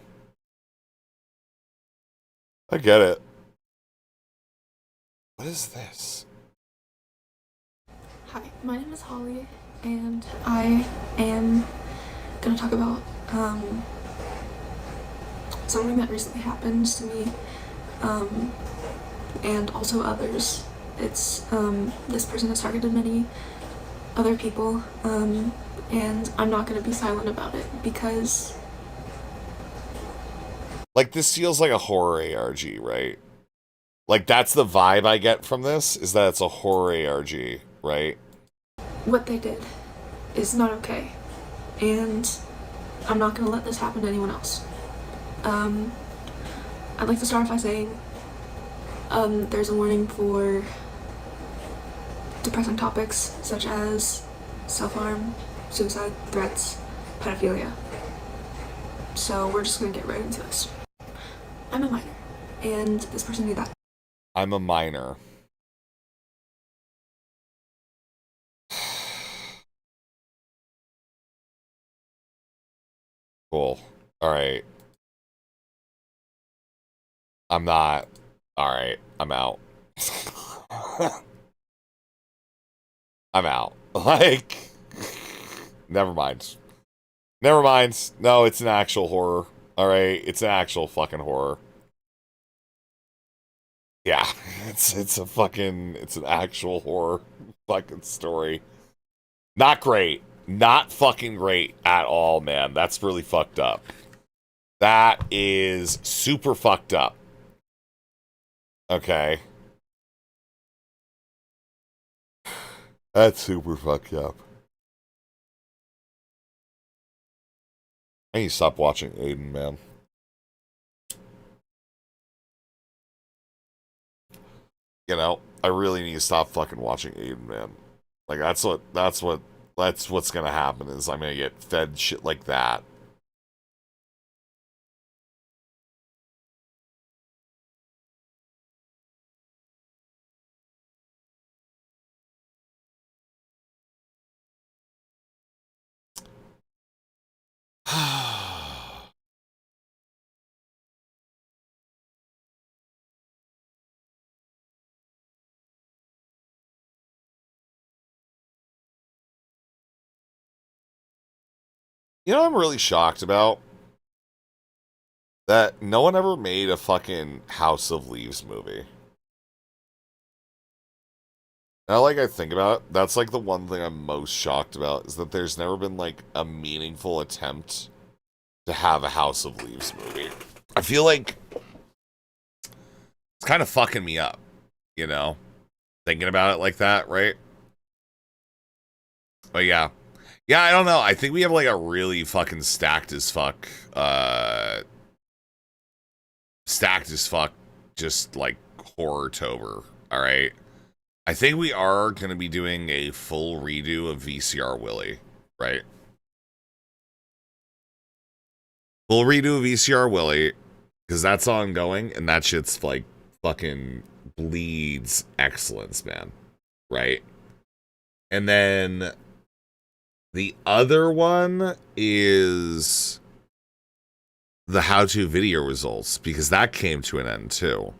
I get it. What is this? Hi, my name is Holly, and I am gonna talk about something that recently happened to me, and also others. It's this person has targeted many other people, and I'm not gonna be silent about it because, like, this feels like a horror ARG, right? Like, that's the vibe I get from this, is that it's a horror ARG, right? what they did is not okay, and I'm not gonna let this happen to anyone else. I'd like to start by saying there's a warning for depressing topics such as self-harm, suicide, threats, pedophilia. So we're just gonna get right into this. I'm a minor, and this person knew that. I'm a minor. Cool. Alright. I'm not. Alright, I'm out. I'm out. Like, never mind. Never mind. No, it's an actual horror. Alright, it's an actual fucking horror. Yeah, it's an actual horror fucking story. Not great. Not fucking great at all, man. That's really fucked up. That is super fucked up. Okay. That's super fucked up. I need to stop watching Aiden, man. You know, I really need to stop fucking watching Aiden, man. Like, that's what That's what's gonna happen is I'm gonna get fed shit like that. You know what I'm really shocked about? That no one ever made a fucking House of Leaves movie. Now, like, I think about it, that's like the one thing I'm most shocked about is that there's never been like a meaningful attempt to have a House of Leaves movie. I feel like it's kind of fucking me up, you know? Thinking about it like that, right? But yeah. Yeah, I don't know. I think we have like a really fucking stacked as fuck, just like horror-tober, alright? I think we are going to be doing a full redo of VCR Willy, right? Full redo of VCR Willy, because that's ongoing, and that shit's like fucking bleeds excellence, man, right? And then the other one is the how-to video results, because that came to an end too.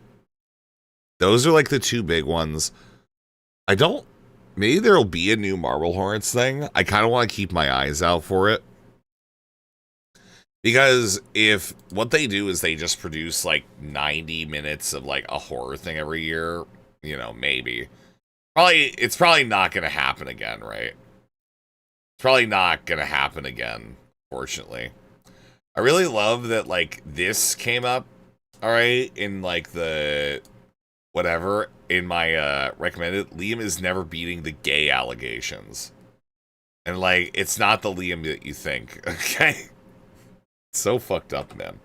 Those are like the two big ones. I don't... Maybe there'll be a new Marble Hornets thing. I kind of want to keep my eyes out for it. Because if what they do is they just produce like 90 minutes of like a horror thing every year, you know, maybe. It's probably not going to happen again, right? It's probably not going to happen again, fortunately. I really love that like this came up, alright, in like the... whatever, in my recommended, Liam is never beating the gay allegations. And, like, it's not the Liam that you think, okay? It's so fucked up, man.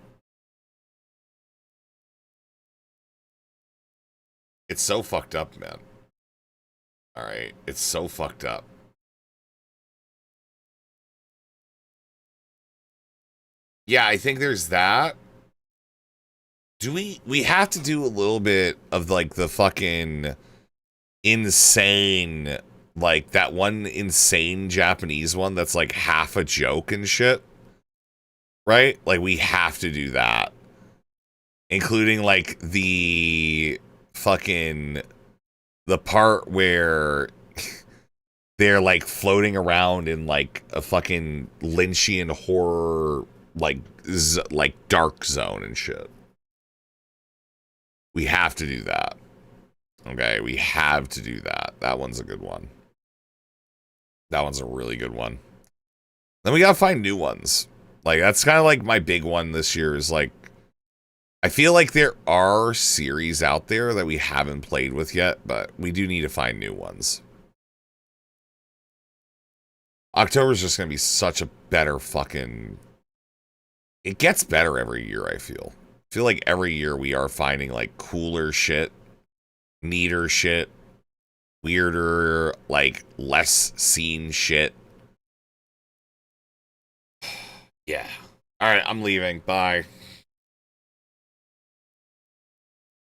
It's so fucked up, man. Alright, it's so fucked up. Yeah, I think there's that. Do we have to do a little bit of like the fucking insane, like that one insane Japanese one that's like half a joke and shit, right? Like we have to do that, including like the part where they're like floating around in like a fucking Lynchian horror like dark zone and shit. We have to do that. Okay, we have to do that. That one's a good one. That one's a really good one. Then we gotta find new ones. Like, that's kind of like my big one this year is like, I feel like there are series out there that we haven't played with yet, but we do need to find new ones. October's just gonna be such a better fucking... It gets better every year, I feel. I feel like every year we are finding like cooler shit, neater shit, weirder, like less seen shit. Yeah. All right, I'm leaving. Bye.